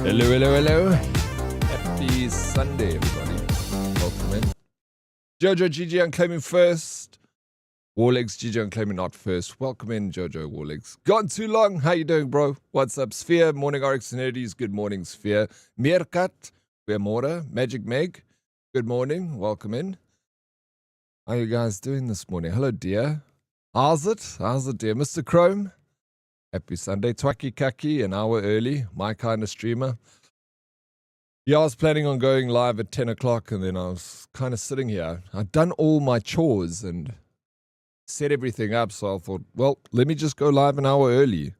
Hello, hello, hello. Happy Sunday, everybody. Welcome in. Jojo, GG, unclaiming first. Warlegs, GG, unclaiming not first. Welcome in, Jojo, Warlegs. Gone too long. How you doing, bro? What's up, Sphere? Morning, RX and Herdies. Good morning, Sphere. Meerkat, Goeiemorgen. Magic Meg, good morning. Welcome in. How are you guys doing this morning? Hello, dear. How's it? How's it, dear? Mr. Chrome? Happy Sunday. Twaki Kaki, an hour early. My kind of streamer. Yeah, I was planning on going live at 10 o'clock, and then I was kind of sitting here. I'd done all my chores and set everything up, so I thought, well, let me just go live an hour early.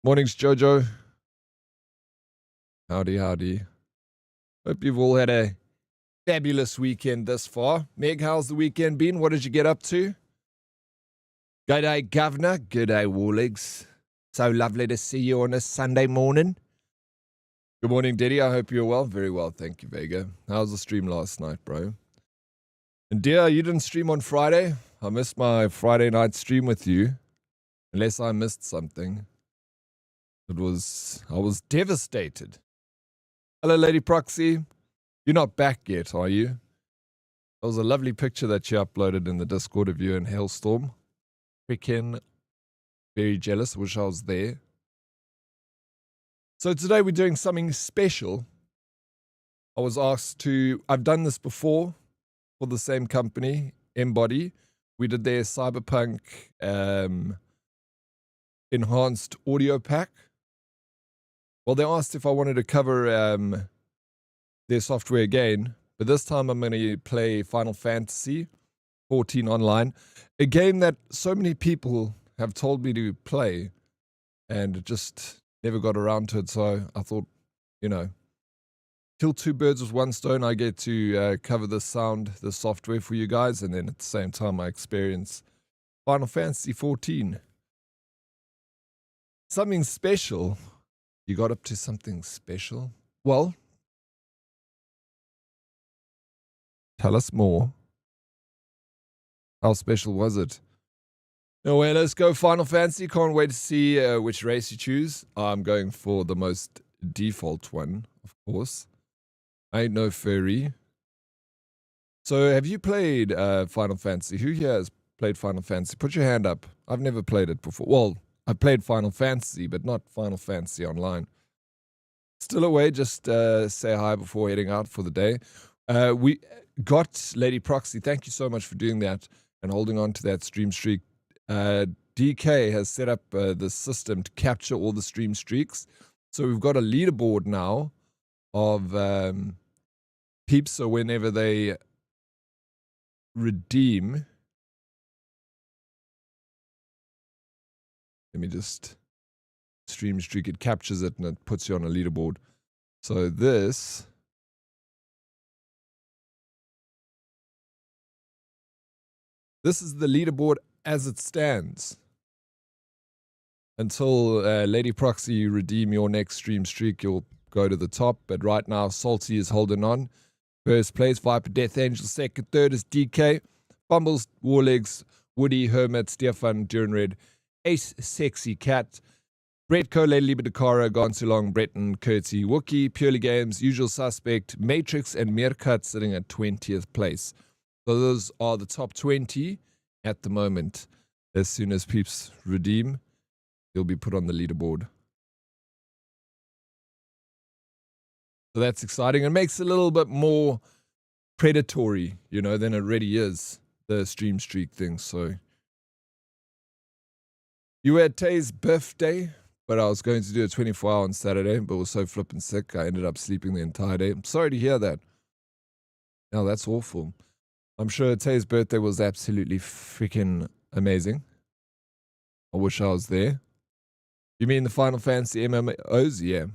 Mornings, Jojo. Howdy, howdy. Hope you've all had a fabulous weekend thus far. Meg, how's the weekend been? What did you get up to? Good day, Governor. Good day, Warlegs. So lovely to see you on a Sunday morning. Good morning, Diddy. I hope you're well. Very well, thank you, Vega. How was the stream last night, bro? And dear, you didn't stream on Friday? I missed my Friday night stream with you. Unless I missed something. I was devastated. Hello, Lady Proxy. You're not back yet, are you? That was a lovely picture that you uploaded in the Discord of you and Hailstorm. Freaking very jealous. Wish I was there. So today we're doing something special. I was asked to... I've done this before for the same company, Embody. We did their Cyberpunk enhanced audio pack. Well, they asked if I wanted to cover their software again, but this time I'm going to play Final Fantasy XIV Online, a game that so many people have told me to play and just never got around to it. So I thought, you know, kill two birds with one stone. I get to cover the software for you guys, and then at the same time I experience Final Fantasy XIV. Something special. You got up to something special? Well, tell us more. How special was it? No way, let's go Final Fantasy. Can't wait to see which race you choose. I'm going for the most default one, of course. I ain't no furry. So have you played Final Fantasy? Who here has played Final Fantasy? Put your hand up. I've never played it before. Well, I played Final Fantasy, but not Final Fantasy Online. Still away, just say hi before heading out for the day. We got Lady Proxy. Thank you so much for doing that and holding on to that stream streak. DK has set up the system to capture all the stream streaks. So we've got a leaderboard now of peeps. So whenever they redeem, let me just stream streak, it captures it and it puts you on a leaderboard. So this is the leaderboard as it stands. Until Lady Proxy, you redeem your next stream streak, you'll go to the top. But right now, Salty is holding on. First place, Viper, Death Angel. Second, third is DK. Fumbles, Warlegs, Woody, Hermit, Stefan, Duran Red, Ace, Sexy Cat, Brett Co, Lady Libidakara, Gone Too Long, Breton, Curtsy, Wookie, Purely Games, Usual Suspect, Matrix, and Meerkat sitting at 20th place. So those are the top 20 at the moment. As soon as peeps redeem, you'll be put on the leaderboard. So that's exciting. It makes it a little bit more predatory, you know, than it already is, the stream streak thing. So you were at Tay's birthday, but I was going to do a 24-hour on Saturday, but was so flipping sick, I ended up sleeping the entire day. I'm sorry to hear that. Now that's awful. I'm sure Tay's birthday was absolutely freaking amazing. I wish I was there. You mean the Final Fantasy MMOs? Yeah.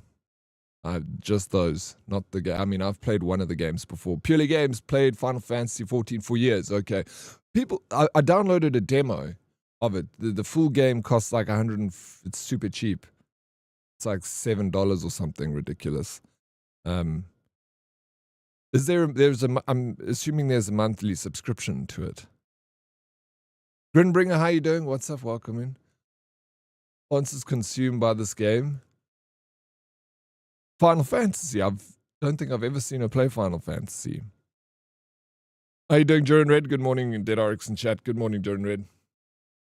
Just those, not the game. I mean, I've played one of the games before. Purely Games played Final Fantasy XIV for years. Okay. I downloaded a demo of it. The full game costs like it's super cheap. It's like $7 or something ridiculous. I'm assuming there's a monthly subscription to it. Grinbringer, how you doing? What's up? Welcome in. Once is consumed by this game. Final Fantasy. Don't think I've ever seen her play Final Fantasy. How you doing, Duran Red? Good morning, Dead RX in chat. Good morning, Duran Red.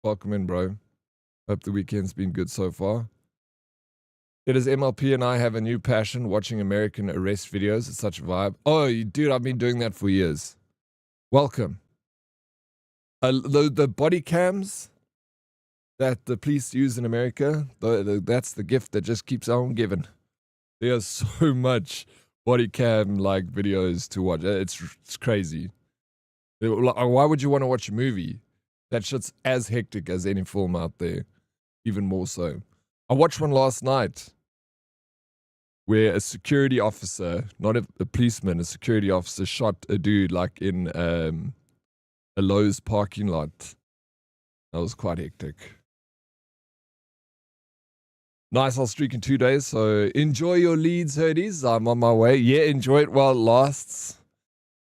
Welcome in, bro. Hope the weekend's been good so far. It is MLP and I have a new passion, watching American arrest videos. It's such a vibe. Oh, dude, I've been doing that for years. Welcome. The body cams that the police use in America, that's the gift that just keeps on giving. There's so much body cam like videos to watch. It's crazy. Why would you want to watch a movie? That shit's as hectic as any film out there, even more so. I watched one last night where a security officer, not a policeman, a security officer shot a dude like in a Lowe's parking lot. That was quite hectic. Nice, I'll streak in 2 days, so enjoy your leads, Herdies. I'm on my way. Yeah, enjoy it while it lasts.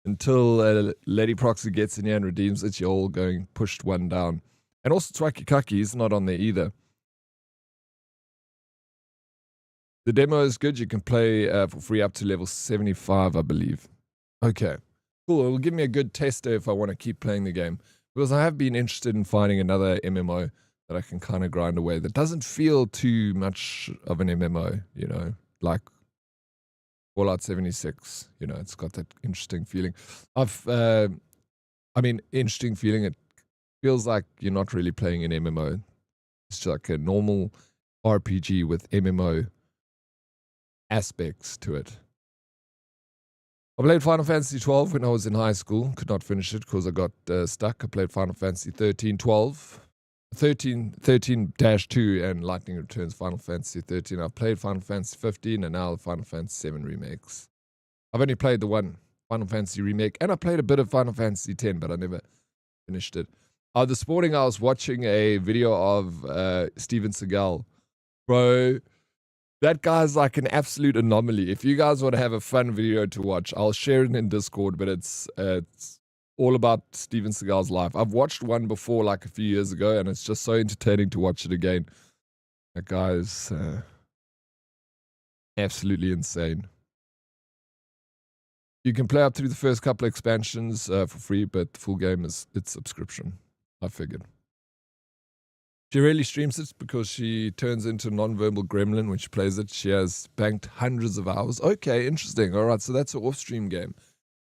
Until Lady Proxy gets in here and redeems it, you're all going pushed one down. And also Twakikaki is not on there either. The demo is good. You can play for free up to level 75, I believe. Okay, cool. It'll give me a good tester if I want to keep playing the game. Because I have been interested in finding another MMO that I can kind of grind away that doesn't feel too much of an MMO, you know, like Fallout 76, you know, it's got that interesting feeling. Interesting feeling. It feels like you're not really playing an MMO. It's just like a normal RPG with MMO aspects to it. I played Final Fantasy XII when I was in high school. Could not finish it because I got stuck. I played Final Fantasy 13-2 and Lightning Returns Final Fantasy 13. I've played Final Fantasy 15 and now the Final Fantasy 7 remakes. I've only played the one Final Fantasy remake and I played a bit of Final Fantasy 10, but I never finished it. This morning I was watching a video of Steven Seagal. Bro, that guy's like an absolute anomaly. If you guys want to have a fun video to watch, I'll share it in Discord, but it's all about Steven Seagal's life. I've watched one before like a few years ago, and it's just so entertaining to watch it again. That guy's absolutely insane. You can play up through the first couple of expansions for free, but the full game it's subscription. I figured. She really streams it because she turns into a non-verbal gremlin when she plays it. She has banked hundreds of hours. Okay, interesting. All right, so that's an off-stream game.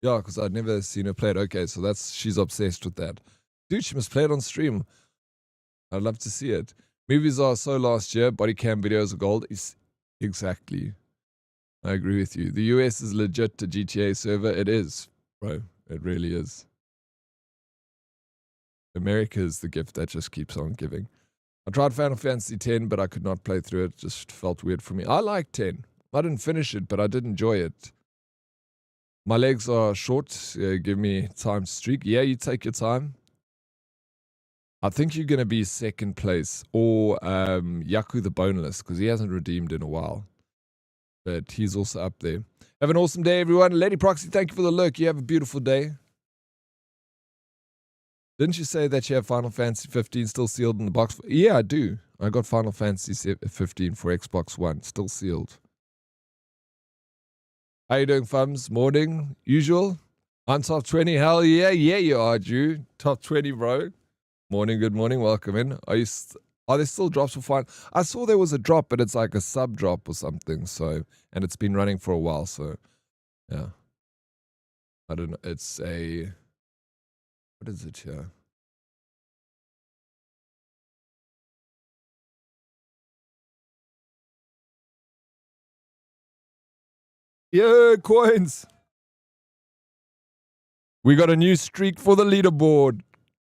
Yeah, because I'd never seen her play it. Okay, so she's obsessed with that. Dude, she must play it on stream. I'd love to see it. Movies are so last year. Body cam videos are gold. Exactly. I agree with you. The US is legit a GTA server. It is, bro. It really is. America is the gift that just keeps on giving. I tried Final Fantasy X, but I could not play through it. It just felt weird for me. I like 10. I didn't finish it, but I did enjoy it. My legs are short. Give me time to streak. Yeah, you take your time. I think you're going to be second place. Or Yaku the Boneless, because he hasn't redeemed in a while. But he's also up there. Have an awesome day, everyone. Lady Proxy, thank you for the lurk. You have a beautiful day. Didn't you say that you have Final Fantasy 15 still sealed in the box? Yeah, I do. I got Final Fantasy 15 for Xbox One. Still sealed. How you doing, Fums? Morning. Usual? I'm top 20. Hell yeah. Yeah, you are, Drew. Top 20, bro. Morning, good morning. Welcome in. Are there still drops for Final? I saw there was a drop, but it's like a sub drop or something. So, and it's been running for a while. So, yeah. I don't know. It's a... What is it here? Yeah, coins. We got a new streak for the leaderboard.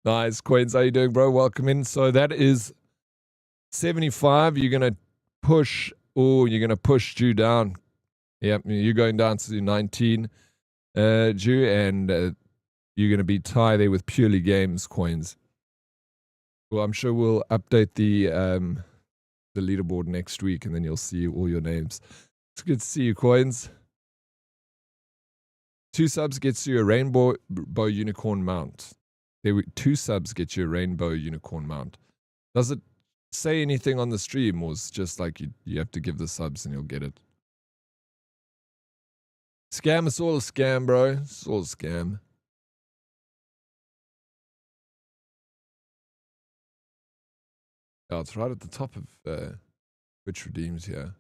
Nice, coins. How you doing, bro? Welcome in. So that is 75. You're going to push. Oh, you're going to push Jew down. Yep, you're going down to 19, Jew, and you're going to be tied there with Purely Games coins. Well, I'm sure we'll update the leaderboard next week, and then you'll see all your names. It's good to see you, coins. 2 subs gets you a rainbow unicorn mount. there were 2 subs get you a rainbow unicorn mount. Does it say anything on the stream, or is just like you have to give the subs and you'll get it? Scam, it's all a scam, bro. It's all a scam. Oh, it's right at the top of which redeems here.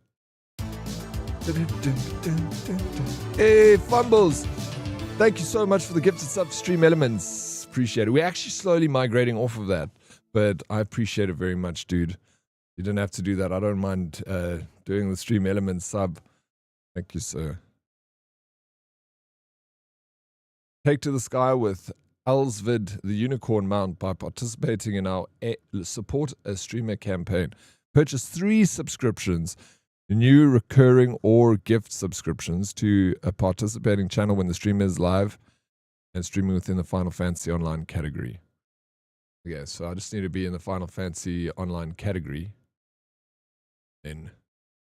Hey, Fumbles! Thank you so much for the gifted sub to Stream Elements. Appreciate it. We're actually slowly migrating off of that, but I appreciate it very much, dude. You didn't have to do that. I don't mind doing the Stream Elements sub. Thank you, sir. Take to the sky with Elsvid, the unicorn mount, by participating in our Support a Streamer campaign. Purchase 3 subscriptions, new recurring or gift subscriptions to a participating channel when the streamer is live and streaming within the Final Fantasy Online category. Okay, so I just need to be in the Final Fantasy Online category. Then,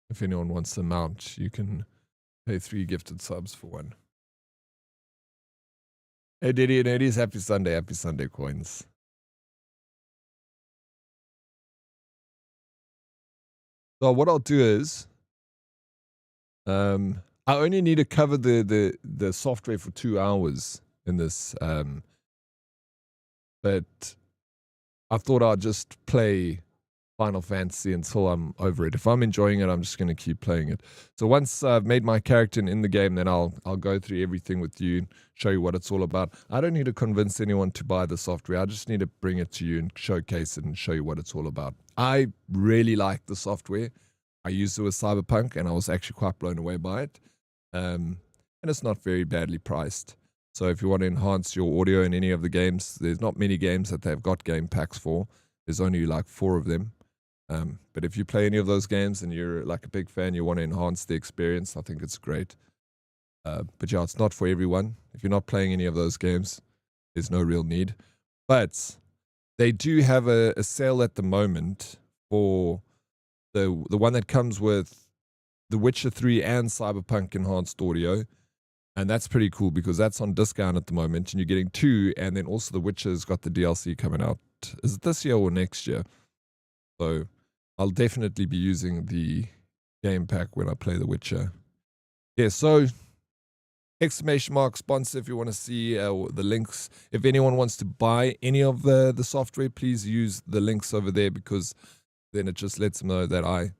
if anyone wants the mount, you can pay 3 gifted subs for one. Hey, Diddy and Herdies, happy Sunday coins. So what I'll do is, I only need to cover the software for 2 hours in this, but I thought I'd just play Final Fantasy until I'm over it. If I'm enjoying it, I'm just going to keep playing it. So once I've made my character in the game, then I'll go through everything with you, show you what it's all about. I don't need to convince anyone to buy the software. I just need to bring it to you and showcase it and show you what it's all about. I really like the software. I used it with Cyberpunk, and I was actually quite blown away by it. And it's not very badly priced. So if you want to enhance your audio in any of the games, there's not many games that they've got game packs for. There's only like 4 of them. But if you play any of those games and you're like a big fan, you want to enhance the experience, I think it's great. But yeah, it's not for everyone. If you're not playing any of those games, there's no real need. But they do have a sale at the moment for the one that comes with The Witcher 3 and Cyberpunk enhanced audio. And that's pretty cool because that's on discount at the moment and you're getting 2, and then also The Witcher's got the DLC coming out. Is it this year or next year? So I'll definitely be using the game pack when I play The Witcher. Yeah, so exclamation mark sponsor if you want to see the links. If anyone wants to buy any of the software, please use the links over there because then it just lets them know that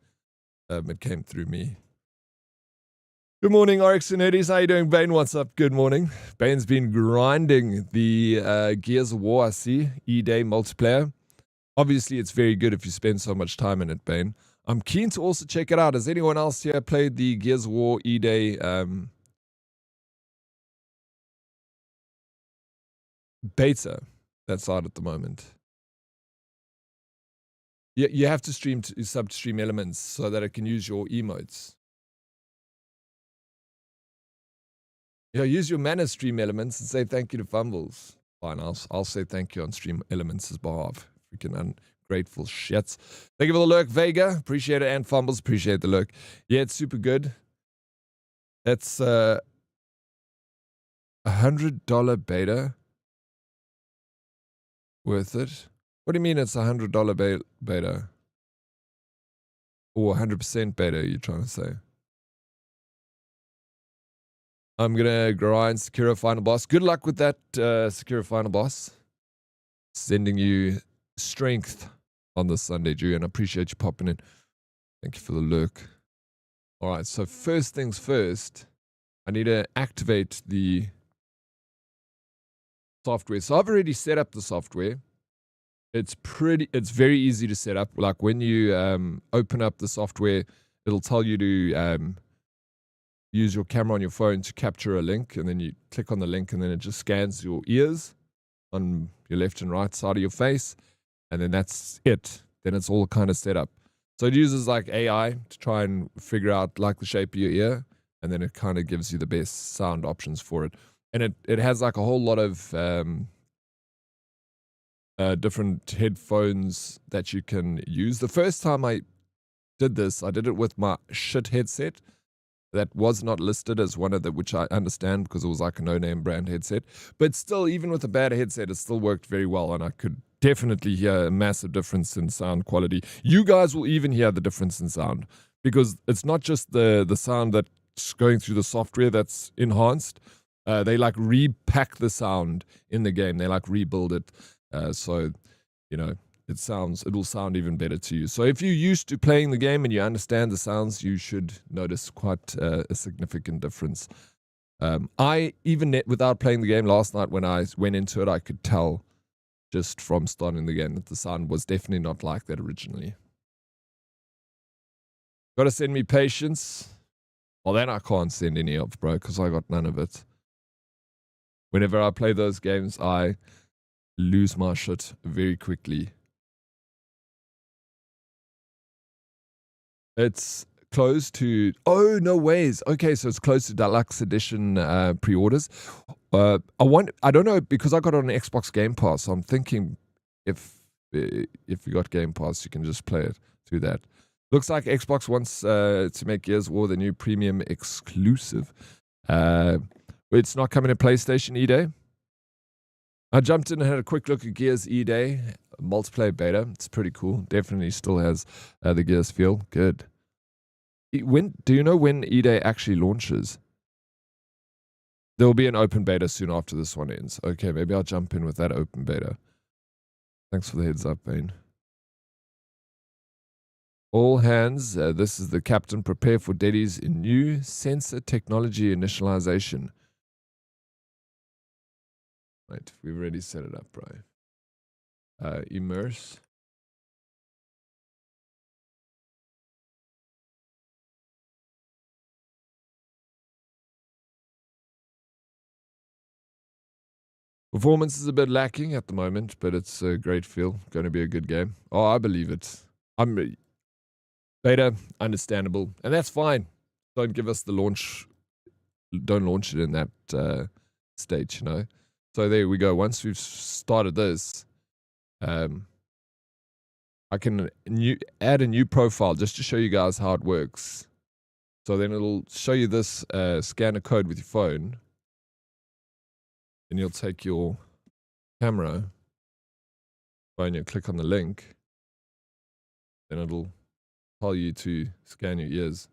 it came through me. Good morning, RX and Herdies. How you doing, Bane? What's up? Good morning. Bane's been grinding the Gears of War, I see, E-Day multiplayer. Obviously, it's very good if you spend so much time in it, Bane. I'm keen to also check it out. Has anyone else here played the Gears of War E-Day beta that's out at the moment? You have to sub to Stream Elements so that it can use your emotes. Yeah, use your mana Stream Elements and say thank you to Fumbles. Fine, I'll say thank you on Stream Elements' behalf. Freaking ungrateful shits. Thank you for the lurk, Vega. Appreciate it. And Fumbles, appreciate the lurk. Yeah, it's super good. It's $100 beta. Worth it. What do you mean it's $100 beta? Or 100% beta, you're trying to say? I'm going to grind Sekiro Final Boss. Good luck with that, Sekiro Final Boss. Sending you strength on this Sunday, Drew, and I appreciate you popping in. Thank you for the lurk. All right, so first things first, I need to activate the software. So I've already set up the software. It's very easy to set up. Like when you open up the software, it'll tell you to use your camera on your phone to capture a link, and then you click on the link, and then it just scans your ears on your left and right side of your face, and then that's it. Then it's all kind of set up. So it uses like AI to try and figure out like the shape of your ear, and then it kind of gives you the best sound options for it. And it has like a whole lot of different headphones that you can use. The first time I did this, I did it with my shit headset. that was not listed as one of the, which I understand because it was like a no-name brand headset. But still, even with a bad headset, it still worked very well, and I could definitely hear a massive difference in sound quality. You guys will even hear the difference in sound because it's not just the sound that's going through the software that's enhanced. They like repack the sound in the game. They like rebuild it. So, you know, it will sound even better to you. So if you're used to playing the game and you understand the sounds, you should notice quite a significant difference. I even without playing the game last night, when I went into it, I could tell just from starting the game that the sound was definitely not like that originally. Gotta send me patience. Well, then I can't send any of, bro, because I got none of it. Whenever I play those games, I lose my shit very quickly. It's close to, oh, no ways. Okay, so it's close to Deluxe Edition pre-orders. I don't know, because I got it on Xbox Game Pass, so I'm thinking if you got Game Pass, you can just play it through that. Looks like Xbox wants to make Gears of War the new premium exclusive. It's not coming to PlayStation E-Day. I jumped in and had a quick look at Gears E-Day multiplayer beta. It's pretty cool. Definitely still has the Gears feel. Good. Do you know when E-Day actually launches? There will be an open beta soon after this one ends. Okay, maybe I'll jump in with that open beta. Thanks for the heads up, Bane. All hands, this is the captain. Prepare for Daddy's new sensor technology initialization. Right, we've already set it up, bro. Immerse. Performance is a bit lacking at the moment, but it's a great feel. Going to be a good game. Oh, I believe it. Beta, understandable, and that's fine. Don't give us the launch. Don't launch it in that stage, you know. So there we go. Once we've started this, I can add a new profile just to show you guys how it works. So then it'll show you this scan a code with your phone, and you'll take your camera, and you click on the link, then it'll tell you to scan your ears.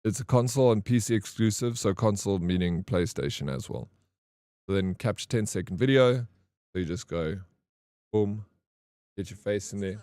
It's a console and PC exclusive, so console meaning PlayStation as well. So then capture 10-second video. So you just go, boom, get your face in there.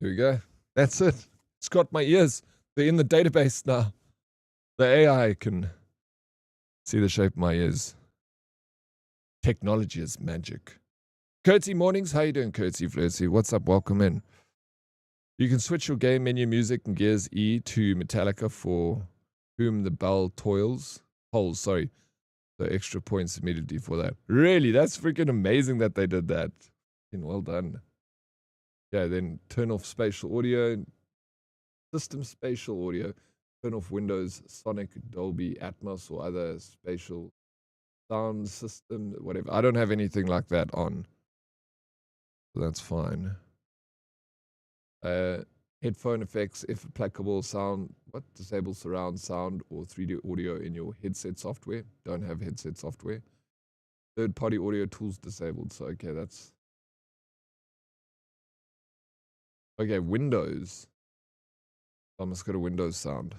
Here we go. That's it. It's got my ears. They're in the database now. The AI can see the shape of my ears. Technology is magic. Curtsy mornings. How you doing, Curtsy Flirtsy? What's up? Welcome in. You can switch your game menu music and Gears E to Metallica for whom the bell tolls. Sorry. So extra points immediately for that. Really? That's freaking amazing that they did that. Well done. Yeah, then turn off spatial audio. System spatial audio. Turn off Windows, Sonic, Dolby, Atmos, or other spatial sound system, whatever. I don't have anything like that on. So that's fine. Headphone effects, if applicable, disable surround sound or 3D audio in your headset software. Don't have headset software. Third-party audio tools disabled. So, okay, that's... Okay, Windows. I must go to Windows sound.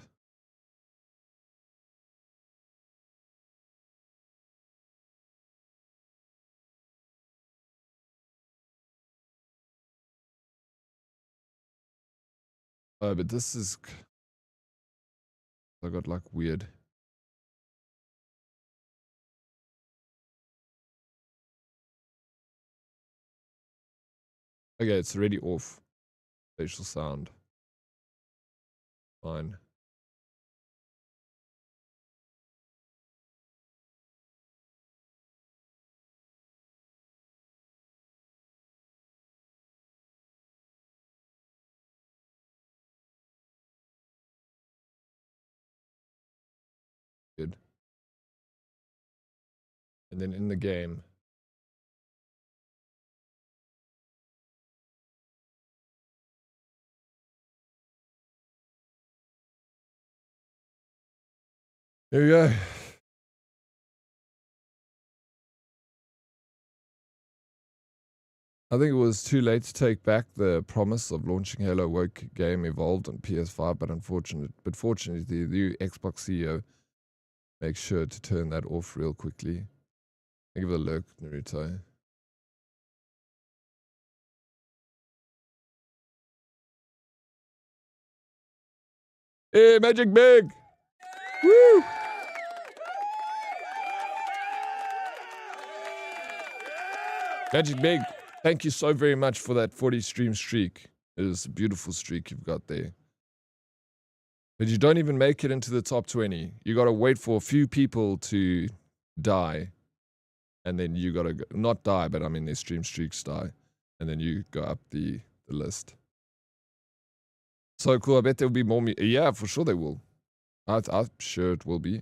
Oh, but this is... I got like weird... Okay, it's already off. Spatial sound. Fine. Good. And then in the game. There you go. I think it was too late to take back the promise of launching Halo Woke game Evolved on PS5, but fortunately, the new Xbox CEO makes sure to turn that off real quickly. Give it a look, Naruto. Hey, Magic Big! Woo! Magic Big, thank you so very much for that 40 stream streak. It is a beautiful streak you've got there. But you don't even make it into the top 20. You got to wait for a few people to die. And then you got to not die, but I mean their stream streaks die. And then you go up the list. So cool. I bet there'll be more. Yeah, for sure they will. I'm sure it will be.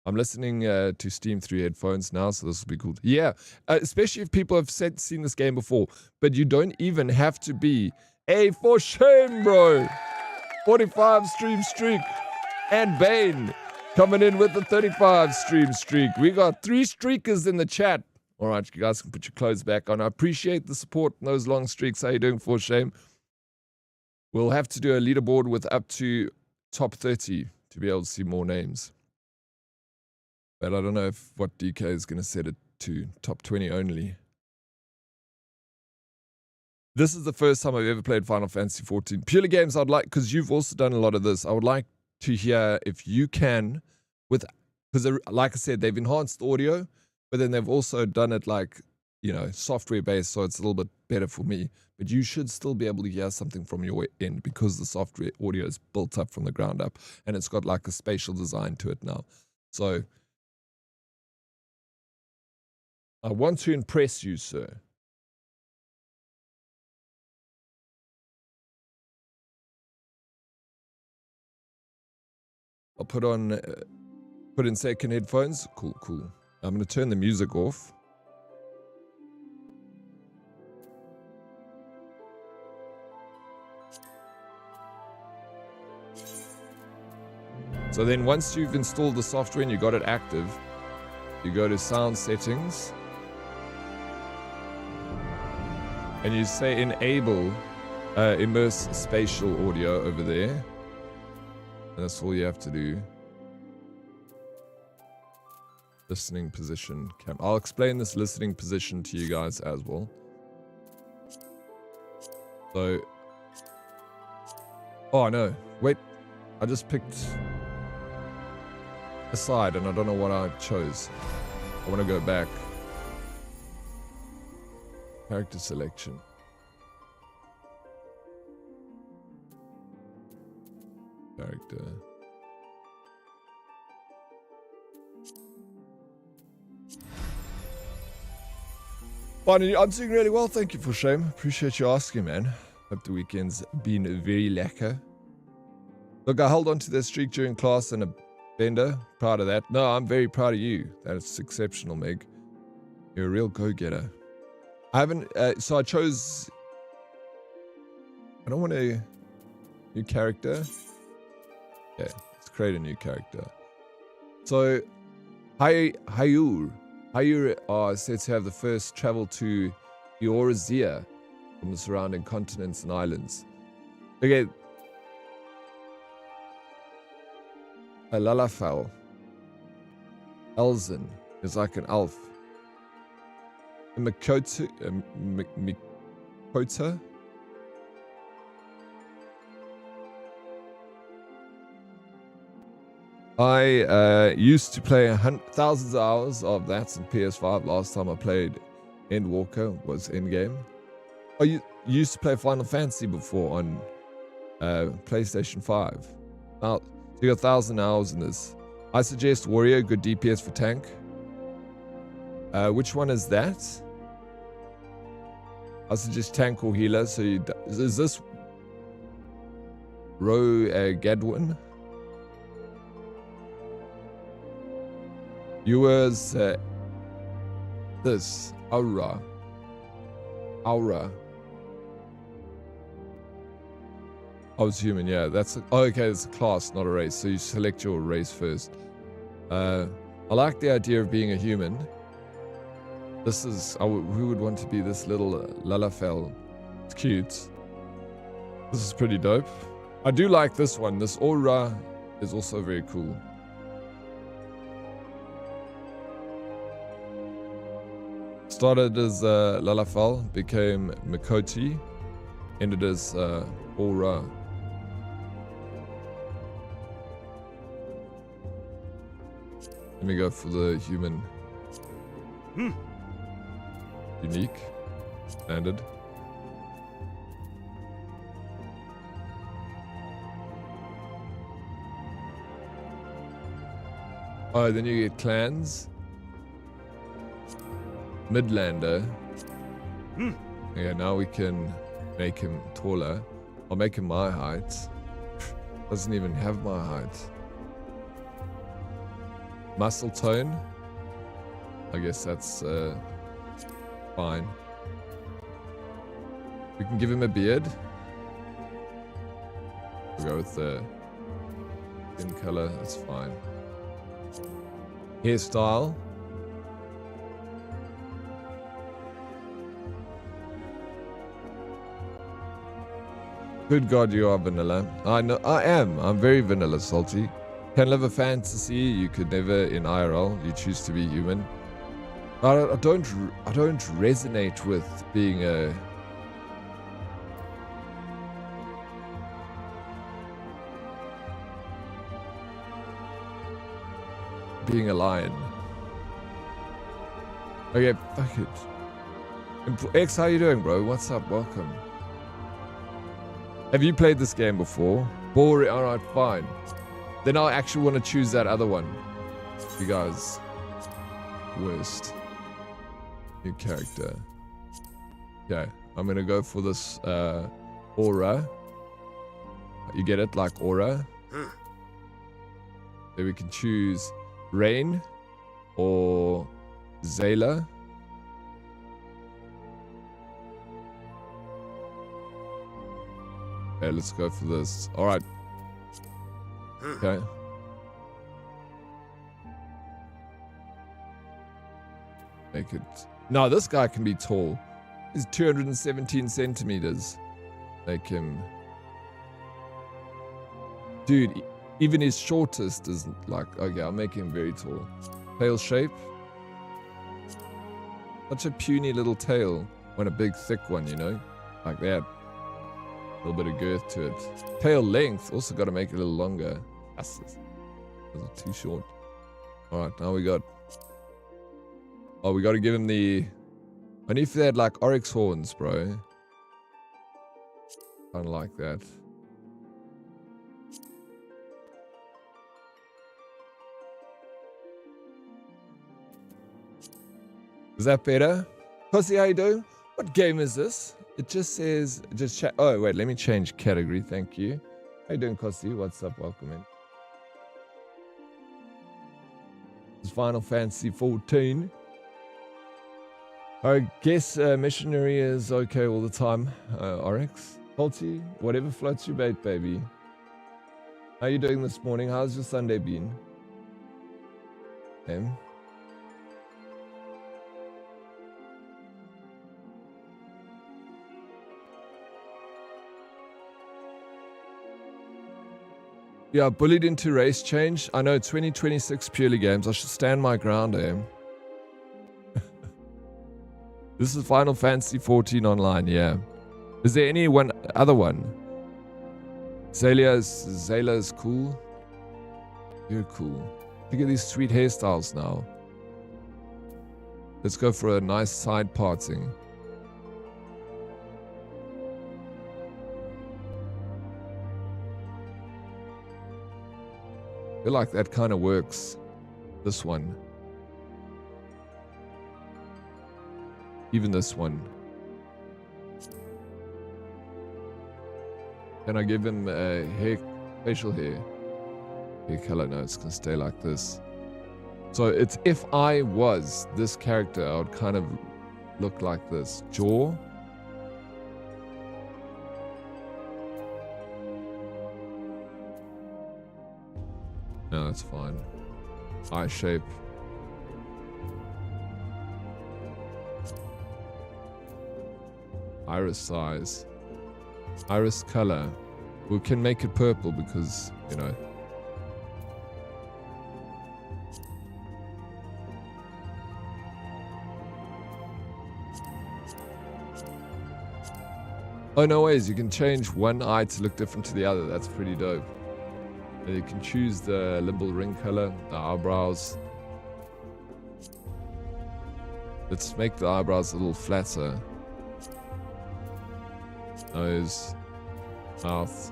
I'm listening to Steam 3 headphones now, so this will be cool. Yeah, especially if people have seen this game before. But you don't even have to be. Hey, for shame, bro. 45 stream streak. And Bane coming in with the 35 stream streak. We got 3 streakers in the chat. All right, you guys can put your clothes back on. I appreciate the support in those long streaks. How you doing, for shame? We'll have to do a leaderboard with up to top 30 to be able to see more names. But I don't know what DK is going to set it to top 20 only. This is the first time I've ever played Final Fantasy XIV. Purely games I'd like, because you've also done a lot of this, I would like to hear if you can, because like I said, they've enhanced audio, but then they've also done it like, you know, software based, so it's a little bit better for me. But you should still be able to hear something from your end because the software audio is built up from the ground up and it's got like a spatial design to it now. So I want to impress you, sir. I'll put in second headphones. Cool, cool. I'm going to turn the music off. So then once you've installed the software and you got it active, you go to sound settings and you say enable Immerse Spatial audio over there. And that's all you have to do. Listening position. I'll explain this listening position to you guys as well. So, oh no, wait, I just picked a side and I don't know what I chose. I want to go back. Character selection. Character. Fine, I'm doing really well, thank you for shame. Appreciate you asking, man. Hope the weekend's been very lekker. Look, I held on to that streak during class and a bender. Proud of that. No, I'm very proud of you. That's exceptional, Meg. You're a real go-getter. I haven't, so I chose, I don't want a new character. Yeah, let's create a new character. So, Hayur are said to have the first travel to Eorzea from the surrounding continents and islands. Okay. Lalafal. Elzen is like an elf. Mikota. I used to play thousands of hours of that in PS5. Last time I played Endwalker was in-game. Oh, you used to play Final Fantasy before on PlayStation 5. Now, so you got 1,000 hours in this. I suggest Warrior, good DPS for tank. Which one is that? I suggest tank or healer. So is this Gadwin? Eorzea. This aura. I was human, yeah. Okay, it's a class, not a race. So you select your race first. I like the idea of being a human. This is, who would want to be this little Lalafell? It's cute. This is pretty dope. I do like this one. This aura is also very cool. Started as Lalafell, became Mikoti, ended as aura. Let me go for the human. Unique. Standard. Oh, then you get clans. Midlander. Yeah, now we can make him taller. I'll make him my height. Doesn't even have my height. Muscle tone. I guess that's fine. We can give him a beard. We'll go with the skin color. That's fine. Hairstyle. Good God, you are vanilla. I know I am. I'm very vanilla salty. Can live a fantasy you could never in IRL. You choose to be human. I don't resonate with being a lion. Okay, fuck it. X, how you doing, bro? What's up? Welcome. Have you played this game before? Boring. Alright, fine. Then I actually want to choose that other one. You guys. Worst. New character. Okay, I'm gonna go for this aura. You get it? Like aura. Then we can choose Rain or Zayla. Okay, let's go for this. Alright. Okay. Make it... No, this guy can be tall. He's 217 centimeters. Make him... Dude, even his shortest is like... Okay, I'll make him very tall. Tail shape. Such a puny little tail. Want a big thick one, you know? Like that. A little bit of girth to it. Tail length. Also got to make it a little longer. That's too short. Alright, now we got... Oh, we got to give him the... Only if they had like oryx horns, bro. Kind of like that. Is that better? Pussy, how you doing? What game is this? It just says... Just chat. Oh, wait. Let me change category. Thank you. How you doing, Kosti? What's up? Welcome in. It's Final Fantasy XIV. I guess missionary is okay all the time. Oryx, Salty, whatever floats your boat, baby. How you doing this morning? How's your Sunday been? Yeah, bullied into race change. I know 2026 purely games. I should stand my ground, This is Final Fantasy XIV Online, yeah. Is there any other one? Zayla is cool. You're cool. Look at these sweet hairstyles now. Let's go for a nice side parting. I feel like that kind of works. This one. Even this one. Can I give him a facial hair color? No, it's gonna stay like this. So it's if I was this character, I would kind of look like this. Jaw. No, that's fine. Eye shape. Iris size. Iris color. We can make it purple because, you know. Oh, no ways. You can change one eye to look different to the other. That's pretty dope. And you can choose the limbal ring color, the eyebrows. Let's make the eyebrows a little flatter. Nose. Mouth.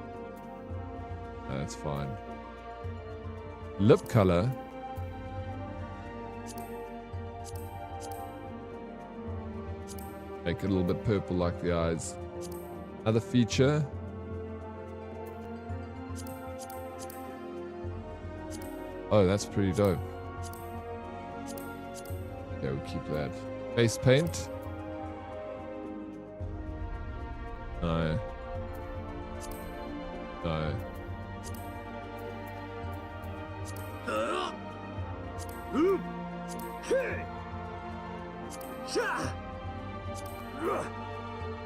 That's fine. Lip color. Make it a little bit purple like the eyes. Another feature. Oh, that's pretty dope. Yeah, we'll keep that. Face paint. No. No.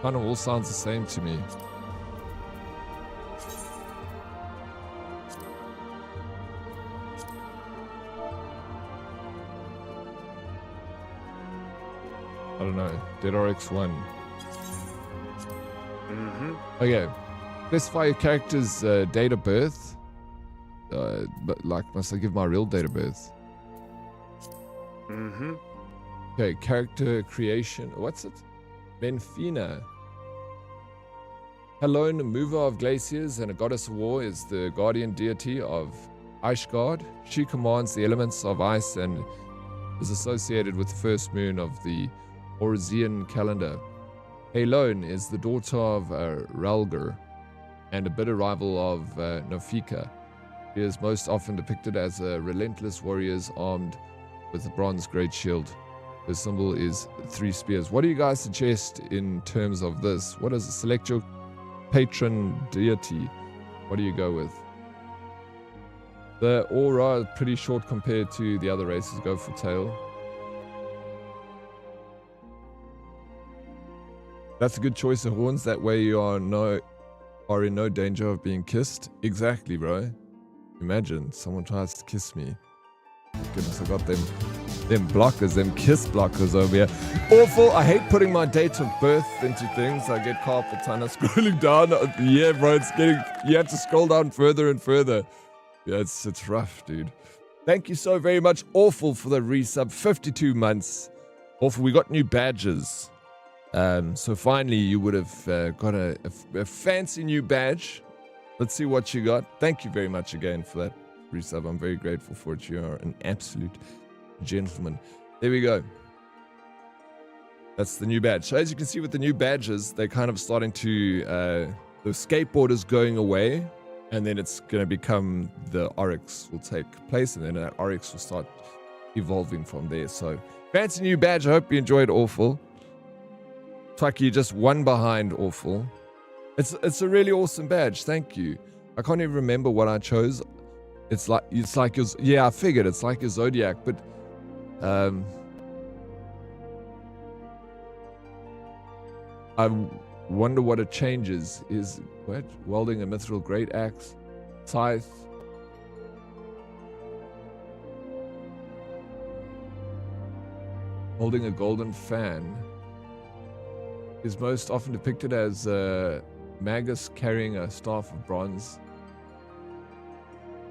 Kind of all sounds the same to me. I don't know. Dead RX1. Okay. Specify your character's date of birth. But like, must I give my real date of birth? Okay, character creation. What's it? Benfina. Helone, mover of glaciers and a goddess of war, is the guardian deity of Ishgard. She commands the elements of ice and is associated with the first moon of the Eorzean calendar. Helone is the daughter of Ralgar and a bitter rival of Nofika. She is most often depicted as a relentless warrior armed with a bronze great shield. Her symbol is 3 spears. What do you guys suggest in terms of this? What is it? Select your patron deity. What do you go with? The aura is pretty short compared to the other races. Go for tail. That's a good choice of horns. That way you are in no danger of being kissed. Exactly, bro. Imagine someone tries to kiss me. Goodness, I got them blockers, them kiss blockers over here. Awful. I hate putting my date of birth into things. I get carpal tunnel scrolling down. Yeah, bro, it's getting, you have to scroll down further and further. Yeah, it's rough, dude. Thank you so very much, Awful, for the resub. 52 months. Awful, we got new badges. So finally you would have got a fancy new badge. Let's see what you got. Thank you very much again for that resub. I'm very grateful for it. You are an absolute gentleman. There we go. That's the new badge. So as you can see with the new badges, they're kind of starting to, the skateboard is going away, and then it's going to become the Oryx will take place, and then that Oryx will start evolving from there. So fancy new badge. I hope you enjoyed, Awful. Fuck, you just one behind, Awful. It's a really awesome badge. Thank you. I can't even remember what I chose. It's like your, yeah, I figured it's like your Zodiac, but I wonder what it changes. Is what? Welding a mithril great axe, scythe. Holding a golden fan. Is most often depicted as Magus carrying a staff of bronze.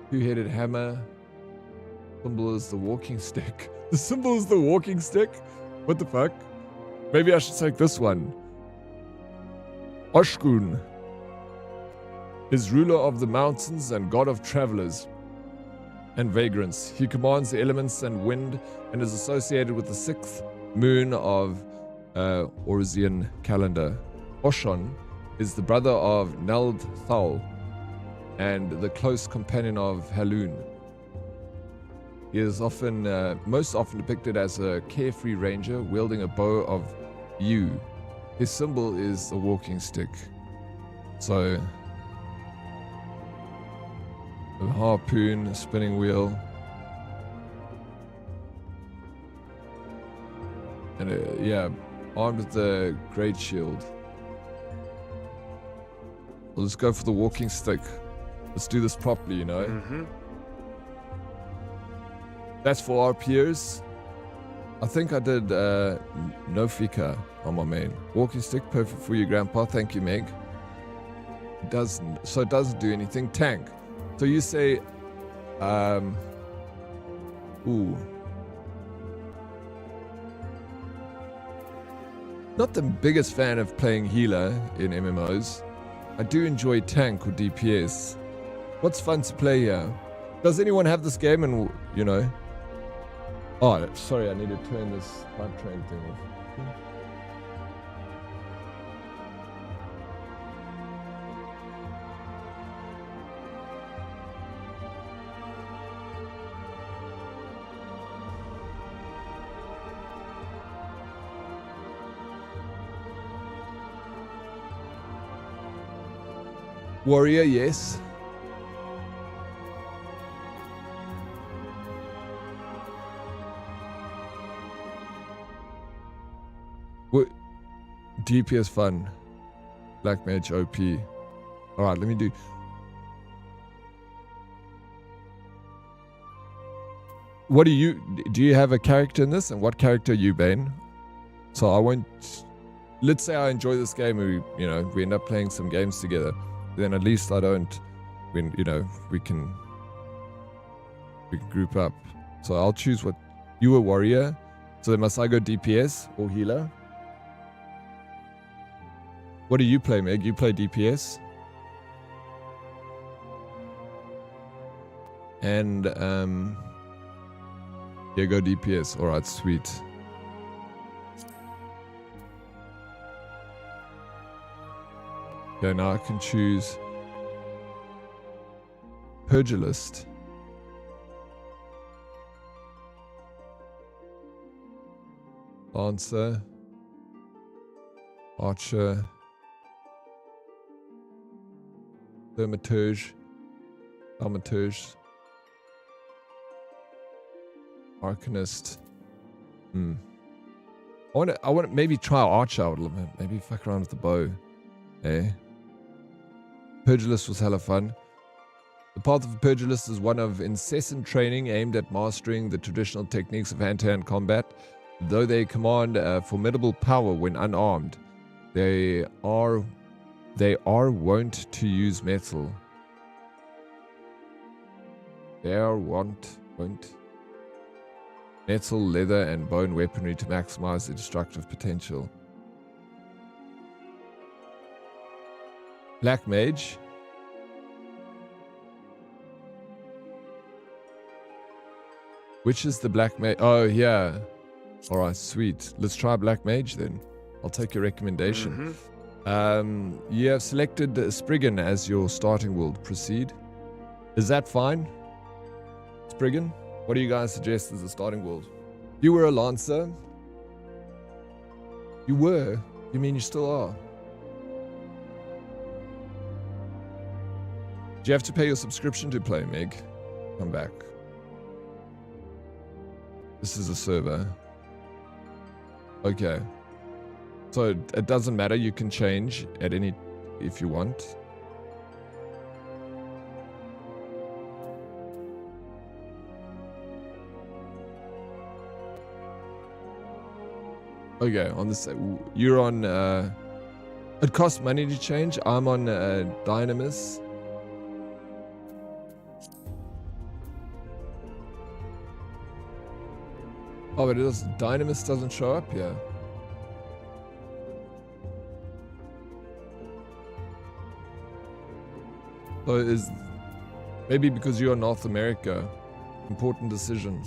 Two-headed hammer. Symbol is the walking stick. The symbol is the walking stick? What the fuck? Maybe I should take this one. Oshkun is ruler of the mountains and god of travelers and vagrants. He commands the elements and wind and is associated with the 6th moon of Eorzean calendar. Oshon is the brother of Neld Thal and the close companion of Halun. He is often, most often depicted as a carefree ranger wielding a bow of yew. His symbol is a walking stick. So, a harpoon, a spinning wheel, and yeah, armed with the great shield. Well, let's go for the walking stick. Let's do this properly, you know. Mm-hmm. That's for our peers. I think I did no fika on my main. Walking stick, perfect for you, Grandpa. Thank you, Meg. It doesn't do anything. Tank. So you say, ooh. Not the biggest fan of playing healer in MMOs. I do enjoy tank or DPS. What's fun to play here? Does anyone have this game and, you know? Oh, sorry, I need to turn this hype train thing off. Warrior, yes. What? DPS fun. Black Mage OP. Alright, let me do. What do you have a character in this? And what character are you, Bane? So I won't. Let's say I enjoy this game and we end up playing some games together. Then at least I don't, when we can group up. So I'll choose what you were warrior. So then must I go DPS or healer? What do you play, Meg? You play DPS? And yeah, go DPS. All right, sweet. Okay, now I can choose Pugilist. Lancer. Archer. Thaumaturge. Arcanist. I want to maybe try Archer out a little bit. Maybe fuck around with the bow. Eh? Pugilist was hella fun. The path of a pugilist is one of incessant training aimed at mastering the traditional techniques of hand-to-hand combat. Though they command formidable power when unarmed, they are wont to use metal. They are wont metal, leather, and bone weaponry to maximize their destructive potential. Black Mage. Which is the Black Mage? Oh, yeah. Alright, sweet. Let's try Black Mage then. I'll take your recommendation. You have selected Spriggan as your starting world. Proceed. Is that fine? Spriggan? What do you guys suggest as a starting world? You were a Lancer. You were? You mean you still are? Do you have to pay your subscription to play, Meg? Come back. This is a server. Okay. So it doesn't matter. You can change at any if you want. Okay, on this, you're on. It costs money to change. I'm on Dynamis. Oh, but Dynamis doesn't show up here. So is maybe because you're North America. Important decision.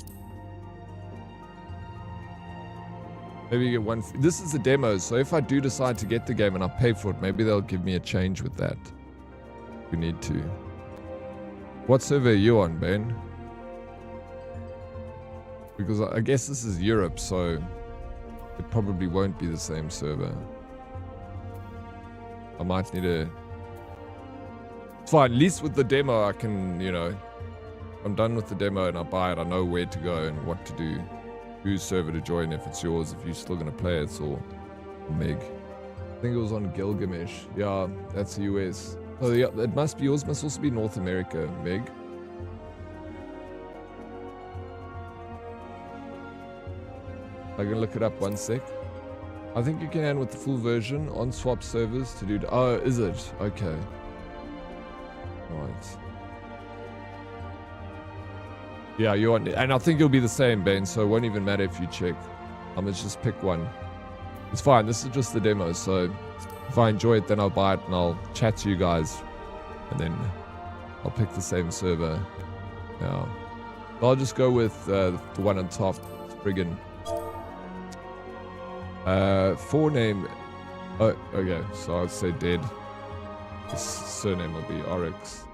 Maybe you get one. This is a demo, so if I do decide to get the game and I pay for it, maybe they'll give me a change with that. We need to. What server are you on, Ben? Because I guess this is Europe, so it probably won't be the same server. I might need to... It's fine, at least with the demo I can, you know... I'm done with the demo and I buy it, I know where to go and what to do. Whose server to join, if it's yours, if you're still going to play it, or Meg. I think it was on Gilgamesh. Yeah, that's the US. Oh yeah, it must be yours, must also be North America, Meg. I'm going to look it up 1 sec. I think you can with the full version on swap servers to do... Oh, is it? Okay. Right. Yeah, you're on... And I think it'll be the same, Bane, so it won't even matter if you check. Let's just pick one. It's fine, this is just the demo, so if I enjoy it, then I'll buy it and I'll chat to you guys. And then I'll pick the same server. Yeah. So I'll just go with the one on top. Friggin'. Forename... Oh, okay, so I'd say dead. His surname will be Oryx.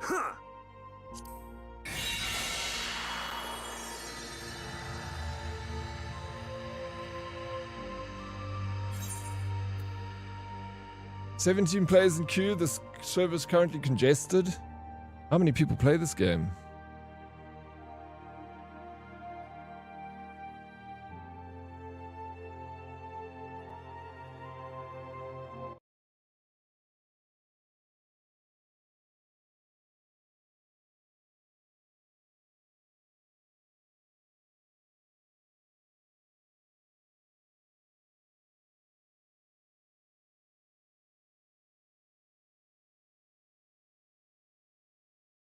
Huh. 17 players in queue. This server is currently congested. How many people play this game?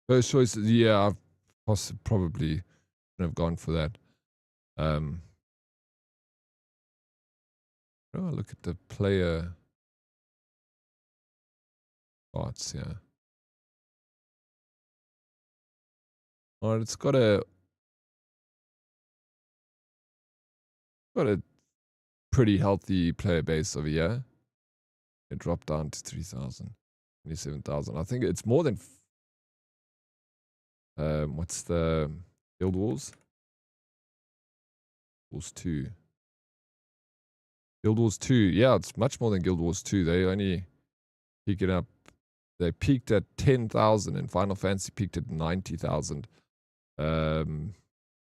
First choice, yeah, I've probably have gone for that. Oh, look at the player parts, yeah. Alright, it's got a pretty healthy player base over here. It dropped down to 3,000, 27,000. I think it's more than what's the Guild Wars? Wars 2. Guild Wars 2. Yeah, it's much more than Guild Wars 2. They only peak it up. They peaked at 10,000 and Final Fantasy peaked at 90,000.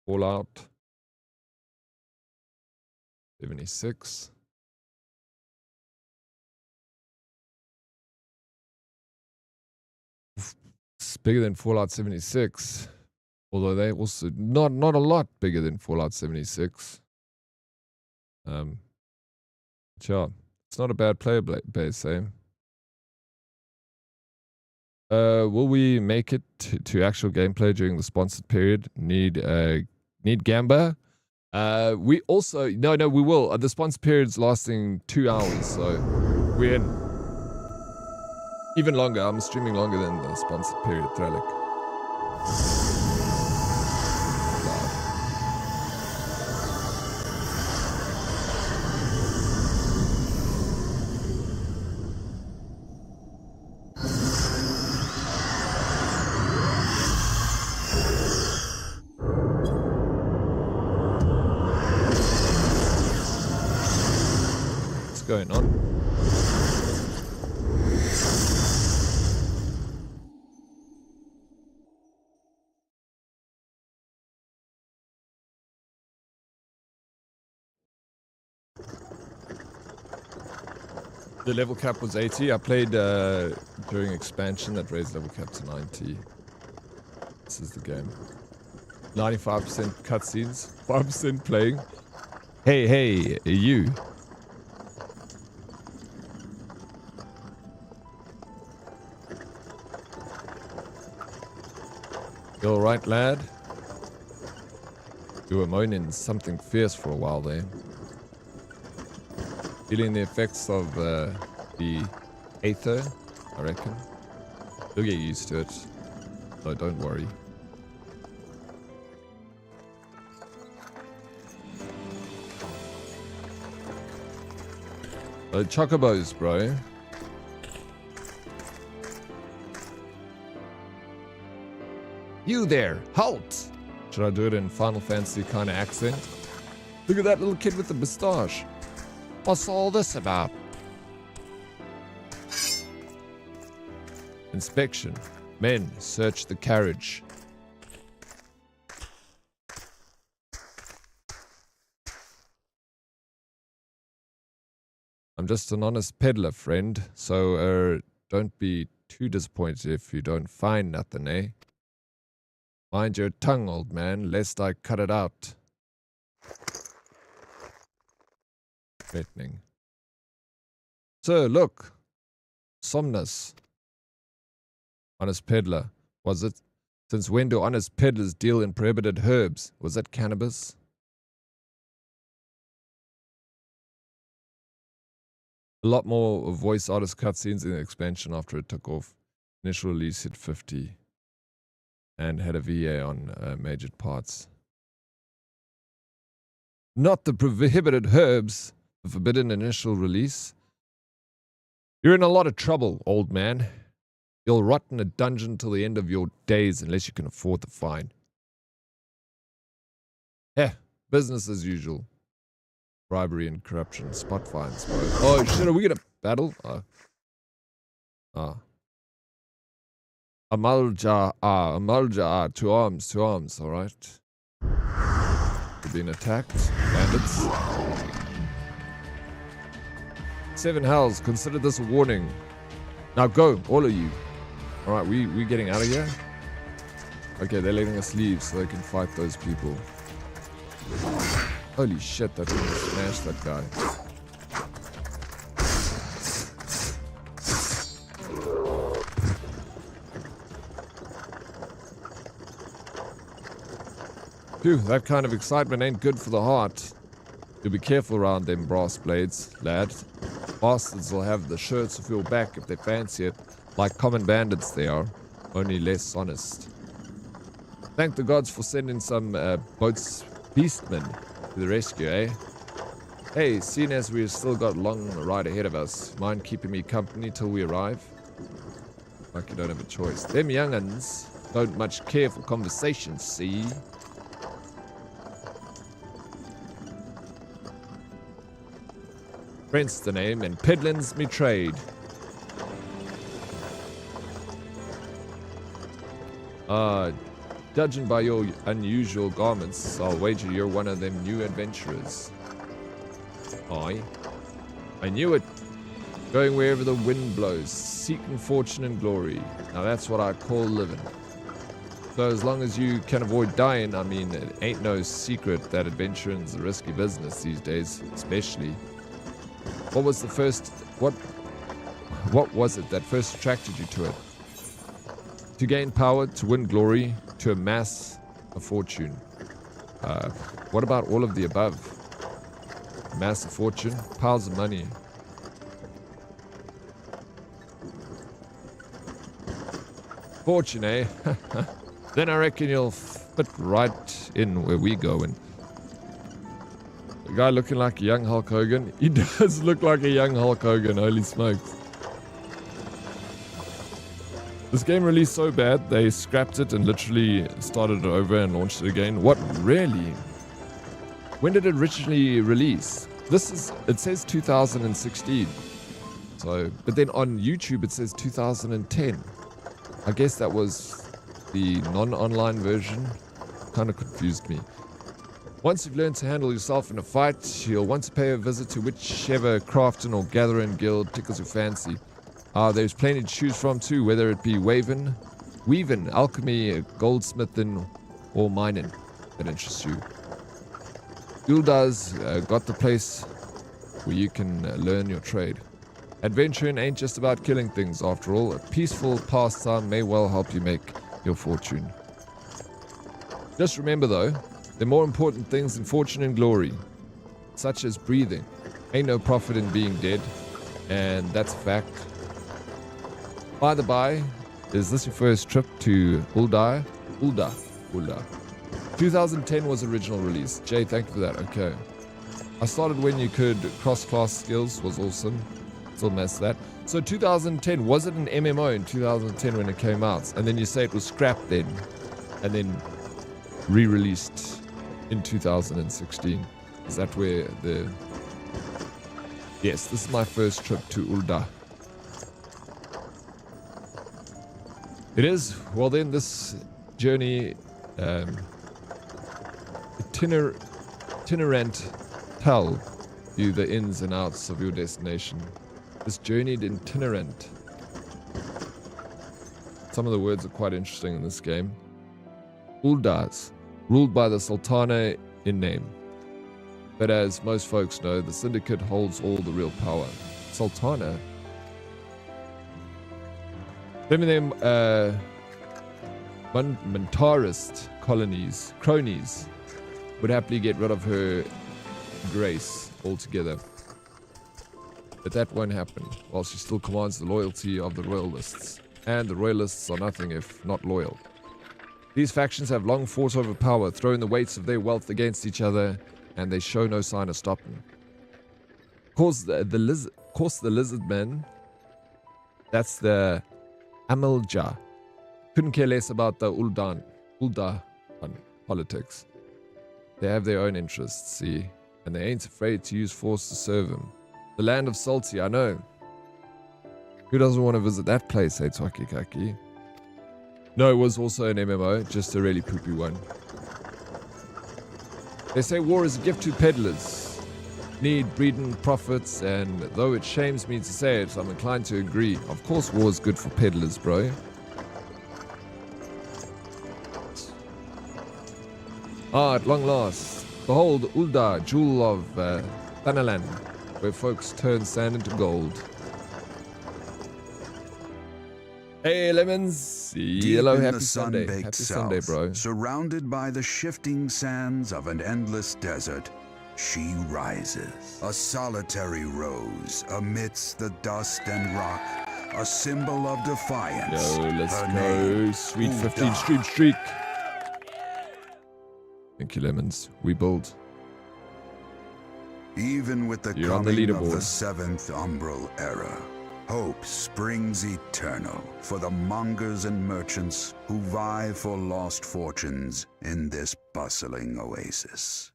Fallout 76. It's bigger than Fallout 76. Although they also not a lot bigger than Fallout 76. Sure. It's not a bad player base, eh? Will we make it to actual gameplay during the sponsored period? Need Gamba? We also no, we will. The sponsored period's lasting 2 hours, so we're in. Even longer. I'm streaming longer than the sponsored period, Thralik. What's going on? The level cap was 80. I played during expansion that raised level cap to 90. This is the game. 95% cutscenes, 5% playing. Hey, you. You alright, lad? You were moaning something fierce for a while there. Feeling the effects of the aether, I reckon. You'll get used to it. No, don't worry. Chocobos, bro. You there, halt! Should I do it in Final Fantasy kind of accent? Look at that little kid with the moustache. What's all this about? Inspection. Men, search the carriage. I'm just an honest peddler, friend, so don't be too disappointed if you don't find nothing, eh? Mind your tongue, old man, lest I cut it out. Threatening. Sir, look. Somnus. Honest peddler. Was it? Since when do honest peddlers deal in prohibited herbs? Was that cannabis? A lot more voice artist cutscenes in the expansion after it took off. Initial release hit 50. And had a VA on major parts. Not the prohibited herbs. The forbidden initial release. You're in a lot of trouble, old man. You'll rot in a dungeon till the end of your days unless you can afford the fine. Business as usual. Bribery and corruption. Spot fines, bro. Oh shit, are we gonna battle? Amalja, two arms, alright. We're being attacked. Bandits. 7 hells, consider this a warning. Now go, all of you. Alright, we getting out of here? Okay, they're letting us leave so they can fight those people. Holy shit, that thing smashed that guy. Phew, that kind of excitement ain't good for the heart. You'll be careful around them brass blades, lad. Bastards will have the shirts off your back if they fancy it, like common bandits they are, only less honest. Thank the gods for sending some boats beastmen to the rescue, eh? Hey, seeing as we've still got a long ride ahead of us, mind keeping me company till we arrive? Like you don't have a choice. Them young'uns don't much care for conversations, see? Brent's the name, and peddling's me trade. Judging by your unusual garments, I'll wager you're one of them new adventurers. Aye. I knew it. Going wherever the wind blows, seeking fortune and glory. Now that's what I call living. So as long as you can avoid dying, I mean, it ain't no secret that adventuring's a risky business these days, especially. What was it that first attracted you to it? To gain power, to win glory, to amass a fortune. What about all of the above? Amass a fortune, piles of money. Fortune, eh? Then I reckon you'll fit right in where we going. The guy looking like a young Hulk Hogan. He does look like a young Hulk Hogan, holy smokes. This game released so bad, they scrapped it and literally started it over and launched it again. What, really? When did it originally release? It says 2016. So, but then on YouTube it says 2010. I guess that was the non-online version. Kind of confused me. Once you've learned to handle yourself in a fight, you'll want to pay a visit to whichever crafting or gathering guild tickles your fancy. There's plenty to choose from too, whether it be weaving, alchemy, goldsmithing, or mining that interests you. Guldar's got the place where you can learn your trade. Adventuring ain't just about killing things, after all. A peaceful pastime may well help you make your fortune. Just remember though, there are more important things than fortune and glory, such as breathing. Ain't no profit in being dead, and that's a fact. By the by, is this your first trip to Ulda? 2010 was original release. Jay, thank you for that. Okay. I started when you could cross-class skills, was awesome. Still missed that. So 2010, was it an MMO in 2010 when it came out? And then you say it was scrapped then, and then re-released in 2016. Is that where the... Yes, this is my first trip to Ul'dah. It is. Well then, this journey, itinerant, tell you the ins and outs of your destination. This journeyed itinerant. Some of the words are quite interesting in this game. Ul'dah, ruled by the Sultana in name. But as most folks know, the Syndicate holds all the real power. Sultana? Them and them Mentarist cronies, would happily get rid of her grace altogether. But that won't happen, while she still commands the loyalty of the Royalists. And the Royalists are nothing if not loyal. These factions have long fought over power, thrown the weights of their wealth against each other, and they show no sign of stopping. Of course, the lizard men, that's the Amalja, couldn't care less about the Ul'dah politics. They have their own interests, see, and they ain't afraid to use force to serve them. The land of Salty, I know. Who doesn't want to visit that place, hey Twakikaki? No, it was also an MMO, just a really poopy one. They say war is a gift to peddlers. Need, breeding, profits, and though it shames me to say it, I'm inclined to agree. Of course war is good for peddlers, bro. Ah, at long last. Behold, Ul'dah, jewel of Thanalan, where folks turn sand into gold. Hey, Lemons. Yellow, happy Sunday. Happy Sunday, bro. Surrounded by the shifting sands of an endless desert, she rises. A solitary rose amidst the dust and rock, a symbol of defiance. Yo, let's Her go. name, Sweet Ul'dah. 15 streak. Thank you, Lemons. We build. Even with the You're on the coming of leaderboard. the seventh umbral era, hope springs eternal for the mongers and merchants who vie for lost fortunes in this bustling oasis.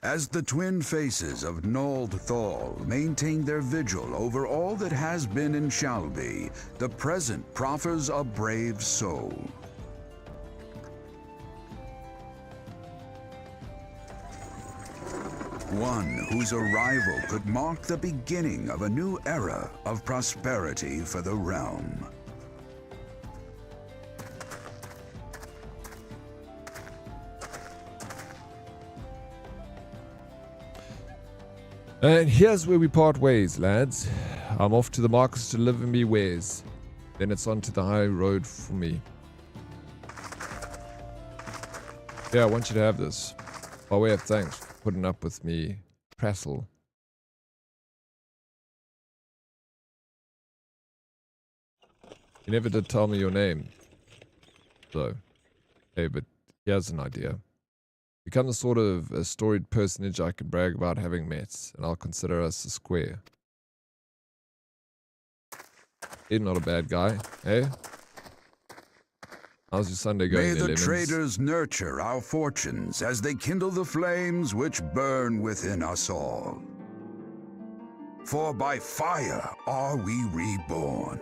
As the twin faces of Nold Thal maintain their vigil over all that has been and shall be, the present proffers a brave soul. One whose arrival could mark the beginning of a new era of prosperity for the realm. And here's where we part ways, lads. I'm off to the markets to live and be wares. Then it's on to the high road for me. Yeah, I want you to have this. By way of thanks for putting up with me, Prassel. You never did tell me your name. So, hey, but here's an idea. Become the sort of a storied personage I can brag about having met, and I'll consider us a square. He's not a bad guy, eh? How's your Sunday going, May the Lemons? traders nurture our fortunes as they kindle the flames which burn within us all. For by fire are we reborn.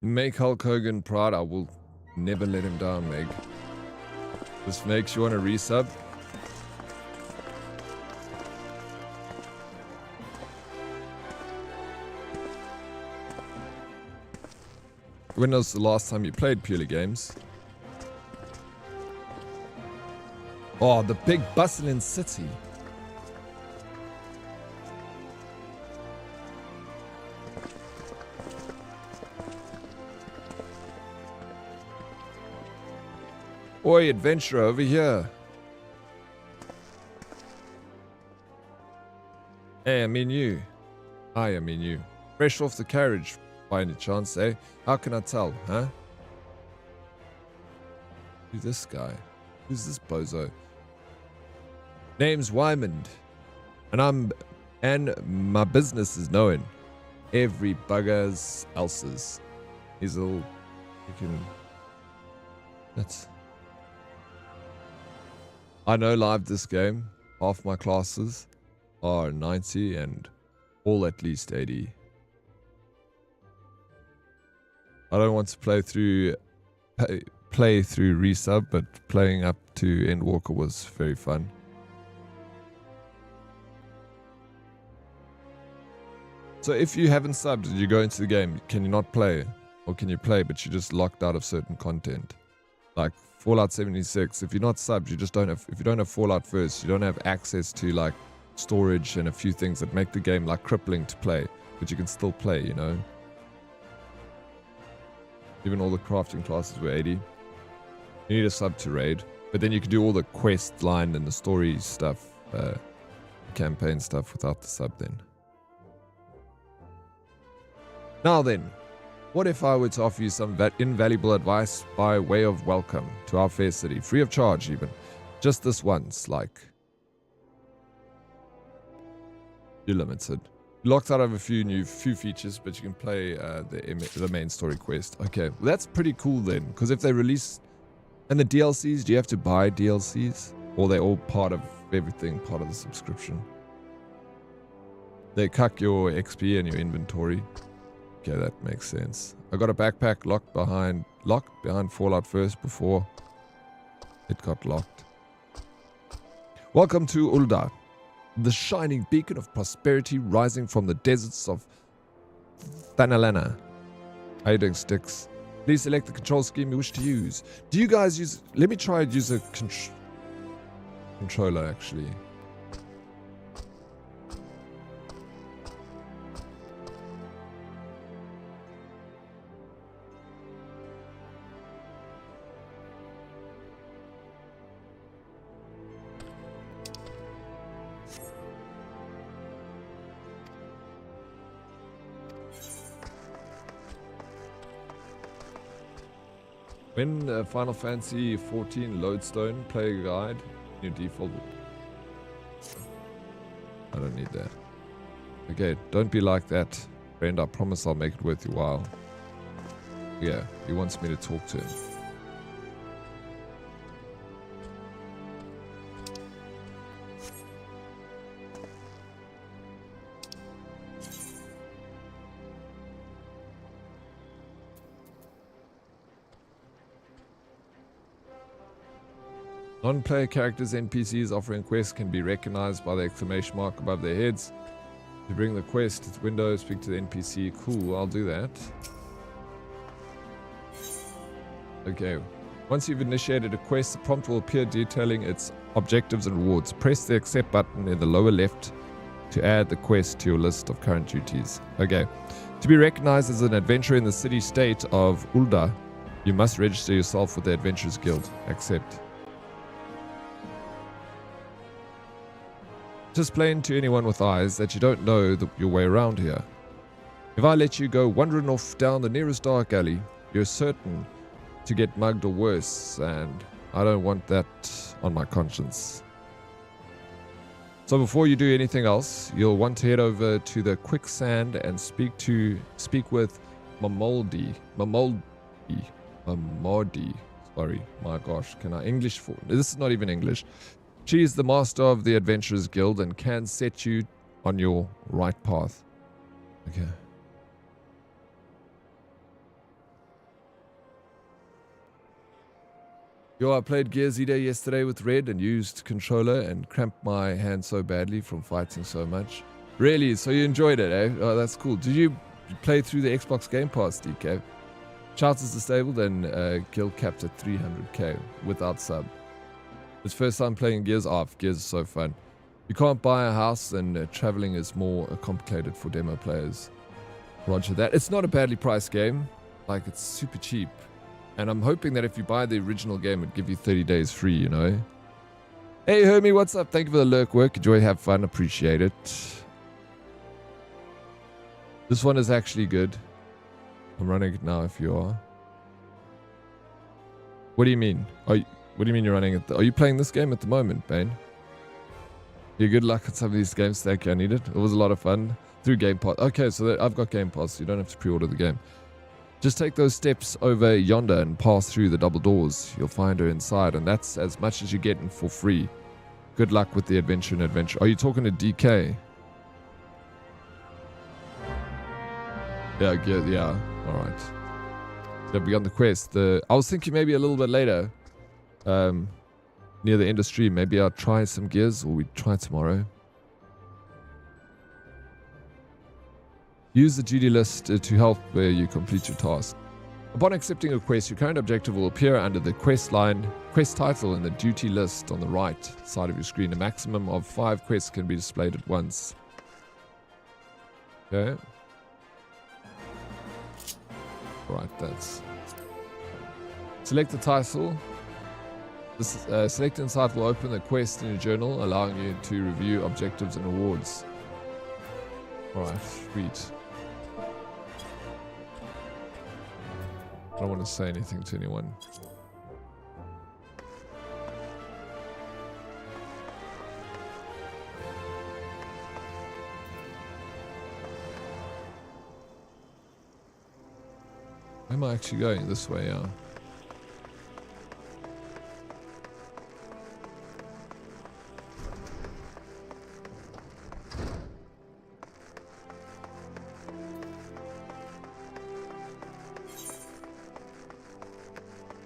Make Hulk Hogan proud. I will never let him down, Meg. This makes you want to resub. When was the last time you played Purely Games? Oh, the big bustling city. Oi, adventurer, over here. Hey, I mean you. I mean you. Fresh off the carriage, by any chance, eh? How can I tell, huh? Who's this guy? Who's this bozo? Name's Wymond. And my business is knowing every bugger's else's. He's all freaking... That's... I know live this game. Half my classes are 90 and all at least 80. I don't want to play through resub, but playing up to Endwalker was very fun. So if you haven't subbed and you go into the game, can you not play? Or can you play but you're just locked out of certain content? Like Fallout 76, if you're not subbed, you just don't have, if you don't have Fallout first, you don't have access to like storage and a few things that make the game like crippling to play, but you can still play, you know? Even all the crafting classes were 80. You need a sub to raid, but then you can do all the quest line and the story stuff, campaign stuff without the sub then. Now then, what if I were to offer you some invaluable advice by way of welcome to our fair city, free of charge even, just this once, like, you're limited. You're locked out of a few features, but you can play the main story quest. Okay, well, that's pretty cool then, because if they release, and the DLCs, do you have to buy DLCs? Or they're all part of everything, part of the subscription? They cuck your XP and your inventory. Okay, that makes sense. I got a backpack locked behind Fallout first before it got locked. Welcome to Ul'dah, the shining beacon of prosperity rising from the deserts of Thanalana. How you doing, Sticks? Please select the control scheme you wish to use. Do you guys use... Let me try and use a controller, actually. When Final Fantasy XIV Lodestone, player guide, new default. I don't need that. Okay, don't be like that, friend. I promise I'll make it worth your while. Yeah, he wants me to talk to him. Non-player characters, NPCs offering quests can be recognized by the exclamation mark above their heads. To bring the quest to the window, speak to the NPC. Cool, I'll do that. Okay. Once you've initiated a quest, the prompt will appear detailing its objectives and rewards. Press the accept button in the lower left to add the quest to your list of current duties. Okay. To be recognized as an adventurer in the city-state of Ul'dah, you must register yourself with the Adventurers Guild. Accept. Just plain to anyone with eyes that you don't know your way around here. If I let you go wandering off down the nearest dark alley, you're certain to get mugged or worse, and I don't want that on my conscience. So before you do anything else, you'll want to head over to the quicksand and speak with Mamoldi. Sorry, my gosh, can I English for this is not even English. She is the master of the Adventurers Guild and can set you on your right path. Okay. Yo, I played Eorzea yesterday with Red and used controller and cramped my hand so badly from fighting so much. Really? So you enjoyed it, eh? Oh, that's cool. Did you play through the Xbox Game Pass, DK? Shouts is disabled and guild capped at 300k without sub. It's first time playing Gears off. Gears is so fun. You can't buy a house and traveling is more complicated for demo players. Roger that. It's not a badly priced game. Like, it's super cheap. And I'm hoping that if you buy the original game, it'd give you 30 days free, you know? Hey, Hermie, what's up? Thank you for the lurk work. Enjoy, have fun. Appreciate it. This one is actually good. I'm running it now if you are. What do you mean? What do you mean you're running it? Are you playing this game at the moment, Bane? Yeah, good luck at some of these games. Thank you, I need it. It was a lot of fun. Through Game Pass. Okay, so I've got Game Pass, so you don't have to pre-order the game. Just take those steps over yonder and pass through the double doors. You'll find her inside, and that's as much as you're getting for free. Good luck with the adventure and adventure. Are you talking to DK? Yeah. Alright. So beyond the quest. I was thinking maybe a little bit later. Near the end of stream. Maybe I'll try some gears, or we try tomorrow. Use the duty list to help where you complete your task. Upon accepting a quest, your current objective will appear under the quest title in the duty list on the right side of your screen. A maximum of 5 quests can be displayed at once. Okay. Alright, that's... Select the title. Select inside will open the quest in your journal, allowing you to review objectives and awards. Alright, sweet. I don't want to say anything to anyone. Where am I actually going? This way, yeah.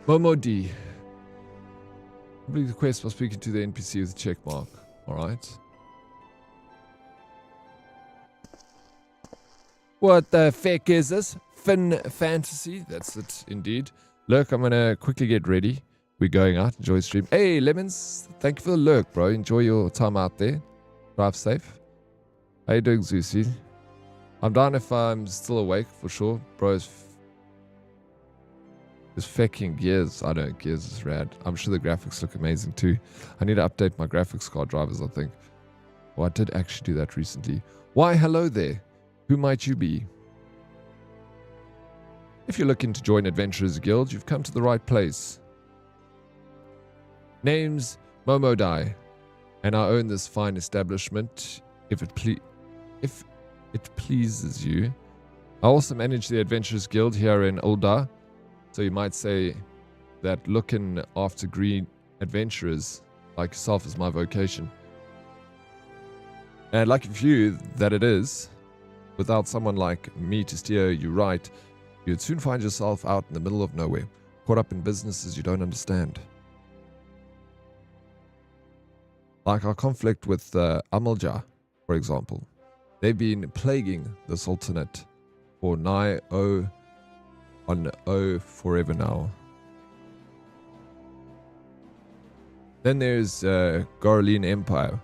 Momo D. Complete the quest by speaking to the NPC with a check mark. Alright. What the feck is this? Final Fantasy? That's it, indeed. Look, I'm gonna quickly get ready. We're going out. Enjoy the stream. Hey, Lemons. Thank you for the lurk, bro. Enjoy your time out there. Drive safe. How you doing, Zeusy? I'm down if I'm still awake, for sure. Bros. This fecking Gears. I know, Gears is rad. I'm sure the graphics look amazing too. I need to update my graphics card drivers, I think. Well, I did actually do that recently. Why, hello there. Who might you be? If you're looking to join Adventurers Guild, you've come to the right place. Name's Momodai, and I own this fine establishment. If it pleases you. I also manage the Adventurers Guild here in Ulda. So you might say that looking after green adventurers like yourself is my vocation. And lucky for you that it is, without someone like me to steer you right, you'd soon find yourself out in the middle of nowhere, caught up in businesses you don't understand. Like our conflict with Amalja, for example. They've been plaguing the Sultanate for nigh forever now. Then there's Goraline Empire.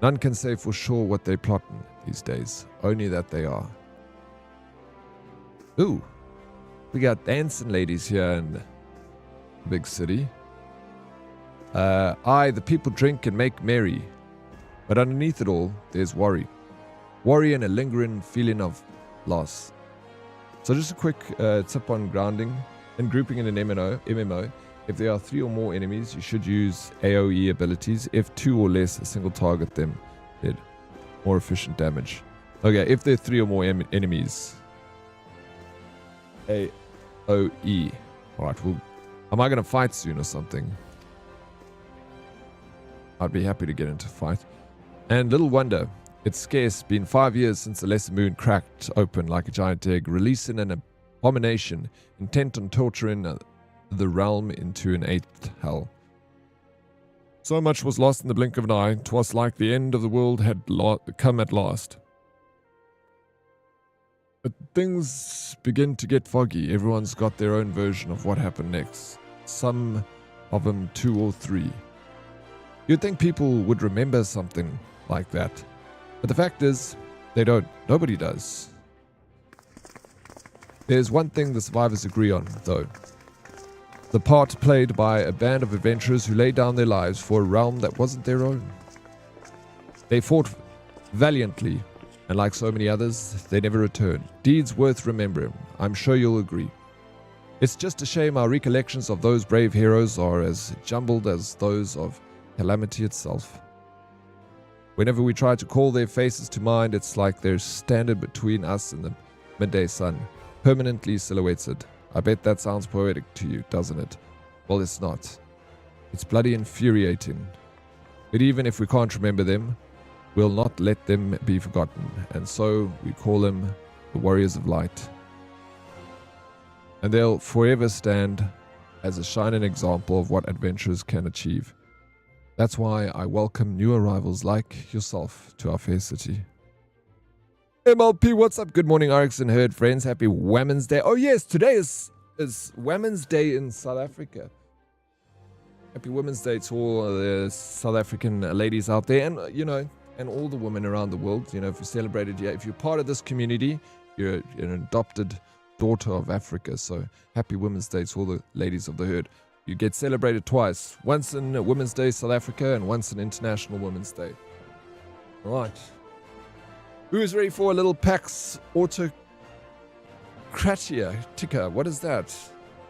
None can say for sure what they're plotting these days, only that they are. Ooh, we got dancing ladies here in the big city. The people drink and make merry, but underneath it all, there's worry. Worry and a lingering feeling of loss. So just a quick tip on grounding and grouping in an MMO. If there are 3 or more enemies, you should use AoE abilities. If 2 or less, a single target them. Dead. More efficient damage. Okay, if there are 3 or more enemies. AoE. Alright, well, am I going to fight soon or something? I'd be happy to get into a fight. And little wonder. It's scarce been 5 years since the Lesser Moon cracked open like a giant egg, releasing an abomination intent on torturing the realm into an 8th hell. So much was lost in the blink of an eye. 'Twas like the end of the world had come at last. But things begin to get foggy. Everyone's got their own version of what happened next. Some of them 2 or 3. You'd think people would remember something like that. But the fact is, they don't. Nobody does. There's one thing the survivors agree on, though. The part played by a band of adventurers who laid down their lives for a realm that wasn't their own. They fought valiantly, and like so many others, they never returned. Deeds worth remembering. I'm sure you'll agree. It's just a shame our recollections of those brave heroes are as jumbled as those of calamity itself. Whenever we try to call their faces to mind, it's like they're standing between us and the midday sun, permanently silhouetted. I bet that sounds poetic to you, doesn't it? Well, it's not. It's bloody infuriating. But even if we can't remember them, we'll not let them be forgotten, and so we call them the Warriors of Light. And they'll forever stand as a shining example of what adventurers can achieve. That's why I welcome new arrivals like yourself to our fair city. MLP, what's up? Good morning, RX and Herd friends. Happy Women's Day. Oh yes, today is Women's Day in South Africa. Happy Women's Day to all the South African ladies out there, and and all the women around the world. If you celebrated, if you're part of this community, you're an adopted daughter of Africa. So happy Women's Day to all the ladies of the herd. You get celebrated twice, once in Women's Day South Africa and once in International Women's Day. All right. Who is ready for a little PAX Autocratia ticker? What is that?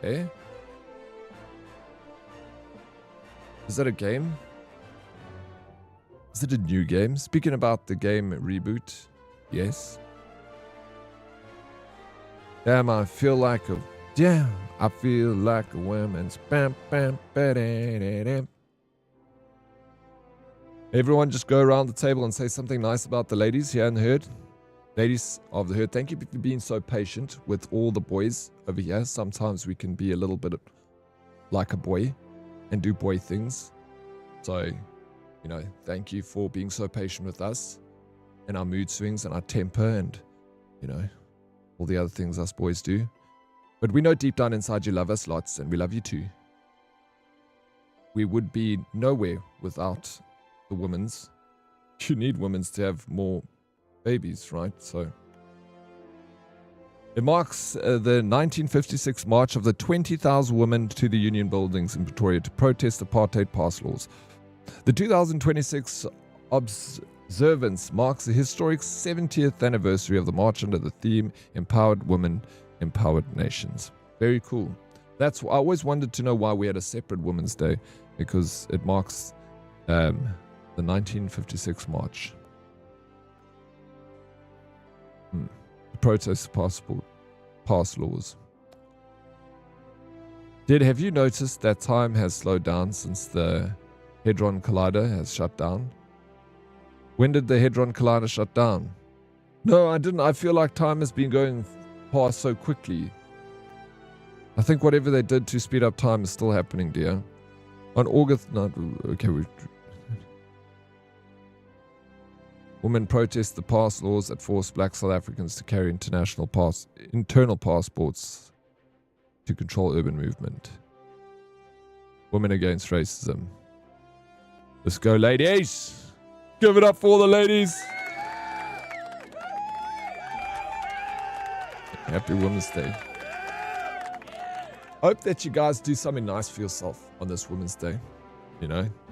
Eh? Is that a game? Is it a new game? Speaking about the game reboot, yes. Damn, I feel like a woman's bam bam ba-da-da-da. Everyone just go around the table and say something nice about the ladies here in the herd. Ladies of the herd, thank you for being so patient with all the boys over here. Sometimes we can be a little bit like a boy and do boy things. So, thank you for being so patient with us and our mood swings and our temper and, all the other things us boys do. But we know deep down inside you love us lots, and we love you too. We would be nowhere without the women's. You need women's to have more babies, right? So it marks the 1956 march of the 20,000 women to the Union buildings in Pretoria to protest apartheid pass laws. The 2026 observance marks the historic 70th anniversary of the march under the theme Empowered Women, Empowered Nations. Very cool. I always wanted to know why we had a separate Women's Day, because it marks the 1956 march. The protest pass laws. Have you noticed that time has slowed down since the Hadron Collider has shut down? When did the Hadron Collider shut down? No, I didn't. I feel like time has been going past so quickly. I think whatever they did to speed up time is still happening, dear. On August... No, okay, women protest the pass laws that force black South Africans to carry internal passports to control urban movement. Women against racism. Let's go, ladies! Give it up for all the ladies! Happy Women's Day. I hope that you guys do something nice for yourself on this Women's Day.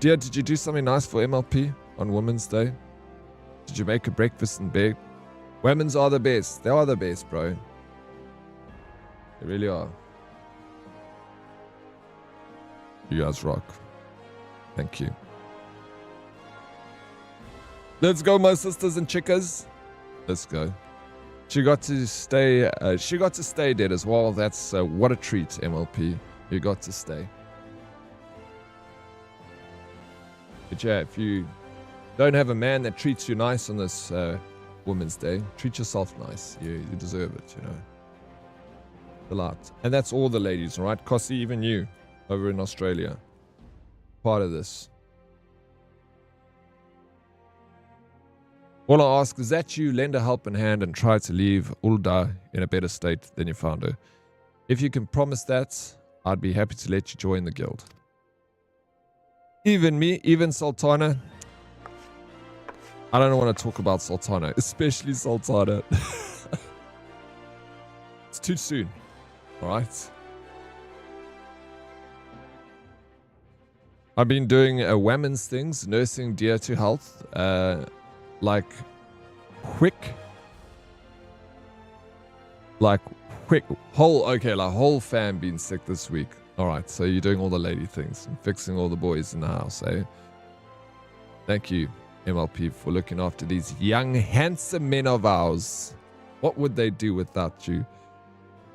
Dear, did you do something nice for MLP on Women's Day? Did you make a breakfast in bed? Women's are the best. They are the best, bro. They really are. You guys rock. Thank you. Let's go, my sisters and chickas. Let's go. She got to stay dead as well. That's what a treat, MLP. You got to stay. But yeah, if you don't have a man that treats you nice on this Women's Day, treat yourself nice. You deserve it, A lot. And that's all the ladies, all right? Kossi, even you over in Australia. Part of this. All I ask is that you lend a helping hand and try to leave Ulda in a better state than you found her. If you can promise that, I'd be happy to let you join the guild. Even me, even Sultana. I don't want to talk about Sultana, especially Sultana. It's too soon, alright? I've been doing women's things, nursing dear to health, like quick, whole fam being sick this week. All right, so you're doing all the lady things and fixing all the boys in the house, eh? Thank you, MLP, for looking after these young, handsome men of ours. What would they do without you?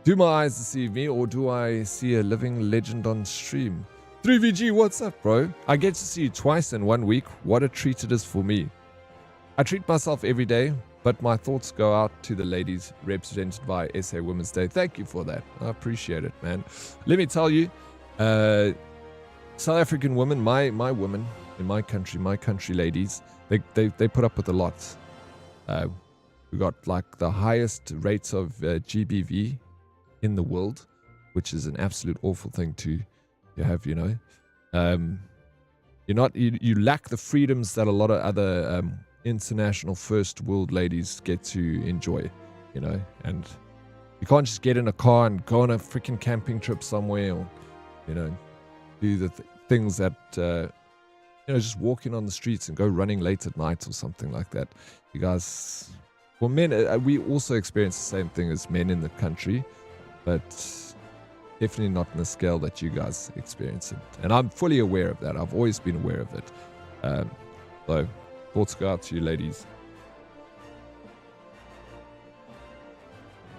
Do my eyes deceive me, or do I see a living legend on stream? 3VG, what's up, bro? I get to see you twice in 1 week. What a treat it is for me. I treat myself every day, but my thoughts go out to the ladies represented by SA Women's Day. Thank you for that. I appreciate it, man. Let me tell you, South African women, my women in my country ladies, they put up with a lot. We got like the highest rates of GBV in the world, which is an absolute awful thing to have, you know. You lack the freedoms that a lot of other international first world ladies get to enjoy, you know, and you can't just get in a car and go on a freaking camping trip somewhere, or, you know, do the things that, you know, just walking on the streets and go running late at night or something like that. You guys, well, men, we also experience the same thing as men in the country, but definitely not on the scale that you guys experience it. And I'm fully aware of that. I've always been aware of it. So thoughts go out to you, ladies.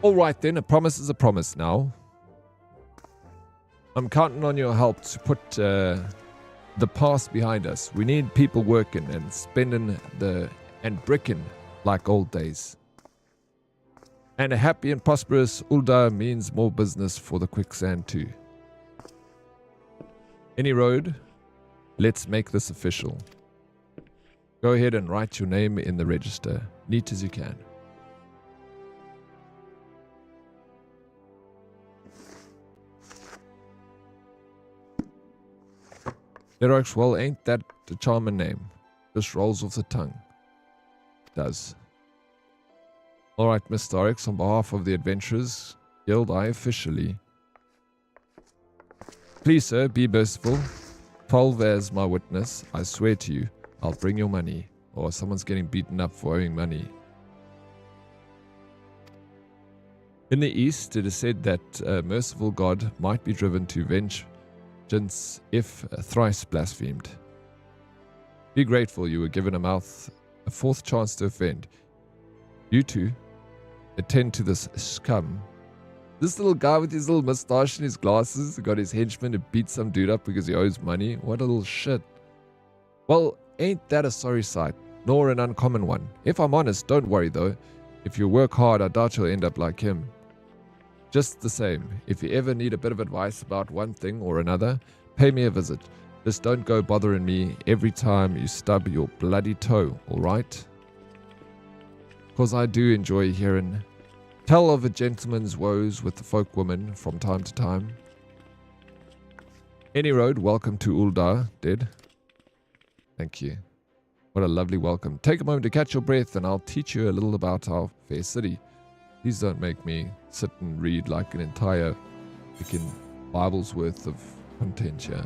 All right, then. A promise is a promise now. I'm counting on your help to put the past behind us. We need people working and spending and bricking like old days. And a happy and prosperous Ulda means more business for the quicksand too. Any road, let's make this official. Go ahead and write your name in the register, neat as you can. Derox, well, ain't that a charming name? Just rolls off the tongue. Does. Alright, Miss Dorix, on behalf of the Adventurers Guild, I officially... Please, sir, be merciful. 12 as my witness. I swear to you, I'll bring your money. Or someone's getting beaten up for owing money. In the East, it is said that a merciful God might be driven to vengeance if thrice blasphemed. Be grateful you were given a fourth chance to offend. You two, attend to this scum. This little guy with his little mustache and his glasses got his henchman to beat some dude up because he owes money. What a little shit. Well, ain't that a sorry sight, nor an uncommon one. If I'm honest, don't worry though. If you work hard, I doubt you'll end up like him. Just the same, if you ever need a bit of advice about one thing or another, pay me a visit. Just don't go bothering me every time you stub your bloody toe, alright? Because I do enjoy hearing tell of a gentleman's woes with the folk woman from time to time. Any road, welcome to Ulda, Dead. Thank you. What a lovely welcome. Take a moment to catch your breath and I'll teach you a little about our fair city. Please don't make me sit and read like an entire freaking Bible's worth of content here.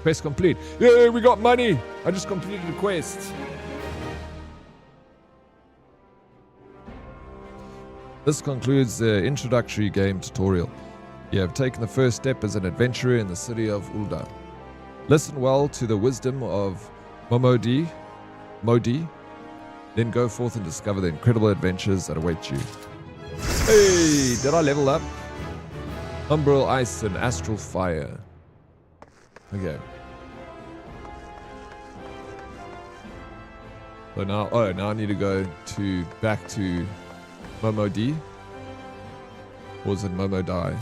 Quest complete. Yay, we got money! I just completed a quest. This concludes the introductory game tutorial. You have taken the first step as an adventurer in the city of Ulda. Listen well to the wisdom of Modi, then go forth and discover the incredible adventures that await you. Hey, did I level up? Umbral Ice and Astral Fire. Okay. So now, now I need to go back to Momodi. Or was it Momodai?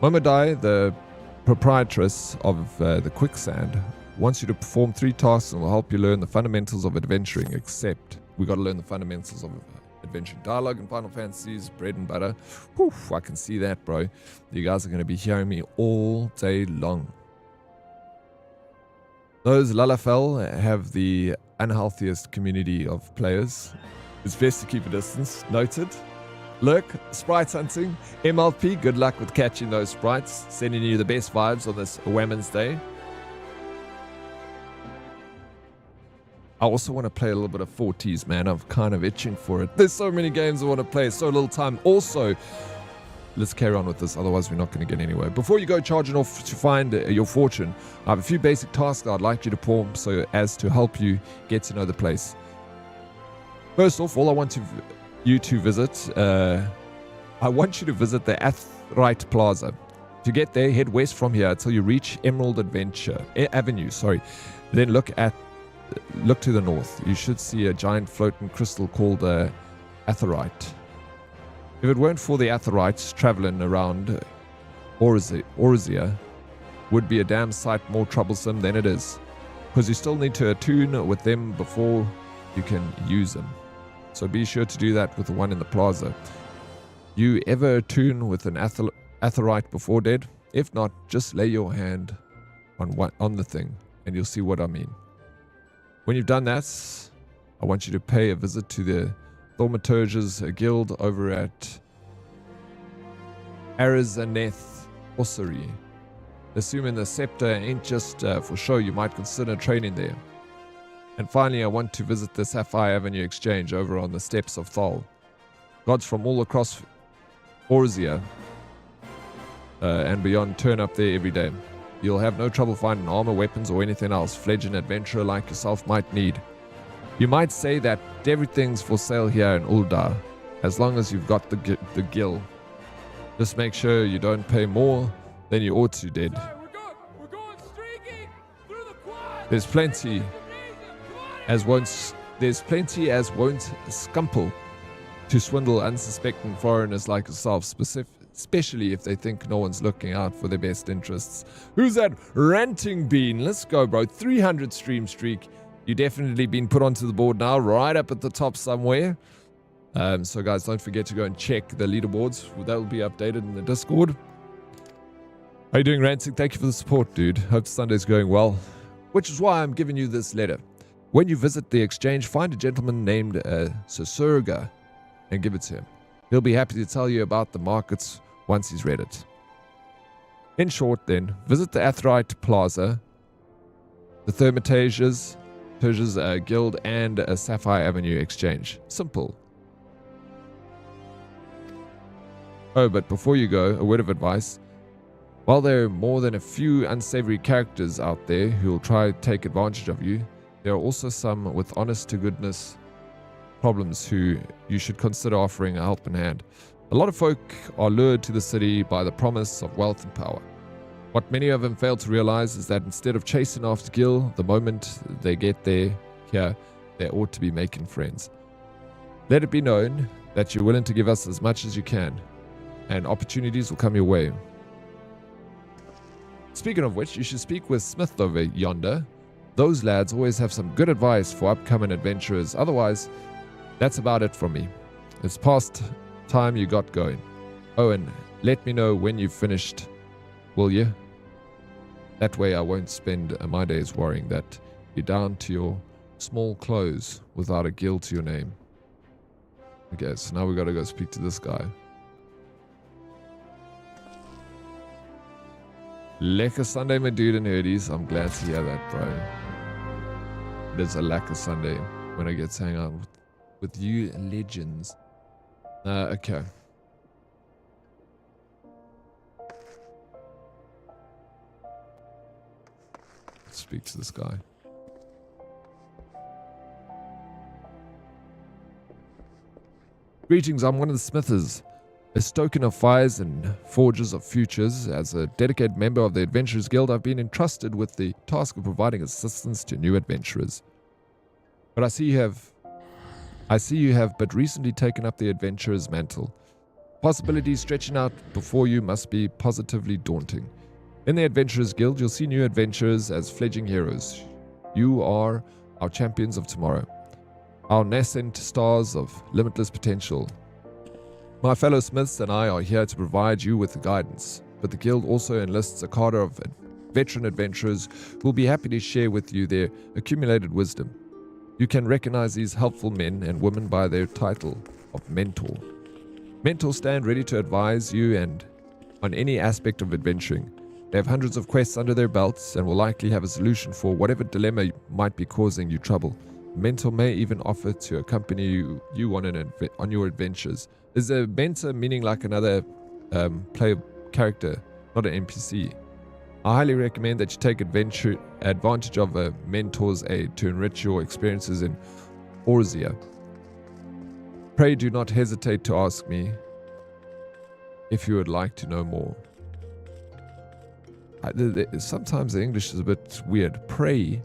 Momodai, the proprietress of the quicksand, wants you to perform 3 tasks and will help you learn the fundamentals of adventuring, except we got to learn the fundamentals of adventuring. Dialogue in Final Fantasy's bread and butter. Whew, I can see that, bro. You guys are going to be hearing me all day long. Those Lalafell have the unhealthiest community of players. It's best to keep a distance. Noted. Look, sprites hunting. MLP, good luck with catching those sprites. Sending you the best vibes on this Women's Day. I also want to play a little bit of 40s, man. I'm kind of itching for it. There's so many games I want to play. So little time. Also, let's carry on with this. Otherwise, we're not going to get anywhere. Before you go charging off to find your fortune, I have a few basic tasks I'd like you to perform so as to help you get to know the place. First off, all I want you to visit, I want you to visit the Athrite Plaza. To get there, head west from here until you reach Emerald Avenue. Then look to the north. You should see a giant floating crystal called Atherite. If it weren't for the Atherites traveling around, Eorzea would be a damn sight more troublesome than it is, because you still need to attune with them before you can use them. So be sure to do that with the one in the plaza. You ever attune with an Atherite before, dead? If not, just lay your hand on the thing and you'll see what I mean. When you've done that, I want you to pay a visit to the Thaumaturge's guild over at Arizaneth Ossery. Assuming the scepter ain't just for show, you might consider training there. And finally, I want to visit the Sapphire Avenue Exchange over on the steps of Thal. Gods from all across Eorzea and beyond turn up there every day. You'll have no trouble finding armor, weapons, or anything else fledgling adventurer like yourself might need. You might say that everything's for sale here in Uldar, as long as you've got the gil. Just make sure you don't pay more than you ought to, dead. We're going streaking through the quad. There's plenty as won't scumple to swindle unsuspecting foreigners like yourself, especially if they think no one's looking out for their best interests. Who's that ranting bean? Let's go, bro. 300 stream streak. You definitely been put onto the board now, right up at the top somewhere. So guys, don't forget to go and check the leaderboards. That'll be updated in the Discord. How you doing, Ranting? Thank you for the support, dude. Hope Sunday's going well. Which is why I'm giving you this letter. When you visit the exchange, find a gentleman named Sasurga and give it to him. He'll be happy to tell you about the markets once he's read it. In short, then, visit the Athrite Plaza, the Thaumaturge's guild, and a Sapphire Avenue exchange. Simple. Oh, but before you go, a word of advice. While there are more than a few unsavory characters out there who will try to take advantage of you, there are also some with honest-to-goodness problems who you should consider offering a helping hand. A lot of folk are lured to the city by the promise of wealth and power. What many of them fail to realize is that instead of chasing after Gil, the moment they get here, they ought to be making friends. Let it be known that you're willing to give us as much as you can, and opportunities will come your way. Speaking of which, you should speak with Smith over yonder. Those lads always have some good advice for upcoming adventurers. Otherwise, that's about it from me. It's past time you got going. Oh, and let me know when you've finished, will you? That way I won't spend my days worrying that you're down to your small clothes without a guild to your name. Okay, so now we gotta go speak to this guy. Lekker Sunday, my dude and Herdies. I'm glad to hear that, bro. It is a lekker Sunday when I get to hang out with you legends. Okay. Let's speak to this guy. Greetings, I'm one of the smithers. A token of fires and forges of futures. As a dedicated member of the Adventurers Guild, I've been entrusted with the task of providing assistance to new adventurers. But I see you have but recently taken up the adventurer's mantle. Possibilities stretching out before you must be positively daunting. In the Adventurers Guild, you'll see new adventurers as fledgling heroes. You are our champions of tomorrow, our nascent stars of limitless potential. My fellow smiths and I are here to provide you with guidance, but the guild also enlists a cadre of veteran adventurers who will be happy to share with you their accumulated wisdom. You can recognize these helpful men and women by their title of mentor. Mentors stand ready to advise you and on any aspect of adventuring. They have hundreds of quests under their belts and will likely have a solution for whatever dilemma might be causing you trouble. A mentor may even offer to accompany you on your adventures. Is a mentor meaning like another player character, not an NPC? I highly recommend that you take advantage of a mentor's aid to enrich your experiences in Eorzea. Pray do not hesitate to ask me if you would like to know more. Sometimes the English is a bit weird. Pray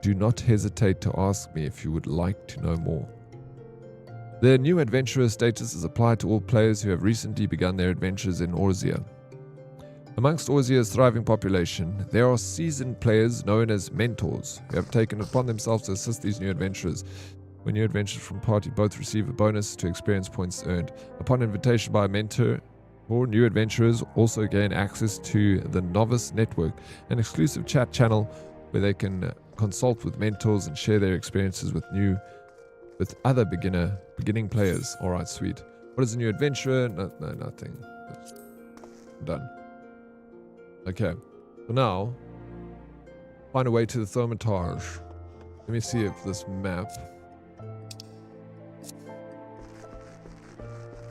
do not hesitate to ask me if you would like to know more. The new adventurer status is applied to all players who have recently begun their adventures in Eorzea. Amongst Eorzea's thriving population, there are seasoned players known as mentors who have taken it upon themselves to assist these new adventurers. When new adventurers from party both receive a bonus to experience points earned. Upon invitation by a mentor, or new adventurers also gain access to the Novice Network, an exclusive chat channel where they can consult with mentors and share their experiences with other beginning players. Alright, sweet. What is a new adventurer? No, nothing. Done. Okay. So now, find a way to the Thaumaturge. Let me see if this map...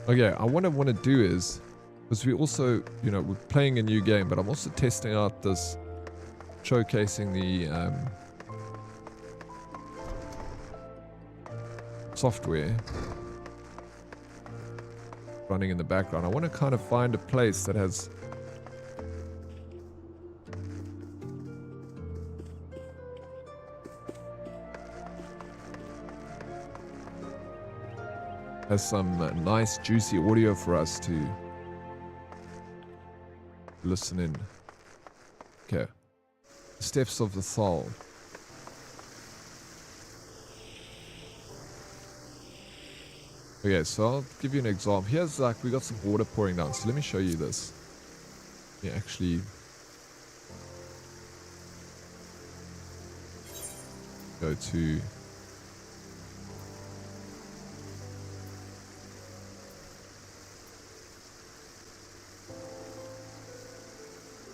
Okay, what I want to do is, because we also, we're playing a new game, but I'm also testing out this, showcasing the software running in the background. I want to kind of find a place that has some nice juicy audio for us to listen in. Okay. Steps of the Soul. Okay, so I'll give you an example. Here's we got some water pouring down. So let me show you this. Yeah, actually go to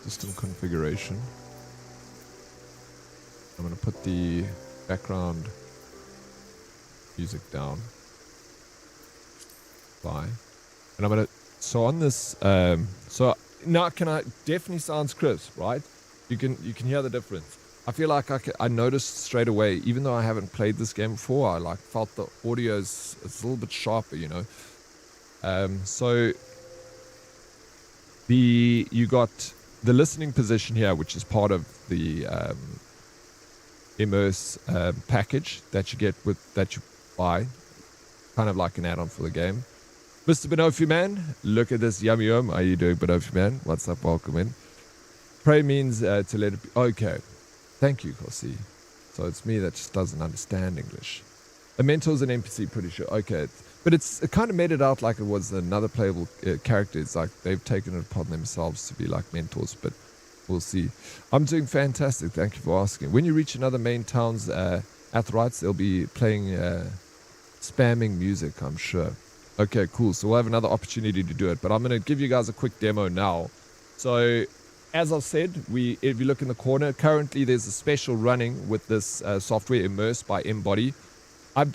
system configuration. I'm going to put the background music down. Bye. And I'm going to, so on this, so now definitely sounds crisp, right? You can hear the difference. I feel like I noticed straight away, even though I haven't played this game before, I felt the audio is a little bit sharper, So you got the listening position here, which is part of the Immerse package that you get that you buy, kind of like an add-on for the game. Mr. Benofi Man, look at this yummy yum. How you doing, Benofi Man? What's up? Welcome in. Pray means to let it be. Okay, thank you, Kosi. So it's me that just doesn't understand English. A mentor's an NPC, pretty sure. Okay, but it kind of made it out like it was another playable character. It's like they've taken it upon themselves to be like mentors, but we'll see. I'm doing fantastic. Thank you for asking. When you reach another main town's Athrites, they'll be playing spamming music, I'm sure. Okay, cool. So we'll have another opportunity to do it, but I'm going to give you guys a quick demo now. So as I've said, if you look in the corner, currently there's a special running with this software, Immerse by Embody. I've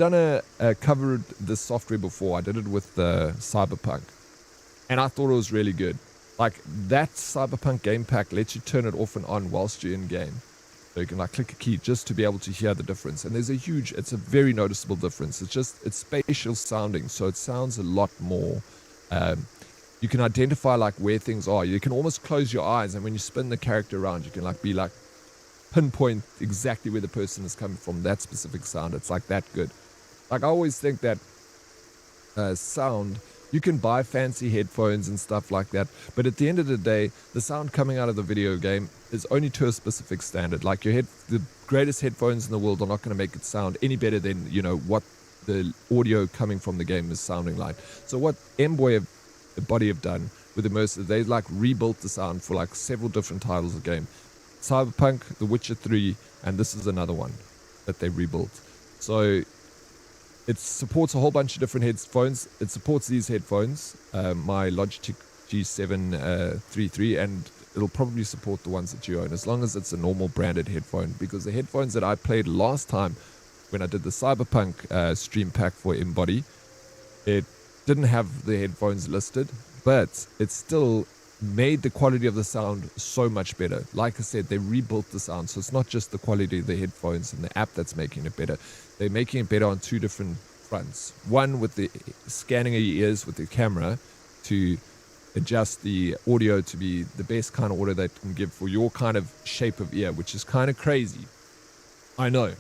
covered this software before. I did it with Cyberpunk, and I thought it was really good. Like, that Cyberpunk game pack lets you turn it off and on whilst you're in game. So you can click a key just to be able to hear the difference. And it's a very noticeable difference. It's spatial sounding, so it sounds a lot more. You can identify where things are. You can almost close your eyes, and when you spin the character around, you can pinpoint exactly where the person is coming from, that specific sound. It's that good. I always think that sound, you can buy fancy headphones and stuff like that, but at the end of the day, the sound coming out of the video game is only to a specific standard. The greatest headphones in the world are not going to make it sound any better than what the audio coming from the game is sounding like. So what Embody have done with Immersive, they rebuilt the sound for several different titles of the game. Cyberpunk, The Witcher 3, and this is another one that they rebuilt. So It supports a whole bunch of different headphones. It supports these headphones, my Logitech G7 33, and it'll probably support the ones that you own, as long as it's a normal branded headphone, because the headphones that I played last time when I did the Cyberpunk stream pack for Embody, it didn't have the headphones listed, but it still made the quality of the sound so much better. Like I said, they rebuilt the sound, so it's not just the quality of the headphones and the app that's making it better. They're making it better on two different fronts. One with the scanning of your ears with the camera to adjust the audio to be the best kind of audio that can give for your kind of shape of ear, which is kind of crazy. I know.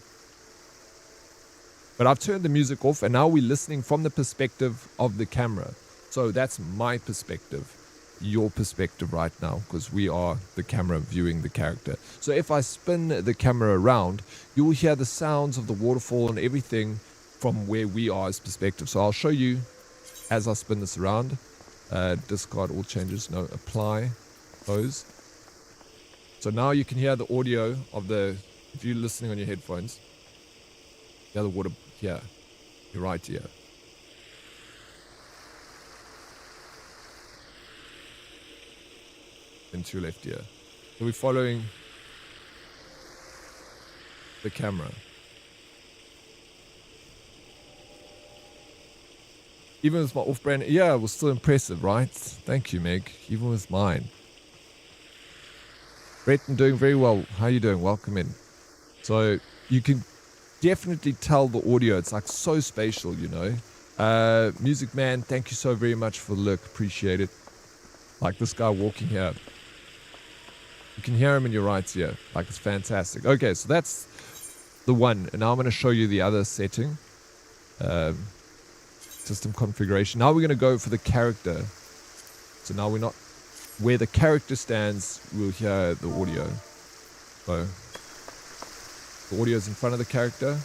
But I've turned the music off, and now we're listening from the perspective of the camera. So that's my perspective, your perspective right now, because we are the camera viewing the character. So if I spin the camera around, you will hear the sounds of the waterfall and everything from where we are as perspective. So I'll show you as I spin this around. Discard all changes, no, apply those. So now you can hear the audio of the, if you're listening on your headphones, hear the water here, your right ear. Into your left ear. So we're following the camera. Even with my off-brand, yeah, it was still impressive, right? Thank you, Meg. Even with mine. Breton doing very well. How you doing? Welcome in. So you can definitely tell the audio. It's like so spatial, you know. Music Man, thank you so very much for the look. Appreciate it. Like this guy walking here. You can hear him in your right ear. Like, it's fantastic. Okay, so that's the one. And now I'm going to show you the other setting. System configuration. Now we're going to go for the character. So now we're not... Where the character stands, we'll hear the audio. So, the audio is in front of the character.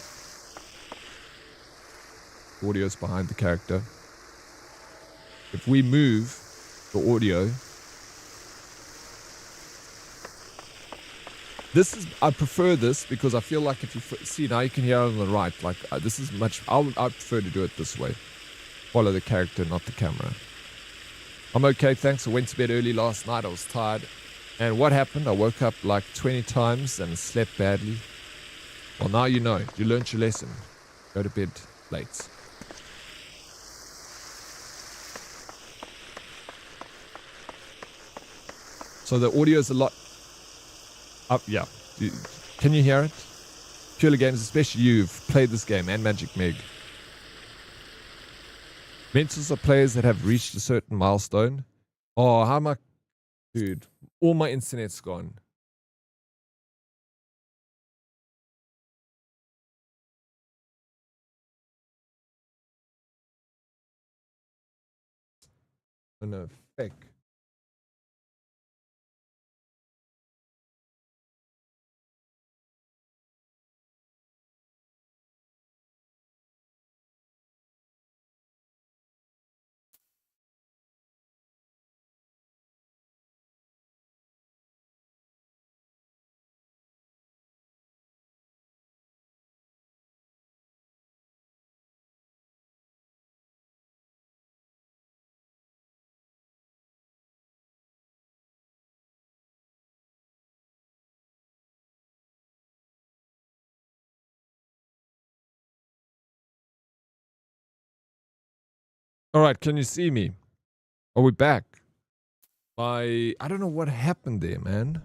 The audio is behind the character. If we move the audio... This is, I prefer this because I feel like if you see now you can hear it on the right. Like this is much, I prefer to do it this way. Follow the character, not the camera. I'm okay, thanks. I went to bed early last night. I was tired. And what happened? I woke up like 20 times and slept badly. Well, now you know. You learned your lesson. Go to bed late. So the audio is a lot up, yeah. Can you hear it? Purely Games, especially you've played this game, and Magic Meg. Mentors are players that have reached a certain milestone. Oh, how am I... Dude, all my internet's gone. Oh no, fake. All right, can you see me? Are we back? I don't know what happened there, man.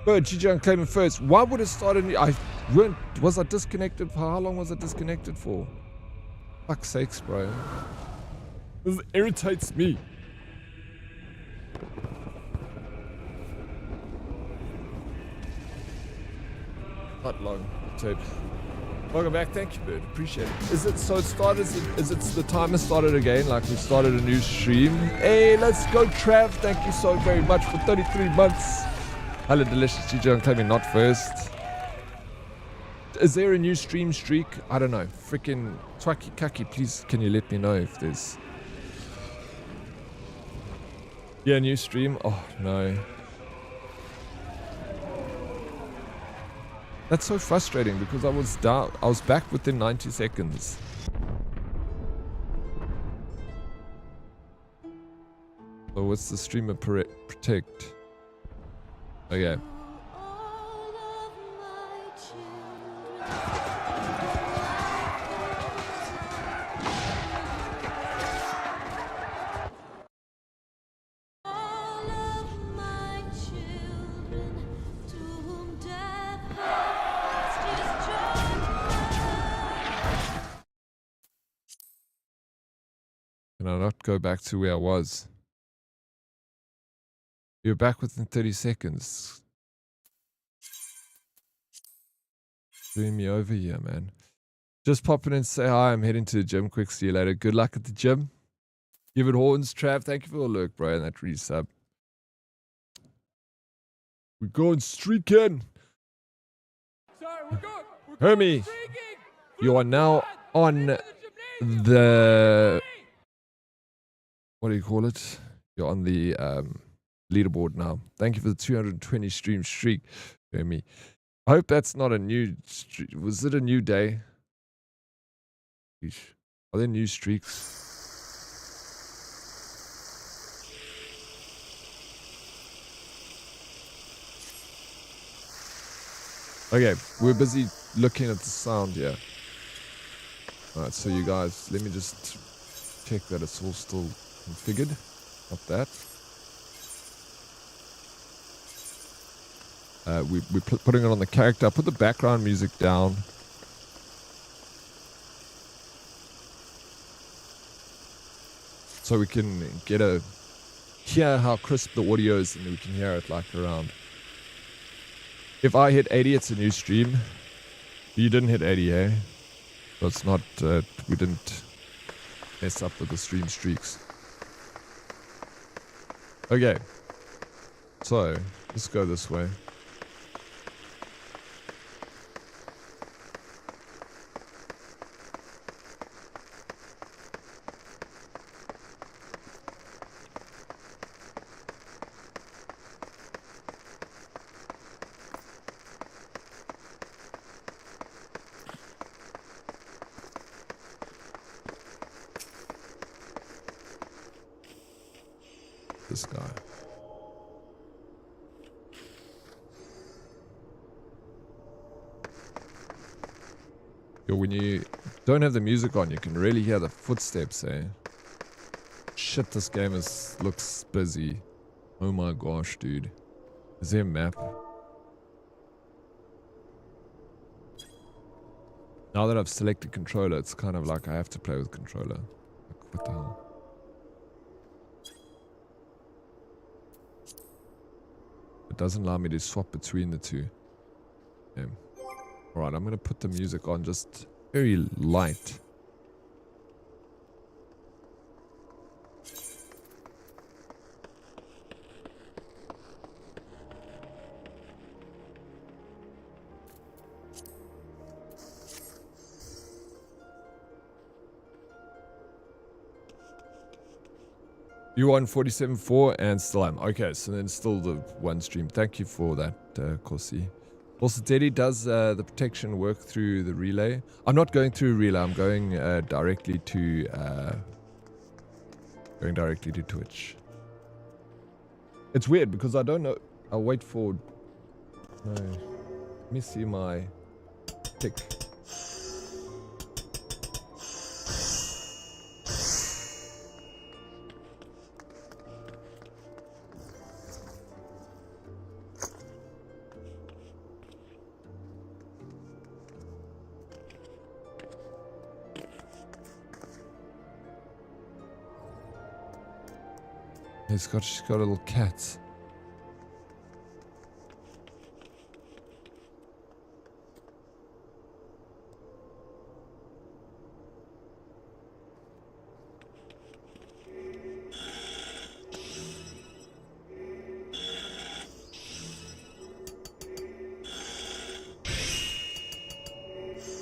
Good, GG and Clayton first. Why would it start in... Was I disconnected for... How long was I disconnected for? Fuck's sakes, bro. This irritates me. Not long, dude. Welcome back. Thank you, Bird. Appreciate it. Is it so it started? Is it the timer started again? Like we started a new stream? Hey, let's go, Trav. Thank you so very much for 33 months. Hello, delicious GG and claiming not first. Is there a new stream streak? I don't know. Freaking Twaki Kaki, please can you let me know if there's... Yeah, new stream. Oh, no. That's so frustrating because I was down. I was back within 90 seconds. So what's the streamer protect? Okay. Can I not go back to where I was? You're back within 30 seconds. Screwing me over here, man. Just pop in and say hi. I'm heading to the gym quick. See you later. Good luck at the gym. Give it horns, Trav. Thank you for the lurk, bro. And that resub. We're going streaking. Sorry, we're going. Hermie, you are now on the... What do you call it? You're on the leaderboard now. Thank you for the 220 stream streak, Hermie. I hope that's not a new... Was it a new day? Are there new streaks? Okay, we're busy looking at the sound here. Alright, so you guys, let me just check that it's all still configured. Not that. We're putting it on the character. I put the background music down. So we can hear how crisp the audio is, and we can hear it like around. If I hit 80, it's a new stream. You didn't hit 80, eh? So it's not, we didn't mess up with the stream streaks. Okay. So, let's go this way. This guy. Yo, when you don't have the music on, you can really hear the footsteps, eh? Shit, this game looks busy. Oh my gosh, dude. Is there a map? Now that I've selected controller, it's kind of like I have to play with controller. Like, what the hell? It doesn't allow me to swap between the two. Okay. Alright, I'm going to put the music on just very light. You on 47.4 and still am. Okay, so then still the one stream. Thank you for that, Corsi. Also, Teddy, does the protection work through the relay? I'm not going through relay. I'm going directly to Twitch. It's weird because I don't know. I'll wait for. No, let me see my tick. She's got a little cat.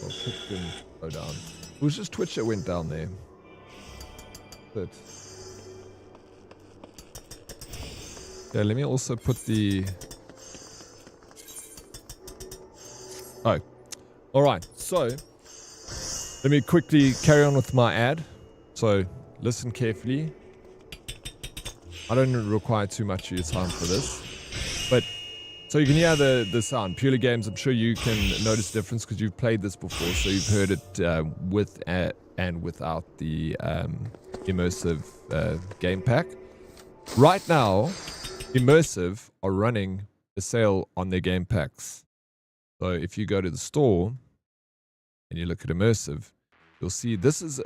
Well, Kick didn't go down. It was just Twitch that went down there. But yeah, let me also put the Oh, all right. So let me quickly carry on with my ad. So listen carefully. I don't require too much of your time for this, but so you can hear the sound. Purely Games, I'm sure you can notice the difference because you've played this before, so you've heard it with and without the immersive game pack. Right now, Immersive are running a sale on their game packs. So if you go to the store and you look at Immersive, you'll see this is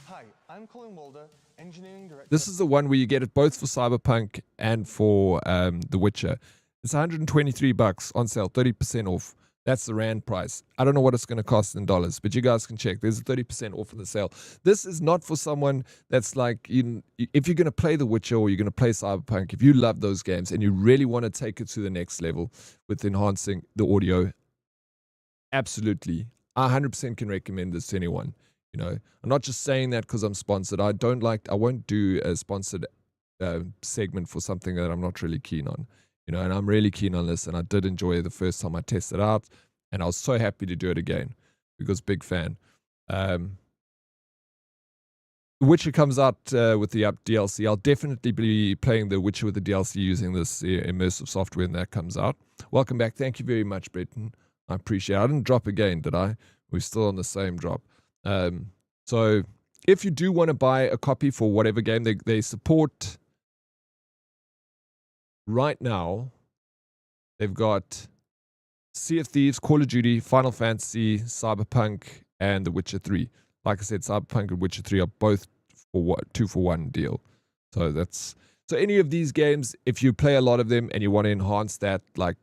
Hi, I'm Colin Mulder, engineering director. this is the one where you get it both for Cyberpunk and for The Witcher. It's $123 on sale, 30% off. That's the Rand price. I don't know what it's going to cost in dollars, but you guys can check. There's a 30% off of the sale. This is not for someone that's like, if you're going to play The Witcher or you're going to play Cyberpunk, if you love those games and you really want to take it to the next level with enhancing the audio, absolutely. I 100% can recommend this to anyone. You know, I'm not just saying that because I'm sponsored. I won't do a sponsored segment for something that I'm not really keen on. You know, and I'm really keen on this, and I did enjoy it the first time I tested it out, and I was so happy to do it again because big fan. The Witcher comes out with the DLC. I'll definitely be playing The Witcher with the DLC using this immersive software when that comes out. Welcome back. Thank you very much, Bretton. I appreciate it. I didn't drop again, did I? We're still on the same drop. So if you do want to buy a copy for whatever game they support right now, they've got Sea of Thieves, Call of Duty, Final Fantasy, Cyberpunk, and The Witcher 3. Like I said, Cyberpunk and Witcher 3 are both for 2-for-1 deal. So any of these games, if you play a lot of them and you want to enhance that, like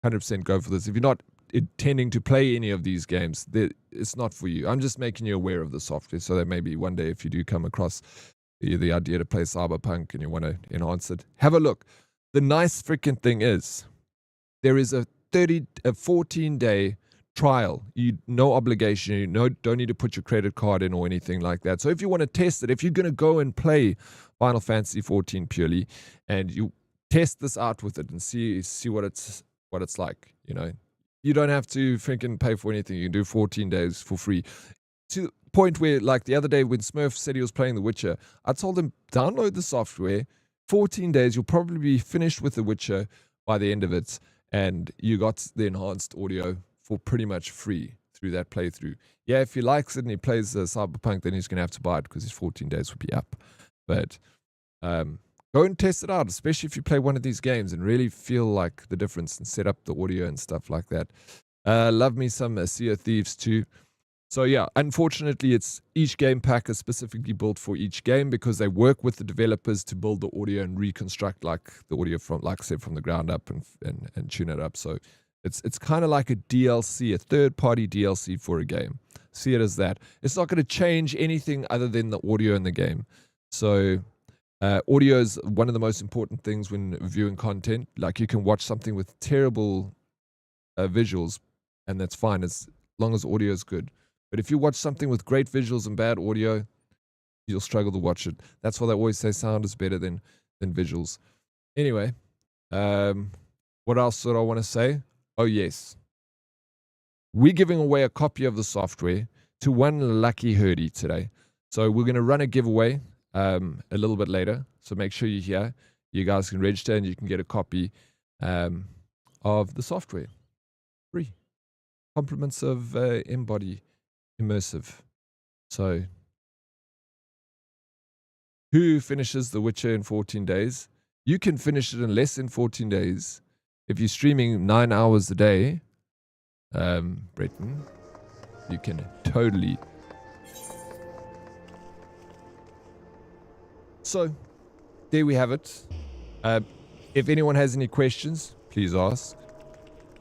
100% go for this. If you're not intending to play any of these games, it's not for you. I'm just making you aware of the software so that maybe one day if you do come across the idea to play Cyberpunk and you want to enhance it, have a look. The nice freaking thing is there is a 14-day trial. No obligation. You don't need to put your credit card in or anything like that. So if you want to test it, if you're going to go and play Final Fantasy XIV purely and you test this out with it and see what it's like, you know, you don't have to freaking pay for anything. You can do 14 days for free. To the point where, like the other day when Smurf said he was playing The Witcher, I told him, download the software. 14 days, you'll probably be finished with The Witcher by the end of it. And you got the enhanced audio for pretty much free through that playthrough. Yeah, if he likes it and he plays Cyberpunk, then he's going to have to buy it because his 14 days will be up. But go and test it out, especially if you play one of these games and really feel like the difference and set up the audio and stuff like that. Love me some Sea of Thieves too. So yeah, unfortunately, it's each game pack is specifically built for each game because they work with the developers to build the audio and reconstruct like the audio from, like I said, from the ground up and tune it up. So it's kind of like a DLC, a third-party DLC for a game. See it as that. It's not going to change anything other than the audio in the game. So audio is one of the most important things when viewing content. Like you can watch something with terrible visuals, and that's fine as long as audio is good. But if you watch something with great visuals and bad audio, you'll struggle to watch it. That's why they always say sound is better than visuals. Anyway, what else did I want to say? Oh, yes. We're giving away a copy of the software to one lucky Herdie today. So we're going to run a giveaway a little bit later. So make sure you're here. You guys can register and you can get a copy of the software. Free. Compliments of Embody Immersive. So, who finishes The Witcher in 14 days? You can finish it in less than 14 days. If you're streaming 9 hours a day, Bretton, you can totally. So, there we have it. If anyone has any questions, please ask.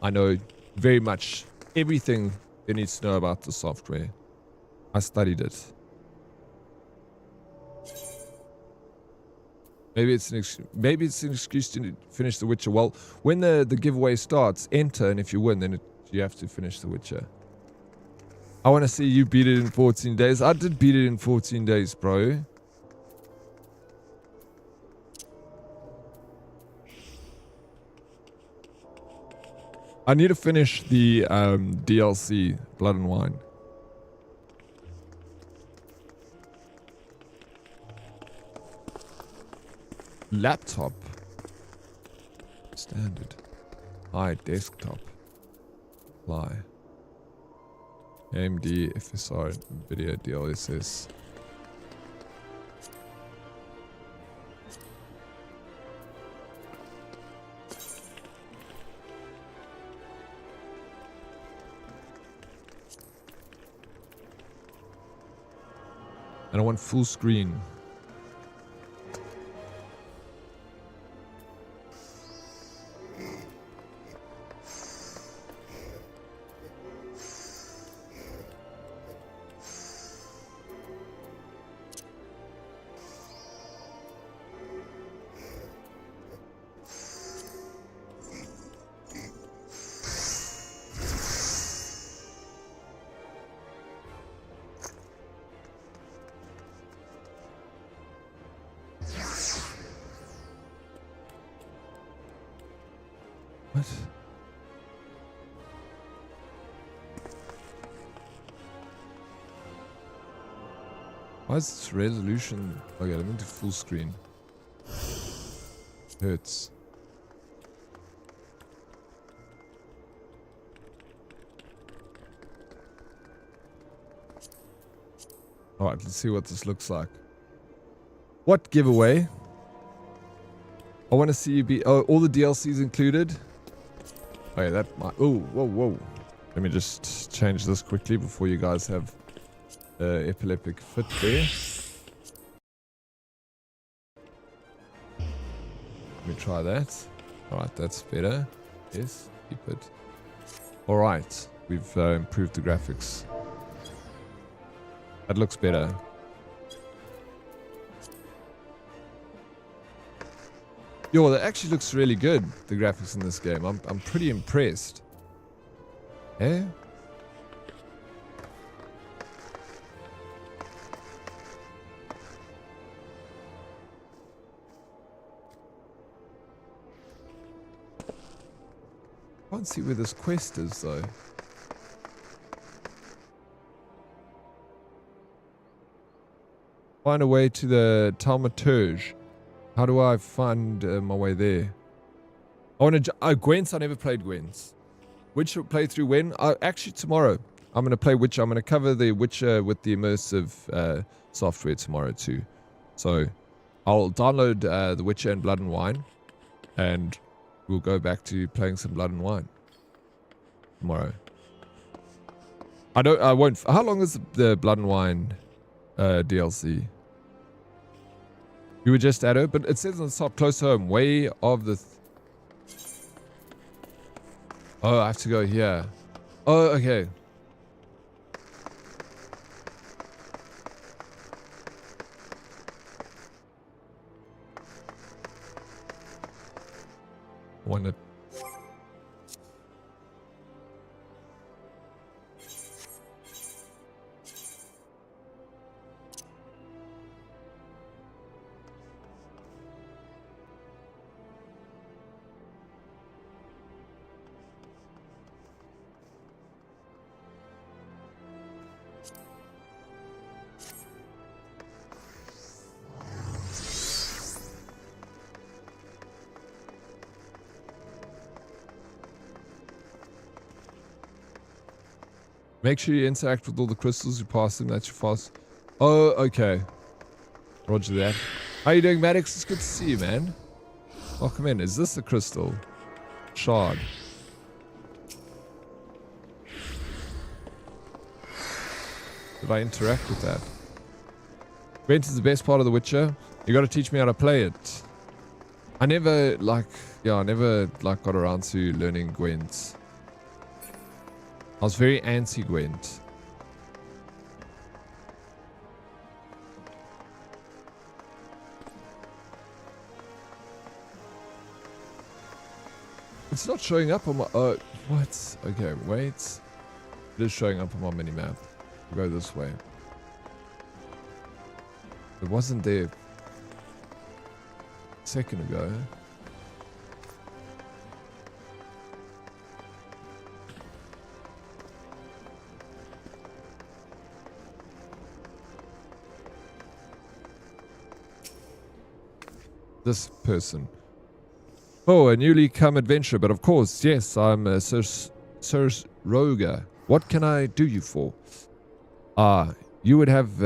I know very much everything there needs to know about the software. I studied it. Maybe it's an excuse to finish The Witcher. Well, when the giveaway starts, enter, and if you win, then you have to finish The Witcher. I want to see you beat it in 14 days. I did beat it in 14 days, bro. I need to finish the DLC, Blood and Wine. Laptop. Standard. High desktop. Apply. AMD, FSR, NVIDIA, DLSS. And I want full screen. What? Why is this resolution? Okay, let me do full screen. Hurts. Alright, let's see what this looks like. What giveaway? I want to see you be... Oh, all the DLCs included? Okay, that might... Oh, whoa. Let me just change this quickly before you guys have epileptic fit there. Let me try that. Alright, that's better. Yes, keep it. Alright, we've improved the graphics. That looks better. Yo, that actually looks really good, the graphics in this game. I'm pretty impressed. Eh? Can't see where this quest is though. Find a way to the Thaumaturge. How do I find my way there? I want to... Gwent's, I never played Gwent's. Witcher playthrough when? Actually tomorrow. I'm going to play Witcher. I'm going to cover the Witcher with the immersive software tomorrow too. So I'll download the Witcher and Blood and Wine. And we'll go back to playing some Blood and Wine tomorrow. I won't... How long is the Blood and Wine DLC? You were just at it, but it says on the top, close home, way of the... Oh, I have to go here. Oh, okay. I want to... Make sure you interact with all the crystals you pass them. That's your fast. Oh, okay. Roger that. How you doing, Maddox? It's good to see you, man. Welcome in. Is this a crystal? Shard. Did I interact with that? Gwent is the best part of The Witcher. You got to teach me how to play it. I never got around to learning Gwent. I was very anti-Gwent. It's not showing up on my... what? Okay, wait. It is showing up on my mini-map. We'll go this way. It wasn't there a second ago. this person. Oh, a newly come adventurer, but of course, yes, I'm Sir Roger. What can I do you for? You would have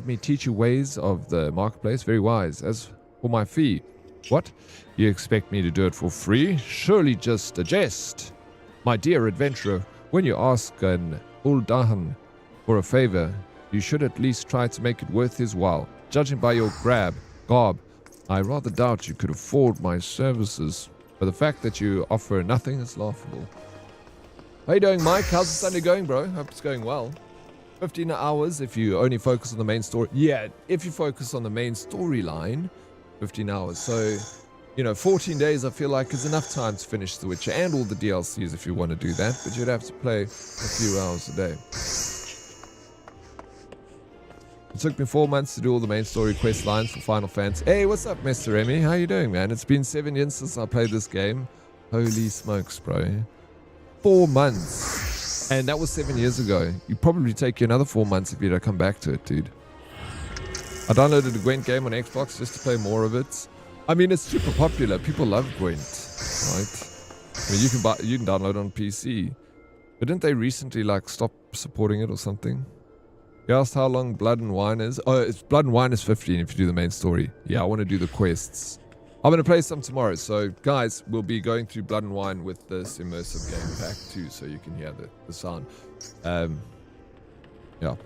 me teach you ways of the marketplace. Very wise. As for my fee, what? You expect me to do it for free? Surely just a jest. My dear adventurer, when you ask an Uldahan for a favor, you should at least try to make it worth his while. Judging by your garb, I rather doubt you could afford my services, but the fact that you offer nothing is laughable. How you doing, Mike? How's the Sunday going, bro? Hope it's going well. 15 hours if you only focus on the main story. Yeah, if you focus on the main storyline, 15 hours. So, 14 days I feel like is enough time to finish The Witcher and all the DLCs if you want to do that, but you'd have to play a few hours a day. It took me 4 months to do all the main story quest lines for Final Fantasy. Hey, what's up, Mr. Remy? How you doing, man? It's been 7 years since I played this game. Holy smokes, bro. 4 months. And that was 7 years ago. You'd probably take you another 4 months if you don't come back to it, dude. I downloaded the Gwent game on Xbox just to play more of it. I mean, it's super popular. People love Gwent, right? I mean, you can download it on PC. But didn't they recently, stop supporting it or something? You asked how long Blood and Wine is. Oh, it's Blood and Wine is 15 if you do the main story. Yeah, I want to do the quests. I'm going to play some tomorrow. So, guys, we'll be going through Blood and Wine with this immersive game pack too, so you can hear the sound. Yeah.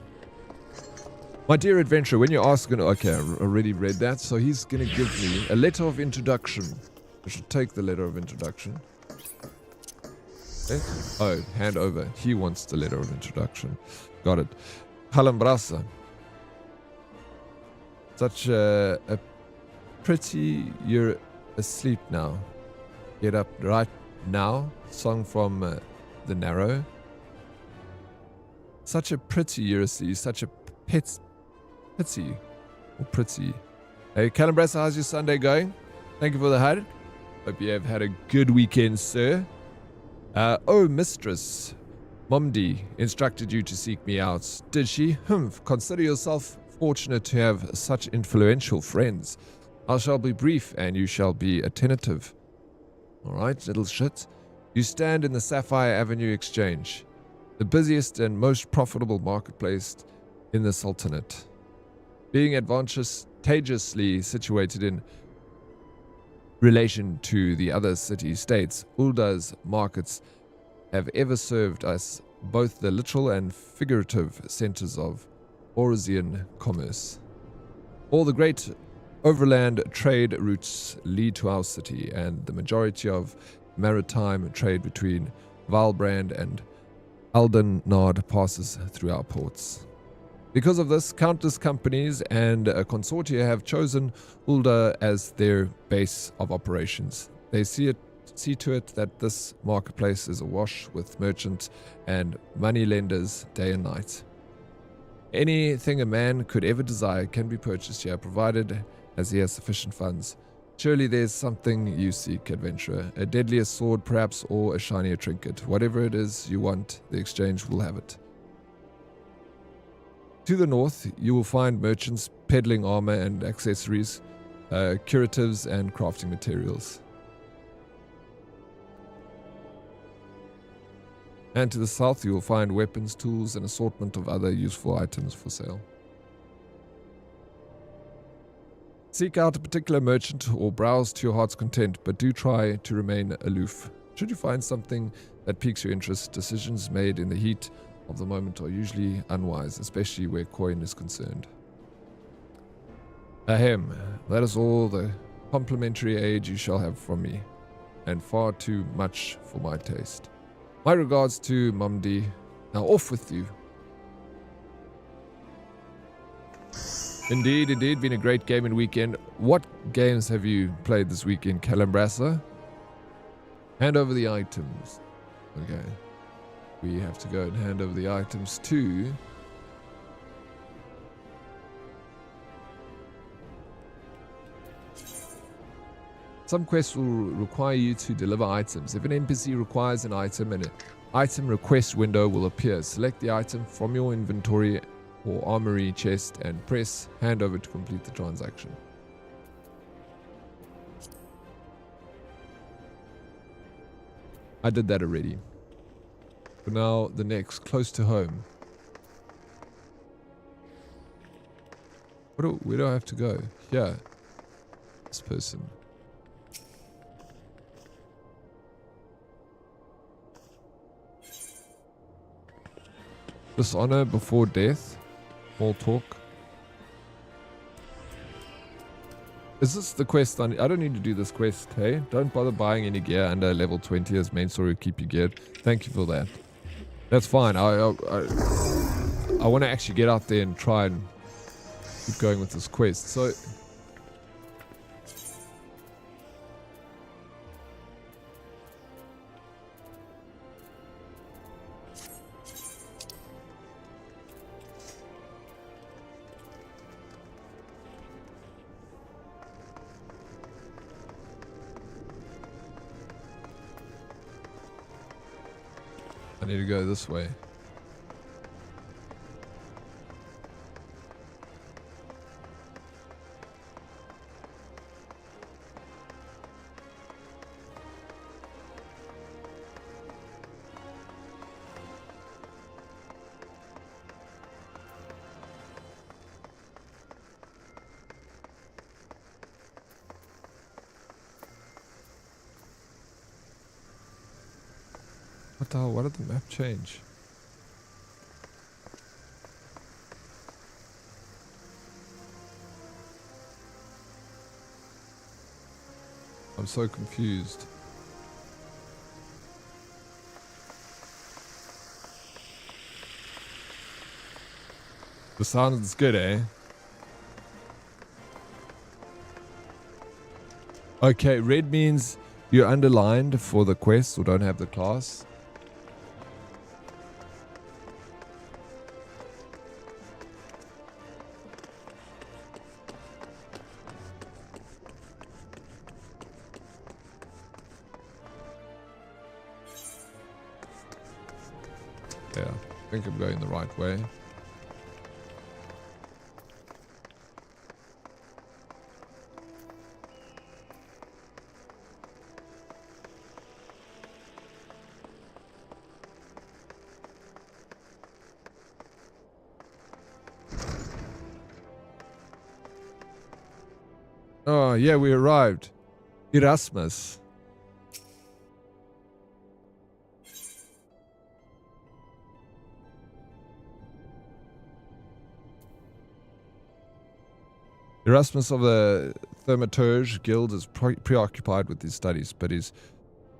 My dear adventurer, when you're asking... Okay, I already read that. So he's going to give me a letter of introduction. I should take the letter of introduction. Okay. Oh, hand over. He wants the letter of introduction. Got it. Calambrasa. Such a pretty... You're asleep now. Get up right now. Song from The Narrow. Such a pretty you're asleep. Such a pity. Or pretty. Hey, Calambrasa, how's your Sunday going? Thank you for the HUD. Hope you have had a good weekend, sir. Oh, mistress. Momdi instructed you to seek me out. Did she? Consider yourself fortunate to have such influential friends. I shall be brief and you shall be attentive. Alright, little shit. You stand in the Sapphire Avenue Exchange, the busiest and most profitable marketplace in the Sultanate. Being advantageously situated in relation to the other city-states, Ulda's markets have ever served as both the literal and figurative centers of Eorzean commerce. All the great overland trade routes lead to our city, and the majority of maritime trade between Valbrand and Aldenard passes through our ports. Because of this, countless companies and consortia have chosen Ulda as their base of operations. They see to it that this marketplace is awash with merchants and moneylenders day and night. Anything a man could ever desire can be purchased here, provided as he has sufficient funds. Surely there's something you seek, adventurer. A deadlier sword, perhaps, or a shinier trinket. Whatever it is you want, the exchange will have it. To the north, you will find merchants peddling armor and accessories, curatives and crafting materials. And to the south, you will find weapons, tools, and assortment of other useful items for sale. Seek out a particular merchant or browse to your heart's content, but do try to remain aloof. Should you find something that piques your interest, decisions made in the heat of the moment are usually unwise, especially where coin is concerned. Ahem, that is all the complimentary aid you shall have from me, and far too much for my taste. My regards to Mumdi. Now off with you. Indeed, been a great gaming weekend. What games have you played this weekend, Calambrasa? Hand over the items. Okay. We have to go and hand over the items to... Some quests will require you to deliver items. If an NPC requires an item, an item request window will appear. Select the item from your inventory or armory chest and press hand over to complete the transaction. I did that already. But now the next, close to home. Where do I have to go? Here. This person. Dishonor before death. Small talk. Is this the quest? I don't need to do this quest, hey? Don't bother buying any gear under level 20 as main story will keep you geared. Thank you for that. That's fine. I want to actually get out there and try and keep going with this quest. So... I need to go this way. What the hell? What did the map change? I'm so confused. The sound is good, eh? Okay, red means you're underlined for the quest or don't have the class. Yeah, I think I'm going the right way. Oh, yeah, we arrived. Erasmus. Erasmus of the Thaumaturge Guild is preoccupied with his studies, but his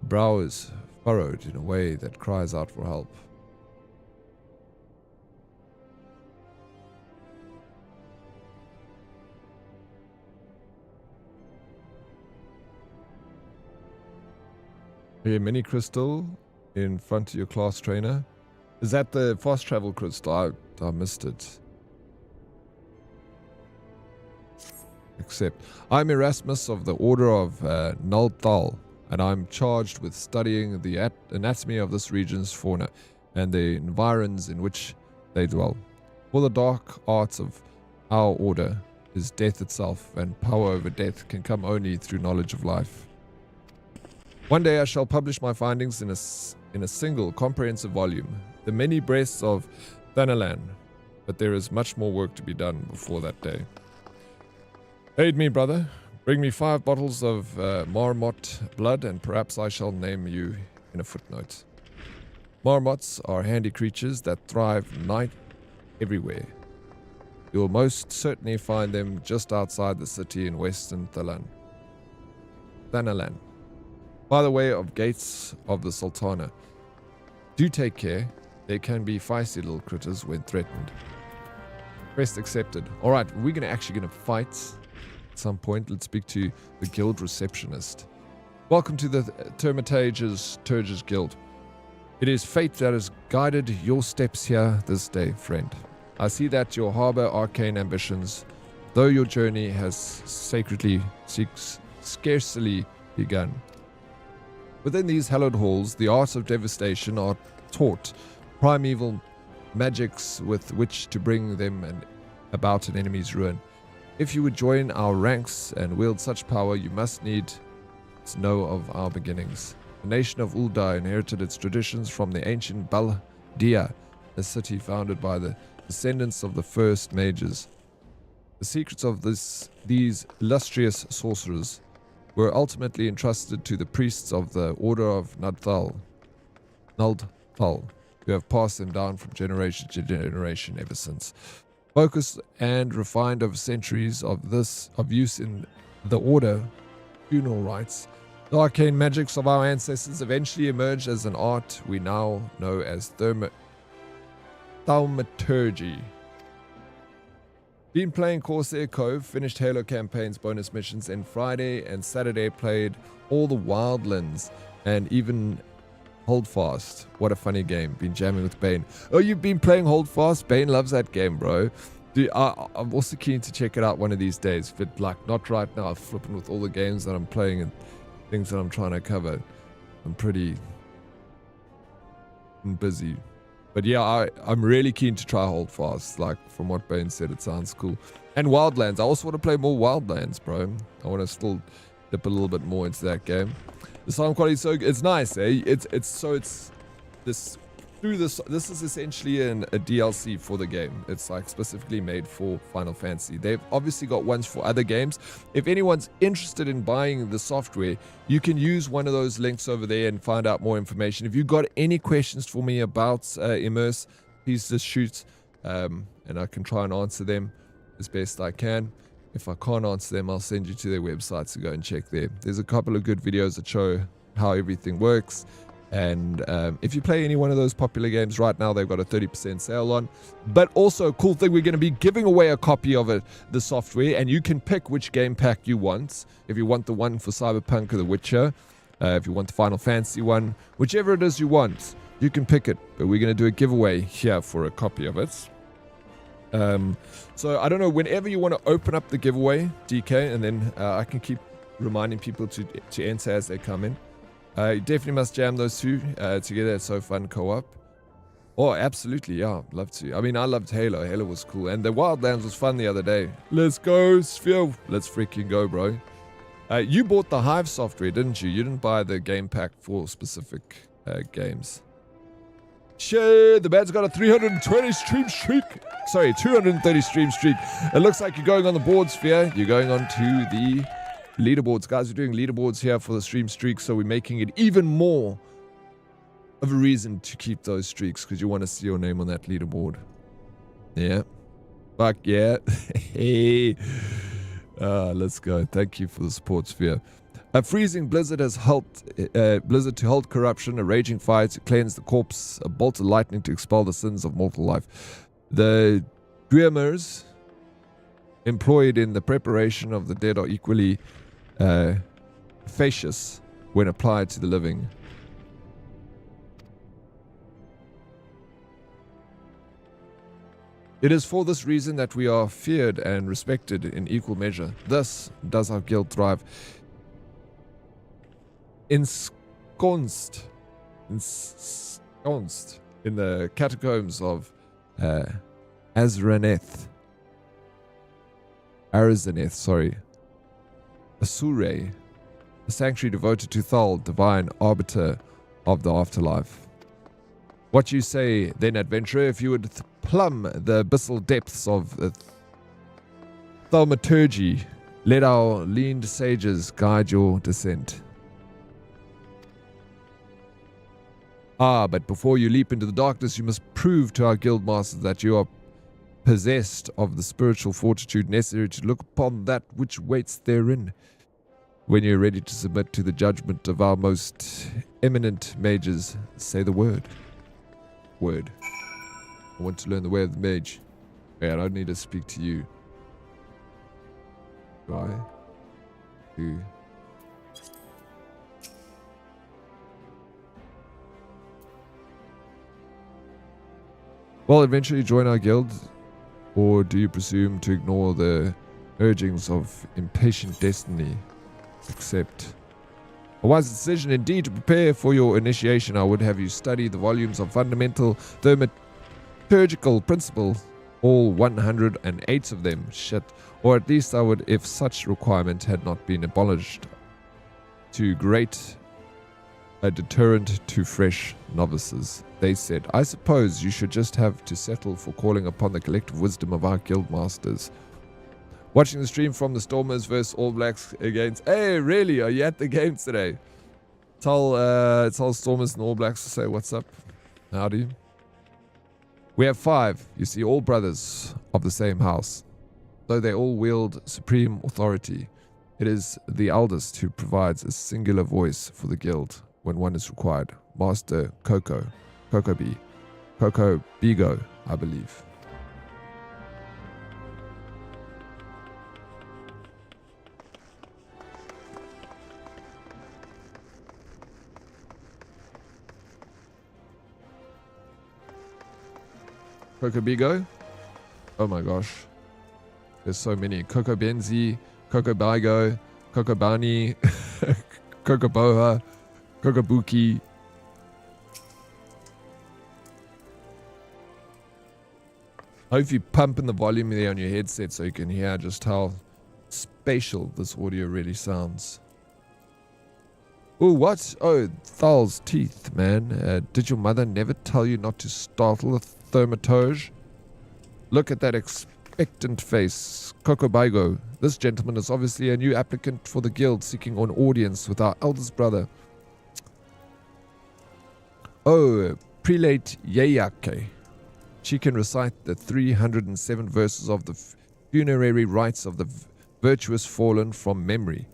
brow is furrowed in a way that cries out for help. Here, mini crystal in front of your class trainer. Is that the fast travel crystal? I missed it. Accept. I'm Erasmus of the Order of Nulthal, and I'm charged with studying the anatomy of this region's fauna and the environs in which they dwell. For the dark arts of our order is death itself, and power over death can come only through knowledge of life. One day I shall publish my findings in a single comprehensive volume, The Many Breasts of Thanalan, but there is much more work to be done before that day. Aid me, brother. Bring me 5 bottles of marmot blood, and perhaps I shall name you in a footnote. Marmots are handy creatures that thrive night everywhere. You will most certainly find them just outside the city in western Thanalan. By the way of Gates of the Sultana. Do take care. They can be feisty little critters when threatened. Quest accepted. Alright, we're actually going to fight at some point. Let's speak to the guild receptionist. Welcome to the Thaumaturge's Guild. It is fate that has guided your steps here this day, friend. I see that you harbor arcane ambitions, though your journey has scarcely begun. Within these hallowed halls, the arts of devastation are taught, primeval magics with which to bring them about an enemy's ruin. If you would join our ranks and wield such power, you must need to know of our beginnings. The nation of Uldar inherited its traditions from the ancient Baldia, a city founded by the descendants of the first mages. The secrets of these illustrious sorcerers were ultimately entrusted to the priests of the Order of Naldthal, who have passed them down from generation to generation ever since. Focused and refined over centuries of use in the Order, funeral rites, the arcane magics of our ancestors eventually emerged as an art we now know as thaumaturgy. Been playing Corsair Cove, finished Halo campaigns bonus missions, and Friday and Saturday played all the Wildlands and even Holdfast. What a funny game. Been jamming with Bane. Oh, you've been playing Holdfast? Bane loves that game, bro. Dude, I'm also keen to check it out one of these days. But like not right now, flipping with all the games that I'm playing and things that I'm trying to cover. I'm pretty busy. But yeah, I'm really keen to try Holdfast. Like, from what Bane said, it sounds cool. And Wildlands. I also want to play more Wildlands, bro. I want to still dip a little bit more into that game. The sound quality is so good. It's nice, eh? This is essentially a DLC for the game. It's like specifically made for Final Fantasy. They've obviously got ones for other games. If anyone's interested in buying the software, you can use one of those links over there and find out more information. If you've got any questions for me about Immerse, please just shoot, and I can try and answer them as best I can. If I can't answer them, I'll send you to their website to go and check there. There's a couple of good videos that show how everything works. And if you play any one of those popular games right now, they've got a 30% sale on. But also a cool thing, we're going to be giving away a copy of the software, and you can pick which game pack you want. If you want the one for Cyberpunk or The Witcher, if you want the Final Fantasy one, whichever it is you want, you can pick it. But we're going to do a giveaway here for a copy of it. So I don't know, whenever you want to open up the giveaway, DK, and then I can keep reminding people to enter as they come in. You definitely must jam those two together. It's so fun co-op. Oh, absolutely, yeah, love to. I mean, I loved Halo. Halo was cool, and the Wildlands was fun the other day. Let's go, Sphere. Let's freaking go, bro. You bought the Hive software, didn't you? You didn't buy the game pack for specific games. Shit, the man's got a 320 stream streak. Sorry, 230 stream streak. It looks like you're going on the board, Sphere. You're going on to the leaderboards. Guys, we're doing leaderboards here for the stream streak, so we're making it even more of a reason to keep those streaks, because you want to see your name on that leaderboard. Yeah. Fuck yeah. Hey. Let's go. Thank you for the support, Sphere. A freezing blizzard has helped blizzard to halt corruption, a raging fire to cleanse the corpse, a bolt of lightning to expel the sins of mortal life. The Dreamers employed in the preparation of the dead are equally facious when applied to the living. It is for this reason that we are feared and respected in equal measure. Thus does our guild thrive. Ensconced in the catacombs of Arazaneth, Asure, a sanctuary devoted to Thal, divine arbiter of the afterlife. What you say, then, adventurer, if you would plumb the abyssal depths of thaumaturgy, let our leaned sages guide your descent. But before you leap into the darkness, you must prove to our guild masters that you are possessed of the spiritual fortitude necessary to look upon that which waits therein. When you're ready to submit to the judgment of our most eminent mages, say the word. Word. I want to learn the way of the mage. Yeah, I don't need to speak to you. Do I? Do. Well, eventually join our guild, or do you presume to ignore the urgings of impatient destiny? Accept. A wise decision indeed. To prepare for your initiation, I would have you study the volumes of fundamental thaumaturgical principles, all 108 of them. Shit. Or at least I would, if such requirement had not been abolished. To great a deterrent to fresh novices. They said, I suppose you should just have to settle for calling upon the collective wisdom of our guild masters. Watching the stream from the Stormers versus All Blacks against... Hey, really? Are you at the game today? Tell Stormers and All Blacks to say what's up. Howdy. We have 5. You see, all brothers of the same house. Though they all wield supreme authority, it is the eldest who provides a singular voice for the guild when one is required. Master Coco Bigo, I believe. Coco Bigo? Oh my gosh. There's so many. Coco Benzi, Coco Bigo, Coco Bani, Coco Boha, Coco Buki. I hope you pumping the volume there on your headset so you can hear just how spatial this audio really sounds. Oh, what? Oh, Thal's teeth, man. Did your mother never tell you not to startle a thermatoge? Look at that expectant face. Coco Bigo. This gentleman is obviously a new applicant for the guild seeking an audience with our eldest brother. Oh, Prelate Yeyake. She can recite the 307 verses of the funerary rites of the virtuous fallen from memory.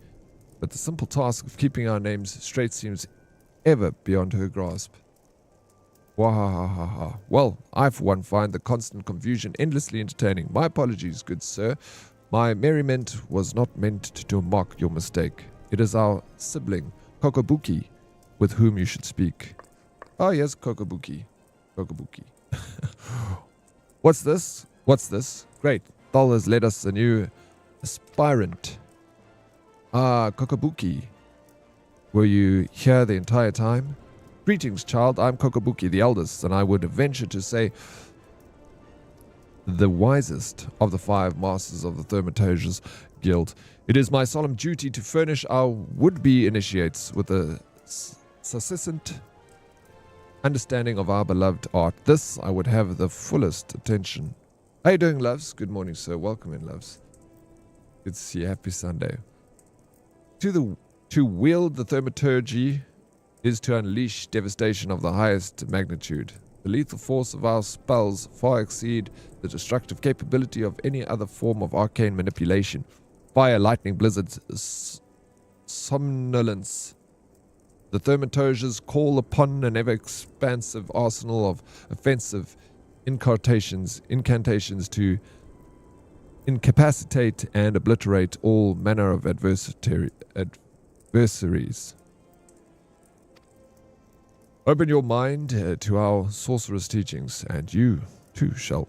But the simple task of keeping our names straight seems ever beyond her grasp. Wahahaha. Well, I for one find the constant confusion endlessly entertaining. My apologies, good sir. My merriment was not meant to mock your mistake. It is our sibling, Kokobuki, with whom you should speak. Oh yes, Kokobuki. Kokobuki. What's this? What's this? Great. Thal has led us a new aspirant. Ah, Kokobuki. Were you here the entire time? Greetings, child. I'm Kokobuki, the eldest, and I would venture to say the wisest of the 5 masters of the Thaumaturges Guild. It is my solemn duty to furnish our would-be initiates with a succinct understanding of our beloved art. This I would have the fullest attention. How you doing, loves? Good morning, sir. Welcome in, loves. Good to see you. Happy Sunday. To wield the thaumaturgy is to unleash devastation of the highest magnitude. The lethal force of our spells far exceed the destructive capability of any other form of arcane manipulation. Fire, lightning, blizzards, somnolence. The thaumaturges call upon an ever-expansive arsenal of offensive incantations to incapacitate and obliterate all manner of adversaries. Open your mind to our sorcerer's teachings, and you, too, shall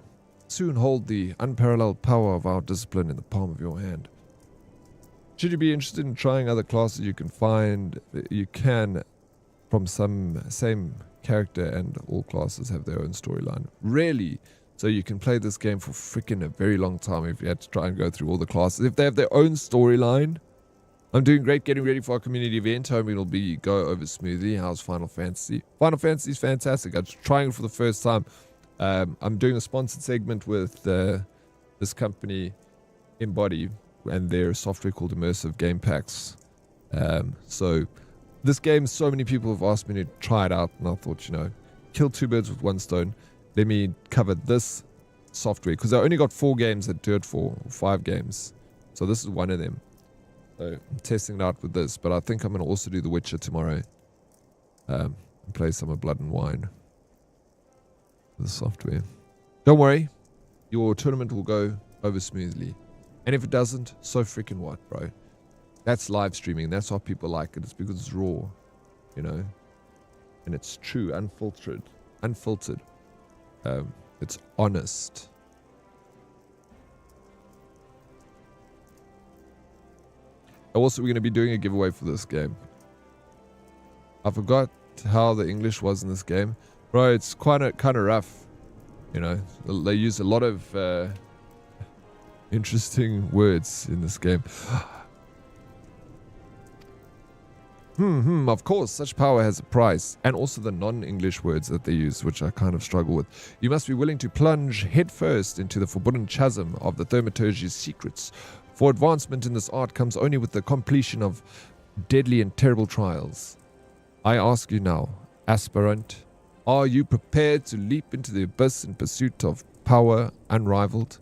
soon hold the unparalleled power of our discipline in the palm of your hand. Should you be interested in trying other classes, you can from some same character, and all classes have their own storyline. Really? So you can play this game for freaking a very long time if you had to try and go through all the classes. If they have their own storyline. I'm doing great, getting ready for our community event. Hoping it'll go over smoothly. How's Final Fantasy? Final Fantasy is fantastic. I'm trying it for the first time. I'm doing a sponsored segment with this company, Embody, and their software called Immersive Game Packs. So this game, so many people have asked me to try it out, and I thought, kill 2 birds with 1 stone. Let me cover this software, because I only got 4 games that do it for, or 5 games. So this is one of them. So I'm testing it out with this, but I think I'm going to also do The Witcher tomorrow. And play some of Blood and Wine. The software. Don't worry, your tournament will go over smoothly. And if it doesn't, so freaking what, bro? That's live streaming. That's why people like it. It's because it's raw, and it's true, unfiltered. It's honest. Also, we're going to be doing a giveaway for this game. I forgot how the English was in this game. Bro, it's kind of rough. They use a lot of interesting words in this game. Of course, such power has a price, and also the non-English words that they use, which I kind of struggle with. You must be willing to plunge headfirst into the forbidden chasm of the thaumaturgy's secrets. For advancement in this art comes only with the completion of deadly and terrible trials. I ask you now, aspirant, are you prepared to leap into the abyss in pursuit of power unrivaled?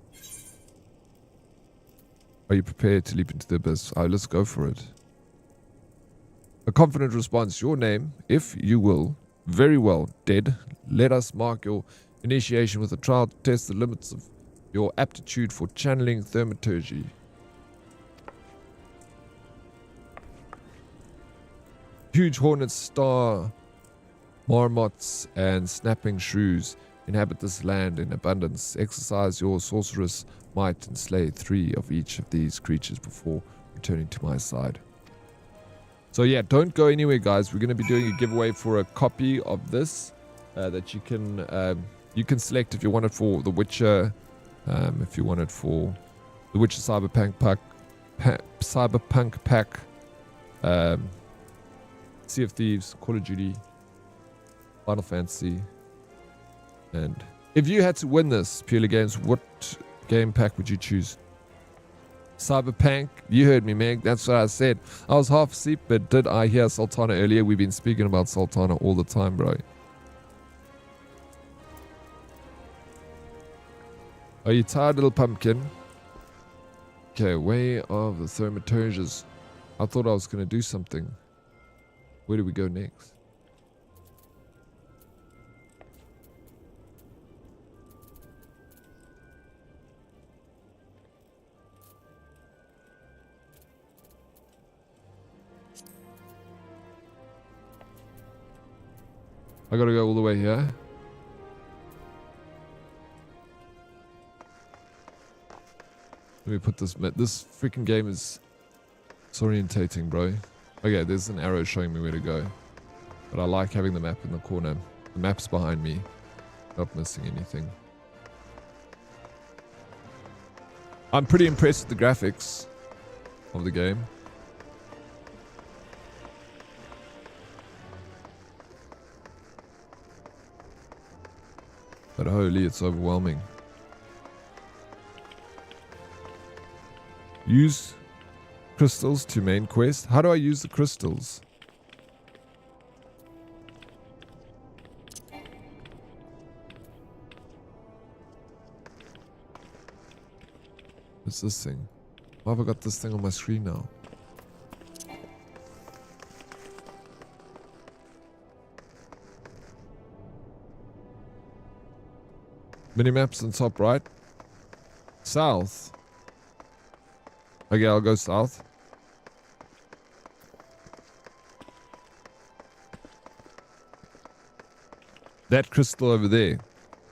Are you prepared to leap into the abyss? Let's go for it. A confident response, your name, if you will. Very well, dead. Let us mark your initiation with a trial to test the limits of your aptitude for channeling thaumaturgy. Huge hornets, star marmots, and snapping shrews inhabit this land in abundance. Exercise your sorceress might and slay 3 of each of these creatures before returning to my side. So yeah, don't go anywhere, guys. We're going to be doing a giveaway for a copy of this that you can select if you want it for The Witcher, if you want it for The Witcher Cyberpunk Pack, Sea of Thieves, Call of Duty, Final Fantasy. And if you had to win this, Purely Games, what game pack would you choose? Cyberpunk, you heard me, Meg. That's what I said. I was half asleep, but did I hear Sultana earlier? We've been speaking about Sultana all the time, bro. Are you tired, little pumpkin? Okay, way of the thaumaturges. I thought I was going to do something. Where do we go next? I gotta go all the way here. Let me put this. This freaking game is disorientating, bro. Okay, there's an arrow showing me where to go. But I like having the map in the corner. The map's behind me. Not missing anything. I'm pretty impressed with the graphics of the game. But holy, it's overwhelming. Use crystals to main quest. How do I use the crystals? What's this thing? Why have I got this thing on my screen now? Minimaps on top right. South. Okay, I'll go south. That crystal over there.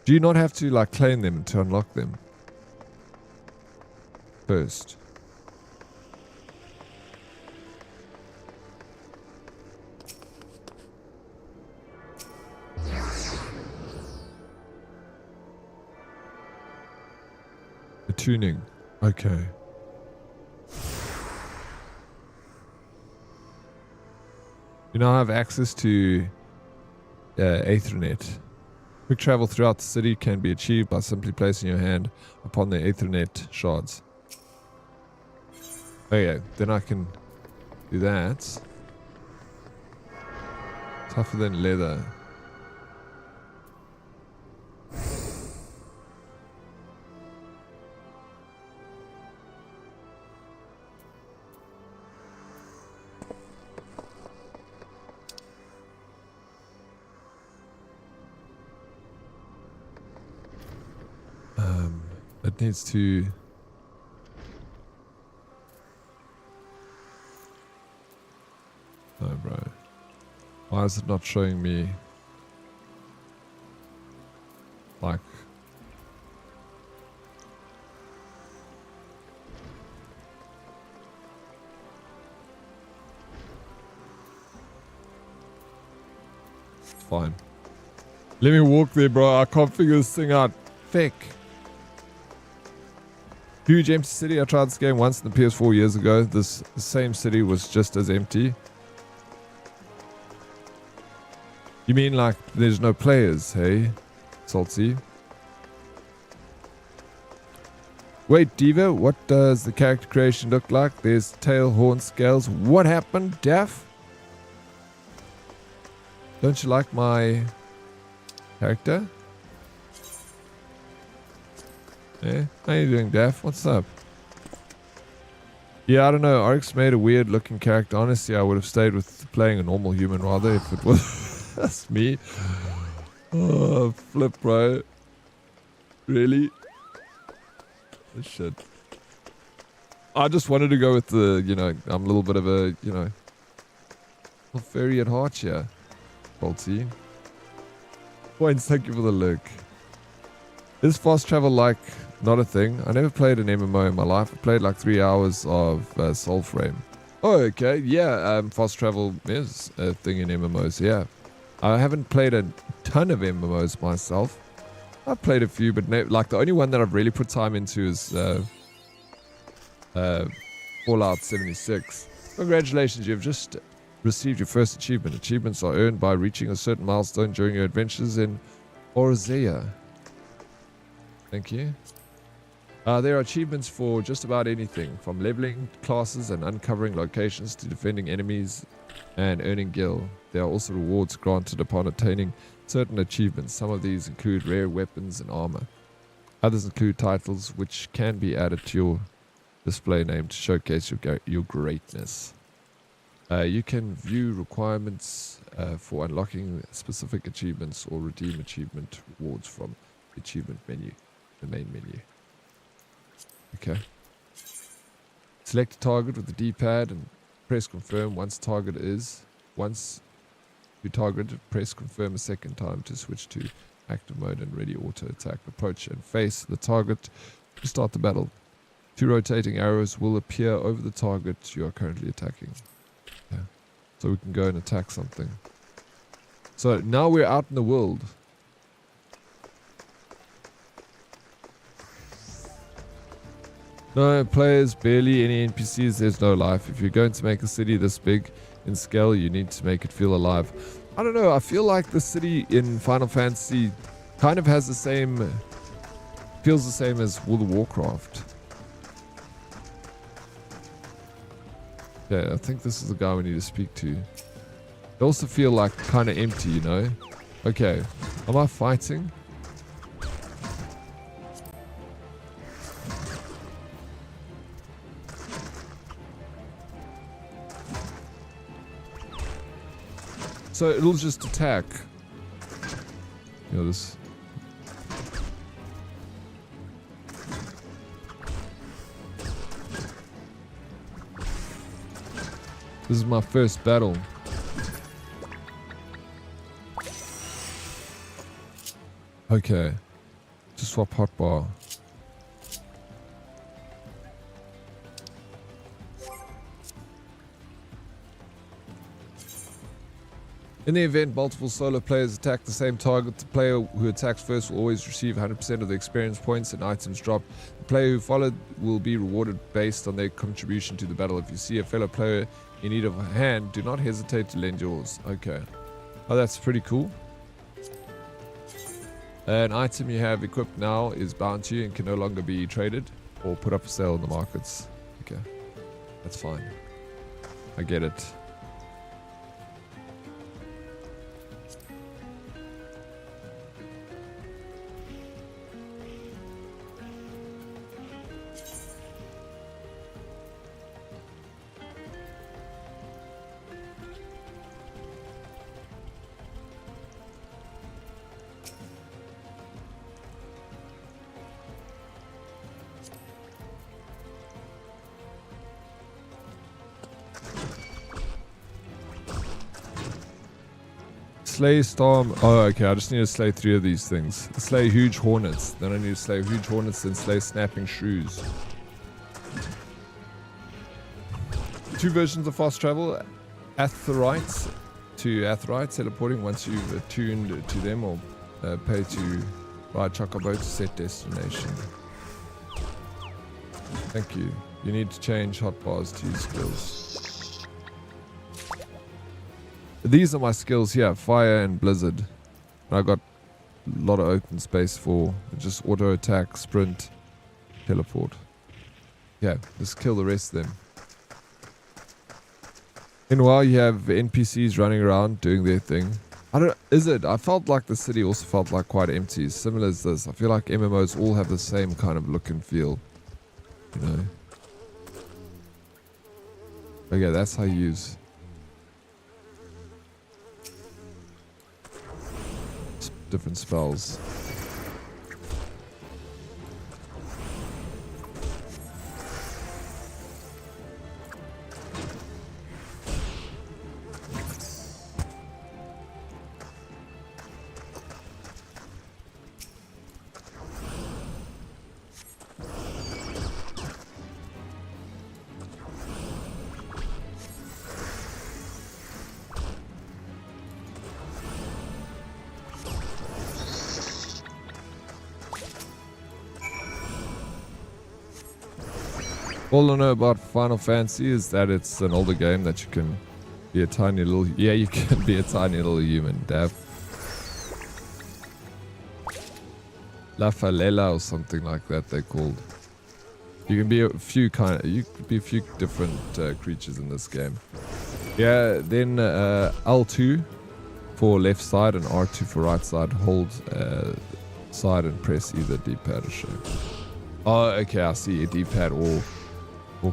Do you not have to like claim them to unlock them? First. The tuning. Okay. You now have access to Aethernet. Quick travel throughout the city can be achieved by simply placing your hand upon the Aethernet shards. Okay, then I can do that. Tougher than leather. It needs to... No, bro. Why is it not showing me... like... Fine. Let me walk there, bro. I can't figure this thing out. Feck. Huge empty city. I tried this game once in the PS4 years ago. The same city was just as empty. You mean like there's no players, hey? Salty. Wait, Diva, what does the character creation look like? There's tail, horn, scales. What happened, Daff? Don't you like my character? Yeah, how you doing, Daff? What's up? Yeah, I don't know. Oryx made a weird looking character. Honestly, I would have stayed with playing a normal human rather if it was that's me. Oh, flip, bro. Really? Oh, shit. I just wanted to go with the, you know, I'm a little bit of a, you know, fairy at heart here. Faulty. Points, thank you for the look. Is fast travel like not a thing? I never played an MMO in my life. I played like 3 hours of Soulframe. Oh, okay. Yeah, fast travel is a thing in MMOs, yeah. I haven't played a ton of MMOs myself. I've played a few, but like the only one that I've really put time into is Fallout 76. Congratulations, you've just received your first achievement. Achievements are earned by reaching a certain milestone during your adventures in Eorzea. Thank you. There are achievements for just about anything, from leveling classes and uncovering locations to defending enemies and earning gil. There are also rewards granted upon attaining certain achievements. Some of these include rare weapons and armor. Others include titles which can be added to your display name to showcase your greatness. You can view requirements for unlocking specific achievements or redeem achievement rewards from the achievement menu, the main menu. Okay. Select a target with the D-pad and press confirm once you target it, press confirm a second time to switch to active mode and ready auto attack. Approach and face the target to start the battle. 2 rotating arrows will appear over the target you are currently attacking. Yeah. So we can go and attack something. So now we're out in the world. No players, barely any NPCs, there's no life. If you're going to make a city this big in scale, you need to make it feel alive. I don't know, I feel like the city in Final Fantasy kind of has the same, feels the same as World of Warcraft. Yeah, I think this is the guy we need to speak to. They also feel like kind of empty, you know? Okay, am I fighting? So it'll just attack. You know, this. This is my first battle. Okay. Just swap hotbar. In the event multiple solo players attack the same target, the player who attacks first will always receive 100% of the experience points and items dropped. The player who followed will be rewarded based on their contribution to the battle. If you see a fellow player in need of a hand, do not hesitate to lend yours. Okay. Oh, that's pretty cool. An item you have equipped now is bound to you and can no longer be traded or put up for sale in the markets. Okay. That's fine. I get it. Slay storm. Oh, okay. I just need to slay 3 of these things. Slay huge hornets. Then I need to slay huge hornets and slay snapping shrews. 2 versions of fast travel. Aetherytes to Aetherytes, teleporting once you've attuned to them, or pay to ride chocobo to set destination. Thank you. You need to change hotbars to use skills. These are my skills here, fire and blizzard. I got a lot of open space for just auto attack, sprint, teleport. Yeah, just kill the rest of them. Meanwhile, you have NPCs running around doing their thing. I felt like the city also felt like quite empty, similar as this. I feel like MMOs all have the same kind of look and feel, you know. Okay, that's how you use different spells. All I know about Final Fantasy is that it's an older game that you can be a tiny little... Yeah, you can be a tiny little human, Dav. La Falela or something like that they're called. You can be a few different creatures in this game. Yeah, then L2 for left side and R2 for right side. Hold side and press either D-pad or show. Oh, okay, I see. A D-pad or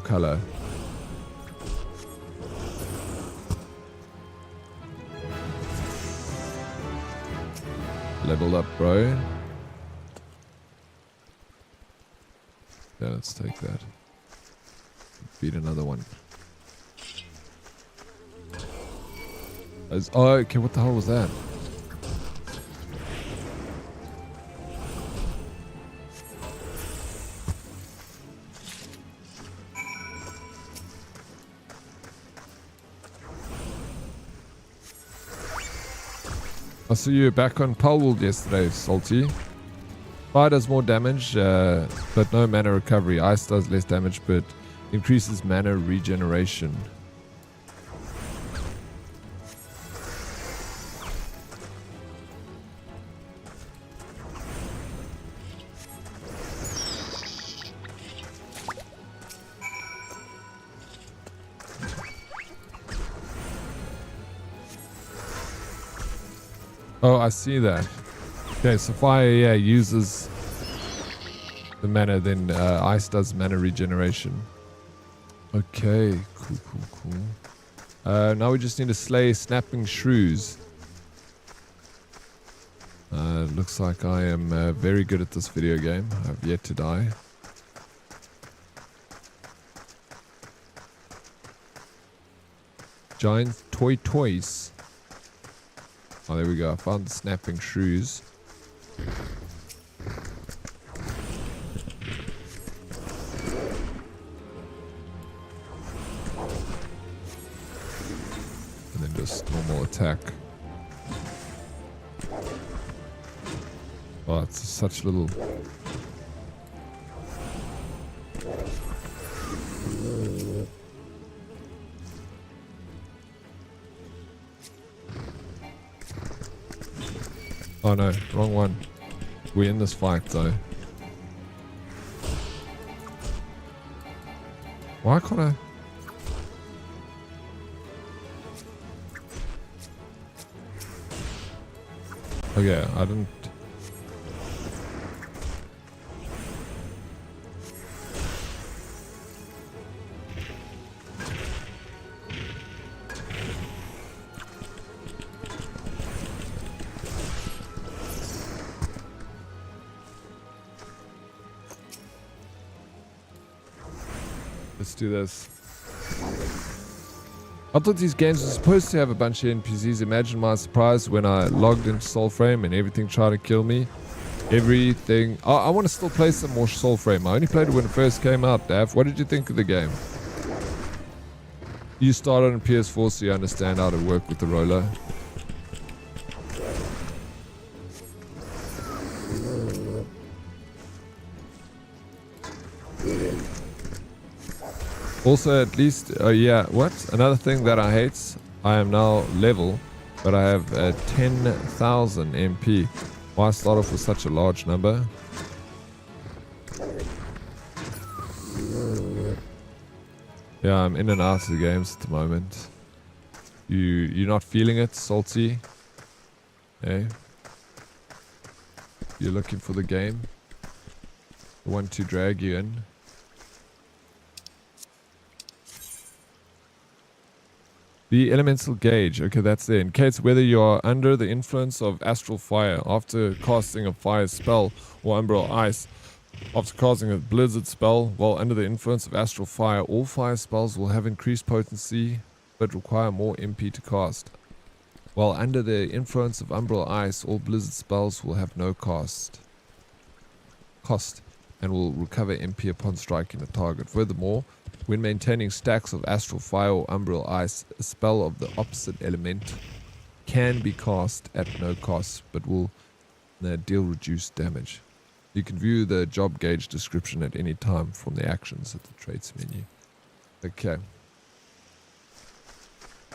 color. Leveled up, bro. Yeah, let's take that. Beat another one. Oh, okay, what the hell was that? I saw you back on Palworld yesterday, Salty. Fire does more damage, but no mana recovery. Ice does less damage, but increases mana regeneration. Oh, I see that. Okay, so fire, yeah, uses the mana, then ice does mana regeneration. Okay, cool. Now we just need to slay snapping shrews. Looks like I am very good at this video game. I've yet to die. Giant toys. Oh, there we go. I found the snapping shrews. And then just normal attack. Oh, it's such little... Oh no, wrong one. We're in this fight though. Why can't I? Okay, I didn't... Let's do this. I thought these games were supposed to have a bunch of NPCs. Imagine my surprise when I logged into Soulframe and everything tried to kill me. Everything. I want to still play some more Soulframe. I only played it when it first came out, Dav. What did you think of the game? You started on PS4, so you understand how to work with the roller. Also, at least, yeah, what? Another thing that I hate, I am now level, but I have 10,000 MP. Why start off with such a large number? Yeah, I'm in and out of the games at the moment. You're not feeling it, Salty? Hey? You're looking for the game? The one to drag you in? The elemental gauge, okay, that's there. Indicates whether you are under the influence of astral fire after casting a fire spell or umbral ice. After casting a blizzard spell while under the influence of astral fire, all fire spells will have increased potency but require more MP to cast. While under the influence of umbral ice, all blizzard spells will have no cost and will recover MP upon striking a target. Furthermore, when maintaining stacks of astral fire or umbral ice, a spell of the opposite element can be cast at no cost but will deal reduced damage. You can view the job gauge description at any time from the actions at the traits menu. Okay.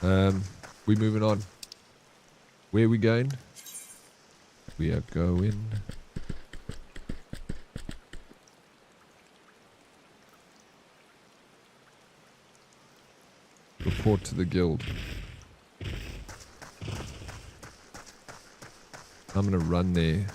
We're moving on. Where are we going? We are going... Report to the guild. I'm gonna run there.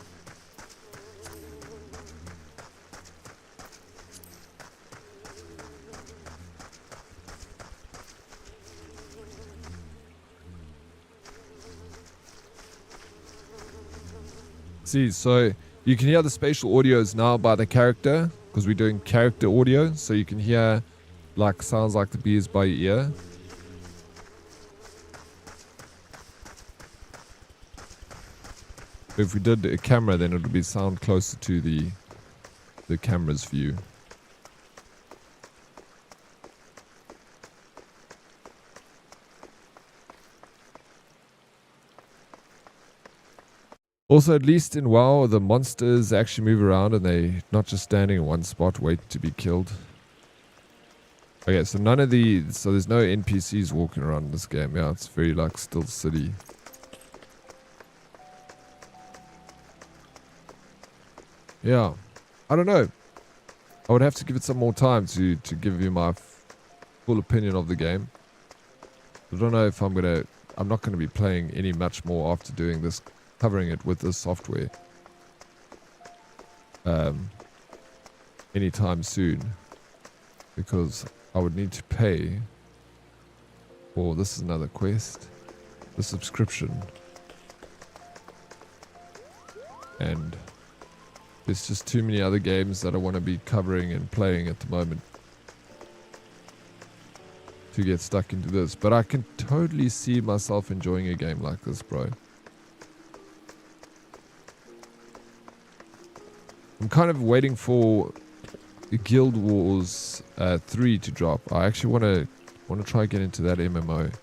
See, so you can hear the spatial audios now by the character, because we're doing character audio, so you can hear like sounds like the bees by your ear. If we did a camera, then it would be sound closer to the camera's view. Also, at least in WoW, the monsters actually move around and they're not just standing in one spot waiting to be killed. Okay, so there's no NPCs walking around in this game. Yeah, it's very like still city. Yeah, I don't know. I would have to give it some more time to give you my full opinion of the game. I don't know if I'm not gonna be playing any much more after doing this, covering it with this software. Anytime soon, because I would need to pay for, this is another quest, the subscription, and there's just too many other games that I want to be covering and playing at the moment to get stuck into this. But I can totally see myself enjoying a game like this, bro. I'm kind of waiting for Guild Wars 3 to drop. I actually want to try get into that MMO.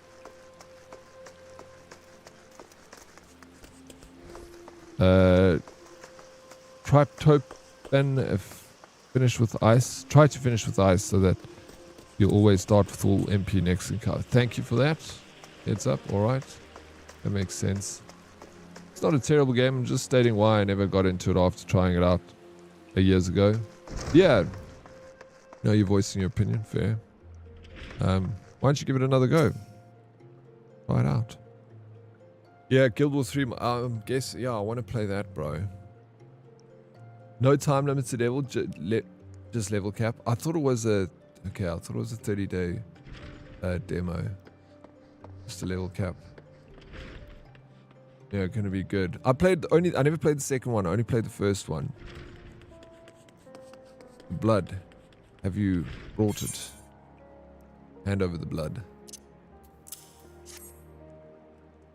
Try to finish with ice so that you'll always start with all MP next encounter. Thank you for that. Heads up. Alright. That makes sense. It's not a terrible game. I'm just stating why I never got into it after trying it out years ago. Yeah. No, you're voicing your opinion. Fair. Why don't you give it another go? Try it out. Yeah, Guild Wars 3. Guess, yeah, I want to play that, bro. No time limit to level, just level cap. I thought it was a 30-day demo. Just a level cap. Yeah, gonna be good. I never played the second one. I only played the first one. Blood. Have you brought it? Hand over the blood.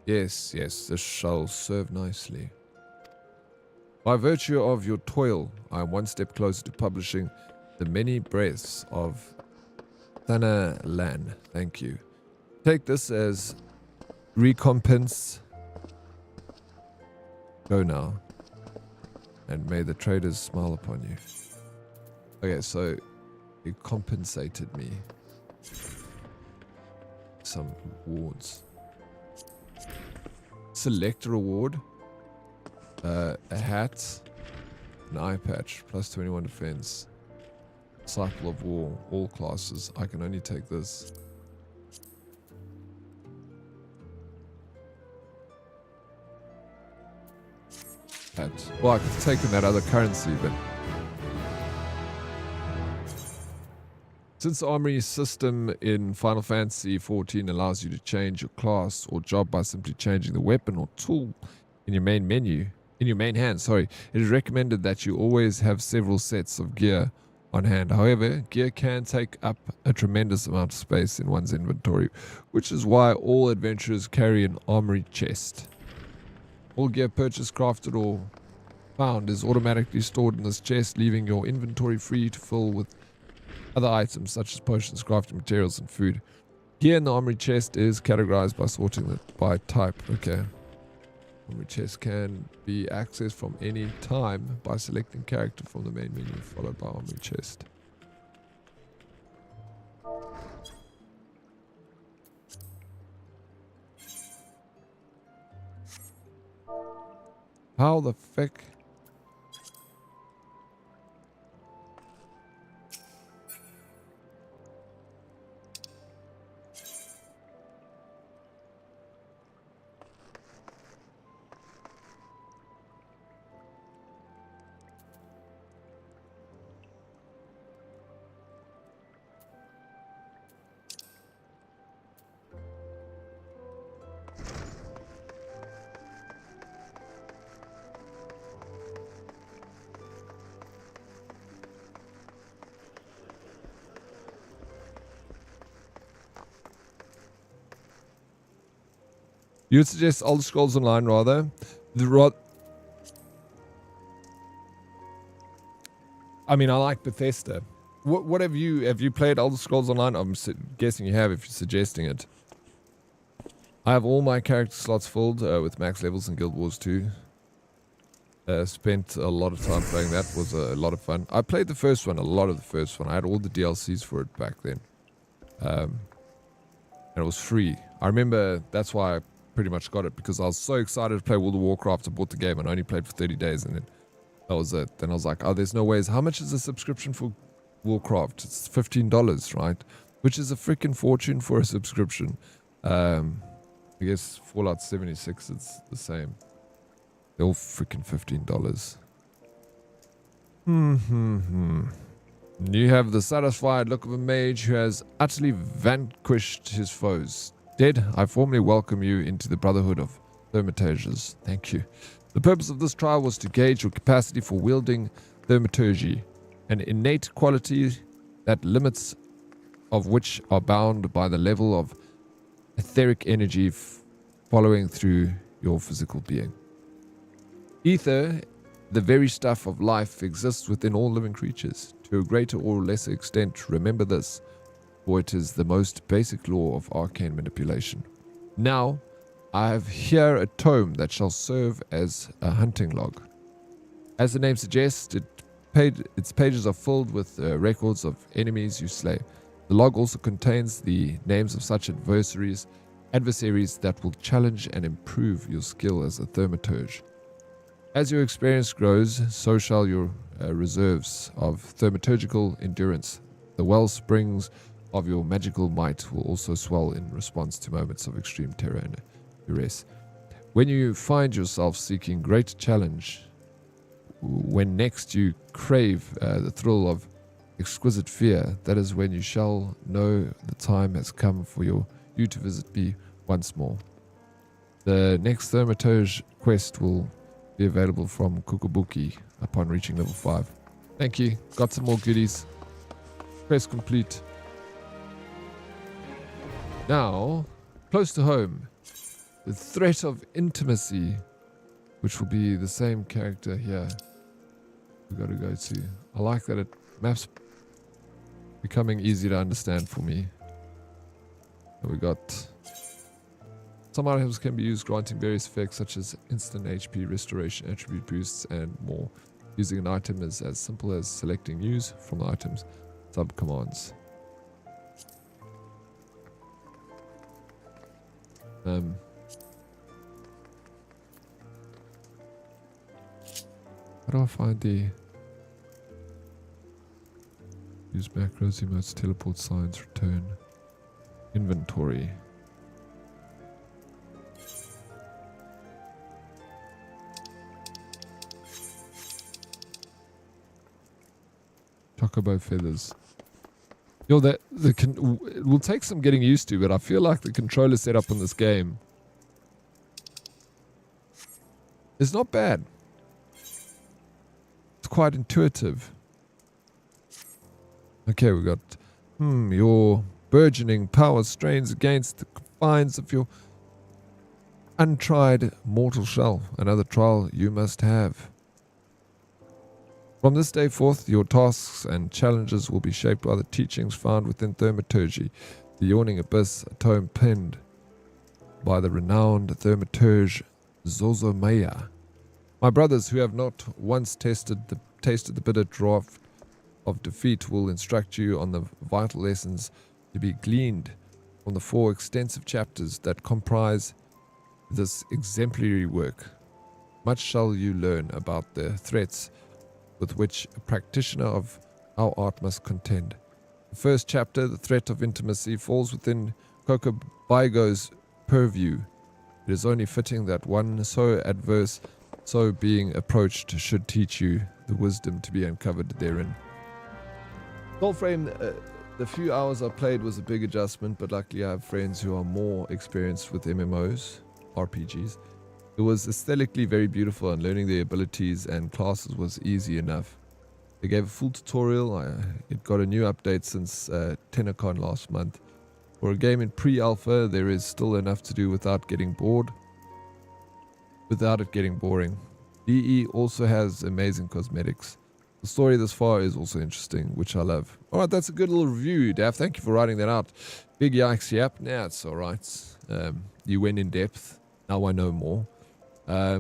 Yes, this shall serve nicely. By virtue of your toil, I am one step closer to publishing the many breaths of Thanalan. Thank you. Take this as recompense. Go now, and may the traders smile upon you. Okay, so it compensated me some rewards. select a reward. A hat. An eye patch. Plus 21 defense. Disciple of War. All classes. I can only take this. Hat. Well, I could have taken that other currency, but... Since the armory system in Final Fantasy XIV allows you to change your class or job by simply changing the weapon or tool in your main menu, in your main hand, it is recommended that you always have several sets of gear on hand. However, gear can take up a tremendous amount of space in one's inventory, which is why all adventurers carry an armory chest. All gear purchased, crafted, or found is automatically stored in this chest, leaving your inventory free to fill with other items such as potions, crafting materials, and food. Gear in the armory chest is categorized by sorting it by type. Okay. Armory chest can be accessed from any time by selecting character from the main menu, followed by armory chest. How the fuck? You would suggest Elder Scrolls Online rather. I mean, I like Bethesda. What have you played Elder Scrolls Online? I'm guessing you have if you're suggesting it. I have all my character slots filled with max levels in Guild Wars 2. Spent a lot of time playing that. Was a lot of fun. I played the first one, a lot of the first one. I had all the DLCs for it back then. And it was free. I remember that's why I pretty much got it, because I was so excited to play World of Warcraft. I bought the game and only played for 30 days, and then that was it. Then I was like, oh, there's no ways. How much is a subscription for Warcraft? It's $15, right? Which is a freaking fortune for a subscription. I guess Fallout 76, it's the same. They're all freaking $15. You have the satisfied look of a mage who has utterly vanquished his foes. Dead, I formally welcome you into the Brotherhood of Thaumaturges. Thank you. The purpose of this trial was to gauge your capacity for wielding thaumaturgy, an innate quality that limits of which are bound by the level of etheric energy following through your physical being. Ether, the very stuff of life, exists within all living creatures. To a greater or lesser extent, remember this, for it is the most basic law of arcane manipulation. Now, I have here a tome that shall serve as a hunting log. As the name suggests, its pages are filled with records of enemies you slay. The log also contains the names of such adversaries that will challenge and improve your skill as a thaumaturge. As your experience grows, so shall your reserves of thaumaturgical endurance. The well springs of your magical might will also swell in response to moments of extreme terror and duress. When you find yourself seeking great challenge, when next you crave the thrill of exquisite fear, that is when you shall know the time has come for you to visit me once more. The next Thaumaturge quest will be available from Kukubuki upon reaching level 5. Thank you. Got some more goodies. Quest complete. Now, close to home, the threat of intimacy, which will be the same character here. We got to go to. I like that map's becoming easy to understand for me. And we got some items can be used granting various effects such as instant HP restoration, attribute boosts, and more. Using an item is as simple as selecting use from the item's sub-commands. How do I find the... Use macros, emotes, teleport signs, return. Inventory. Chocobo feathers. Yo, it will take some getting used to, but I feel like the controller setup on this game is not bad. It's quite intuitive. Okay, we got your burgeoning power strains against the confines of your untried mortal shell. Another trial you must have. From this day forth, your tasks and challenges will be shaped by the teachings found within thaumaturgy, the yawning abyss, a tome penned by the renowned thaumaturge Eorzea. My brothers, who have not once tasted the bitter draught of defeat, will instruct you on the vital lessons to be gleaned from the 4 extensive chapters that comprise this exemplary work. Much shall you learn about the threats with which a practitioner of our art must contend. The first chapter, the threat of intimacy, falls within Kokobaigo's purview. It is only fitting that one so adverse, so being approached, should teach you the wisdom to be uncovered therein. Soulframe, the few hours I played was a big adjustment, but luckily I have friends who are more experienced with MMOs, RPGs. It was aesthetically very beautiful, and learning the abilities and classes was easy enough. They gave a full tutorial. It got a new update since TennoCon last month. For a game in pre-alpha, there is still enough to do without getting bored. Without it getting boring. DE also has amazing cosmetics. The story thus far is also interesting, which I love. Alright, that's a good little review, Dav. Thank you for writing that out. Big yikes, yep. Nah, it's alright. You went in depth. Now I know more. I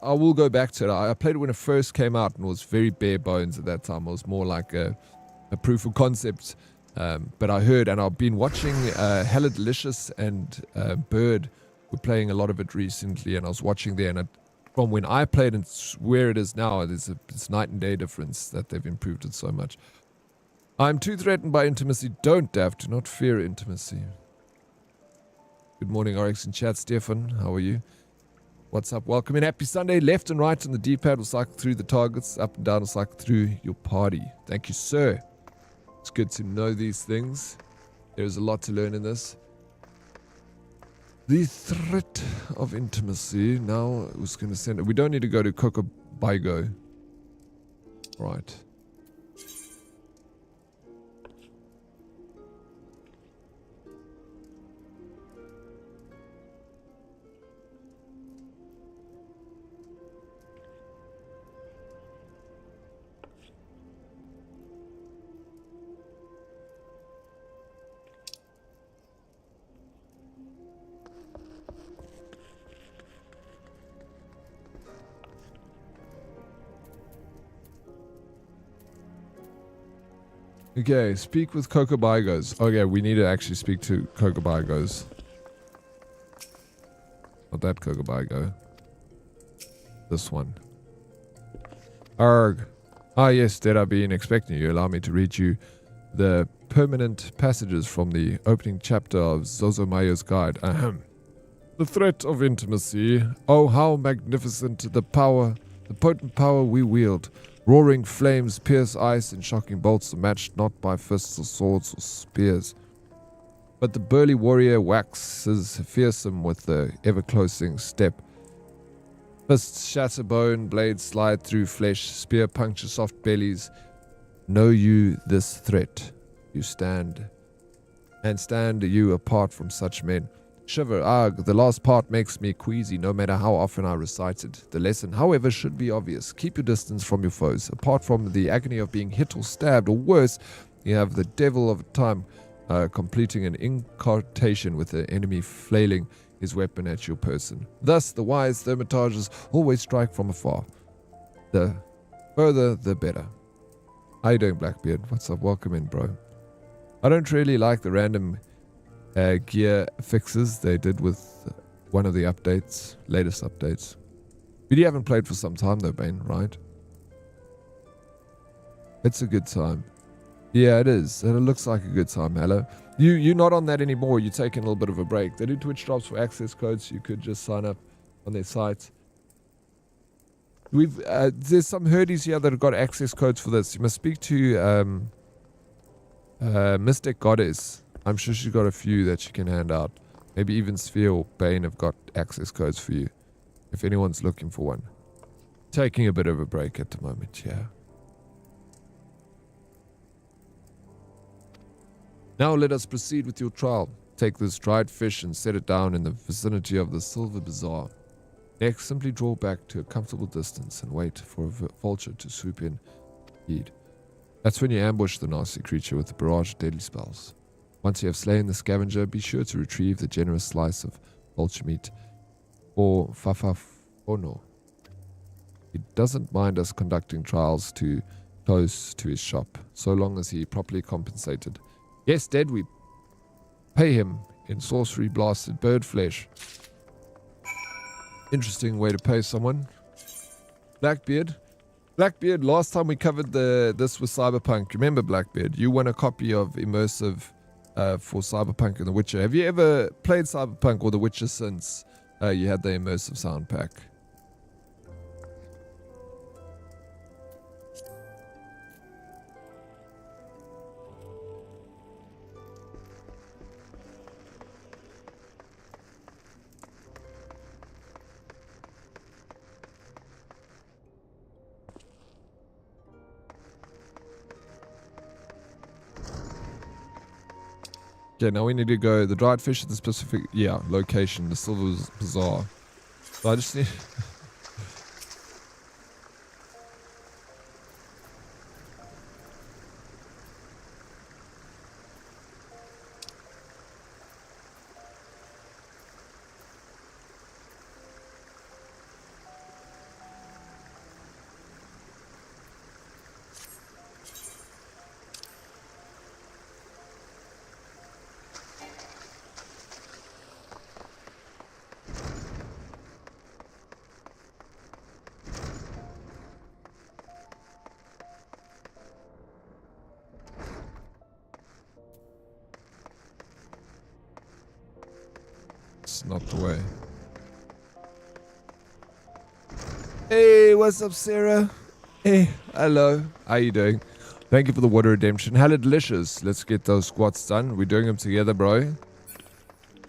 will go back to it. I played it when it first came out and was very bare bones at that time. It was more like a proof of concept. But I heard, and I've been watching Hella Delicious and Bird were playing a lot of it recently, and I was watching there, and from when I played and where it is now, it's night and day difference that they've improved it so much. I'm too threatened by intimacy. Don't, Dav. Do not fear intimacy. Good morning, RX in chat. Stefan, how are you? What's up? Welcome in. Happy Sunday. Left and right on the D-pad will cycle through the targets. Up and down will cycle through your party. Thank you, sir. It's good to know these things. There's a lot to learn in this. The threat of intimacy. Now, I was going to send it. We don't need to go to Kokobaigo. Right. Okay, speak with Kokobaigos. Okay, we need to actually speak to Kokobaigos. Not that Kokobaigo. This one. Arg. Ah yes, that I've been expecting you. Allow me to read you the permanent passages from the opening chapter of Zozomayo's Guide. Ahem. The threat of intimacy. Oh, how magnificent the power, the potent power we wield. Roaring flames pierce ice, and shocking bolts are matched not by fists or swords or spears. But the burly warrior waxes fearsome with the ever-closing step. Fists shatter bone, blades slide through flesh, spear puncture soft bellies. Know you this threat? You stand you apart from such men. Shiver, arg, the last part makes me queasy no matter how often I recite it. The lesson, however, should be obvious. Keep your distance from your foes. Apart from the agony of being hit or stabbed, or worse, you have the devil of time completing an incantation with the enemy flailing his weapon at your person. Thus, the wise thaumaturges always strike from afar. The further, the better. How you doing, Blackbeard? What's up? Welcome in, bro. I don't really like the random gear fixes they did with one of the updates, latest updates. But you haven't played for some time though, Bane, right? It's a good time. Yeah, it is. And it looks like a good time, Hello. You're not on that anymore. You're taking a little bit of a break. They do Twitch drops for access codes. You could just sign up on their site. There's some Herdies here that have got access codes for this. You must speak to Mystic Goddess. I'm sure she's got a few that she can hand out. Maybe even Sphere or Bane have got access codes for you. If anyone's looking for one. Taking a bit of a break at the moment, yeah. Now let us proceed with your trial. Take this dried fish and set it down in the vicinity of the Silver Bazaar. Next, simply draw back to a comfortable distance and wait for a vulture to swoop in. Feed. That's when you ambush the nasty creature with a barrage of deadly spells. Once you have slain the scavenger, be sure to retrieve the generous slice of vulture meat for Fafafono. He doesn't mind us conducting trials too close to his shop, so long as he properly compensated. Yes, dead, we pay him in sorcery blasted bird flesh. Interesting way to pay someone. Blackbeard. Blackbeard, last time we covered this with Cyberpunk. Remember, Blackbeard, you won a copy of Immersive for Cyberpunk and The Witcher. Have you ever played Cyberpunk or The Witcher since you had the Immersive sound pack? Okay, now we need to go. The dried fish at the specific, location, the Silver Bazaar. So I just need... Not the way. Hey, what's up, Sarah? Hey, hello. How you doing? Thank you for the water redemption. Hello, delicious. Let's get those squats done. We're doing them together, bro.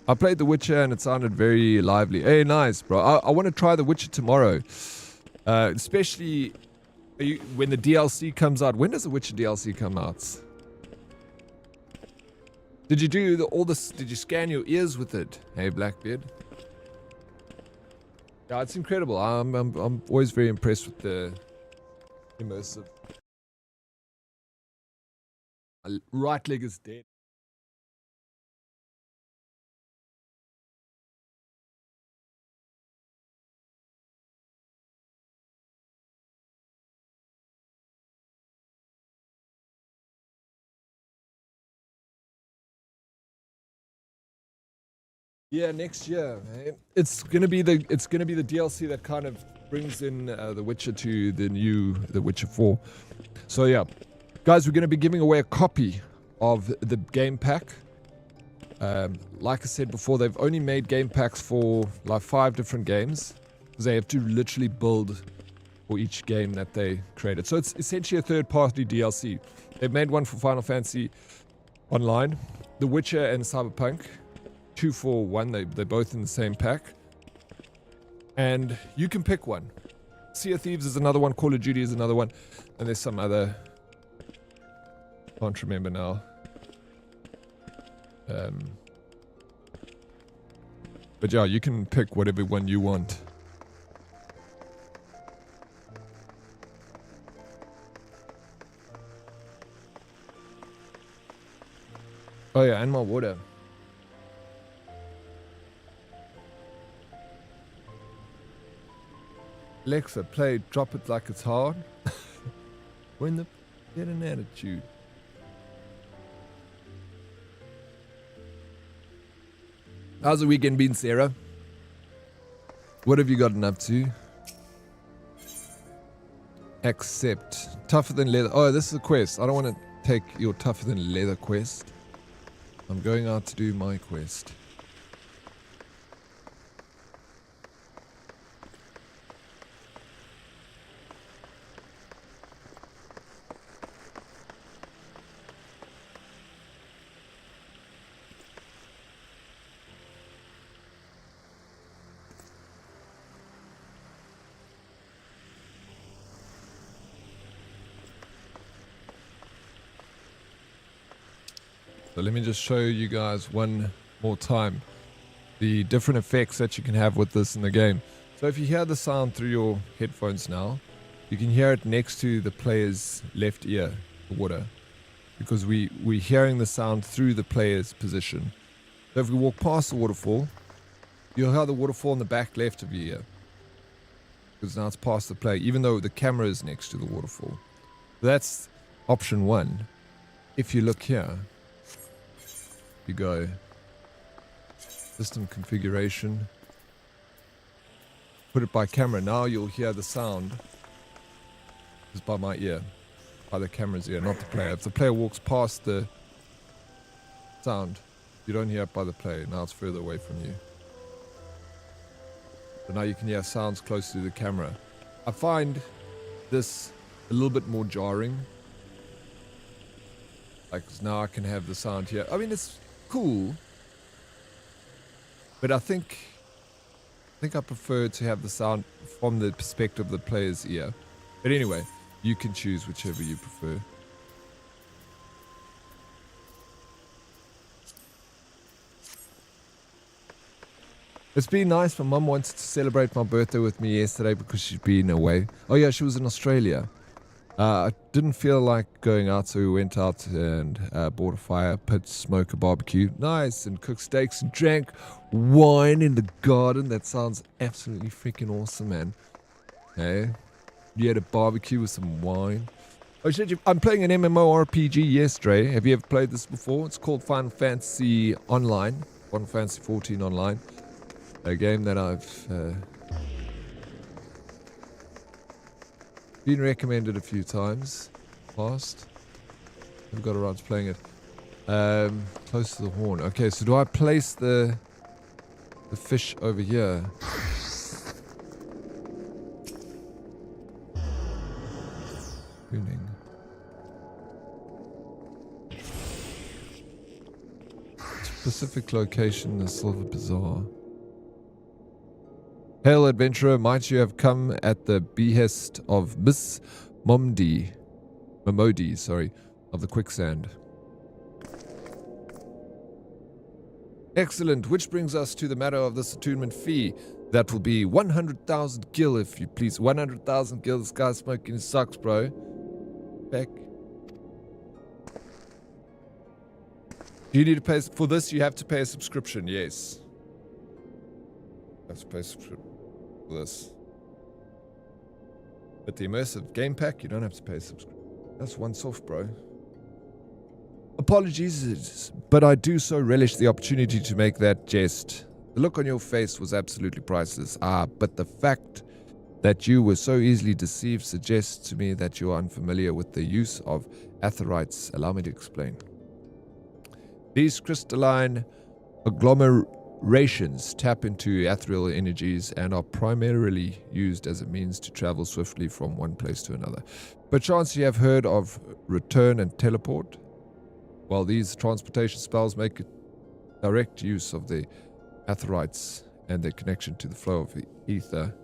I played The Witcher and it sounded very lively. Hey, nice, bro. I want to try The Witcher tomorrow. Especially when the DLC comes out. When does The Witcher DLC come out? Did you do all this? Did you scan your ears with it? Hey, Blackbeard. Yeah, it's incredible. I'm always very impressed with the immersive. My right leg is dead. Yeah, next year. Hey. It's gonna be the DLC that kind of brings in The Witcher to the new The Witcher 4. So yeah, guys, we're gonna be giving away a copy of the game pack. Like I said before, they've only made game packs for like 5 different games because they have to literally build for each game that they created. So it's essentially a third-party DLC. They've made one for Final Fantasy Online, The Witcher, and Cyberpunk. 2 for 1, they're both in the same pack. And you can pick one. Sea of Thieves is another one, Call of Duty is another one, and there's some other... Can't remember now. But yeah, you can pick whatever one you want. Oh yeah, and my water. Alexa, play Drop It Like It's Hard. When the get an attitude. How's the weekend been, Sarah? What have you gotten up to? Accept. Tougher than leather. Oh, this is a quest. I don't want to take your tougher than leather quest. I'm going out to do my quest. So let me just show you guys one more time the different effects that you can have with this in the game. So if you hear the sound through your headphones now, you can hear it next to the player's left ear, the water, because we're hearing the sound through the player's position. So if we walk past the waterfall, you'll hear the waterfall in the back left of your ear, because now it's past the player, even though the camera is next to the waterfall. So that's option one. If you look here, you go system configuration, put it by camera. Now you'll hear the sound is by my ear, by the camera's ear, not the player. If the player walks past the sound, you don't hear it by the player. Now it's further away from you. So now you can hear sounds close to the camera. I find this a little bit more jarring. Like now I can have the sound here. I mean, it's cool, but I think I prefer to have the sound from the perspective of the player's ear. But anyway, you can choose whichever you prefer. It's been nice. My mum wanted to celebrate my birthday with me yesterday because she's been away. Oh yeah, she was in Australia. I didn't feel like going out, so we went out and bought a fire pit, smoked a barbecue. Nice, and cooked steaks and drank wine in the garden. That sounds absolutely freaking awesome, man. Hey, you had a barbecue with some wine. Oh shit, I'm playing an MMORPG yesterday. Have you ever played this before? It's called Final Fantasy Online. Final Fantasy XIV Online. A game that I've been recommended a few times past. I've got around to playing it. Close to the horn. Okay, so do I place the fish over here? Tuning. Specific location, the Silver Bazaar. Hail, adventurer, might you have come at the behest of Miss Momodi, of the quicksand. Excellent, which brings us to the matter of this attunement fee. That will be 100,000 gil, if you please. 100,000 gil, this guy's smoking his socks, bro. Back. Do you need to pay, for this you have to pay a subscription, yes. You have to pay a subscription. This. But the immersive game pack, you don't have to pay a subscription. That's once off, bro. Apologies, but I do so relish the opportunity to make that jest. The look on your face was absolutely priceless. But the fact that you were so easily deceived suggests to me that you are unfamiliar with the use of aetherites. Allow me to explain. These crystalline agglomerations tap into ethereal energies and are primarily used as a means to travel swiftly from one place to another. Perchance you have heard of return and teleport? While these transportation spells make direct use of the aetherites and their connection to the flow of ether.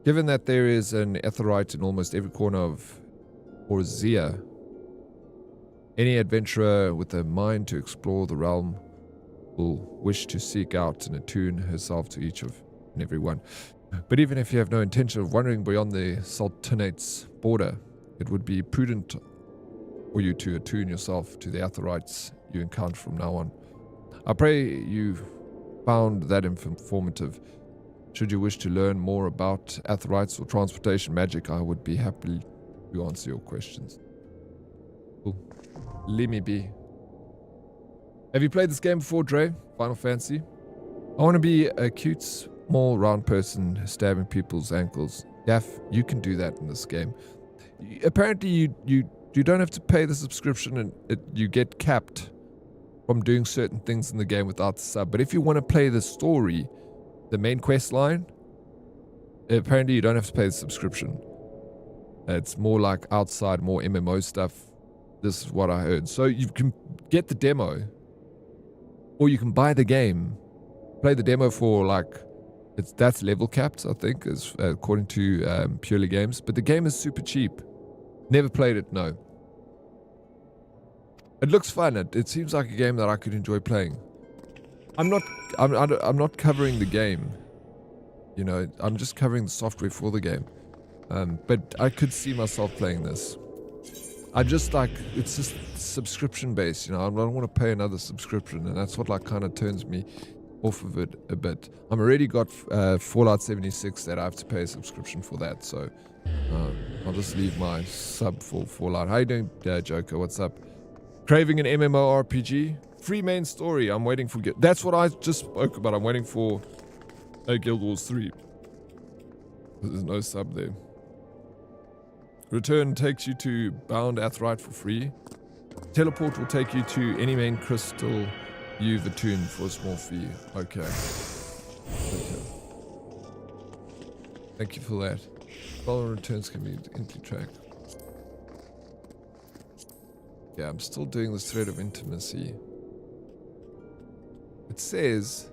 Given that there is an aetherite in almost every corner of Eorzea, any adventurer with a mind to explore the realm will wish to seek out and attune herself to each of and every one. But even if you have no intention of wandering beyond the Sultanate's border, it would be prudent for you to attune yourself to the aetherites you encounter from now on. I pray you found that informative. Should you wish to learn more about aetherites or transportation magic, I would be happy to answer your questions. Cool. Leave me be. Have you played this game before, Dre? Final Fantasy? I want to be a cute, small, round person stabbing people's ankles. Gaff, you can do that in this game. apparently you don't have to pay the subscription, and you get capped from doing certain things in the game without the sub. But if you want to play the story, the main quest line, apparently you don't have to pay the subscription. It's more like outside, more MMO stuff. This is what I heard. So you can get the demo, or you can buy the game, play the demo for like, that's level capped, I think, is according to Purely Games. But the game is super cheap. Never played it, no. It looks fun. It seems like a game that I could enjoy playing. I'm not covering the game. You know, I'm just covering the software for the game. But I could see myself playing this. I just like, it's just subscription based, you know. I don't want to pay another subscription, and that's what like kind of turns me off of it a bit. I'm already got Fallout 76 that I have to pay a subscription for that, so I'll just leave my sub for Fallout. How you doing, Joker? What's up? Craving an MMORPG? Free main story. I'm waiting for... That's what I just spoke about. I'm waiting for Guild Wars 3. There's no sub there. Return takes you to Bound Athright for free. Teleport will take you to any main crystal you've attuned for a small fee. Okay. Okay. Thank you for that. Follow returns can be instantly tracked. Yeah, I'm still doing this thread of intimacy. It says...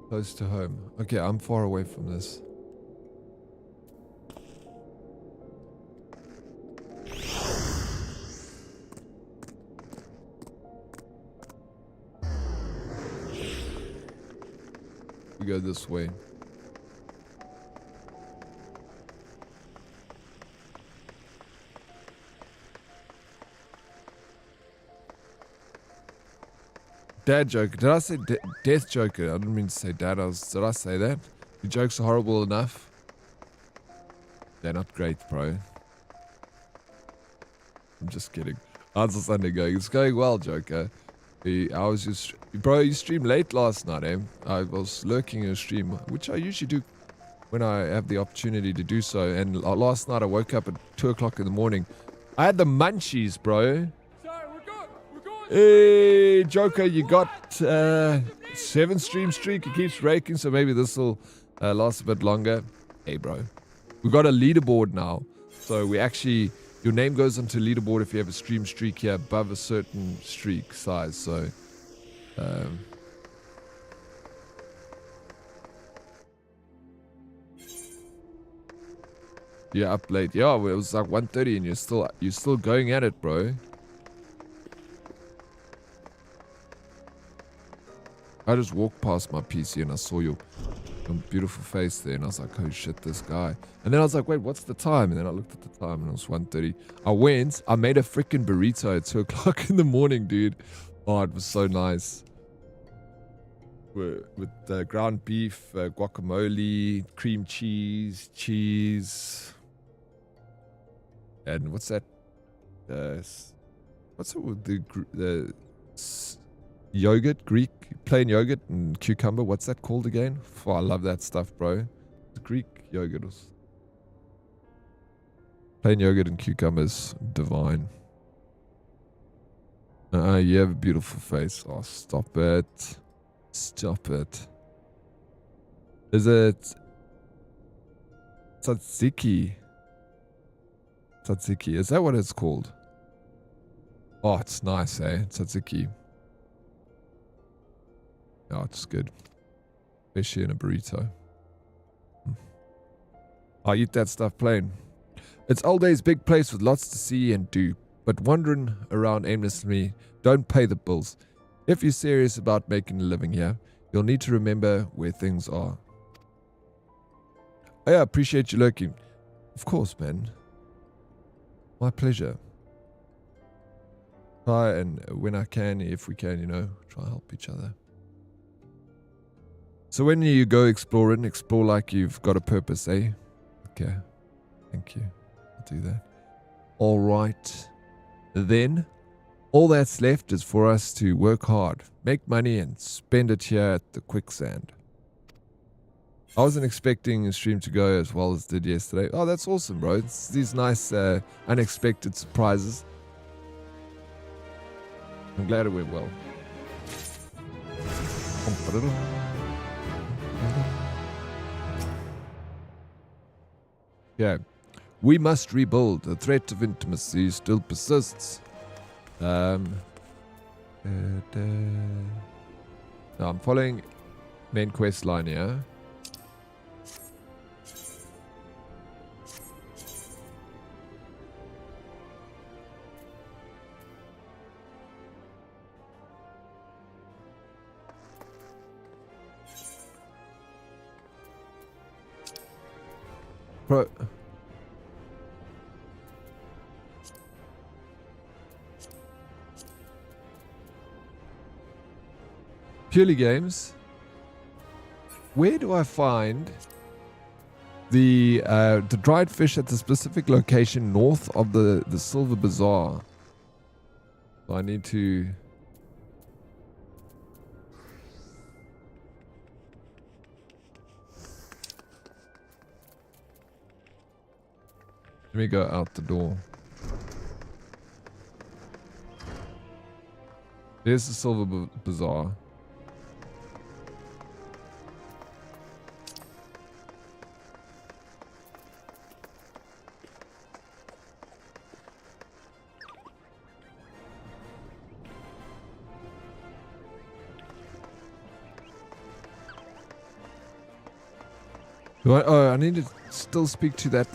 close to home. Okay, I'm far away from this. We go this way. Dad joke. Did I say death joker? I didn't mean to say dad. Did I say that? Your jokes are horrible enough. They're not great, bro. I'm just kidding. How's the Sunday going? It's going well, Joker. I was just... Bro, you streamed late last night, eh? I was lurking in your stream, which I usually do when I have the opportunity to do so. And last night I woke up at 2 o'clock in the morning. I had the munchies, bro. Hey, Joker, you got 7 stream streak. It keeps raking, so maybe this will last a bit longer. Hey, bro. We got a leaderboard now. So we actually... Your name goes onto leaderboard if you have a stream streak here above a certain streak size. So... yeah, up late. Yeah, it was like 1:30 and you're still going at it, bro. I just walked past my PC and I saw your beautiful face there, and I was like, oh shit, this guy. And then I was like, wait, what's the time? And then I looked at the time and it was 1:30. I made a freaking burrito at 2 o'clock in the morning, dude. Oh, it was so nice. With ground beef, guacamole, cream cheese. And what's that? What's it with the yogurt, Greek plain yogurt and cucumber? What's that called again? Oh, I love that stuff, bro. The Greek yogurt was plain yogurt and cucumbers, divine. You have a beautiful face. Oh, stop it. Stop it. Is it tzatziki? Tzatziki. Is that what it's called? Oh, it's nice, eh? Tzatziki. Oh, it's good. Especially in a burrito. I eat that stuff plain. It's old days big place with lots to see and do, but wandering around aimlessly don't pay the bills. If you're serious about making a living here, you'll need to remember where things are. Oh yeah, appreciate you lurking. Of course, man. My pleasure. Try and when I can, if we can, try and help each other. So when you go exploring, explore like you've got a purpose, eh? Okay. Thank you. I'll do that. All right. Then, all that's left is for us to work hard, make money, and spend it here at the quicksand. I wasn't expecting the stream to go as well as it did yesterday. Oh, that's awesome, bro. It's these nice unexpected surprises. I'm glad it went well. Yeah. We must rebuild. The threat of intimacy still persists. No, I'm following main quest line here. Purely Games. Where do I find the dried fish at the specific location north of the Silver Bazaar? So I need to. Let me go out the door. There's the Silver Bazaar. I need to still speak to that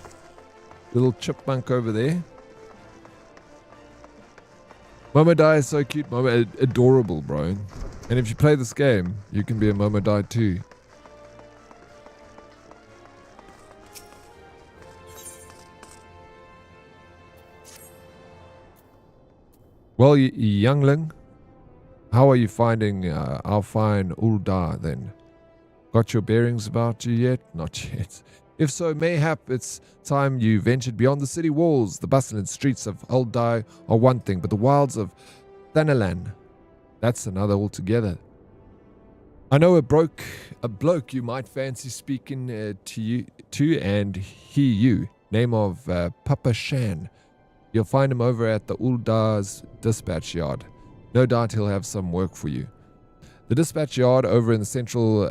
little chipmunk over there. Momodai is so cute, Momo. Adorable, bro. And if you play this game, you can be a Momodai too. Well, youngling, how are you finding our fine Uldar then? Got your bearings about you yet? Not yet. If so, mayhap it's time you ventured beyond the city walls. The bustling streets of Uldar are one thing, but the wilds of Thanalan, that's another altogether. I know a bloke you might fancy speaking to and hear you. Name of Papa Shan. You'll find him over at the Uldar's dispatch yard. No doubt he'll have some work for you. The dispatch yard over in the central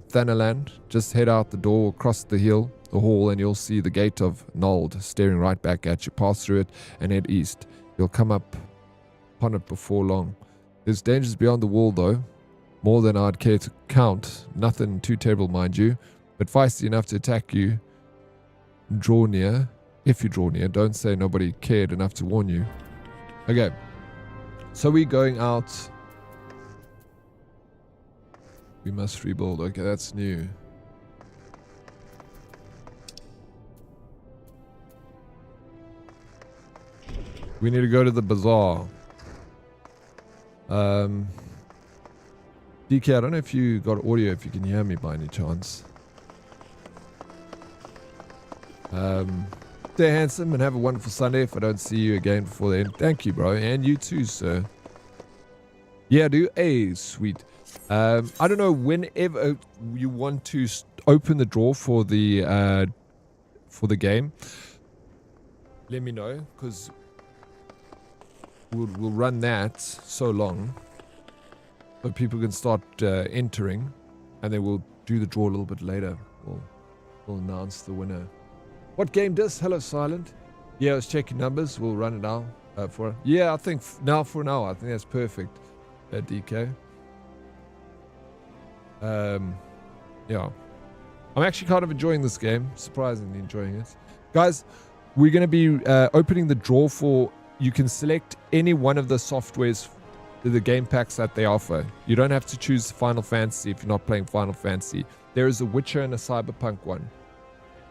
Thanalan. Just head out the door, across the hall, and you'll see the gate of Nold staring right back at you. Pass through it and head east. You'll come up upon it before long. There's dangers beyond the wall, though. More than I'd care to count. Nothing too terrible, mind you, but feisty enough to attack you. Draw near. If you draw near, don't say nobody cared enough to warn you. Okay, so we're going out. We must rebuild. Okay, that's new. We need to go to the bazaar. DK, I don't know if you got audio, if you can hear me by any chance. Stay handsome and have a wonderful Sunday if I don't see you again before then. Thank you, bro. And you too, sir. Yeah, dude. Hey, sweet. I don't know, whenever you want to open the draw for the game, let me know, because we'll run that so long so people can start entering, and then we'll do the draw a little bit later. We'll announce the winner. What game does? Hello, Silent. Yeah, I was checking numbers. We'll run it now for. Yeah, I think now for an hour. I think that's perfect. DK. Yeah, I'm actually kind of enjoying this game. Surprisingly enjoying it, guys. We're going to be opening the draw for. You can select any one of the softwares, the game packs that they offer. You don't have to choose Final Fantasy if you're not playing Final Fantasy. There is a Witcher and a Cyberpunk one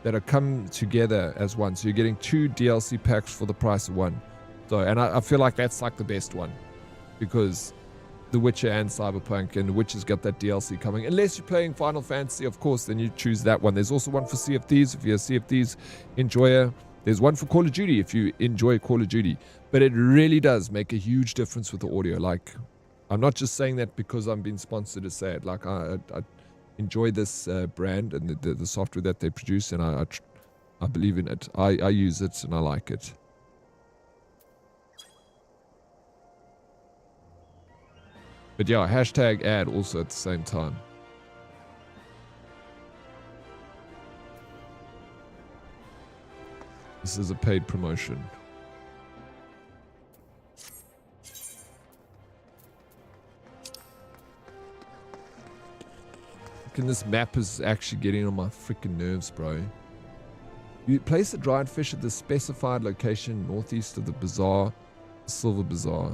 that are come together as one. So you're getting 2 DLC packs for the price of one. So, and I feel like that's like the best one, because The Witcher and Cyberpunk, and The Witcher's got that DLC coming. Unless you're playing Final Fantasy, of course, then you choose that one. There's also one for Sea of Thieves if you're a Sea of Thieves enjoyer. There's one for Call of Duty if you enjoy Call of Duty. But it really does make a huge difference with the audio. Like, I'm not just saying that because I'm being sponsored to say it. Like, enjoy this brand and the software that they produce, and I believe in it. I use it and I like it. But yeah, hashtag ad also at the same time. This is a paid promotion. This map is actually getting on my freaking nerves, bro. You place the dried fish at the specified location northeast of the bazaar, Silver Bazaar.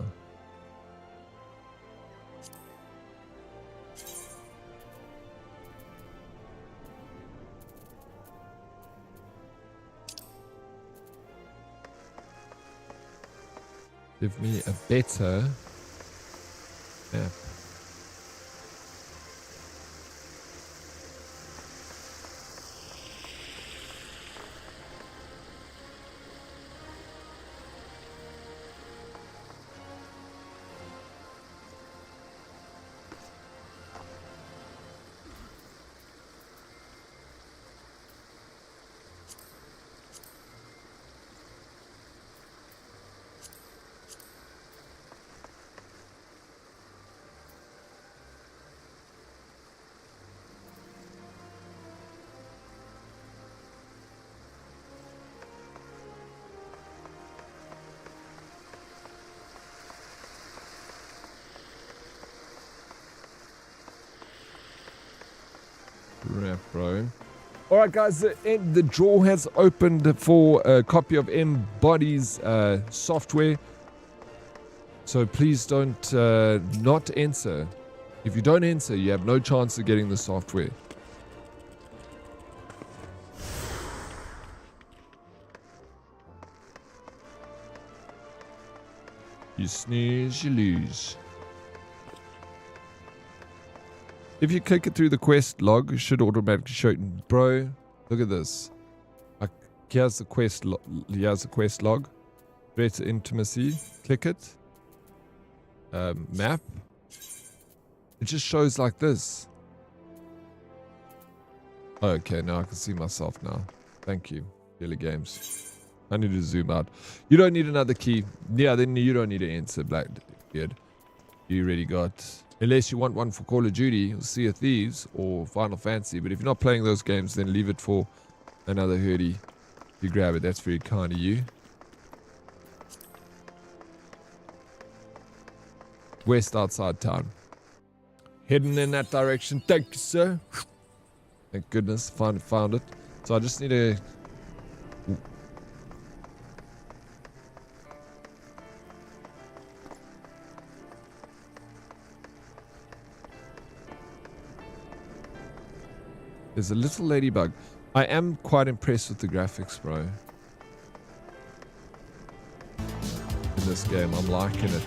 Give me a better map. Crap, bro. Alright guys, the drawer has opened for a copy of Embodies software. So please don't not enter. If you don't enter, you have no chance of getting the software. You snooze, you lose. If you click it through the quest log, it should automatically show it. Bro, look at this. Here's the quest log. Greater intimacy. Click it. Map. It just shows like this. Okay, now I can see myself now. Thank you, Daily Games. I need to zoom out. You don't need another key. Yeah, then you don't need to enter, Blackbeard. You already got... Unless you want one for Call of Duty, or Sea of Thieves, or Final Fantasy. But if you're not playing those games, then leave it for another Herdie. You grab it. That's very kind of you. West outside town. Heading in that direction. Thank you, sir. Thank goodness. Found it. So I just need to... There's a little ladybug. I am quite impressed with the graphics, bro. In this game, I'm liking it.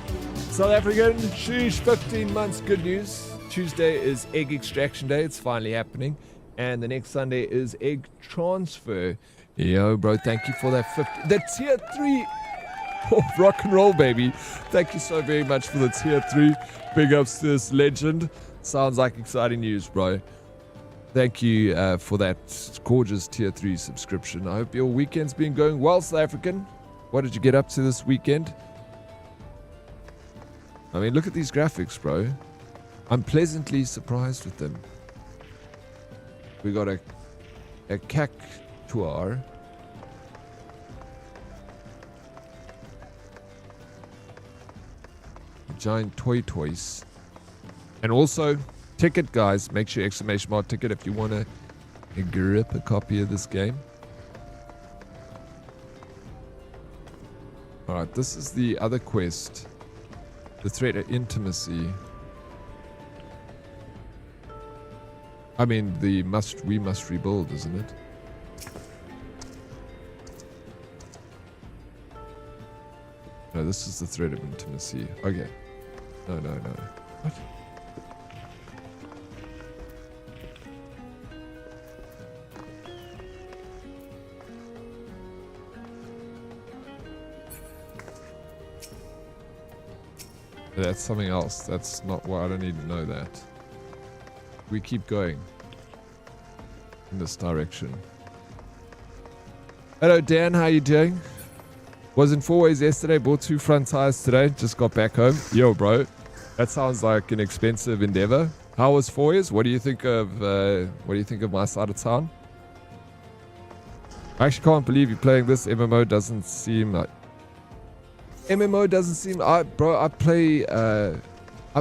South African, sheesh, 15 months, good news. Tuesday is egg extraction day. It's finally happening. And the next Sunday is egg transfer. Yo, bro, thank you for that 50. The tier 3 of rock and roll, baby. Thank you so very much for the tier 3. Big ups to this legend. Sounds like exciting news, bro. Thank you for that gorgeous tier 3 subscription. I hope your weekend's been going well, South African. What did you get up to this weekend? I mean, look at these graphics, bro. I'm pleasantly surprised with them. We got a cactuar. Giant toys. And also... ticket, guys. Make sure exclamation mark ticket if you want to grip a copy of this game. Alright, this is the other quest. The threat of intimacy. I mean, we must rebuild, isn't it? No, this is the threat of intimacy. Okay. No. What? That's something else. That's not what I don't need to know that. We keep going. in this direction. Hello Dan, how you doing? Was in 4 ways yesterday, bought 2 front tires today, just got back home. Yo bro, that sounds like an expensive endeavor. How was 4 years? What do you think of my side of town? I actually can't believe you're playing this. MMO doesn't seem like I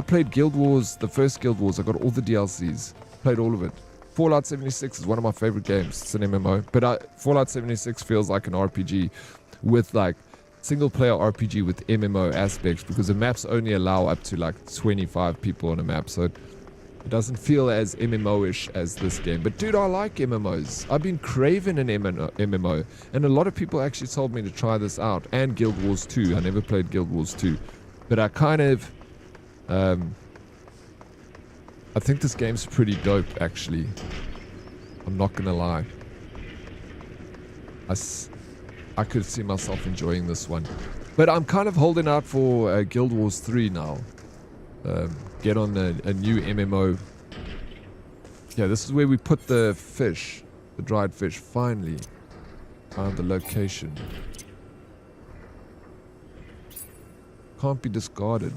played Guild Wars, the first Guild Wars. I got all the DLCs. Played all of it. Fallout 76 is one of my favorite games. It's an MMO. But Fallout 76 feels like an RPG with like single player RPG with MMO aspects because the maps only allow up to like 25 people on a map. So it doesn't feel as MMO-ish as this game. But dude, I like MMOs. I've been craving an MMO. And a lot of people actually told me to try this out. And Guild Wars 2. I never played Guild Wars 2. But I kind of... I think this game's pretty dope, actually. I'm not gonna lie. I could see myself enjoying this one. But I'm kind of holding out for Guild Wars 3 now. Get on a new MMO. Yeah, this is where we put the fish. The dried fish. Finally. Found the location. Can't be discarded.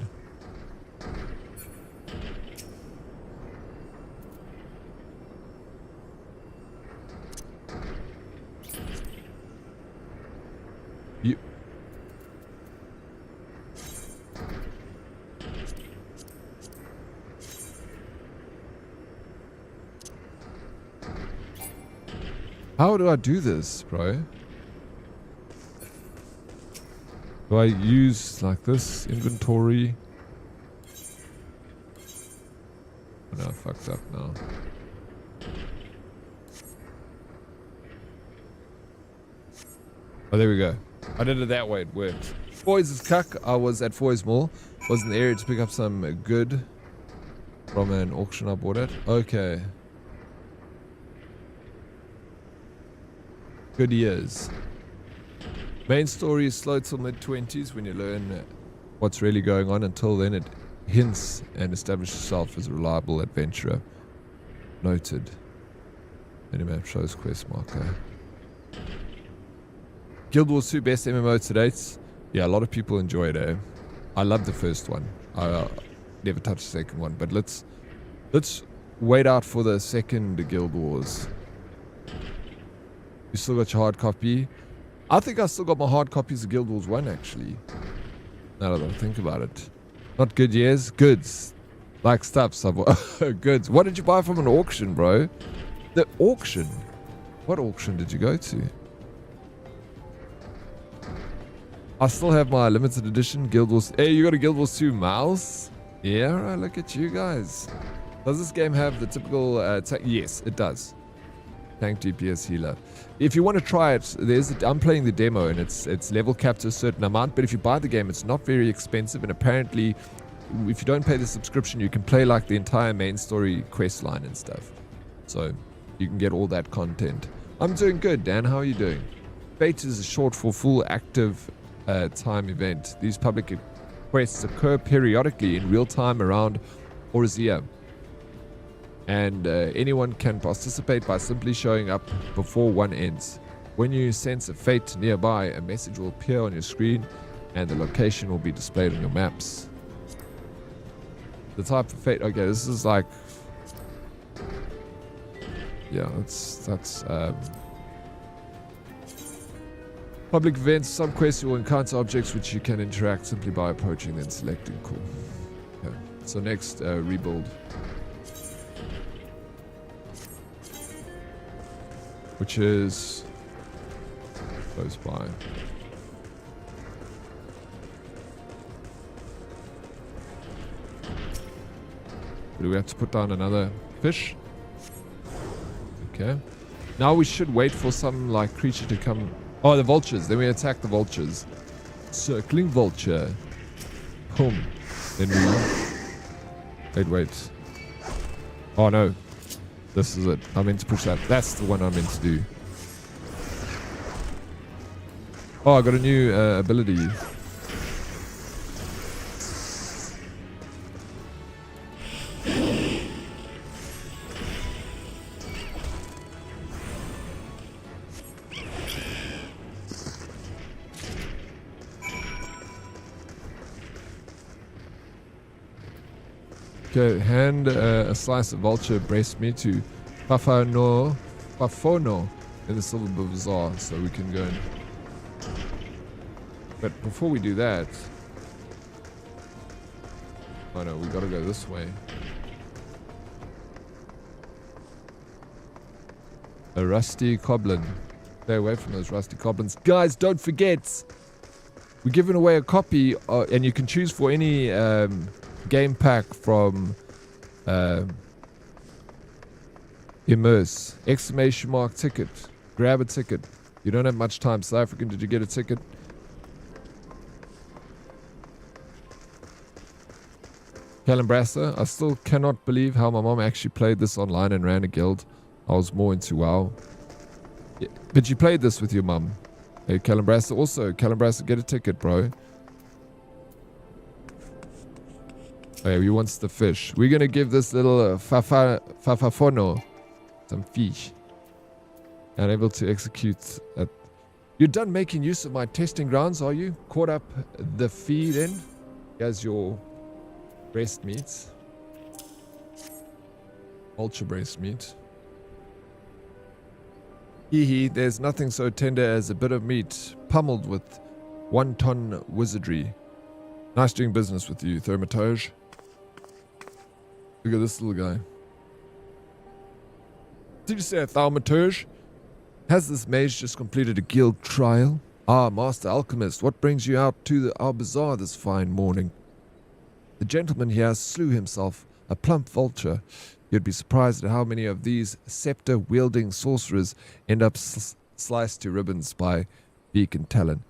How do I do this, bro? Do I use like this inventory? Oh no, I fucked up now. Oh, there we go. I did it that way, it worked. Boys is cuck. I was at Foy's Mall. Was in the area to pick up some good from an auction I bought it. Okay. Good years. Main story is slow till mid-20s when you learn what's really going on. Until then, it hints and establishes itself as a reliable adventurer. Noted. Minimap shows quest marker. Guild Wars 2 best MMO to date. Yeah, a lot of people enjoy it, eh? I love the first one. I never touched the second one, but let's wait out for the second Guild Wars. You still got your hard copy? I think I still got my hard copies of Guild Wars 1 actually. Now that I think about it. Not good years, goods. Like stuff, goods. What did you buy from an auction, bro? The auction? What auction did you go to? I still have my limited edition Guild Wars. Hey, you got a Guild Wars 2 mouse? Yeah, right, look at you guys. Does this game have the typical yes, it does. Tank DPS healer. If you want to try it, I'm playing the demo and it's level capped to a certain amount, but if you buy the game, it's not very expensive, and apparently if you don't pay the subscription, you can play like the entire main story quest line and stuff. So you can get all that content. I'm doing good, Dan. How are you doing? Fate is short for full active time event. These public quests occur periodically in real time around Eorzea. And anyone can participate by simply showing up before one ends. When you sense a fate nearby, a message will appear on your screen and the location will be displayed on your maps. The type of fate, okay, this is like, yeah, that's public events. Some quests you will encounter objects which you can interact simply by approaching then selecting. Cool. Okay. So next, rebuild. Which is close by. Do we have to put down another fish? Okay. Now we should wait for some like creature to come. Oh, the vultures. Then we attack the vultures. Circling vulture. Boom. Then we... Wait. Oh no. This is it. I meant to push that. That's the one I meant to do. Oh, I got a new ability. Okay, hand a slice of vulture breast meat to Pafono in the Silver Bazaar, so we can go and... But before we do that... Oh no, we gotta go this way. A rusty goblin. Stay away from those rusty goblins. Guys, don't forget! We're giving away a copy, and you can choose for any game pack from Immerse. Exclamation mark ticket. Grab a ticket. You don't have much time. South African, did you get a ticket? Calambrasa, I still cannot believe how my mom actually played this online and ran a guild. I was more into WoW. Yeah, but you played this with your mum. Hey, Calambrasa, also, Calambrasa, get a ticket, bro. Hey, he wants the fish. We're going to give this little fafafono some fish. And able to execute at... You're done making use of my testing grounds, are you? Caught up the feed in? Here's your breast meats. Ultra breast meat. Hee, there's nothing so tender as a bit of meat pummeled with 1 ton wizardry. Nice doing business with you, Thermatage. Look at this little guy. Did you say a thaumaturge? Has this mage just completed a guild trial? Ah, Master Alchemist, what brings you out to our bazaar this fine morning? The gentleman here slew himself, a plump vulture. You'd be surprised at how many of these scepter-wielding sorcerers end up sliced to ribbons by beak and talon.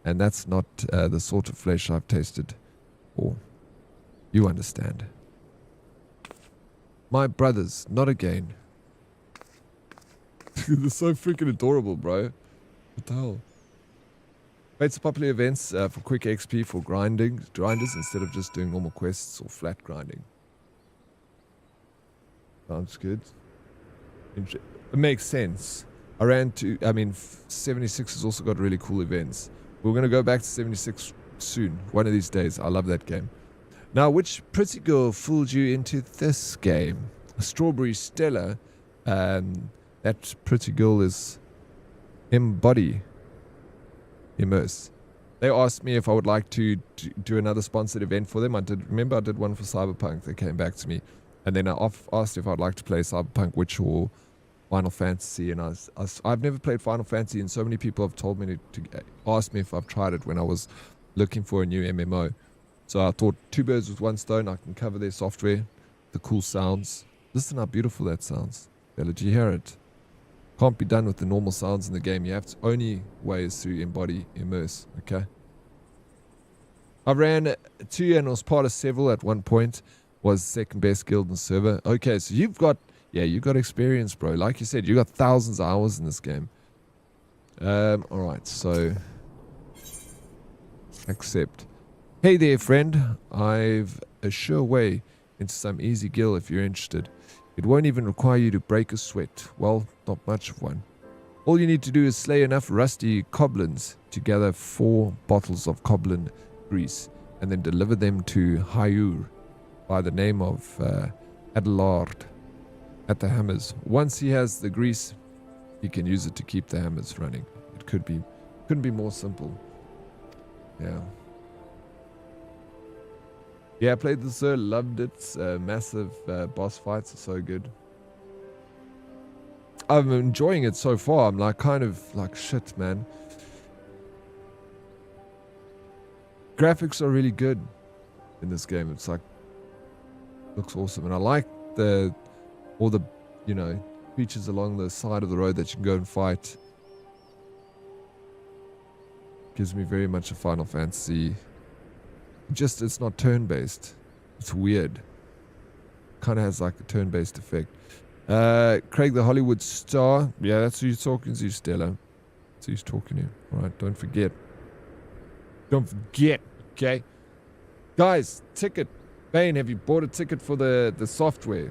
And that's not the sort of flesh I've tasted. Or, you understand. My brothers, not again. They're so freaking adorable, bro. What the hell? Made some popular events for quick XP for grinders instead of just doing normal quests or flat grinding. Sounds good. It makes sense. 76 has also got really cool events. We're going to go back to 76 soon. One of these days. I love that game. Now, which pretty girl fooled you into this game? Strawberry Stella. That pretty girl is Immerse. They asked me if I would like to do another sponsored event for them. I did one for Cyberpunk. They came back to me. And then I asked if I'd like to play Cyberpunk, Witch, or Final Fantasy. And I've never played Final Fantasy, and so many people have told me to ask me if I've tried it when I was looking for a new MMO. So I thought, 2 birds with 1 stone. I can cover their software, the cool sounds. Listen how beautiful that sounds. Bella, did you hear it? Can't be done with the normal sounds in the game. You have to, only way is to embody Immerse, okay? I ran 2 and was part of several at one point. Was second best guild in the server. Okay, so you've got experience, bro. Like you said, you got thousands of hours in this game. Alright, so accept. Hey there, friend. I've a sure way into some easy gil if you're interested. It won't even require you to break a sweat. Well, not much of one. All you need to do is slay enough rusty goblins to gather 4 bottles of goblin grease and then deliver them to Hayur by the name of Adelard at the hammers. Once he has the grease, he can use it to keep the hammers running. It couldn't be more simple. Yeah. Yeah, I played this, loved it. Massive boss fights are so good. I'm enjoying it so far. I'm kind of like, shit, man. Graphics are really good in this game. It's like, looks awesome. And I like all the, features along the side of the road that you can go and fight. Gives me very much a Final Fantasy. Just, it's not turn-based. It's weird. Kind of has like a turn-based effect. Craig the Hollywood star. Yeah, that's who you're talking to, Stella. That's who he's talking to. Alright, don't forget. Don't forget, okay? Guys, ticket. Bane, have you bought a ticket for the software?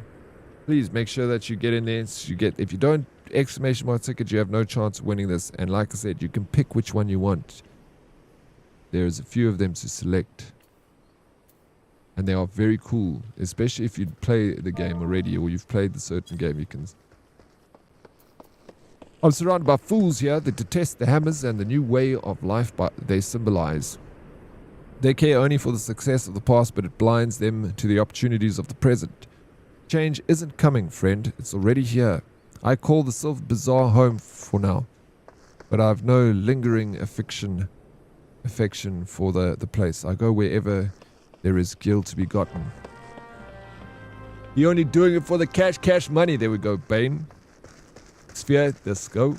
Please make sure that you get in there. So if you don't, exclamation mark ticket, you have no chance of winning this. And like I said, you can pick which one you want. There's a few of them to select. and they are very cool, especially if you play the game already or you've played the certain game. You can. I'm surrounded by fools here that detest the hammers and the new way of life they symbolize. They care only for the success of the past, but it blinds them to the opportunities of the present. Change isn't coming, friend. It's already here. I call the Sylph Bazaar home for now, but I have no lingering affection for the place. I go wherever there is gil to be gotten. You're only doing it for the cash money. There we go, Bane. Sphere, let's go.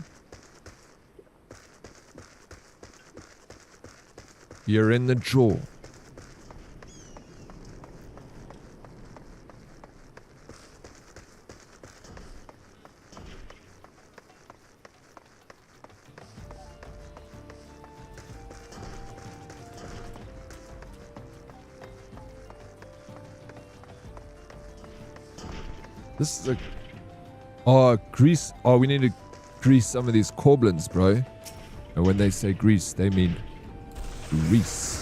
You're in the draw. This is a... Oh, grease. Oh, we need to grease some of these Corblins, bro. And when they say grease, they mean grease.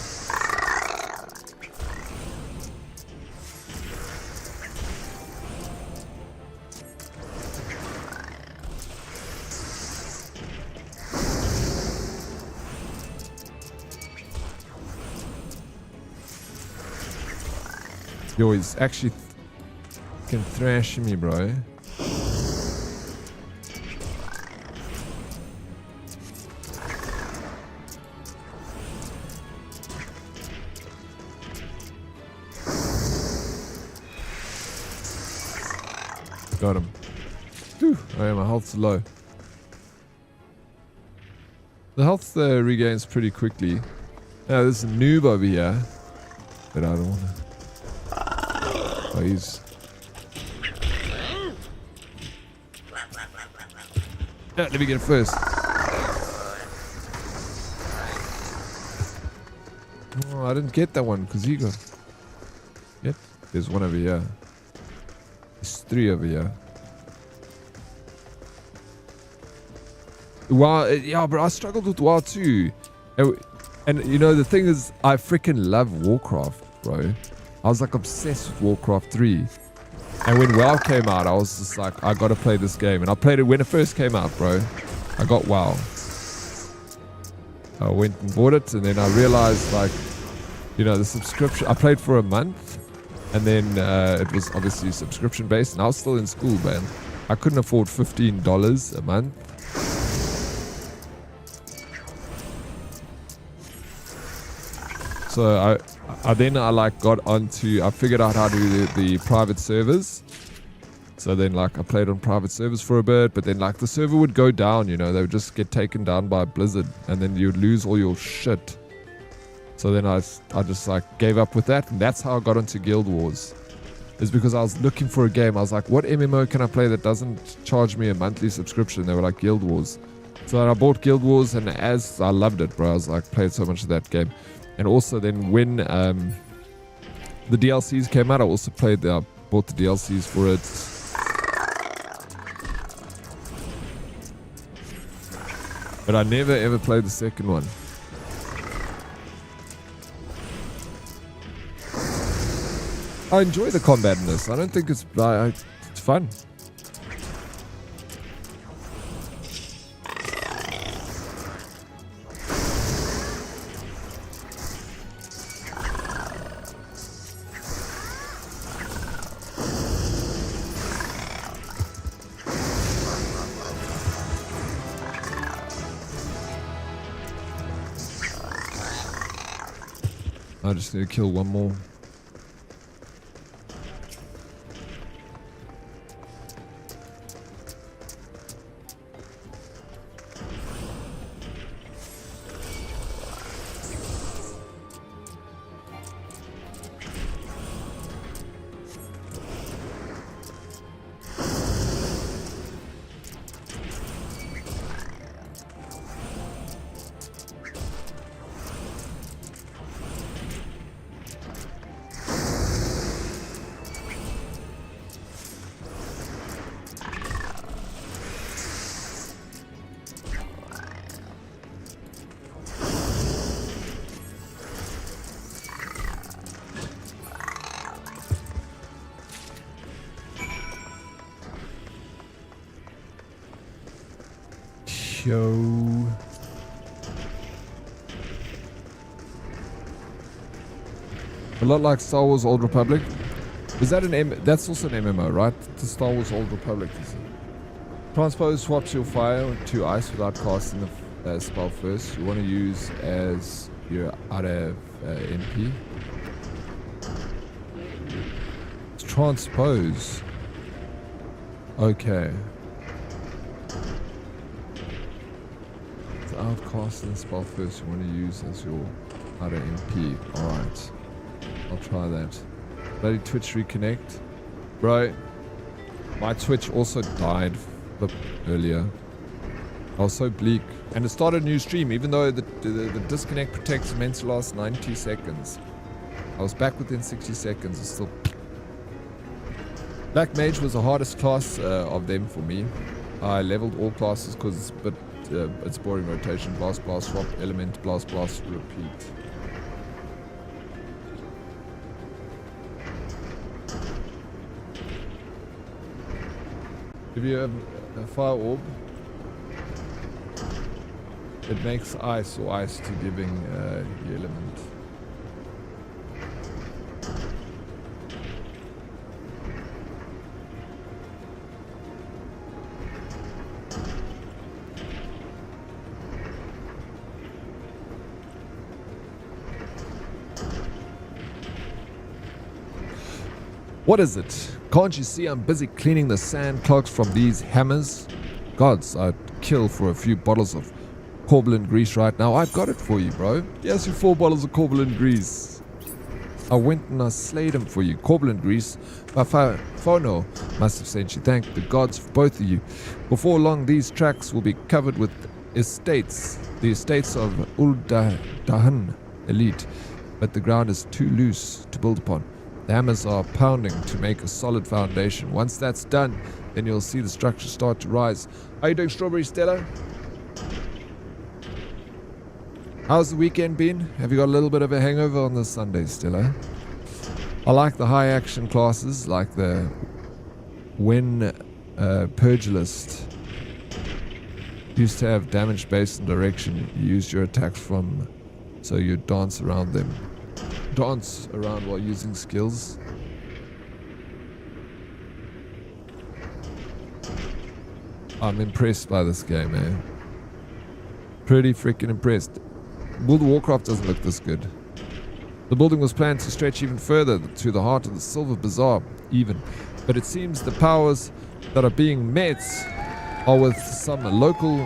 Yo, he's actually can thrash me, bro. Got him. Whew. Oh yeah, my health's low. The health regains pretty quickly. Now there's a noob over here that I don't want to... Oh, he's... Yeah, let me get it first. Oh, I didn't get that one because he got... Yep, there's one over here. There's 3 over here. WoW, yeah, bro, I struggled with WoW too. And you know, the thing is, I freaking love Warcraft, bro. I was like obsessed with Warcraft 3. And when WoW came out, I was just like, I gotta play this game. And I played it when it first came out, bro. I got WoW. I went and bought it, and then I realized, like, you know, the subscription, I played for a month, and then it was obviously subscription based, and I was still in school, man. I couldn't afford $15 a month. So I then like got onto, I figured out how to do the private servers. So then like I played on private servers for a bit, but then like the server would go down, you know, they would just get taken down by Blizzard, and then you'd lose all your shit. So then I just like gave up with that, and that's how I got into Guild Wars. Is because I was looking for a game. I was like, what MMO can I play that doesn't charge me a monthly subscription? They were like Guild Wars. So then I bought Guild Wars, and as I loved it, bro, I was like, played so much of that game. And also then when the DLCs came out, I also bought the DLCs for it. But I never ever played the second one. I enjoy the combat in this. I don't think it's fun. I just need to kill one more. Tokyo. A lot like Star Wars Old Republic. Is that that's also an MMO, right? The Star Wars Old Republic. Transpose swaps your fire to ice without casting the spell first. You want to use as your out of NP. Transpose. Okay. So outcasting the spell first. You want to use as your out of NP. All right. I'll try that. Bloody Twitch reconnect. Bro, my Twitch also died earlier. I was so bleak. And it started a new stream, even though the disconnect protects meant to last 90 seconds. I was back within 60 seconds. It's still... Black Mage was the hardest class of them for me. I leveled all classes because it's a bit... it's boring rotation. Blast, blast, swap, element, blast, blast, repeat. If you have a fire orb, it makes ice or ice to giving the element. What is it? Can't you see I'm busy cleaning the sand clogs from these hammers? Gods, I'd kill for a few bottles of Corblin grease right now. I've got it for you, bro. Yes, you 4 bottles of Corblin grease. I went and I slayed him for you. Corblin grease by Fono must have sent you. Thank the gods for both of you. Before long, these tracks will be covered with estates. The estates of Uldahan Elite. But the ground is too loose to build upon. The hammers are pounding to make a solid foundation. Once that's done, then you'll see the structure start to rise. How you doing, Strawberry Stella? How's the weekend been? Have you got a little bit of a hangover on this Sunday, Stella? I like the high action classes, like the When Purgilist. Used to have damage based on direction. You used your attacks from, so you dance around them. Dance around while using skills. I'm impressed by this game, man. Pretty freaking impressed. World of Warcraft doesn't look this good. The building was planned to stretch even further to the heart of the Silver Bazaar, even. But it seems the powers that are being met are with some local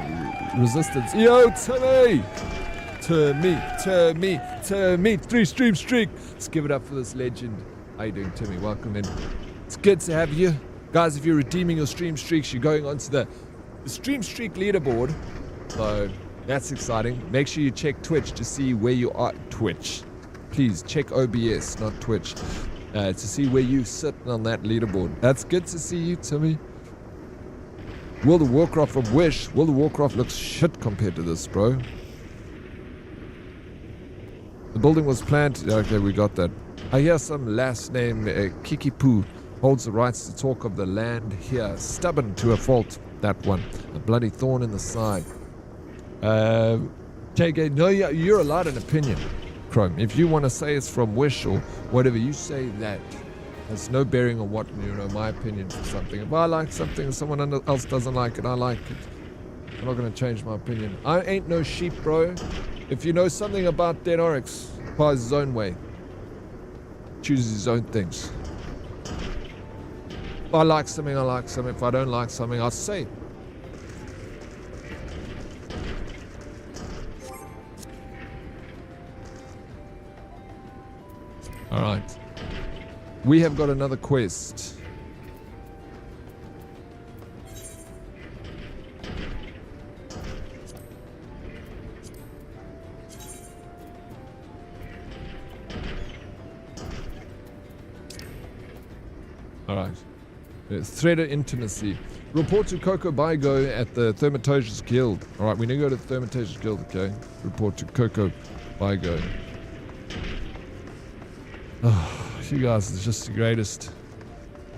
resistance. Yo, Timmy! Timmy, 3 stream streak. Let's give it up for this legend. How you doing, Timmy? Welcome in. It's good to have you. Guys, if you're redeeming your stream streaks, you're going onto the stream streak leaderboard. So that's exciting. Make sure you check Twitch to see where you are. Twitch. Please check OBS, not Twitch, to see where you sit on that leaderboard. That's good to see you, Timmy. World of Warcraft from Wish. World of Warcraft looks shit compared to this, bro. The building was planned. Okay, we got that. I hear some lass named Kikipu holds the rights to talk of the land here. Stubborn to a fault, that one. A bloody thorn in the side. JK, no, you're allowed an opinion, Chrome. If you want to say it's from Wish or whatever, you say that. There's no bearing on what, my opinion for something. If I like something and someone else doesn't like it, I like it. I'm not going to change my opinion. I ain't no sheep, bro. If you know something about Den Oryx, pies his own way. Chooses his own things. If I like something, I like something. If I don't like something, I'll say. Alright. We have got another quest. Alright. Thread of intimacy. Report to Coco Baigo at the Thermatosis Guild. Alright, we need to go to the Thermatosis Guild, okay? Report to Coco Baigo. Oh, you guys are just the greatest.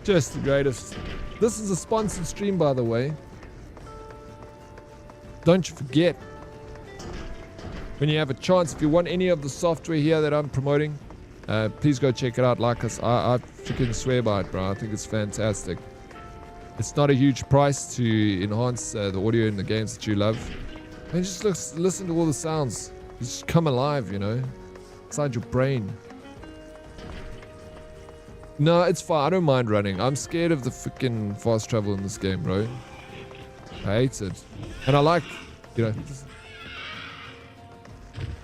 Just the greatest. This is a sponsored stream, by the way. Don't you forget, when you have a chance, if you want any of the software here that I'm promoting, please go check it out. Like us, I freaking swear by it, bro. I think it's fantastic. It's not a huge price to enhance the audio in the games that you love. And just listen to all the sounds. Just come alive, you know, inside your brain. No, it's fine. I don't mind running. I'm scared of the freaking fast travel in this game, bro. I hate it. And I like, you know,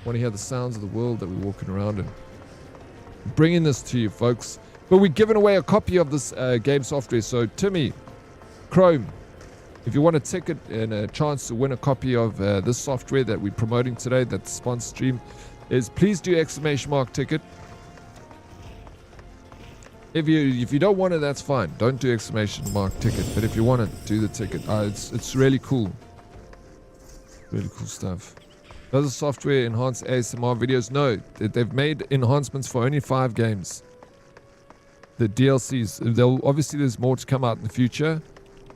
want to hear the sounds of the world that we're walking around in. I'm bringing this to you, folks. But we're giving away a copy of this game software. So, Timmy, Chrome, if you want a ticket and a chance to win a copy of this software that we're promoting today, that the sponsor stream is, please do ! Ticket. If you don't want it, that's fine. Don't do ! Ticket. But if you want it, do the ticket. It's really cool. Really cool stuff. Does the software enhance ASMR videos? No, they've made enhancements for only 5 games. The DLCs, obviously there's more to come out in the future,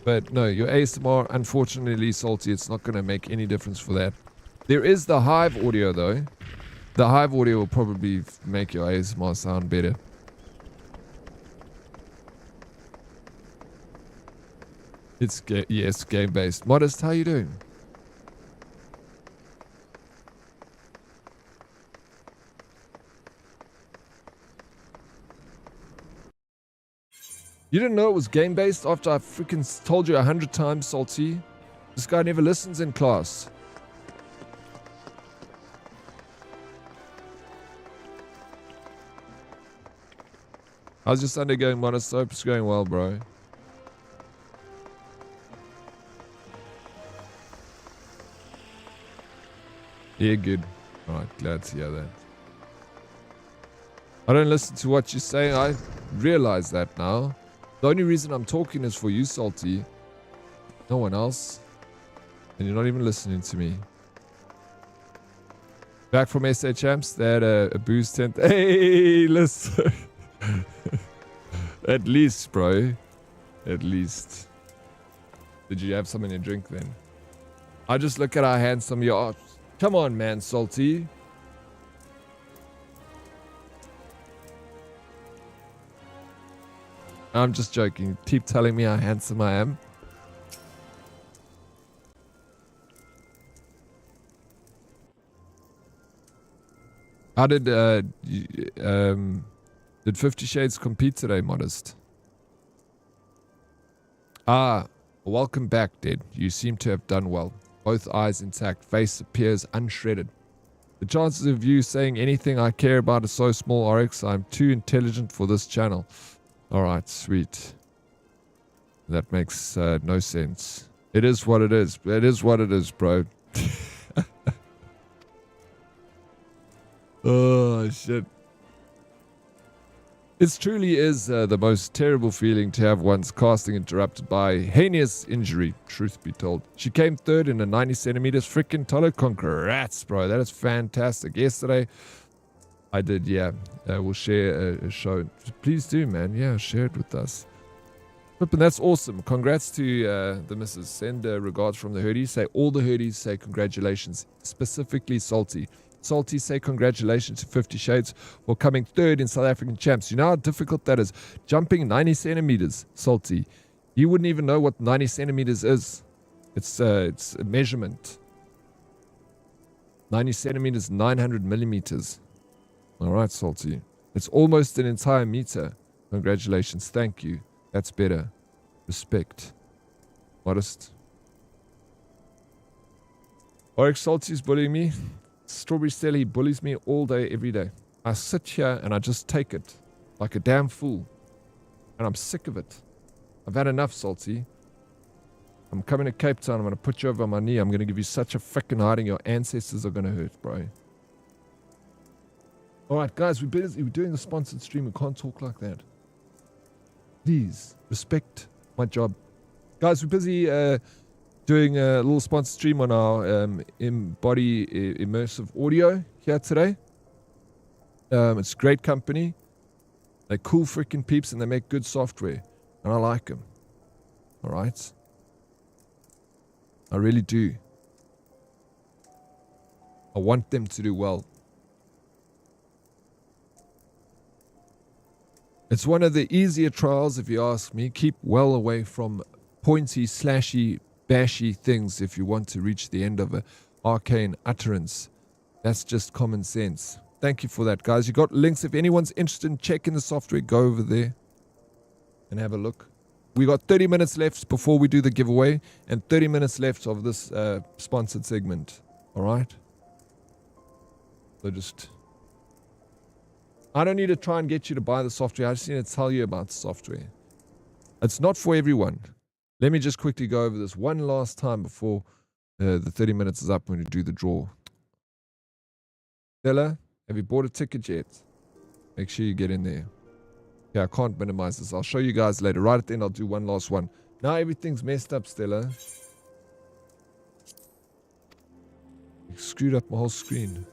but no, your ASMR, unfortunately, Salty, it's not going to make any difference for that. There is the Hive audio though. The Hive audio will probably make your ASMR sound better. It's game based. Modest, how you doing? You didn't know it was game based after I freaking told you 100 times, Salty? This guy never listens in class. How's your Sunday going, Modest? Hope it's going well, bro. Yeah, good. Alright, glad to hear that. I don't listen to what you say. I realize that now. The only reason I'm talking is for you, Salty. No one else. And you're not even listening to me. Back from SA Champs, they had a booze tent. Hey, listen. At least, bro. At least. Did you have something to drink then? I just look at how handsome you are. Come on, man, Salty. I'm just joking. Keep telling me how handsome I am. How did 50 Shades compete today, Modest? Ah, welcome back, Dead. You seem to have done well. Both eyes intact, face appears unshredded. The chances of you saying anything I care about is so small, Oryx. I'm too intelligent for this channel. Alright, sweet. That makes no sense. It is what it is. It is what it is, bro. Oh, shit. It truly is the most terrible feeling to have one's casting interrupted by heinous injury, truth be told. She came third in a 90 centimeters freaking Tolo. Congrats, bro. That is fantastic. Yesterday, I did, yeah. We'll share a show. Please do, man. Yeah, share it with us. But that's awesome. Congrats to the missus. Send regards from the Herdies. Say all the Herdies say congratulations. Specifically Salty. Salty, say congratulations to 50 Shades for coming third in South African Champs. You know how difficult that is? Jumping 90 centimeters, Salty. You wouldn't even know what 90 centimeters is. It's a measurement. 90 centimeters, 900 millimeters. All right, Salty. It's almost an entire meter. Congratulations. Thank you. That's better. Respect. Modest. Oryx Salty's bullying me. Strawberry Stella bullies me all day, every day. I sit here and I just take it like a damn fool. And I'm sick of it. I've had enough, Salty. I'm coming to Cape Town. I'm going to put you over on my knee. I'm going to give you such a frickin' hiding. Your ancestors are going to hurt, bro. Alright, guys, we're doing a sponsored stream. We can't talk like that. Please, respect my job. Guys, we're busy doing a little sponsored stream on our Embody Immersive Audio here today. It's a great company. They're cool freaking peeps and they make good software. And I like them. Alright? I really do. I want them to do well. It's one of the easier trials, if you ask me. Keep well away from pointy, slashy, bashy things if you want to reach the end of an arcane utterance. That's just common sense. Thank you for that, guys. You got links. If anyone's interested in checking the software, go over there and have a look. We got 30 minutes left before we do the giveaway and 30 minutes left of this sponsored segment. All right? So just... I don't need to try and get you to buy the software. I just need to tell you about the software. It's not for everyone. Let me just quickly go over this one last time before the 30 minutes is up when we do the draw. Stella, have you bought a ticket yet? Make sure you get in there. Yeah, I can't minimize this. I'll show you guys later. Right at the end, I'll do one last one. Now everything's messed up, Stella. I screwed up my whole screen.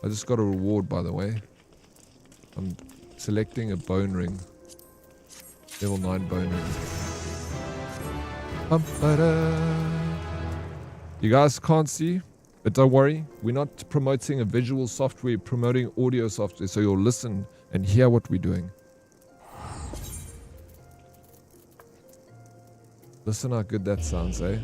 I just got a reward, by the way. I'm selecting a bone ring. Level 9 bone ring. You guys can't see, but don't worry. We're not promoting a visual software, we're promoting audio software, so you'll listen and hear what we're doing. Listen how good that sounds, eh?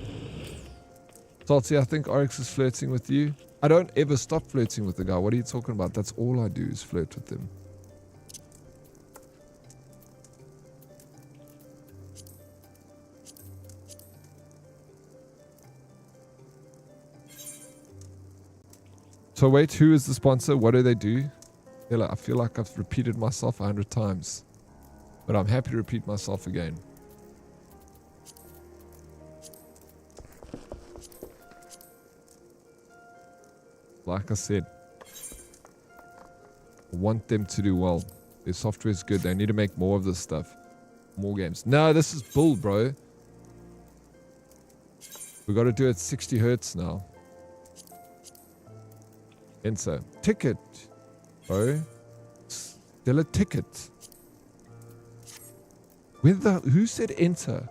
Salty, I think Oryx is flirting with you. I don't ever stop flirting with the guy. What are you talking about? That's all I do is flirt with him. So wait, who is the sponsor? What do they do? I feel like I've repeated myself 100 times. But I'm happy to repeat myself again. Like I said, I want them to do well. Their software is good. They need to make more of this stuff. More games. No, this is bull, bro. We got to do it 60 hertz now. Enter. Ticket, bro. Still a ticket. Who said enter?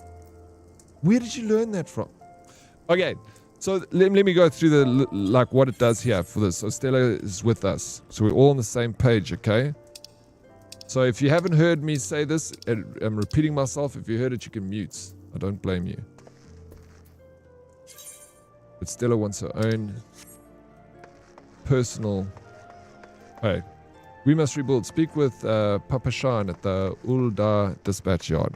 Where did you learn that from? Okay. So let me go through the what it does here for this. So Stella is with us. So we're all on the same page, okay? So if you haven't heard me say this, I'm repeating myself. If you heard it, you can mute. I don't blame you. But Stella wants her own personal... Hey, we must rebuild. Speak with Papa Shan at the Ulda dispatch yard.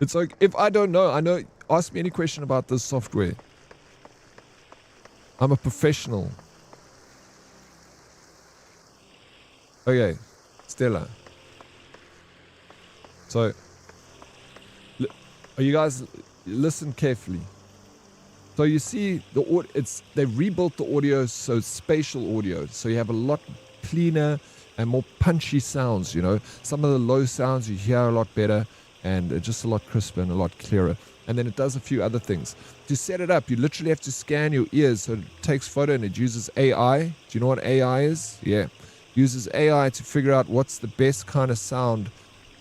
It's like, if I don't know, ask me any question about this software. I'm a professional. Okay, Stella. So, are you guys, listen carefully. So you see, they rebuilt the audio, so it's spatial audio. So you have a lot cleaner and more punchy sounds, you know. Some of the low sounds you hear a lot better. And just a lot crisper and a lot clearer. And then it does a few other things. To set it up, you literally have to scan your ears. So it takes photo and it uses AI. Do you know what AI is? Yeah. Uses AI to figure out what's the best kind of sound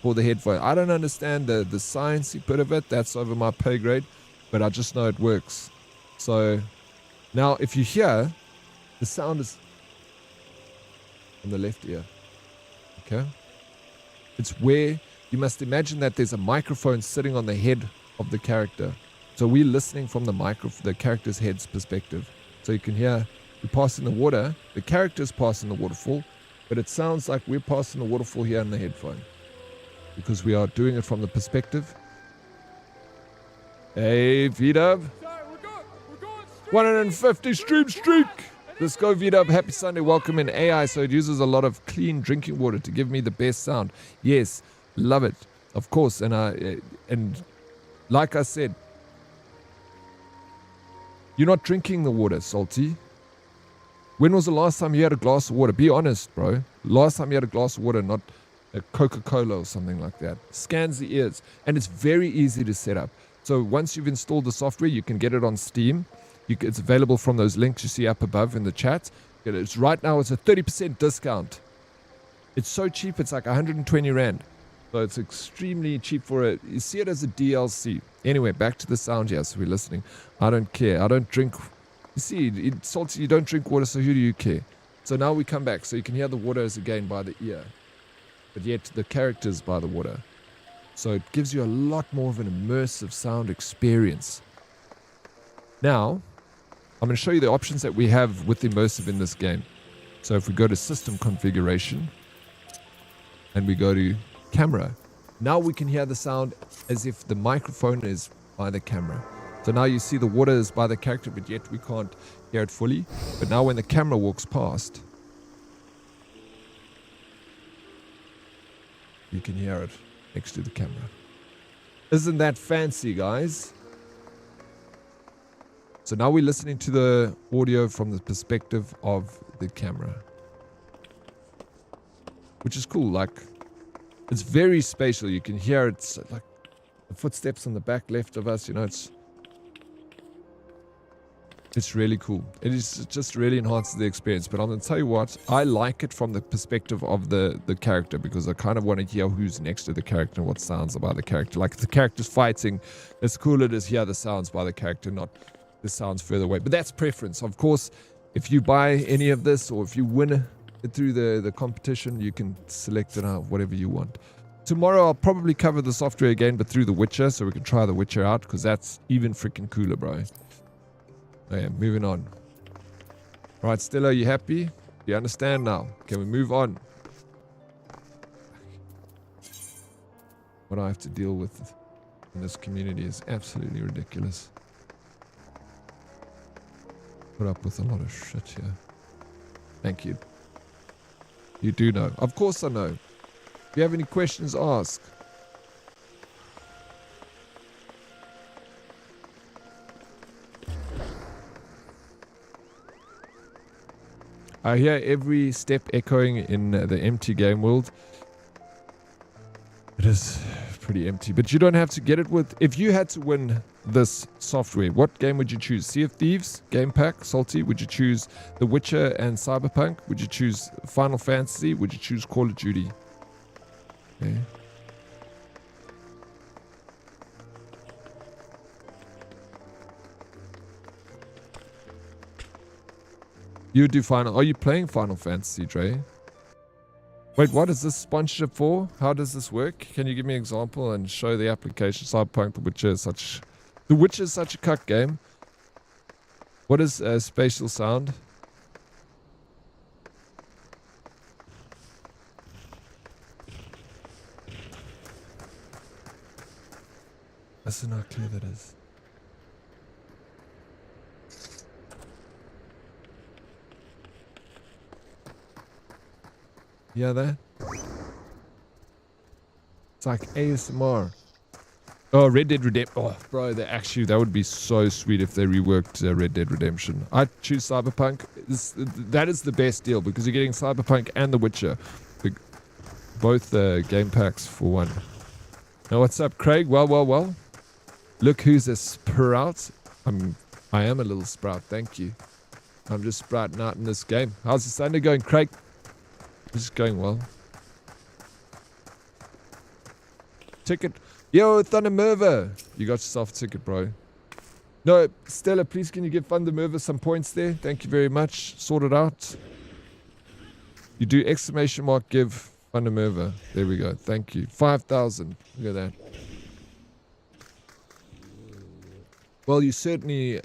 for the headphone. I don't understand the sciencey bit of it. That's over my pay grade. But I just know it works. So now if you hear, the sound is on the left ear. Okay? It's where... You must imagine that there's a microphone sitting on the head of the character. So we're listening from the character's head's perspective. So you can hear we're passing the water, the character's passing the waterfall, but it sounds like we're passing the waterfall here in the headphone. Because we are doing it from the perspective. Hey, V-Dub. Sorry, we're going straight. 150 streak. Let's go, V-Dub. Happy Sunday. Welcome in AI. So it uses a lot of clean drinking water to give me the best sound. Yes. Love it, of course, and like I said, you're not drinking the water, Salty. When was the last time you had a glass of water? Be honest, bro. Last time you had a glass of water, not a Coca-Cola or something like that. Scans the ears, and it's very easy to set up. So once you've installed the software, you can get it on Steam. It's available from those links you see up above in the chat. Right now, it's a 30% discount. It's so cheap, it's like 120 Rand. So it's extremely cheap for it. You see it as a DLC. Anyway, back to the sound here. So we're listening. I don't care. I don't drink. You see, Salty, you don't drink water, so who do you care? So now we come back. So you can hear the waters again by the ear. But yet the characters by the water. So it gives you a lot more of an immersive sound experience. Now, I'm going to show you the options that we have with immersive in this game. So if we go to system configuration and we go to camera, now we can hear the sound as if the microphone is by the camera. So now you see the water is by the character, but yet we can't hear it fully. But now when the camera walks past, you can hear it next to the camera. Isn't that fancy, guys? So now we're listening to the audio from the perspective of the camera, which is cool. Like, it's very spatial. You can hear it's like the footsteps on the back left of us. You know, it's really cool. It just really enhances the experience. But I'm going to tell you what, I like it from the perspective of the character, because I kind of want to hear who's next to the character and what sounds about the character. Like if the character's fighting, it's cooler to hear the sounds by the character, not the sounds further away. But that's preference. Of course, if you buy any of this or if you win it through the competition, you can select it out, whatever you want. Tomorrow I'll probably cover the software again, but through The Witcher, so we can try The Witcher out, because that's even freaking cooler, bro. Okay, moving on. Right, Stella, you happy? You understand now? Can we move on? What I have to deal with in this community is absolutely ridiculous. Put up with a lot of shit here. Thank you. You do know. Of course I know. If you have any questions, ask. I hear every step echoing in the empty game world. It is pretty empty, but you don't have to get it with... If you had to win this software, what game would you choose? Sea of Thieves, Game Pack, Salty? Would you choose The Witcher and Cyberpunk? Would you choose Final Fantasy? Would you choose Call of Duty? Okay. You do Final... Are you playing Final Fantasy, Dre? Wait, what is this sponsorship for? How does this work? Can you give me an example and show the application? Cyberpunk, The Witcher is such... The Witcher is such a cuck game. What is spatial sound? That's not clear that is. Yeah, that? It's like ASMR. Oh, Red Dead Redemption. Oh, bro, that would be so sweet if they reworked Red Dead Redemption. I'd choose Cyberpunk. That is the best deal, because you're getting Cyberpunk and The Witcher. Both game packs for one. Now, what's up, Craig? Well. Look who's a sprout. I am a little sprout, thank you. I'm just sprouting out in this game. How's the Sunday going, Craig? This is going well. Ticket. Yo, Thundermerva. You got yourself a ticket, bro. No, Stella, please can you give Thundermerva some points there? Thank you very much. Sort it out. You do exclamation mark give Thundermerva. There we go. Thank you. 5,000. Look at that. Well, you certainly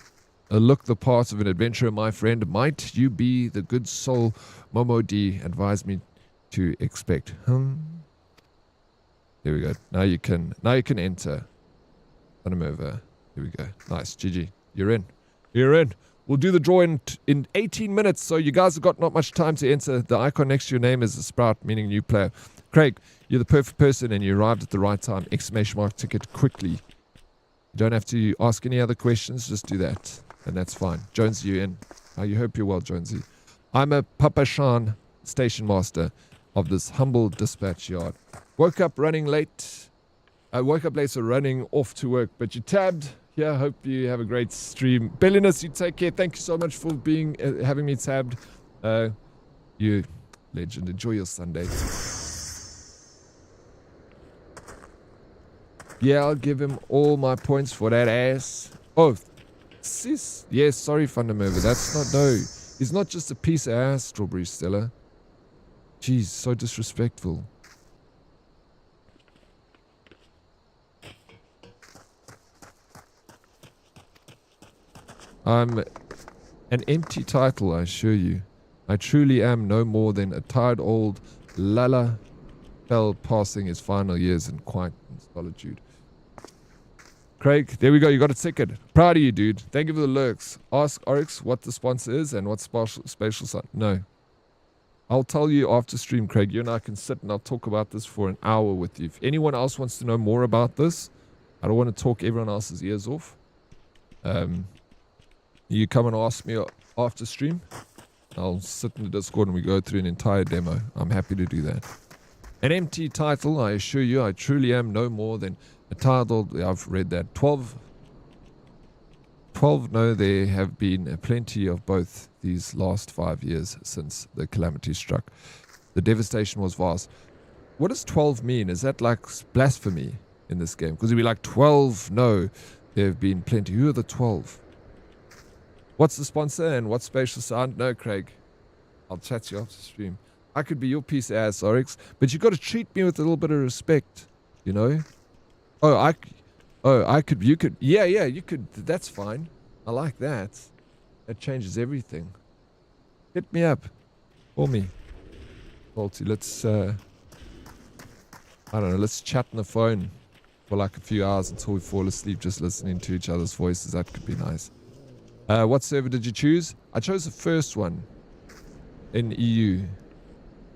look the part of an adventurer, my friend. Might you be the good soul Momo D advised me to expect? There we go. Now you can enter. Run him over. Here we go. Nice. GG. You're in. We'll do the draw in 18 minutes, so you guys have got not much time to enter. The icon next to your name is a sprout, meaning new player. Craig, you're the perfect person and you arrived at the right time. Exclamation mark ticket quickly. You don't have to ask any other questions, just do that. And that's fine. Jonesy, you in? I hope you're well, Jonesy. I'm a Papa Shan station master of this humble dispatch yard. Woke up running late. I woke up late, so running off to work. But you tabbed. Yeah, hope you have a great stream. Bellinus, you take care. Thank you so much for having me tabbed. You legend. Enjoy your Sunday. Yeah, I'll give him all my points for that ass. Oh, sis. Yes, sorry, Fundamover. That's not, no. He's not just a piece of ass, Strawberry Stella. Jeez, so disrespectful. I'm an empty title, I assure you. I truly am no more than a tired old Lala fell passing his final years in quiet and solitude. Craig, there we go. You got a ticket. Proud of you, dude. Thank you for the lurks. Ask Oryx what the sponsor is and what spatial sun. No. I'll tell you after stream, Craig. You and I can sit and I'll talk about this for an hour with you. If anyone else wants to know more about this, I don't want to talk everyone else's ears off. You come and ask me after stream. I'll sit in the Discord and we go through an entire demo. I'm happy to do that. An empty title, I assure you. I truly am no more than a title. I've read that. 12. No, there have been plenty of both these last 5 years since the calamity struck. The devastation was vast. What does 12 mean? Is that like blasphemy in this game? Because it'd be like 12. No, there have been plenty. Who are the 12? What's the sponsor and what's spatial sound? No, Craig. I'll chat to you after stream. I could be your piece of ass, Oryx, but you got to treat me with a little bit of respect, you know? You could. Yeah, you could. That's fine. I like that. That changes everything. Hit me up. Call me. Salty, let's, I don't know, let's chat on the phone for like a few hours until we fall asleep just listening to each other's voices. That could be nice. What server did you choose? I chose the first one in EU.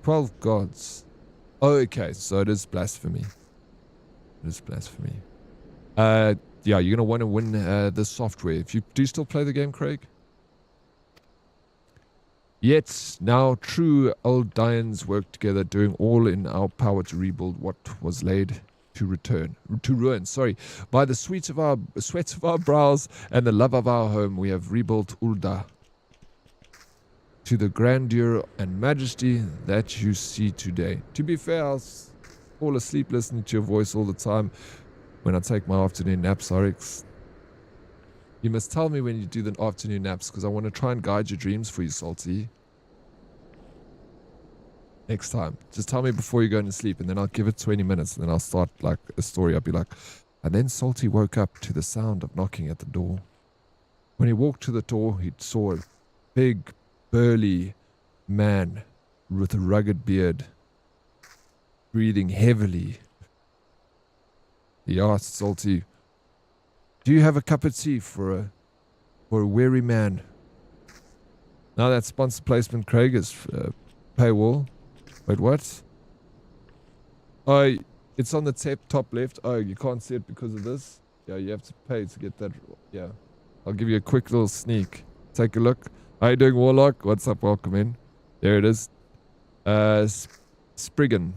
12 gods. Oh, okay, so it is blasphemy. It is blasphemy. Yeah, you're going to want to win the software. Do you still play the game, Craig? Yet, now true old Dians work together, doing all in our power to rebuild what was laid to ruin, by the sweat of our brows and the love of our home, we have rebuilt Ulda to the grandeur and majesty that you see today. To be fair, I'll fall asleep listening to your voice all the time when I take my afternoon naps, Oryx. You must tell me when you do the afternoon naps, because I want to try and guide your dreams for you, Salty. Next time. Just tell me before you're going to sleep, and then I'll give it 20 minutes, and then I'll start like a story. I'll be like, and then Salty woke up to the sound of knocking at the door. When he walked to the door, he saw a big, burly man with a rugged beard, breathing heavily. He asked Salty, "Do you have a cup of tea for a weary man?" Now that sponsor placement, Craig, is paywall. Wait, what? Oh, it's on the top left. Oh, you can't see it because of this? Yeah, you have to pay to get that. Yeah. I'll give you a quick little sneak. Take a look. How you doing, Warlock? What's up? Welcome in. There it is. Spriggan.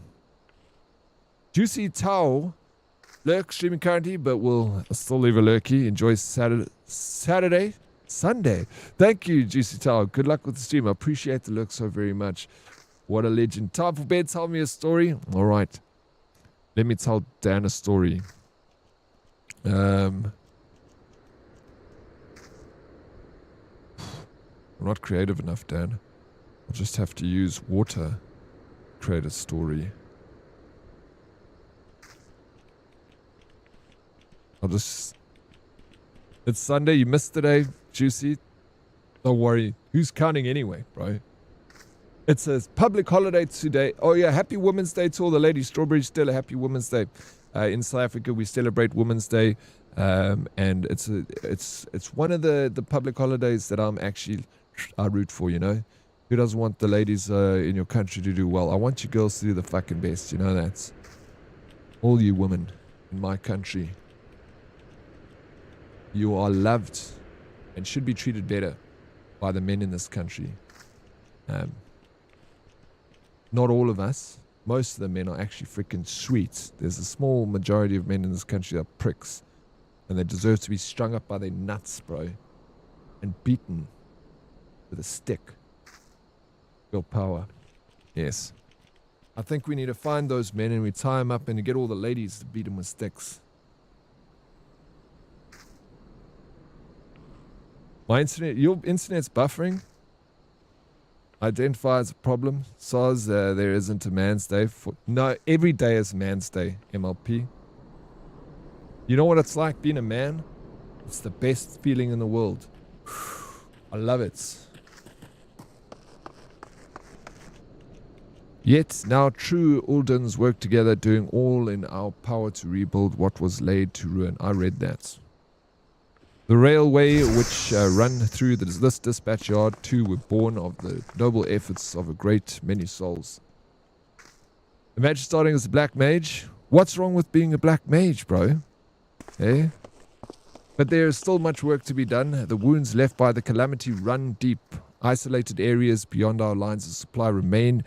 Juicy Tao. Lurk streaming currently, but we'll still leave a lurky. Enjoy Sunday. Thank you, Juicy Tao. Good luck with the stream. I appreciate the lurk so very much. What a legend. Time for bed. Tell me a story. All right. Let me tell Dan a story. I'm not creative enough, Dan. I'll just have to use water to create a story. It's Sunday. You missed today, Juicy. Don't worry. Who's counting anyway, bro? It's a public holiday today. Oh yeah, happy Women's Day to all the ladies. Strawberry still a happy Women's Day. In South Africa, we celebrate Women's Day, and it's one of the public holidays that I root for. You know, who doesn't want the ladies in your country to do well? I want you girls to do the fucking best. You know that. All you women in my country, you are loved and should be treated better by the men in this country. Not all of us. Most of the men are actually freaking sweet. There's a small majority of men in this country that are pricks. And they deserve to be strung up by their nuts, bro. And beaten with a stick. Girl power. Yes. I think we need to find those men and we tie them up and get all the ladies to beat them with sticks. My internet, your internet's buffering. Identify as a problem. SARS, there isn't a man's day. No, every day is man's day, MLP. You know what it's like being a man? It's the best feeling in the world. I love it. Yet now true Uldens work together, doing all in our power to rebuild what was laid to ruin. I read that. The railway which run through this dispatch yard too were born of the noble efforts of a great many souls. Imagine starting as a black mage. What's wrong with being a black mage, bro? Eh? But there is still much work to be done. The wounds left by the calamity run deep. Isolated areas beyond our lines of supply remain,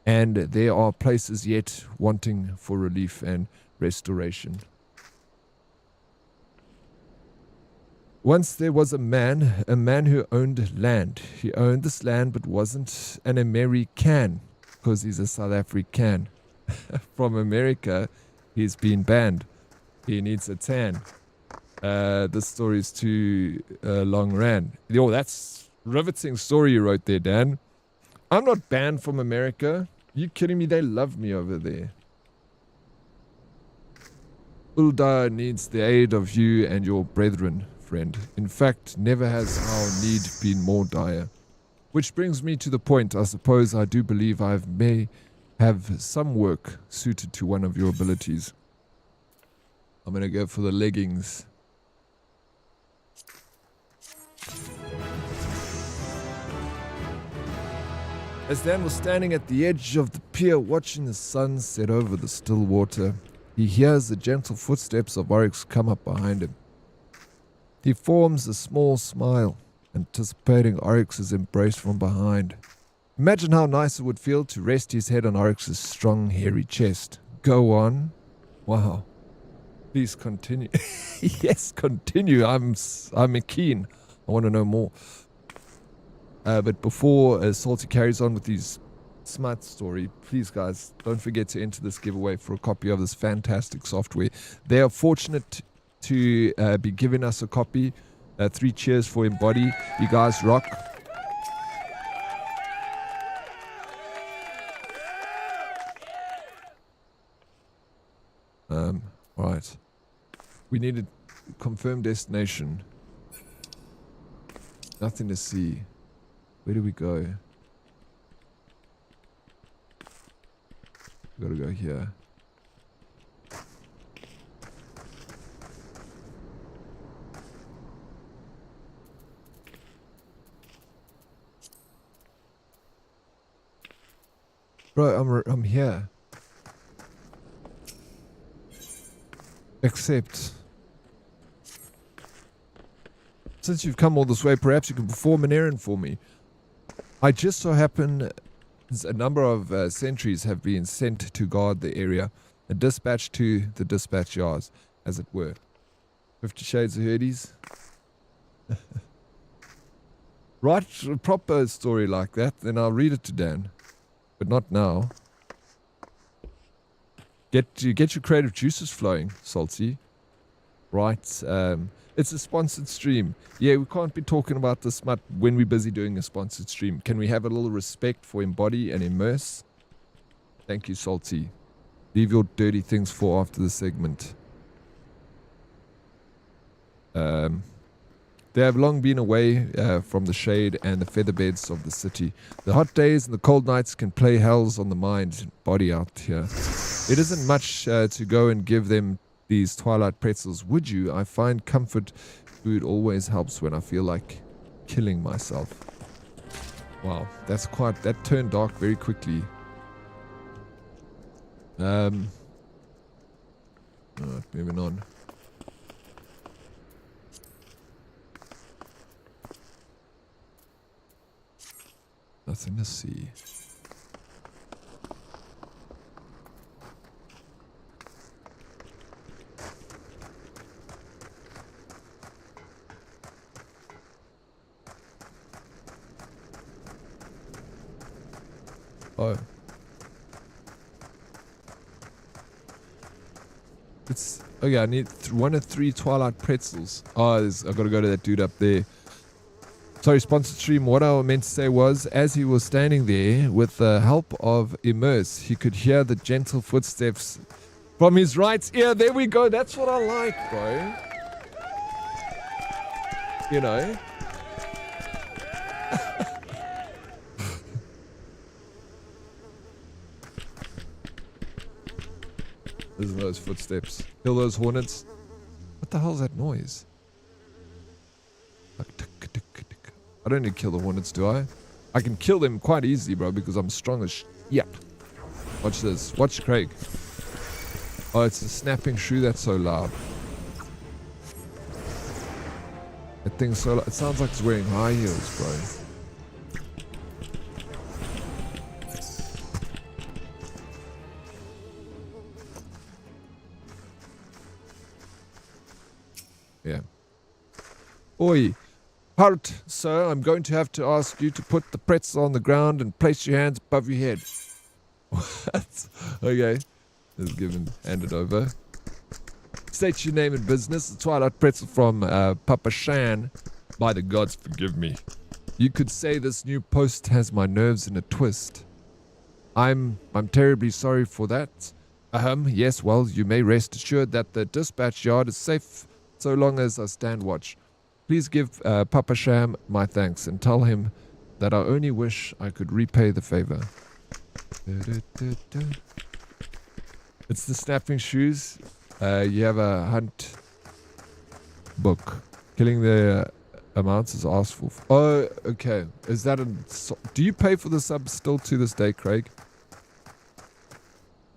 and there are places yet wanting for relief and restoration. Once there was a man who owned land. He owned this land but wasn't an American, because he's a South African. From America, he's been banned. He needs a tan. This story is too long ran. Oh, that's riveting story you wrote there, Dan. I'm not banned from America. You kidding me? They love me over there. Ulda needs the aid of you and your brethren, friend. In fact, never has our need been more dire. Which brings me to the point. I suppose I do believe I may have some work suited to one of your abilities. I'm going to go for the leggings. As Dan was standing at the edge of the pier watching the sun set over the still water, he hears the gentle footsteps of Oryx come up behind him. He forms a small smile, anticipating Oryx's embrace from behind. Imagine how nice it would feel to rest his head on Oryx's strong, hairy chest. Go on. Wow. Please continue. Yes, continue. I'm keen. I want to know more. But before Salty carries on with his smart story, please guys, don't forget to enter this giveaway for a copy of this fantastic software. They are fortunate to be giving us a copy. 3 cheers for Embody. You guys rock. Right. We need a confirmed destination. Nothing to see. Where do we go? We gotta go here. Bro, I'm here. Except, since you've come all this way, perhaps you can perform an errand for me. I just so happen a number of sentries have been sent to guard the area and dispatched to the dispatch yards, as it were. 50 Shades of Herdies. Write a proper story like that, then I'll read it to Dan. But not now. Get your creative juices flowing, Salty. Right, it's a sponsored stream. Yeah, we can't be talking about this much when we're busy doing a sponsored stream. Can we have a little respect for Embody and Immerse? Thank you, Salty. Leave your dirty things for after the segment. They have long been away from the shade and the featherbeds of the city. The hot days and the cold nights can play hells on the mind and body out here. It isn't much to go and give them these twilight pretzels, would you? I find comfort food always helps when I feel like killing myself. Wow, that turned dark very quickly. Alright, moving on. Nothing to see. Oh. It's okay. I need 1 of 3 twilight pretzels. Oh, I've got to go to that dude up there. Sorry, sponsored stream. What I meant to say was, as he was standing there with the help of Immerse, he could hear the gentle footsteps from his right ear. There we go. That's what I like, bro. You know? Listen to those footsteps. Kill those hornets. What the hell is that noise? Like, tick, tick, tick. I don't need to kill the hornets, do I? I can kill them quite easily, bro, because I'm strong as yep. Watch this. Watch Craig. Oh, it's the snapping shoe that's so loud. That thing's so loud. It sounds like it's wearing high heels, bro. Yeah. Oi. Halt, sir, I'm going to have to ask you to put the pretzel on the ground and place your hands above your head. What? Okay. Let's give him, hand it over. State your name and business. The Twilight Pretzel from Papa Shan. By the gods, forgive me. You could say this new post has my nerves in a twist. I'm terribly sorry for that. Yes, well, you may rest assured that the dispatch yard is safe so long as I stand watch. Please give Papa Sham my thanks and tell him that I only wish I could repay the favor. It's the snapping shoes. You have a hunt book. Killing the amounts is asked for. Oh, okay. Is that a... Do you pay for the sub still to this day, Craig?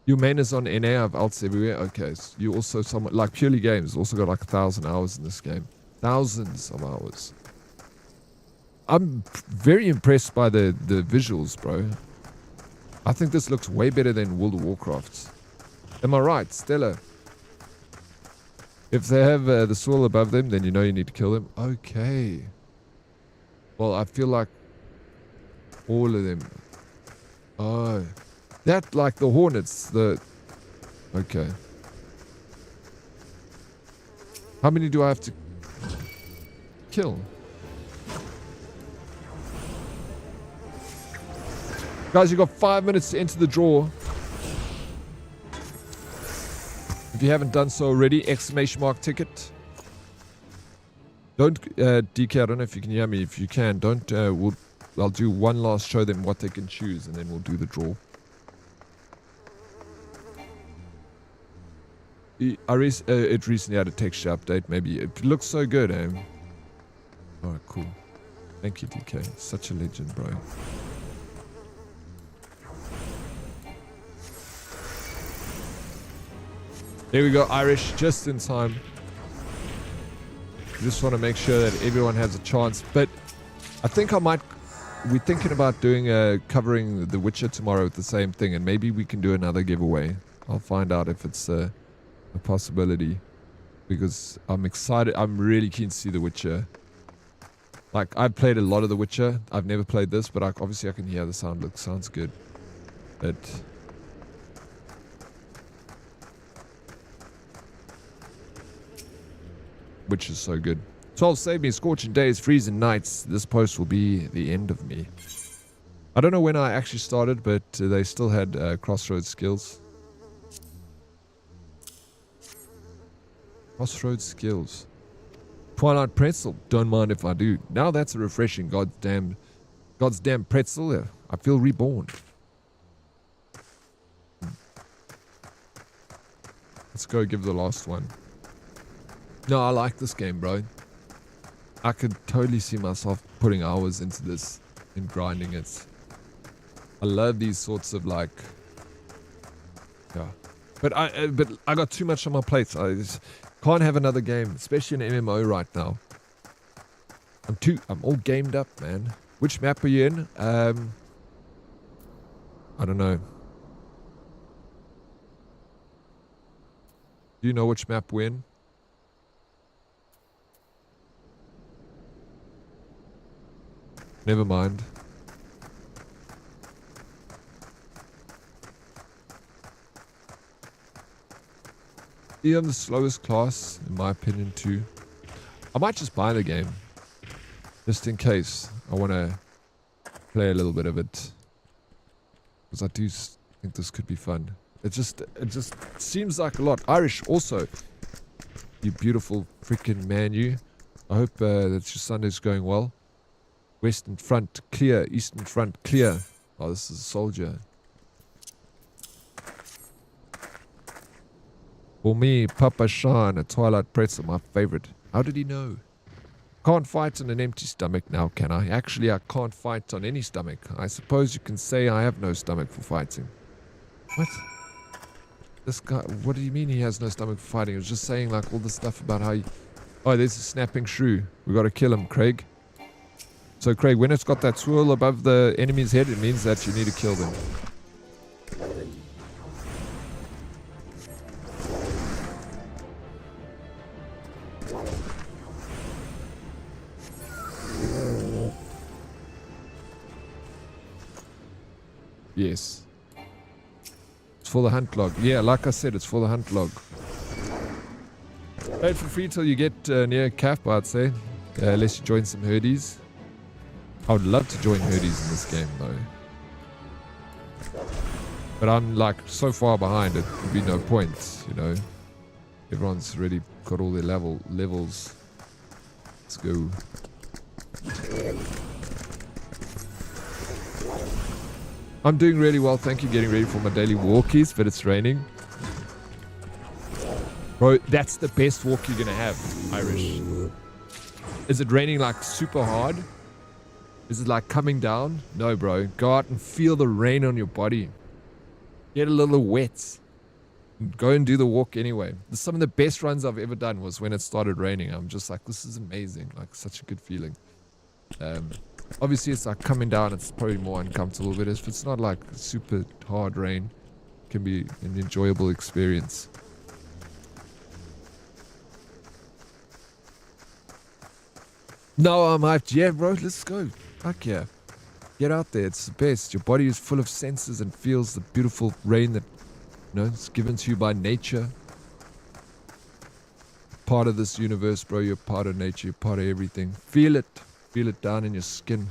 Your main is on NA. I have alts everywhere. Okay. So you also, somewhat like Purely Games, also got like 1,000 hours in this game. Thousands of hours. I'm very impressed by the visuals, bro. I think this looks way better than World of Warcraft's. Am I right, Stella? If they have the soil above them, then you know you need to kill them. Okay. Well, I feel like all of them. Oh. That, like the hornets, okay. How many do I have to kill? Guys, you got 5 minutes to enter the draw. If you haven't done so already, ! Ticket. Don't, DK, I don't know if you can hear me. If you can, don't, I'll do one last, show them what they can choose, and then we'll do the draw. It recently had a texture update, maybe. It looks so good, eh? Alright, cool. Thank you, DK. Such a legend, bro. There we go, Irish, just in time. Just want to make sure that everyone has a chance. But I think we're thinking about doing covering The Witcher tomorrow with the same thing, and maybe we can do another giveaway. I'll find out if it's a possibility, because I'm excited. I'm really keen to see The Witcher. Like, I've played a lot of The Witcher. I've never played this, but obviously I can hear the sound. Sounds good. But which is so good. 12 save me, scorching days, freezing nights. This post will be the end of me. I don't know when I actually started, but they still had Crossroads skills. Crossroads skills. Twilight Pretzel. Don't mind if I do. Now that's a refreshing God's damn pretzel. I feel reborn. Let's go give the last one. No, I like this game, bro. I could totally see myself putting hours into this and grinding it. I love these sorts of like, yeah. But I got too much on my plate. I just can't have another game, especially an MMO right now. I'm all gamed up, man. Which map are you in? I don't know. Do you know which map we're in? Never mind. Yeah, I'm the slowest class, in my opinion, too. I might just buy the game. Just in case. I want to play a little bit of it. Because I do think this could be fun. It just seems like a lot. Irish also. You beautiful freaking man, you. I hope that your Sunday's going well. Western front clear. Eastern front clear. Oh, this is a soldier. For me, Papa Sean, a Twilight Pretzel, my favorite. How did he know? Can't fight on an empty stomach now, can I? Actually, I can't fight on any stomach. I suppose you can say I have no stomach for fighting. What? This guy, what do you mean he has no stomach for fighting? He was just saying like all this stuff about how he... Oh, there's a snapping shrew. We got to kill him, Craig. So, Craig, when it's got that swirl above the enemy's head, it means that you need to kill them. Yes. It's for the hunt log. Yeah, like I said, it's for the hunt log. Play it for free till you get near Cap, I'd say. Unless you join some Herdies. I would love to join Herdies in this game, though. But I'm like so far behind, it would be no point, you know. Everyone's already got all their levels. Let's go. I'm doing really well, thank you. Getting ready for my daily walkies, but it's raining. Bro, that's the best walk you're gonna have, Irish. Is it raining like super hard? Is it like coming down? No, bro. Go out and feel the rain on your body. Get a little wet. Go and do the walk anyway. Some of the best runs I've ever done was when it started raining. I'm just like, this is amazing. Like, such a good feeling. Obviously, it's like coming down. It's probably more uncomfortable. But if it's not like super hard rain, it can be an enjoyable experience. No, I'm hyped. Yeah, bro, let's go. Fuck yeah. Get out there. It's the best. Your body is full of senses and feels the beautiful rain that, you know, it's given to you by nature. Part of this universe, bro. You're part of nature. You're part of everything. Feel it. Feel it down in your skin.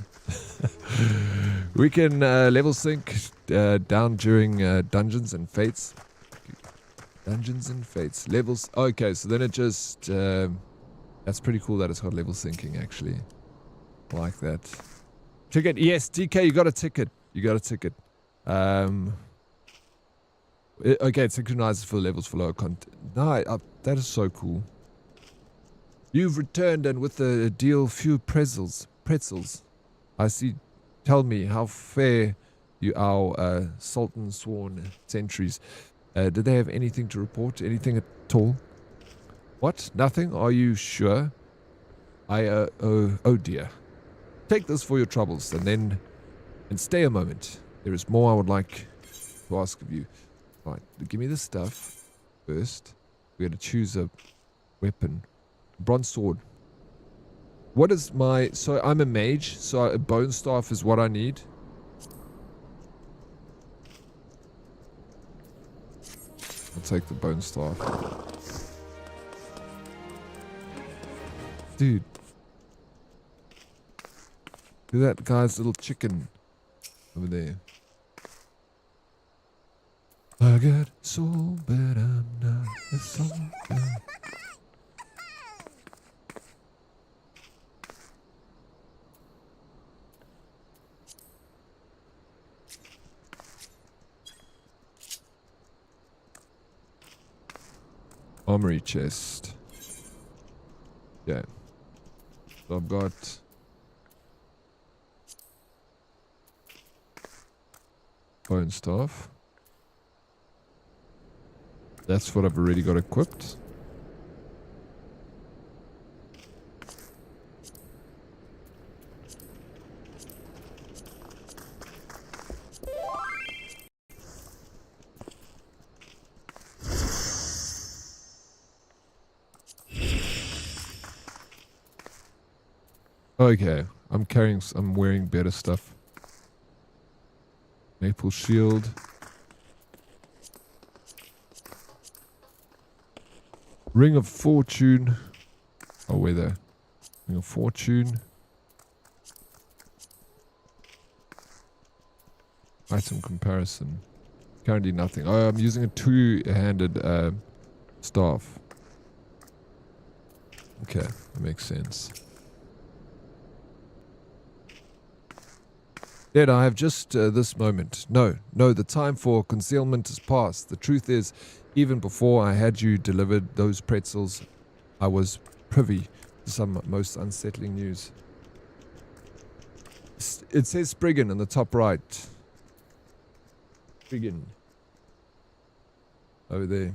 We can level sync down during dungeons and fates. Dungeons and fates. Levels. Okay, so then it just... that's pretty cool that it's got level syncing, actually. I like that. Ticket. Yes, DK, you got a ticket. You got a ticket. Okay, it synchronizes for levels for lower content. No, that is so cool. You've returned and with a deal few pretzels. I see. Tell me how fair you are, Sultan Sworn sentries. Did they have anything to report? Anything at all? What? Nothing? Are you sure? Oh dear. Take this for your troubles, and stay a moment. There is more I would like to ask of you. Right, give me this stuff first. We're going to choose a weapon. Bronze sword. What is my... So I'm a mage, so a bone staff is what I need. I'll take the bone staff. Dude. Look at that guy's little chicken over there. I got soul, but I'm not a soldier. Armory chest. Yeah. So I've got... bone staff. That's what I've already got equipped. Okay, I'm wearing better stuff. Maple shield. Ring of Fortune. Oh, wait there. Ring of Fortune. Item comparison. Currently nothing. Oh, I'm using a two-handed staff. Okay, that makes sense. Dad, I have just this moment. No, the time for concealment is past. The truth is, even before I had you delivered those pretzels, I was privy to some most unsettling news. It says Spriggan in the top right. Spriggan. Over there.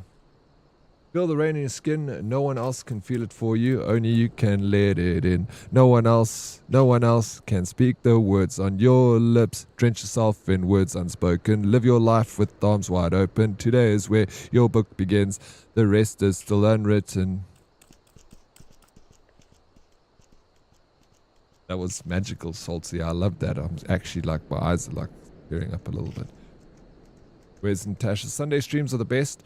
Feel the rain in your skin. No one else can feel it for you. Only you can let it in. No one else can speak the words on your lips. Drench yourself in words unspoken. Live your life with arms wide open. Today is where your book begins. The rest is still unwritten. That was magical, Salty. I love that. I'm actually like, my eyes are like tearing up a little bit. Where's Natasha? Sunday streams are the best.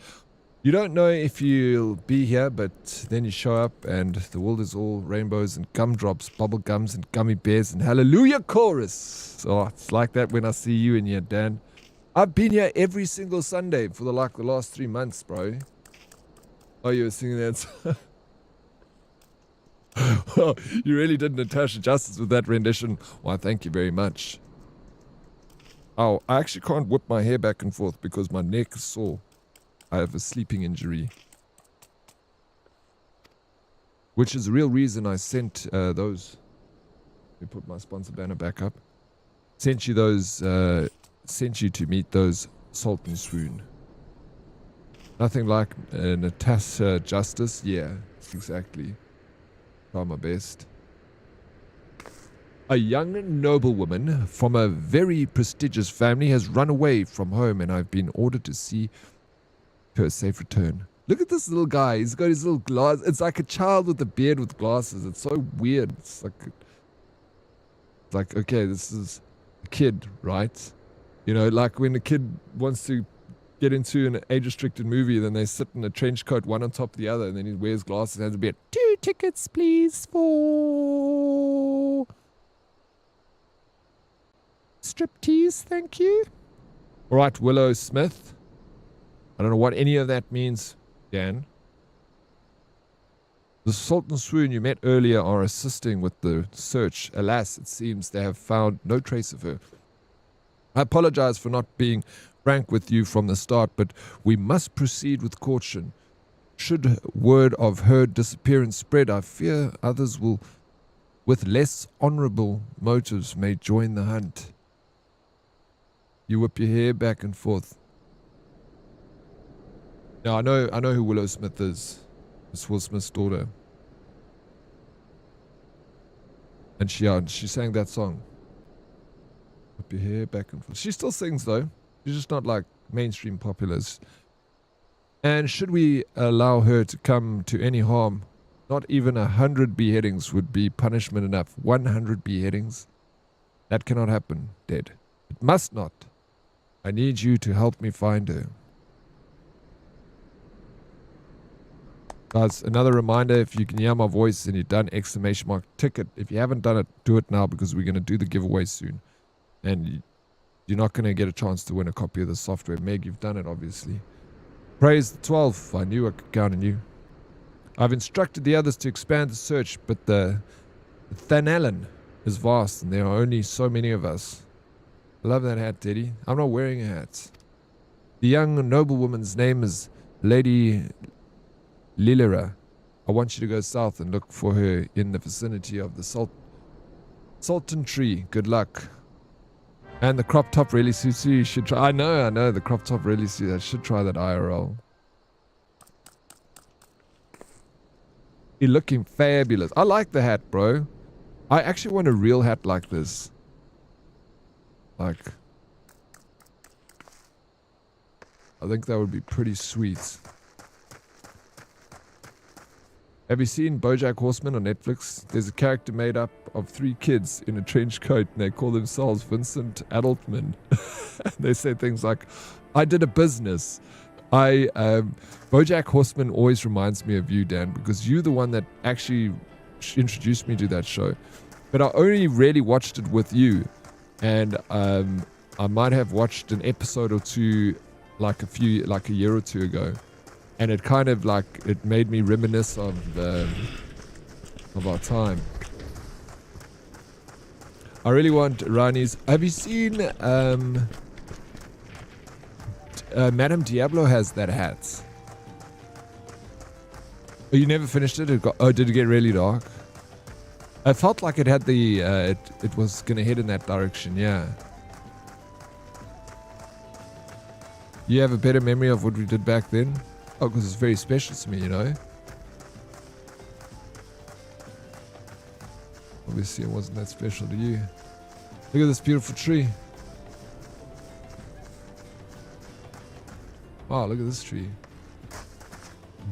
You don't know if you'll be here, but then you show up and the world is all rainbows and gumdrops, bubble gums and gummy bears and hallelujah chorus. So it's like that when I see you in here, Dan. I've been here every single Sunday for the last 3 months, bro. Oh, you were singing that. Well, you really did Natasha justice with that rendition. Why, thank you very much. Oh, I actually can't whip my hair back and forth because my neck is sore. I have a sleeping injury. Which is the real reason I sent those. Let me put my sponsor banner back up. Sent you to meet those Salt and Swoon. Nothing like Natasha justice. Yeah, exactly. Try my best. A young noblewoman from a very prestigious family has run away from home and I've been ordered to see her a safe return. Look at this little guy. He's got his little glass. It's like a child with a beard with glasses. It's so weird. It's like okay, this is a kid, right? You know, like when a kid wants to get into an age-restricted movie, then they sit in a trench coat, one on top of the other, and then he wears glasses and has a beard. 2 tickets, please, for striptease, thank you. All right, Willow Smith. I don't know what any of that means, Dan. The Salt and Swoon you met earlier are assisting with the search. Alas, it seems they have found no trace of her. I apologize for not being frank with you from the start, but we must proceed with caution. Should word of her disappearance spread, I fear others will, with less honorable motives, may join the hunt. You whip your hair back and forth. Now, I know who Willow Smith is. It's Will Smith's daughter. And she sang that song. Whip your hair back and forth. She still sings, though. She's just not like mainstream populars. And should we allow her to come to any harm, not even 100 beheadings would be punishment enough. 100 beheadings? That cannot happen, Dead. It must not. I need you to help me find her. Guys, another reminder, if you can hear my voice and you've done exclamation mark ticket, if you haven't done it, do it now because we're going to do the giveaway soon. And you're not going to get a chance to win a copy of the software. Meg, you've done it, obviously. Praise the 12. I knew I could count on you. I've instructed the others to expand the search, but the Thanalan is vast and there are only so many of us. I love that hat, Teddy. I'm not wearing a hat. The young noblewoman's name is Lady Lilira. I want you to go south and look for her in the vicinity of the Sultan tree. Good luck. And the crop top really suits you. You should try. I know. The crop top really suits you. I should try that IRL. You're looking fabulous. I like the hat, bro. I actually want a real hat like this. Like, I think that would be pretty sweet. Have you seen BoJack Horseman on Netflix? There's a character made up of 3 kids in a trench coat and they call themselves Vincent Adultman. They say things like, I did a business. BoJack Horseman always reminds me of you, Dan, because you're the one that actually introduced me to that show. But I only really watched it with you. And I might have watched an episode or two like a year or two ago, and it kind of like it made me reminisce of our time. I really want Rani's. Have you seen Madame Diablo has that hat? Oh, you never finished it? Did it get really dark? I felt like it had the it was gonna head in that direction. Yeah. You have a better memory of what we did back then? Oh, because it's very special to me, you know. Obviously, it wasn't that special to you. Look at this beautiful tree. Wow, look at this tree.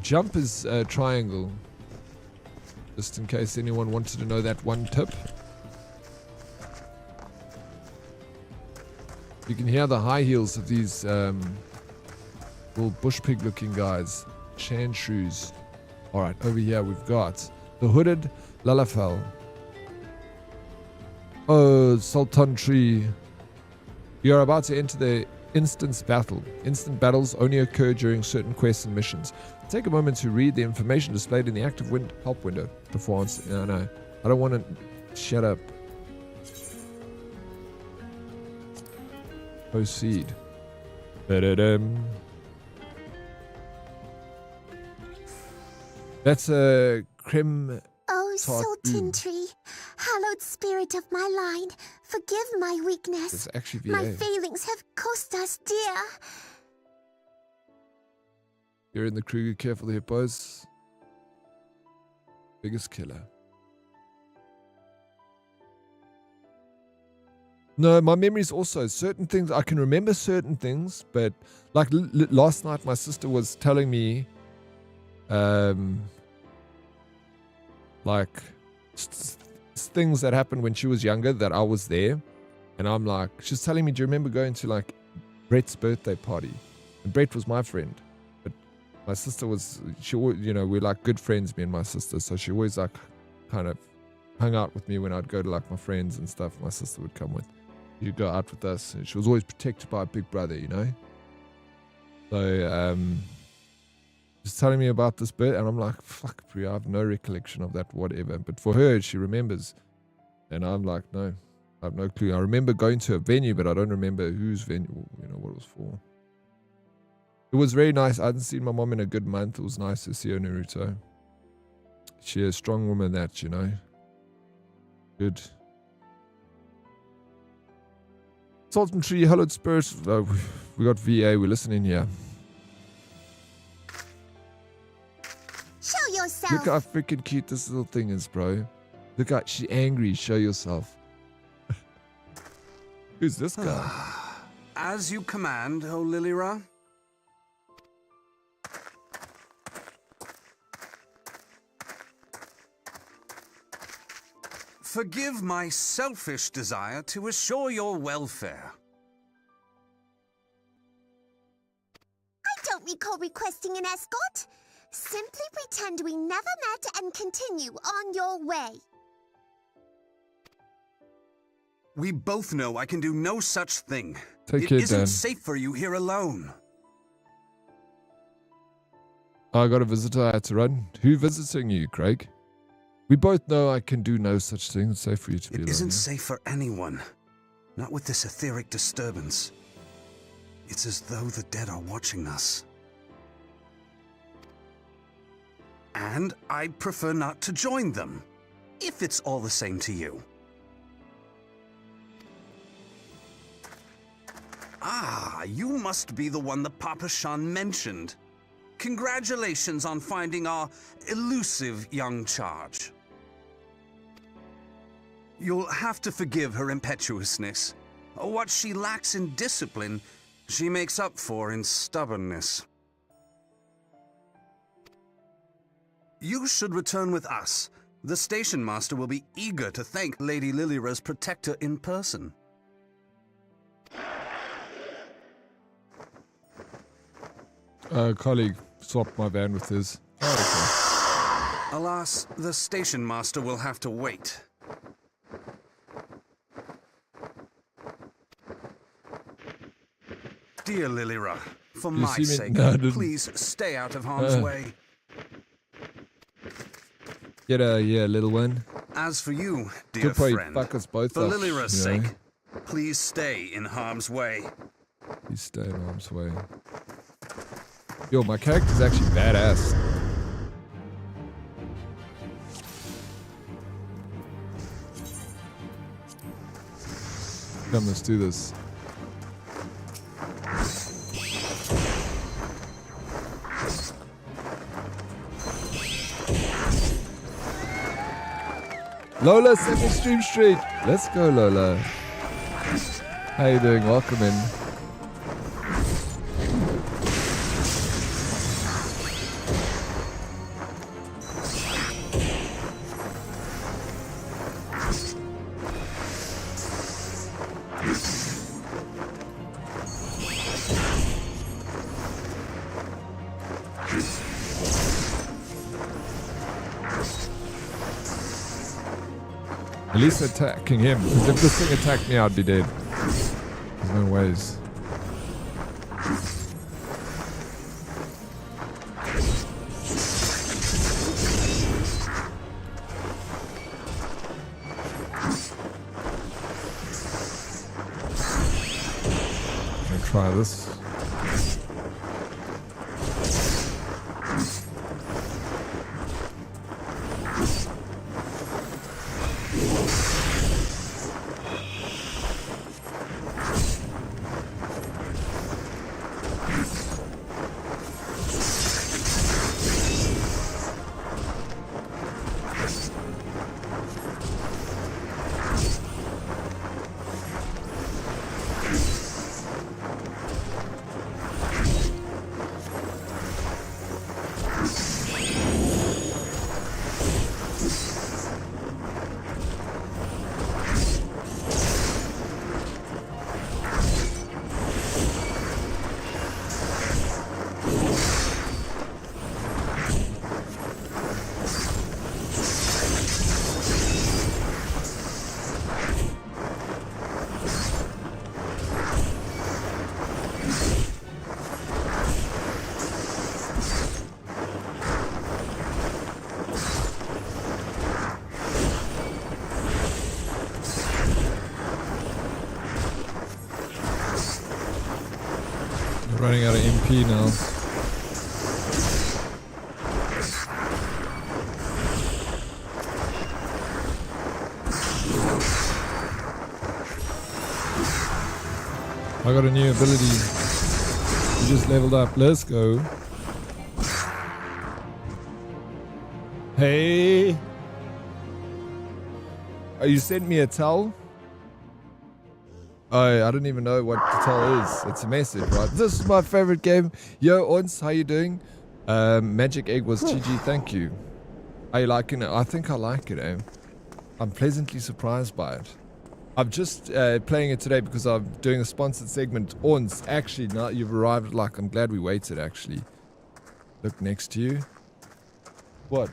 Jump is triangle. Just in case anyone wanted to know that one tip. You can hear the high heels of these little bush pig looking guys. Chanshrews. Alright, over here we've got the hooded Lalafell. Oh, Sultan Tree. You're about to enter the instance battle. Instant battles only occur during certain quests and missions. Take a moment to read the information displayed in the active help window before answering. No, I don't want to. Shut up. Proceed. Da-da-dum. That's a creme. Oh, Sultan Tree, hallowed spirit of my line, forgive my weakness. It's actually VA. My failings have cost us dear. You're in the Kruger, careful hippos. Biggest killer. No, my memories also, certain things, I can remember certain things, but like last night my sister was telling me like things that happened when she was younger that I was there, and I'm like, she's telling me, do you remember going to like Brett's birthday party? And Brett was my friend, but my sister was, she, you know, we're like good friends, me and my sister, so she always like kind of hung out with me when I'd go to like my friends and stuff. My sister would come with, she'd go out with us, and she was always protected by a big brother, you know. So just telling me about this bit, and I'm like, fuck, Priya, I have no recollection of that, whatever. But for her, she remembers, and I'm like, no, I have no clue. I remember going to a venue, but I don't remember whose venue, you know, what it was for. It was very nice. I hadn't seen my mom in a good month. It was nice to see her, Naruto. She's a strong woman, that, you know. Good. Sultan Tree, hallowed spirit. We got VA. We're listening here. Show yourself. Look how freaking cute this little thing is, bro. Look how she's angry. Show yourself. Who's this guy? As you command, O Lilira. Forgive my selfish desire to assure your welfare. I don't recall requesting an escort. Simply pretend we never met and continue on your way. We both know I can do no such thing. Take It care, isn't Dan. safe for you here alone. I got a visitor. I had to run. Who visiting you, Craig? We both know I can do no such thing. It's safe for you to be alone. It isn't yeah? safe for anyone. Not with this etheric disturbance. It's as though the dead are watching us. And I'd prefer not to join them, if it's all the same to you. Ah, you must be the one that Papa Shan mentioned. Congratulations on finding our elusive young charge. You'll have to forgive her impetuousness. What she lacks in discipline, she makes up for in stubbornness. You should return with us. The station master will be eager to thank Lady Lilira's protector in person. Colleague swapped my van with his. Oh, okay. Alas, the station master will have to wait. Dear Lilira, for You my see me- sake, No, I didn't. please stay out of harm's way. Get out of here, little one. As for you, dear Could probably friend, fuck us both for up, Lilira's you know? sake, please stay in harm's way. Please stay in harm's way. Yo, my character's actually badass. Come, let's do this. Lola, second stream street. Let's go, Lola. How you doing? Welcome in. At least attacking him, because if this thing attacked me, I'd be dead. There's no ways. I'm gonna try this. Running out of MP now. I got a new ability. You just leveled up. Let's go. Hey. Oh, you sent me a towel? Oh, I don't even know what the tell is. It's a message, right? This is my favorite game. Yo, Ons, how you doing? Magic Egg was GG, thank you. Are you liking it? I think I like it, eh? I'm pleasantly surprised by it. I'm just playing it today because I'm doing a sponsored segment. Ons, actually, now you've arrived. Like, I'm glad we waited, actually. Look next to you. What?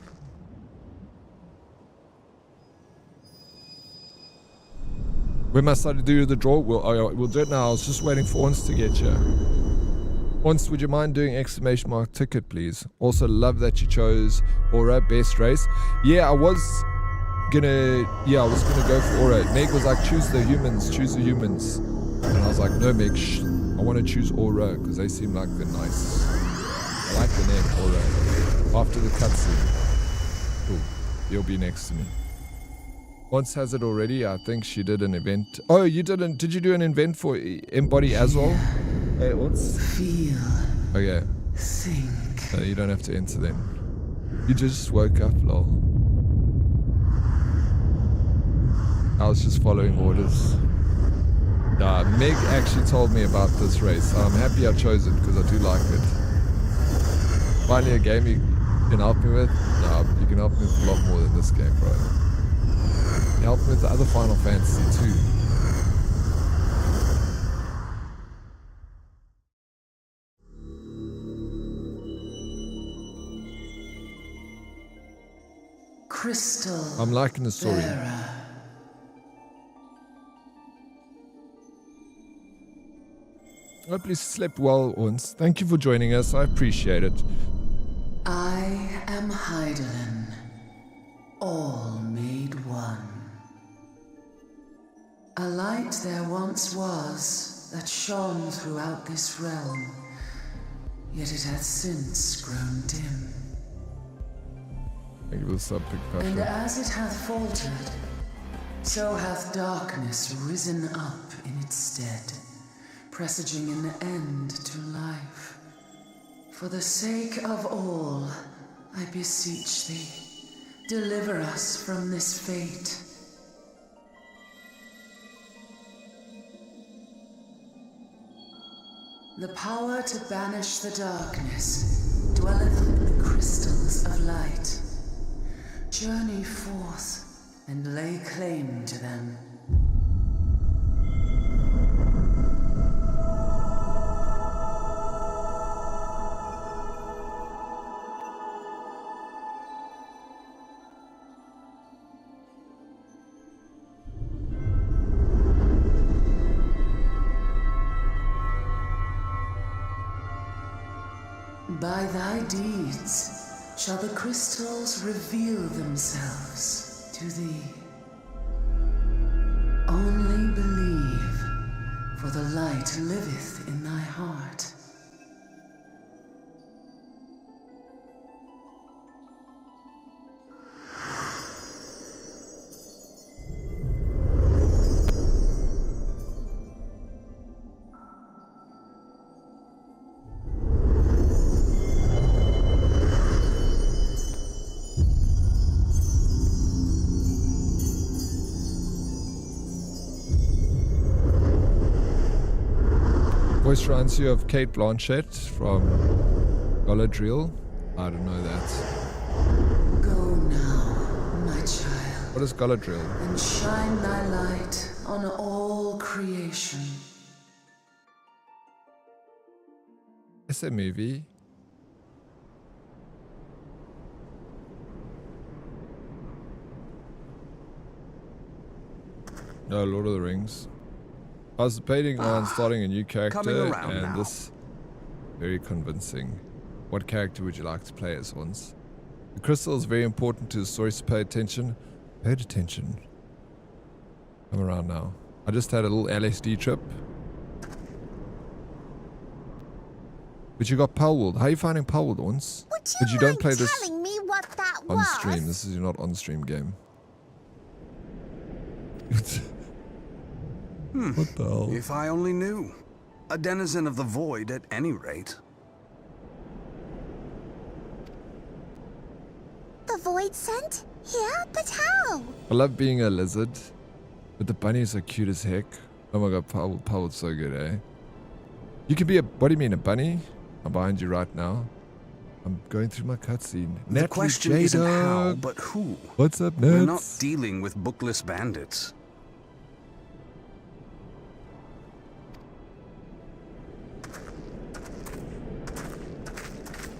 When must I do the draw? We'll do it now. I was just waiting for Ons to get here. Ons, would you mind doing exclamation mark ticket, please? Also, love that you chose Aura, best race. Yeah, I was gonna go for Aura. Meg was like, choose the humans. And I was like, no, Meg, I want to choose Aura because they seem like they're nice. I like the name Aura. After the cutscene. Cool. You'll be next to me. Once has it already. I think she did an event. Oh, you didn't? Did you do an event for Embody as well? Hey, what's? Feel. Okay. Think. No, you don't have to enter them. You just woke up, lol. I was just following orders. Nah, Meg actually told me about this race. I'm happy I chose it because I do like it. Finally a game you can help me with? Nah, you can help me with a lot more than this game, bro. Help me with the other Final Fantasy too. Crystal. I'm liking the story. Vera. Hope you slept well, Ons. Thank you for joining us. I appreciate it. I am Heidelin, all made one. A light there once was that shone throughout this realm, yet it hath since grown dim. Thank you for the sub, Big And Patrick. as it hath faltered, so hath darkness risen up in its stead, presaging an end to life. For the sake of all, I beseech thee, deliver us from this fate. The power to banish the darkness dwelleth in the crystals of light. Journey forth and lay claim to them. By thy deeds shall the crystals reveal themselves to thee. Only believe, for the light liveth in thy heart. Voice reminds you of Kate Blanchett from Galadriel. I don't know that. Go now, my child, What is Galadriel? and shine thy light on all creation. It's a movie. No, Lord of the Rings. I was debating on starting a new character, coming around and now. this very convincing. What character would you like to play as once? The crystal is very important to the story, so pay attention. Paid attention. Come around now. I just had a little LSD trip. But you got Palworld. How are you finding Palworld, once? Would you But you don't mind play this telling me what that on was? stream. This is your not on stream game. What the hell? If I only knew. A denizen of the void at any rate. The void scent? Here? But how? I love being a lizard, but the bunnies are cute as heck. Oh my god, Palworld's so good, eh? You can be a, what do you mean, a bunny? I'm behind you right now. I'm going through my cutscene. The question isn't how, but who. What's up, We're not Nets? dealing with bookless bandits.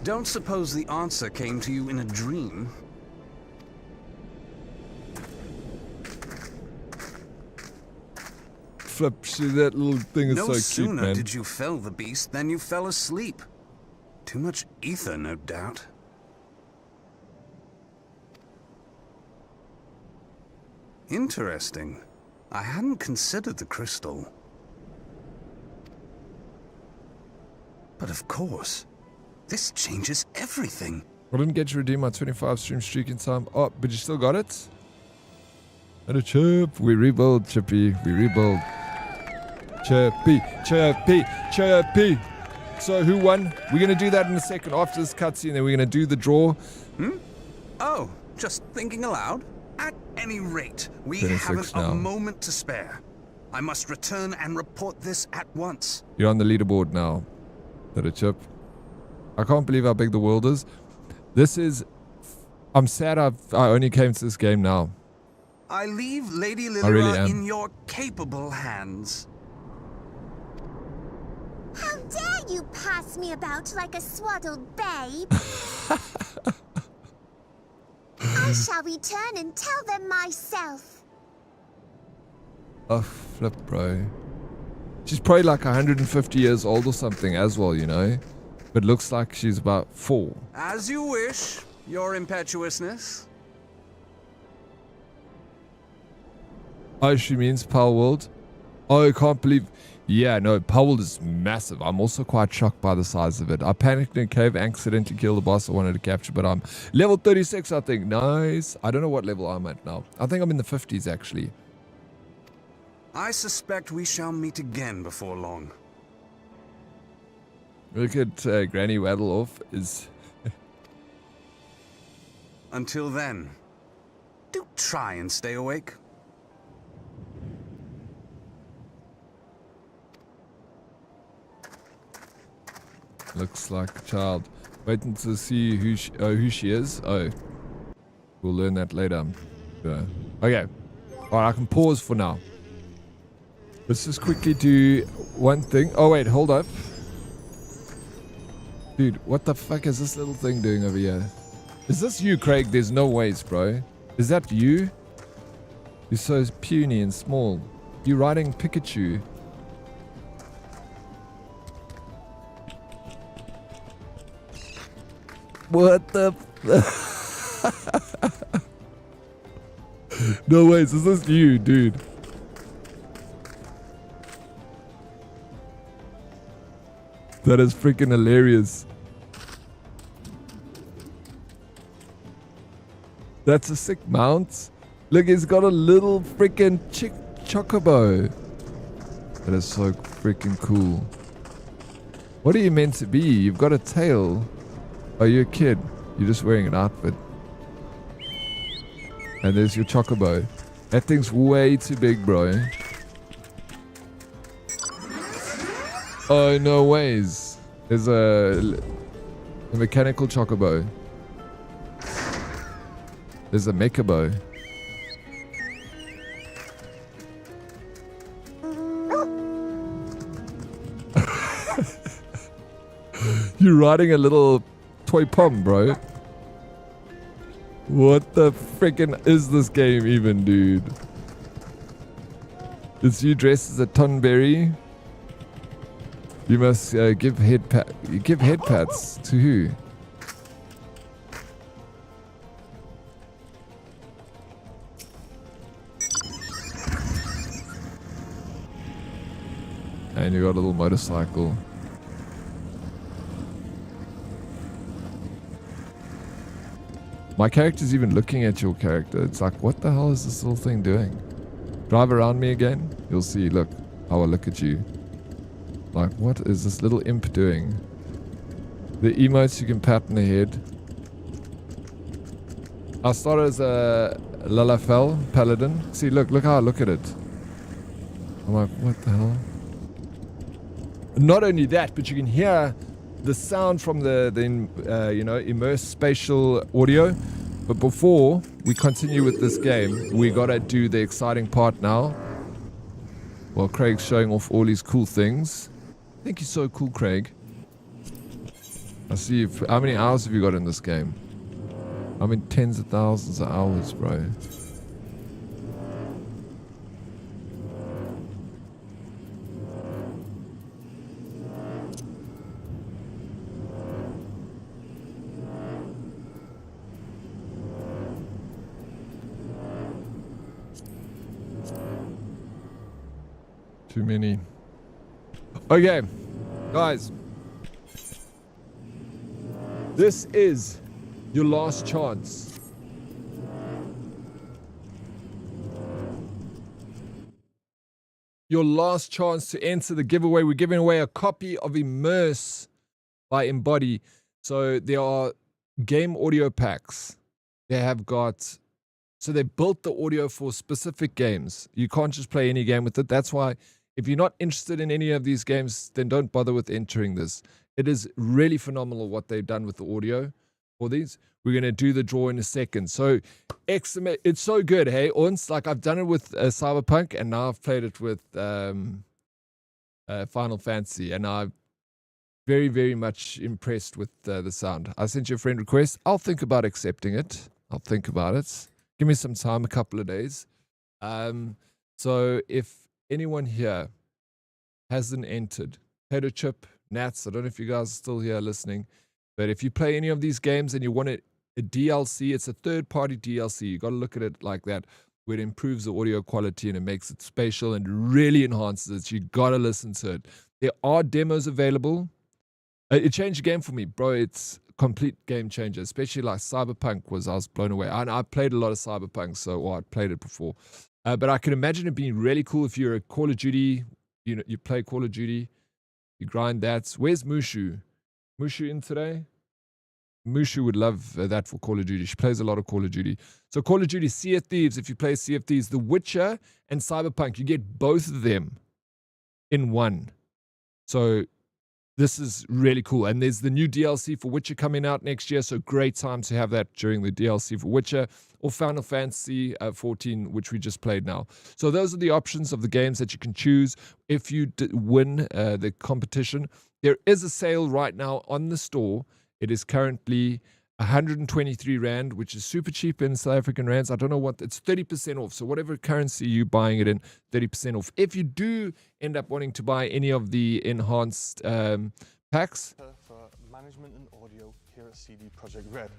Don't suppose the answer came to you in a dream. Flip, shit, that little thing is No so cute, sooner man. did you fell the beast than you fell asleep. Too much ether, no doubt. Interesting. I hadn't considered the crystal. But of course, this changes everything. I didn't get to redeem my 25 stream streak in time. Oh, but you still got it? And a chip. We rebuild, Chippy. We rebuild. Chippy, Chippy, Chippy. So who won? We're going to do that in a second after this cutscene. Then we're going to do the draw. Oh, just thinking aloud? At any rate, we 26 haven't now. a moment to spare. I must return and report this at once. You're on the leaderboard now. That a chip. I can't believe how big the world is. This is... I'm sad I only came to this game now. I leave Lady I really Lilira am. in your capable hands. How dare you pass me about like a swaddled babe? I shall return and tell them myself. Oh, flip, bro. She's probably like 150 years old or something as well, you know? But looks like she's about 4. As you wish, your impetuousness. Oh, she means Power World? Oh, I can't believe... Yeah, no, Power World is massive. I'm also quite shocked by the size of it. I panicked in a cave, accidentally killed the boss I wanted to capture, but I'm level 36, I think. Nice. I don't know what level I'm at now. I think I'm in the 50s, actually. I suspect we shall meet again before long. Look at Granny waddle off. Is Until then, do try and stay awake. Looks like a child. Waiting to see who she is. Oh, we'll learn that later. Yeah. Okay. Alright, I can pause for now. Let's just quickly do one thing. Oh wait, hold up. Dude, what the fuck is this little thing doing over here? Is this you, Craig? There's no ways, bro. Is that you? You're so puny and small. You're riding Pikachu. What the No ways, is this you, dude? That is freaking hilarious. That's a sick mount. Look, he's got a little freaking chocobo. That is so freaking cool. What are you meant to be? You've got a tail. Oh, you're a kid. You're just wearing an outfit. And there's your chocobo. That thing's way too big, bro. Oh, no ways. There's a mechanical chocobo. There's a mechabo. You're riding a little toy pom, bro. What the frickin' is this game even, dude? Is you dressed as a Tonberry? You must give head pats to who? And you got a little motorcycle. My character's even looking at your character. It's like, what the hell is this little thing doing? Drive around me again. You'll see, look, how I look at you. Like, what is this little imp doing? The emotes you can pat in the head. I started as a Lalafell paladin. See, look how I look at it. I'm like, what the hell? Not only that, but you can hear the sound from the Immerse Spatial audio. But before we continue with this game, we gotta do the exciting part now. While Craig's showing off all his cool things. I think he's so cool, Craig. I see you. How many hours have you got in this game? I mean, tens of thousands of hours, bro. Too many. Okay, guys. This is your last chance. Your last chance to enter the giveaway. We're giving away a copy of Immerse by Embody. So there are game audio packs. They have got... So they built the audio for specific games. You can't just play any game with it. That's why if you're not interested in any of these games, then don't bother with entering this. It is really phenomenal what they've done with the audio for these. We're going to do the draw in a second. So it's so good, hey? Ons, like I've done it with Cyberpunk, and now I've played it with Final Fantasy, and I'm very, very much impressed with the sound. I sent you a friend request. I'll think about accepting it. I'll think about it. Give me some time, a couple of days. So if anyone here hasn't entered. Potato Chip, Nats, I don't know if you guys are still here listening, but if you play any of these games and you want a DLC, it's a third-party DLC. You got to look at it like that, where it improves the audio quality and it makes it spatial and really enhances it. You got to listen to it. There are demos available. It changed the game for me, bro. It's a complete game changer, especially like Cyberpunk I was blown away. And I played a lot of Cyberpunk, so I'd played it before. But I can imagine it being really cool if you're a Call of Duty, you play Call of Duty, you grind that. Where's Mushu? Mushu in today? Mushu would love that for Call of Duty. She plays a lot of Call of Duty. So Call of Duty, Sea of Thieves, if you play Sea of Thieves, The Witcher and Cyberpunk, you get both of them in one. So this is really cool. And there's the new DLC for Witcher coming out next year, so great time to have that during the DLC for Witcher, or Final Fantasy XIV, which we just played now. So those are the options of the games that you can choose if you win the competition. There is a sale right now on the store. It is currently 123 Rand, which is super cheap in South African Rands. I don't know what, it's 30% off. So whatever currency you're buying it in, 30% off. If you do end up wanting to buy any of the enhanced packs. For management and audio here at CD Projekt Red.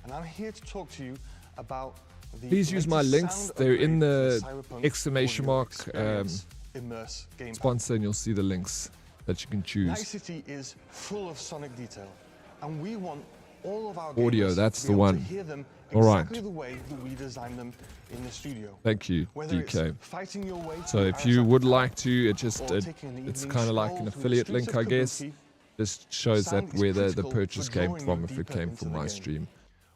And I'm here to talk to you about the please use my links. They're in the exclamation mark Immerse game sponsor, and you'll see the links that you can choose. Night City is full of sonic detail, and we want all of our audio, gamers that's to the be able one. to hear them All right. exactly the way that we designed them in the studio. Thank you, Whether DK. it's fighting your way So through if you would Arizona like to, it's kind of like an affiliate link, I guess. This shows that where the purchase came from, if it came from my stream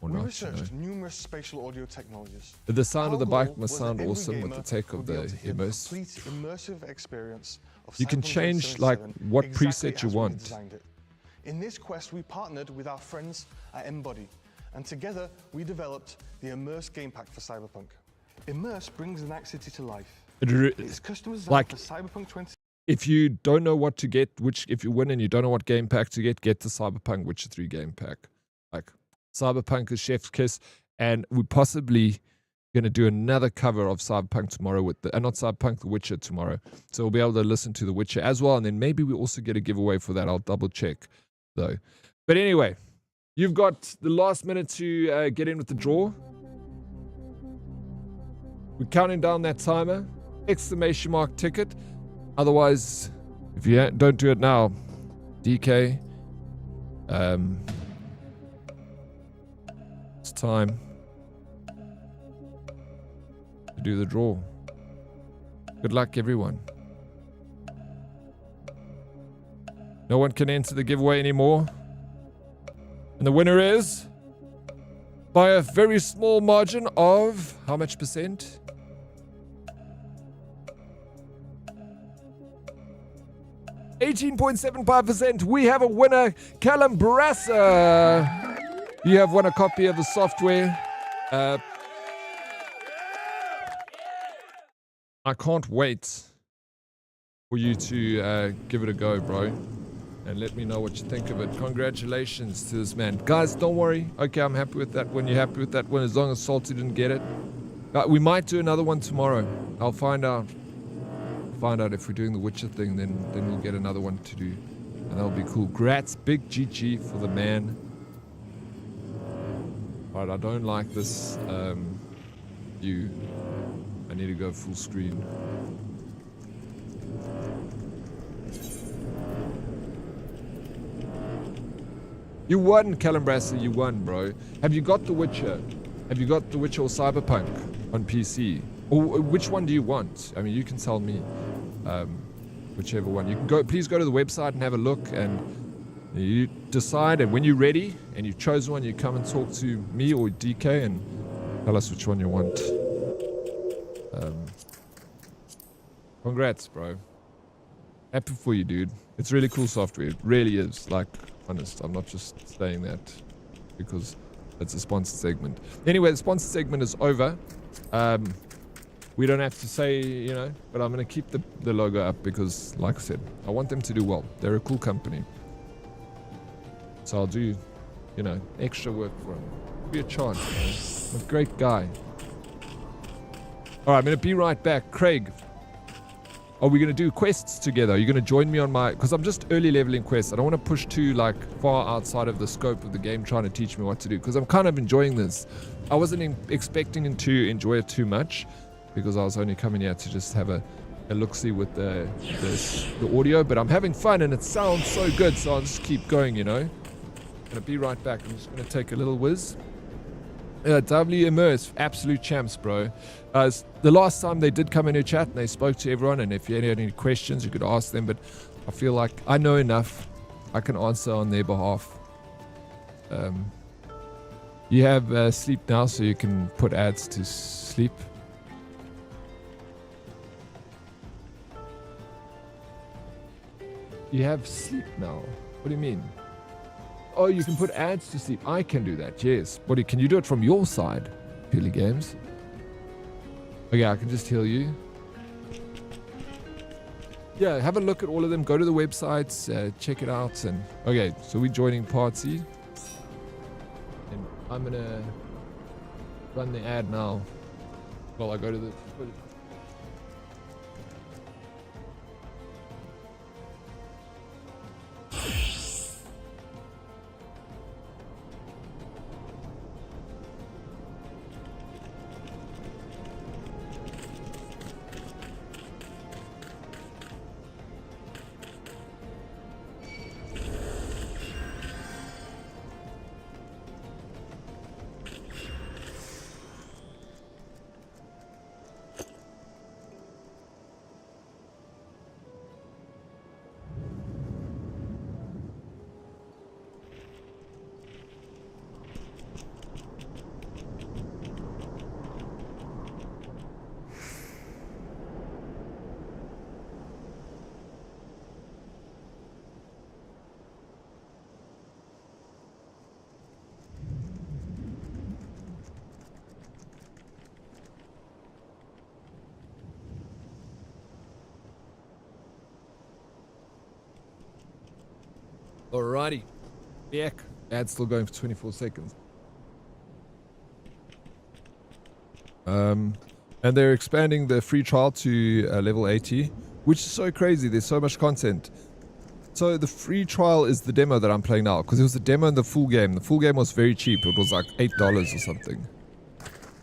or we not. researched numerous spatial audio technologies. The sound of the Our bike goal must was that sound every awesome with gamer the tech of would be the able to hear Immerse. complete immersive experience of You can Cyberpunk change like 2077 what exactly preset you as we want. designed it. In this quest, we partnered with our friends at Embody, and together we developed the Immerse game pack for Cyberpunk. Immerse brings the Night City to life. It's custom designed like, for Cyberpunk 20. If you don't know what to get, if you win and you don't know what game pack to get the Cyberpunk Witcher 3 game pack. Like, Cyberpunk is chef's kiss, and we're possibly going to do another cover of Cyberpunk tomorrow with not Cyberpunk, The Witcher tomorrow. So we'll be able to listen to The Witcher as well, and then maybe we also get a giveaway for that. I'll double check though. But anyway, you've got the last minute to get in with the draw. We're counting down that timer. Exclamation mark ticket. Otherwise, if you don't do it now, DK, it's time to do the draw. Good luck, everyone. No one can enter the giveaway anymore. And the winner is, by a very small margin of, how much percent? 18.75%. We have a winner, Callum Brasser. You have won a copy of the software. I can't wait for you to give it a go, bro. And let me know what you think of it. Congratulations to this man. Guys, don't worry. Okay, I'm happy with that one. You're happy with that one as long as Salty didn't get it. We might do another one tomorrow. I'll find out. If we're doing the Witcher thing, then we'll get another one to do, and that'll be cool. Grats, big GG for the man. Alright, I don't like this view. I need to go full screen. You won, Callum Brasser, you won, bro. Have you got The Witcher? Have you got The Witcher or Cyberpunk on PC? Or which one do you want? I mean, you can tell me whichever one. You can go. Please go to the website and have a look, and you decide. And when you're ready and you've chosen one, you come and talk to me or DK and tell us which one you want. Congrats, bro. Happy for you, dude. It's really cool software. It really is. Like, honest. I'm not just saying that because it's a sponsored segment. Anyway, the sponsored segment is over. We don't have to say, but I'm going to keep the logo up because, like I said, I want them to do well. They're a cool company. So I'll do, extra work for them. Be a chance, man. I'm a great guy. All right, I'm going to be right back. Craig, are we going to do quests together? Are you going to join me on my... Because I'm just early leveling quests. I don't want to push too like far outside of the scope of the game trying to teach me what to do. Because I'm kind of enjoying this. I wasn't expecting to enjoy it too much. Because I was only coming here to just have a look-see with the audio. But I'm having fun and it sounds so good. So I'll just keep going, you know. I'm going to be right back. I'm just going to take a little whiz. W Immerse, absolute champs, bro. The last time they did come in a chat and they spoke to everyone, and if you had any questions, you could ask them, but I feel like I know enough. I can answer on their behalf. You have sleep now, so you can put ads to sleep. You have sleep now. What do you mean? Oh, you can put ads to sleep. I can do that, yes. But can you do it from your side, Peely Games? Okay, I can just heal you. Yeah, have a look at all of them. Go to the websites, check it out. And okay, so we're joining party. And I'm going to run the ad now. Well, I go to the... Alrighty. Back. Ad's still going for 24 seconds. And they're expanding the free trial to level 80, which is so crazy. There's so much content. So the free trial is the demo that I'm playing now, because it was the demo and the full game. The full game was very cheap. It was like $8 or something.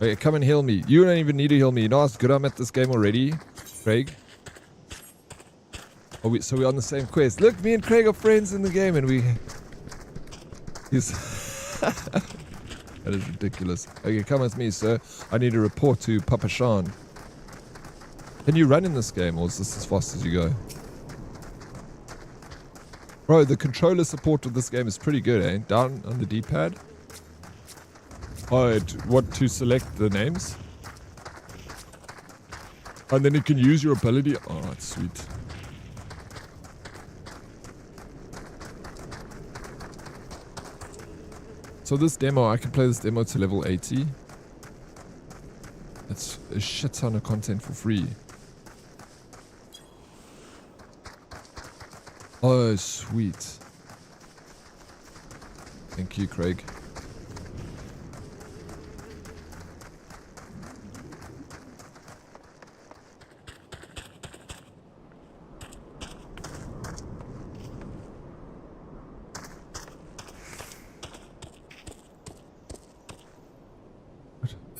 Okay, come and heal me. You don't even need to heal me. You know how good I'm at this game already, Craig? Oh, so we're on the same quest. Look, me and Craig are friends in the game, and we... That is ridiculous. Okay, come with me, sir. I need to report to Papa Sean. Can you run in this game, or is this as fast as you go? Bro, the controller support of this game is pretty good, eh? Down on the D-pad. Oh, what, to select the names? And then you can use your ability. Oh, that's sweet. So this demo, I can play this demo to level 80. That's a shit ton of content for free. Oh, sweet. Thank you, Craig.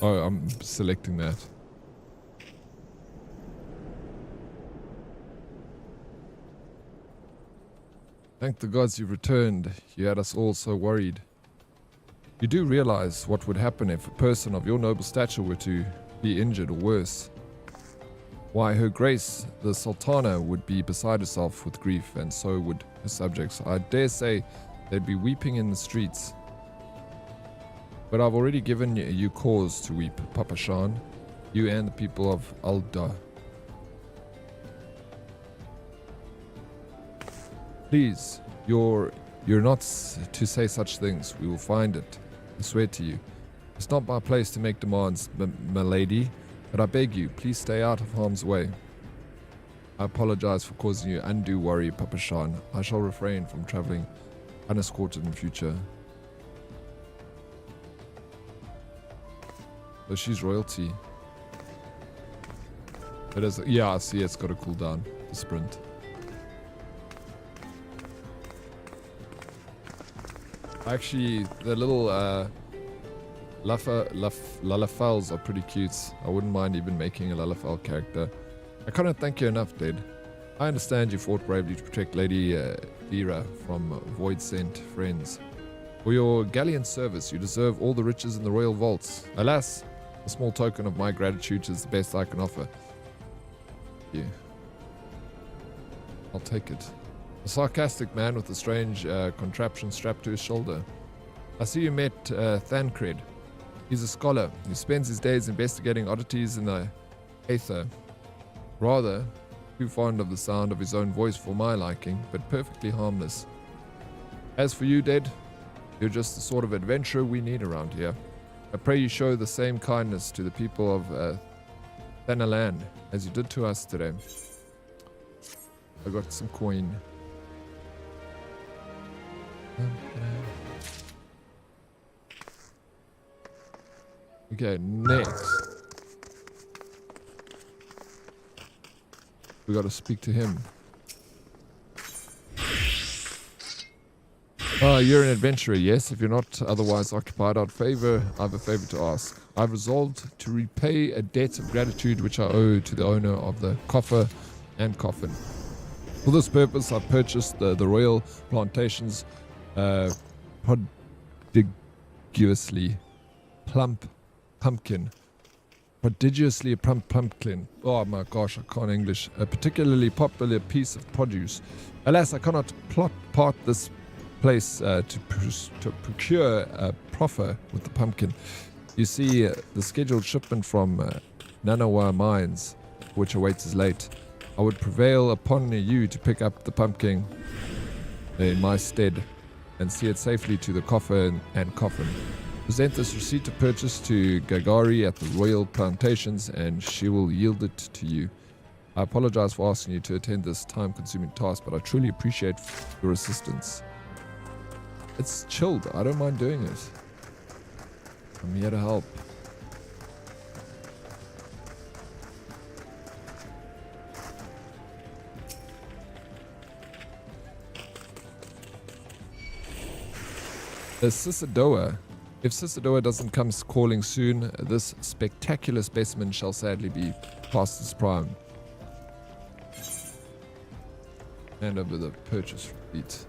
Oh, I'm selecting that. Thank the gods you returned. You had us all so worried. You do realize what would happen if a person of your noble stature were to be injured or worse. Why, Her Grace, the Sultana, would be beside herself with grief, and so would her subjects. I dare say they'd be weeping in the streets. But I've already given you cause to weep, Papa Sean. You and the people of Alda. Please, you're not to say such things. We will find it. I swear to you. It's not my place to make demands, my lady, but I beg you, please stay out of harm's way. I apologize for causing you undue worry, Papa Sean. I shall refrain from traveling unescorted in future. So she's royalty. It is, yeah, I see it's got a cooldown to sprint. Actually, the little Lalafels are pretty cute. I wouldn't mind even making a Lalafel character. I cannot thank you enough, Dad. I understand you fought bravely to protect Lady Dira from Void Sent friends. For your gallant service, you deserve all the riches in the royal vaults. Alas, a small token of my gratitude is the best I can offer. Thank you. I'll take it. A sarcastic man with a strange contraption strapped to his shoulder. I see you met Thancred. He's a scholar. He spends his days investigating oddities in the aether. Rather, too fond of the sound of his own voice for my liking, but perfectly harmless. As for you, Dad, you're just the sort of adventurer we need around here. I pray you show the same kindness to the people of Thanalan as you did to us today. I got some coin. Okay, next. We gotta speak to him. You're an adventurer, yes. If you're not otherwise occupied, I have a favor to ask. I've resolved to repay a debt of gratitude which I owe to the owner of the coffer and coffin. For this purpose, I purchased the royal plantation's prodigiously plump pumpkin. Prodigiously plump pumpkin. Oh my gosh, I can't English. A particularly popular piece of produce. Alas, I cannot part this place to procure a proffer with the pumpkin. You see, the scheduled shipment from Nanawa Mines, which awaits, is late. I would prevail upon you to pick up the pumpkin in my stead and see it safely to the coffer and coffin. Present this receipt of purchase to Gagari at the Royal Plantations and she will yield it to you. I apologize for asking you to attend this time-consuming task, but I truly appreciate your assistance. It's chilled. I don't mind doing it. I'm here to help. Cisadoa. If Cisadoa doesn't come calling soon, this spectacular specimen shall sadly be past its prime. Hand over the purchase receipt.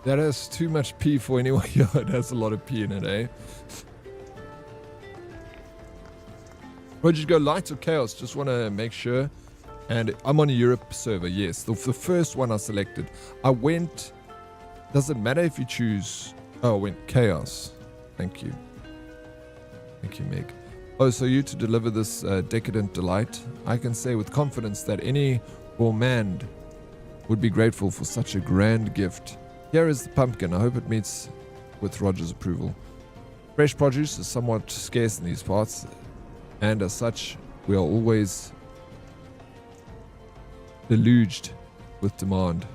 That has too much P for anyone. Yeah, it has a lot of P in it, eh? Where'd you go, light or chaos? Just want to make sure. And I'm on a Europe server, yes. The first one I selected. I went... Doesn't matter if you choose... Oh, I went chaos. Thank you. Thank you, Meg. Oh, so you to deliver this decadent delight. I can say with confidence that any gourmand would be grateful for such a grand gift. Here is the pumpkin. I hope it meets with Roger's approval. Fresh produce is somewhat scarce in these parts, and as such, we are always deluged with demand.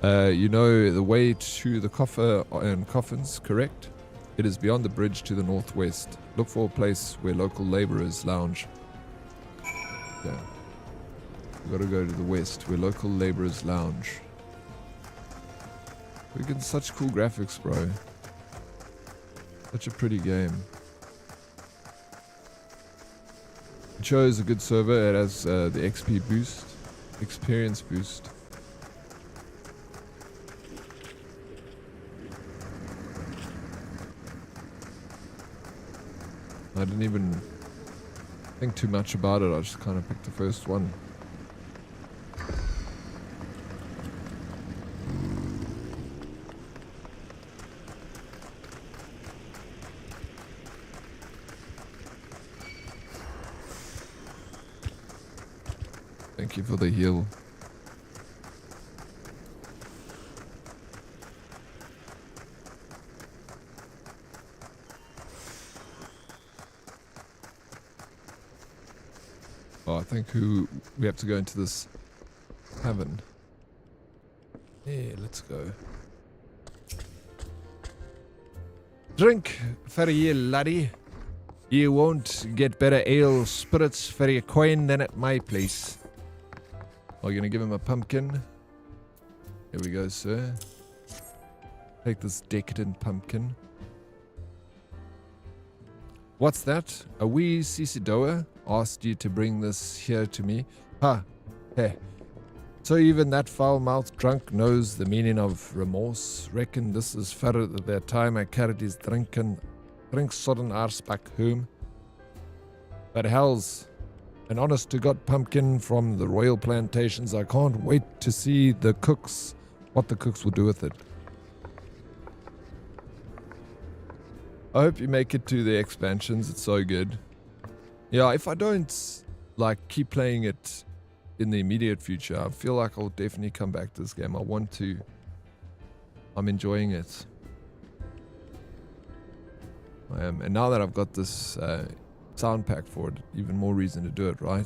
You know the way to the coffer and coffins, correct? It is beyond the bridge to the northwest. Look for a place where local laborers lounge. Yeah. We gotta go to the west where local laborers lounge. We get such cool graphics, bro. Such a pretty game. It shows a good server. It has the XP boost, experience boost. I didn't even think too much about it. I just kind of picked the first one. Thank you for the heal. Oh, I think we have to go into this cavern. Yeah, let's go. Drink for you, laddie. You won't get better ale spirits for your coin than at my place. Are you going to give him a pumpkin? Here we go, sir. Take this decadent pumpkin. What's that? A wee Cicidoa asked you to bring this here to me. Ha! Hey. So even that foul-mouthed drunk knows the meaning of remorse. Reckon this is further their time at Herdies drink sodden arse back home. But hell's an honest-to-God pumpkin from the royal plantations. I can't wait to see the cooks, what the cooks will do with it. I hope you make it to the expansions. It's so good. Yeah, if I don't like keep playing it in the immediate future, I feel like I'll definitely come back to this game. I want to. I'm enjoying it. I am. And now that I've got this sound pack for it, even more reason to do it, right?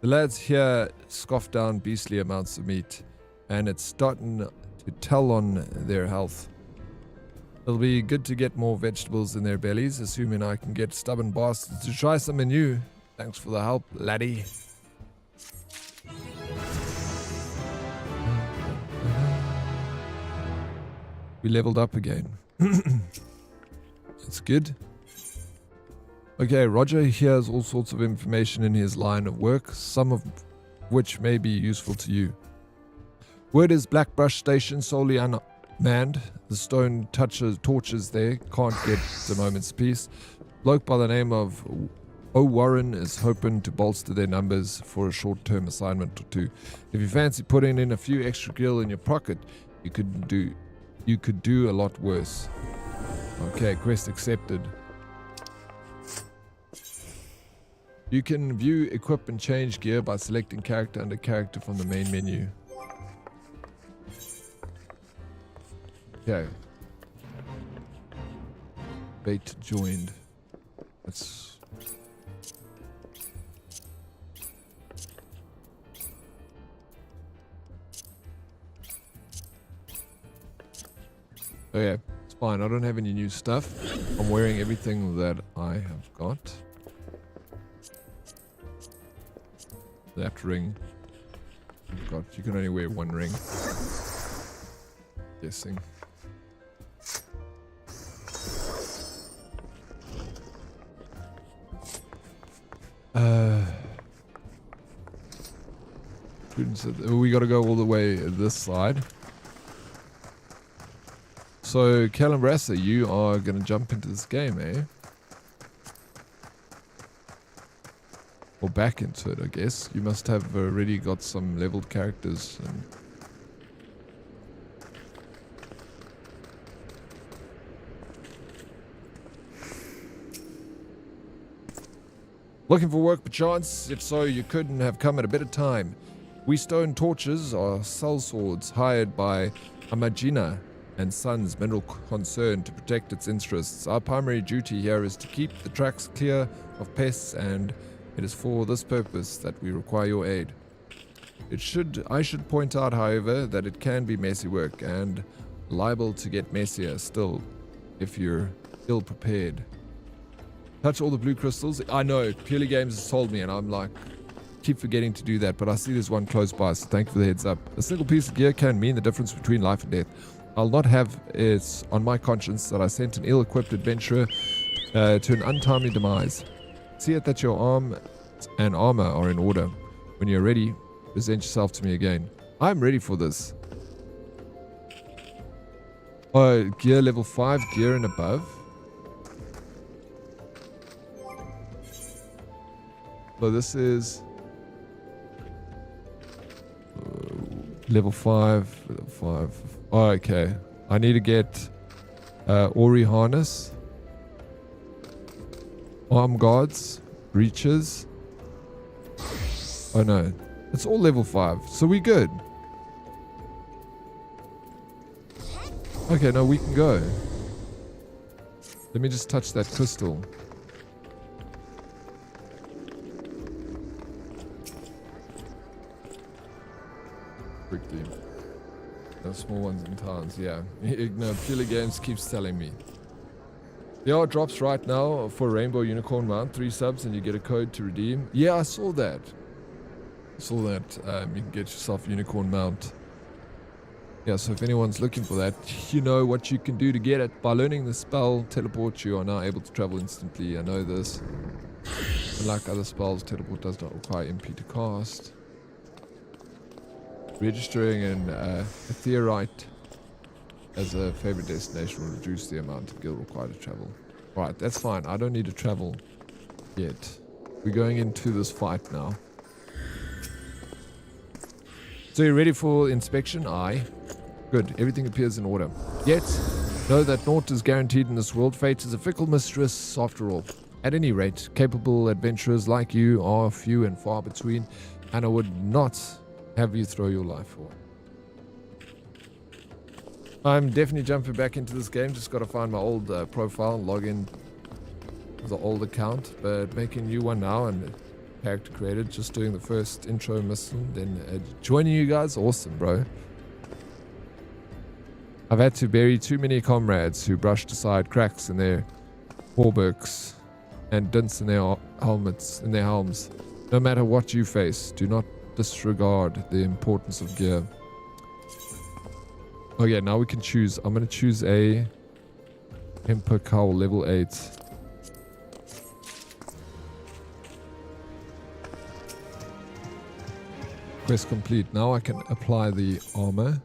The lads here scoff down beastly amounts of meat, and it's starting to tell on their health. It'll be good to get more vegetables in their bellies, assuming I can get stubborn bastards to try something new. Thanks for the help, laddie. We leveled up again. It's good. Okay, Roger hears all sorts of information in his line of work, some of which may be useful to you. Word is Blackbrush Station solely unmanned. The stone torches there can't get a moment's peace. Bloke by the name of O'Warren is hoping to bolster their numbers for a short-term assignment or two. If you fancy putting in a few extra gil in your pocket, you could do a lot worse. Okay, quest accepted. You can view, equip, and change gear by selecting character under character from the main menu. Okay. Bait joined. That's... Okay, it's fine. I don't have any new stuff. I'm wearing everything that I have got. That ring. God, you can only wear one ring. Guessing. We gotta go all the way this side. So, Calambrassa, you are gonna jump into this game, eh? Or back into it, I guess. You must have already got some leveled characters. And looking for work perchance? If so, you couldn't have come at a better time. We stone torches are sellswords hired by Amagina and Sons Mineral Concern to protect its interests. Our primary duty here is to keep the tracks clear of pests, and it is for this purpose that we require your aid. I should point out, however, that it can be messy work and liable to get messier still if you're ill prepared. Touch all the blue crystals. I know, Purely Games has told me, and I'm like, keep forgetting to do that, but I see there's one close by, so thank you for the heads up. A single piece of gear can mean the difference between life and death. I'll not have it on my conscience that I sent an ill-equipped adventurer to an untimely demise. See it that your arm and armor are in order. When you're ready, present yourself to me again. I'm ready for this. Oh, gear level 5, gear and above. So this is level 5, level 5. Oh, okay. I need to get Ori Harness, Arm Guards, Breaches. Oh no, it's all level 5, so we good. Okay, no, we can go. Let me just touch that crystal. Quickly. Those small ones in towns, yeah. No, Purely Games keeps telling me. There are drops right now for Rainbow Unicorn Mount, 3 subs and you get a code to redeem. Yeah, I saw that. You can get yourself Unicorn Mount. Yeah, so if anyone's looking for that, you know what you can do to get it. By learning the spell, Teleport, you are now able to travel instantly. I know this. Unlike other spells, Teleport does not require MP to cast. Registering in Eorzea as a favorite destination will reduce the amount of guild required to travel. Right, that's fine. I don't need to travel yet. We're going into this fight now. So you're ready for inspection? Aye. Good. Everything appears in order. Yet, know that naught is guaranteed in this world. Fate is a fickle mistress after all. At any rate, capable adventurers like you are few and far between, and I would not have you throw your life away. I'm definitely jumping back into this game. Just got to find my old profile, log in with the old account, but making a new one now and character created. Just doing the first intro mission, then joining you guys. Awesome, bro. I've had to bury too many comrades who brushed aside cracks in their hauberks and dents in their helms. No matter what you face, do not disregard the importance of gear. Oh yeah, now we can choose. I'm going to choose a Emperor Cowl level 8. Quest complete. Now I can apply the armor.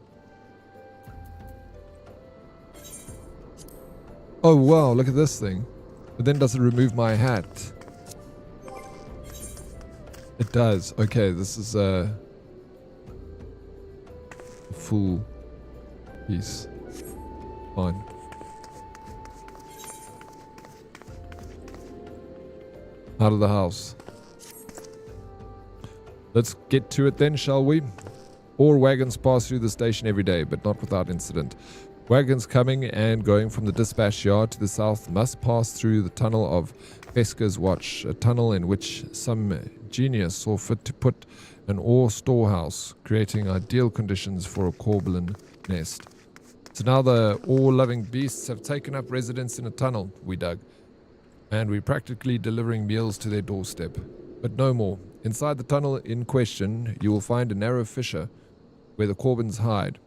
Oh wow, look at this thing. But then does it remove my hat? It does. Okay, this is a full piece. Fine. Out of the house. Let's get to it then, shall we? Ore wagons pass through the station every day, but not without incident. Wagons coming and going from the dispatch yard to the south must pass through the tunnel of Fesca's Watch, a tunnel in which some genius saw fit to put an ore storehouse, creating ideal conditions for a Corblin nest. So now the ore-loving beasts have taken up residence in a tunnel we dug, and we're practically delivering meals to their doorstep. But no more. Inside the tunnel in question, you will find a narrow fissure where the Corbins hide.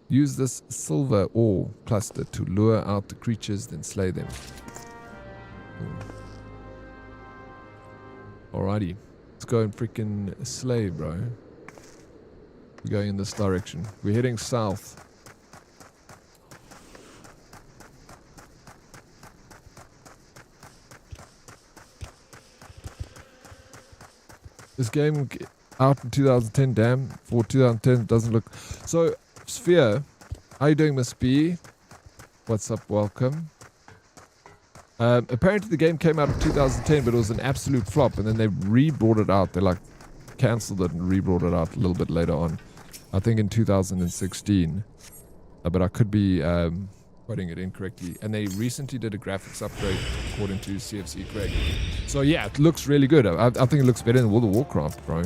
Use this silver ore cluster to lure out the creatures, then slay them. Alrighty. Let's go and freaking slay, bro. We're going in this direction. We're heading south. This game out in 2010, damn. For 2010, it doesn't look... So, Sphere, how you doing, Miss B? What's up, welcome. Apparently the game came out in 2010, but it was an absolute flop, and then they re-brought it out. They, like, cancelled it and re-brought it out a little bit later on. I think in 2016. But I could be quoting it incorrectly. And they recently did a graphics upgrade, according to CFC Craig. So, yeah, it looks really good. I think it looks better than World of Warcraft, bro.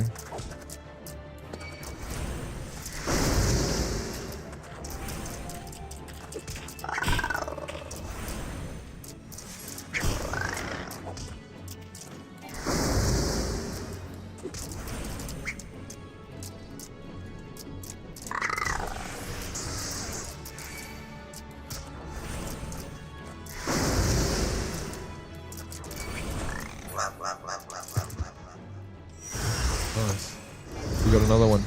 Nice. We got another one.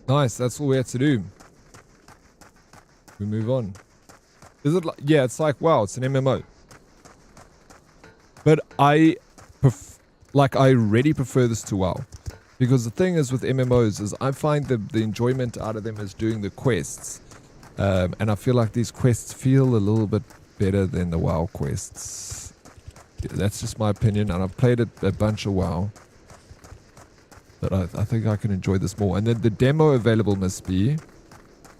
Nice, that's all we had to do. We move on. Is it like, yeah, it's like, wow, it's an MMO. But I really prefer this to WoW. Because the thing is with MMOs is I find the enjoyment out of them is doing the quests. And I feel like these quests feel a little bit better than the WoW quests. Yeah, that's just my opinion, and I've played a bunch of WoW. But I think I can enjoy this more. And then the demo available must be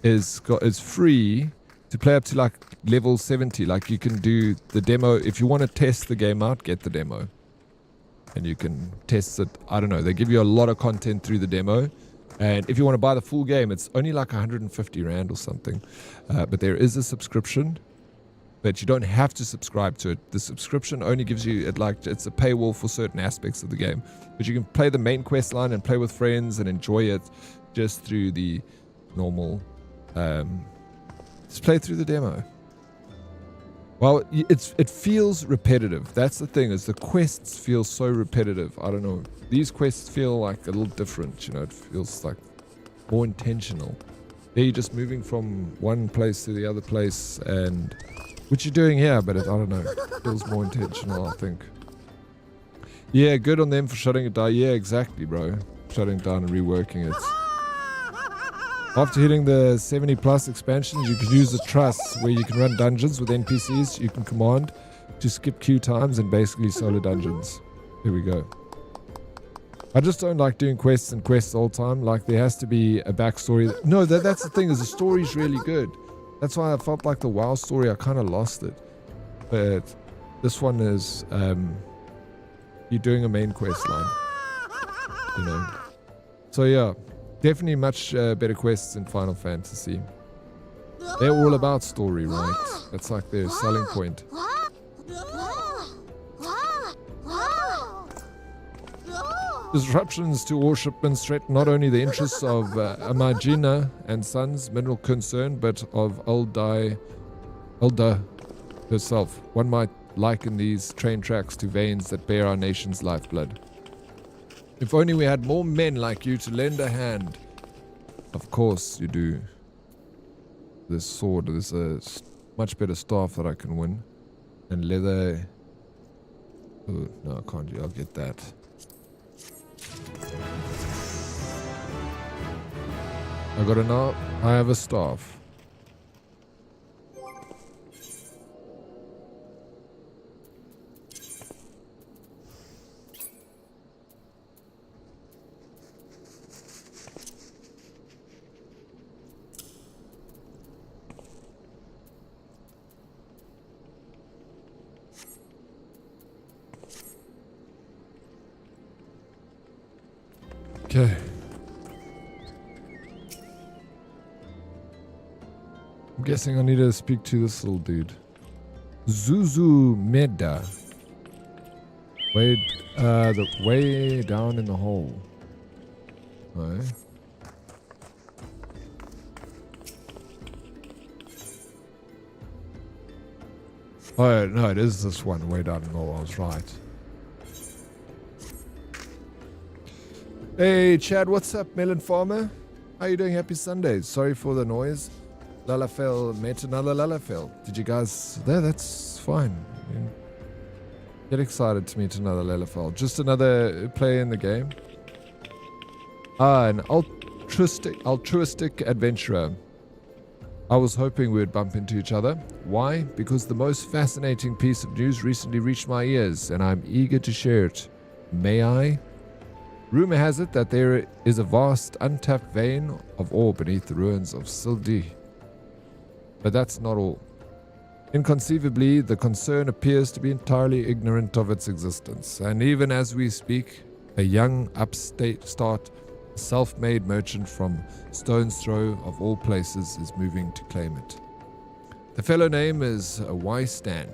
is free to play up to like level 70. Like you can do the demo if you want to test the game out, get the demo. And you can test it. I don't know. They give you a lot of content through the demo. And if you want to buy the full game, it's only like 150 Rand or something. But there is a subscription. But you don't have to subscribe to it. The subscription only gives you, it's a paywall for certain aspects of the game. But you can play the main quest line and play with friends and enjoy it just through the normal, just play through the demo. Well, it feels repetitive. That's the thing, is the quests feel so repetitive. I don't know. These quests feel like a little different, you know. It feels like more intentional. There you're just moving from one place to the other place, and which you're doing here, but I don't know. It feels more intentional, I think. Yeah, good on them for shutting it down. Yeah, exactly, bro. Shutting it down and reworking it. After hitting the 70 plus expansions, you can use the trusts where you can run dungeons with NPCs. You can command to skip queue times and basically solo dungeons. Here we go. I just don't like doing quests and quests all the time. Like, there has to be a backstory. No, that's the thing, is the story's really good. That's why I felt like the WoW story, I kind of lost it. But this one is, you're doing a main quest line. You know. So yeah. Definitely much better quests in Final Fantasy. They're all about story, right? That's like their selling point. Disruptions to all shipments threaten not only the interests of Amagina and Sons, mineral concern, but of Ulda herself. One might liken these train tracks to veins that bear our nation's lifeblood. If only we had more men like you to lend a hand. Of course you do. This sword, there's a much better staff that I can win. And leather. Oh, no, I can't do. I'll get that. I got enough. I have a staff. Okay. I'm guessing I need to speak to this little dude. Zuzu Meda. Way down in the hole. Right. Oh no, it is this one way down in the hole. I was right. Hey Chad, what's up, Melon Farmer? How you doing? Happy Sunday. Sorry for the noise. Lalafell met another Lalafell. Did you guys... That's fine. Get excited to meet another Lalafell. Just another player in the game. An altruistic adventurer. I was hoping we would bump into each other. Why? Because the most fascinating piece of news recently reached my ears, and I'm eager to share it. May I? Rumor has it that there is a vast, untapped vein of ore beneath the ruins of Sildi. But that's not all. Inconceivably, the concern appears to be entirely ignorant of its existence, and even as we speak, a young, upstart, self-made merchant from Stone's Throw, of all places, is moving to claim it. The fellow name is Y-Stan,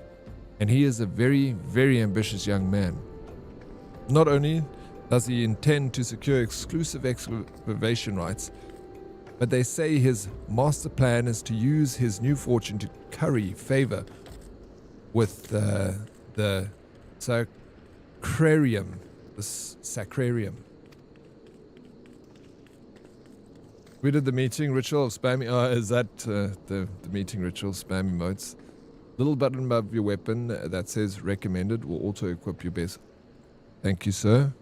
and he is a very, very ambitious young man. Not only does he intend to secure exclusive excavation rights, but they say his master plan is to use his new fortune to curry favor with the sacrarium. The sacrarium. We did the meeting ritual of spammy. Is that the meeting ritual spam emotes? Little button above your weapon that says recommended will auto equip your best. Thank you, sir.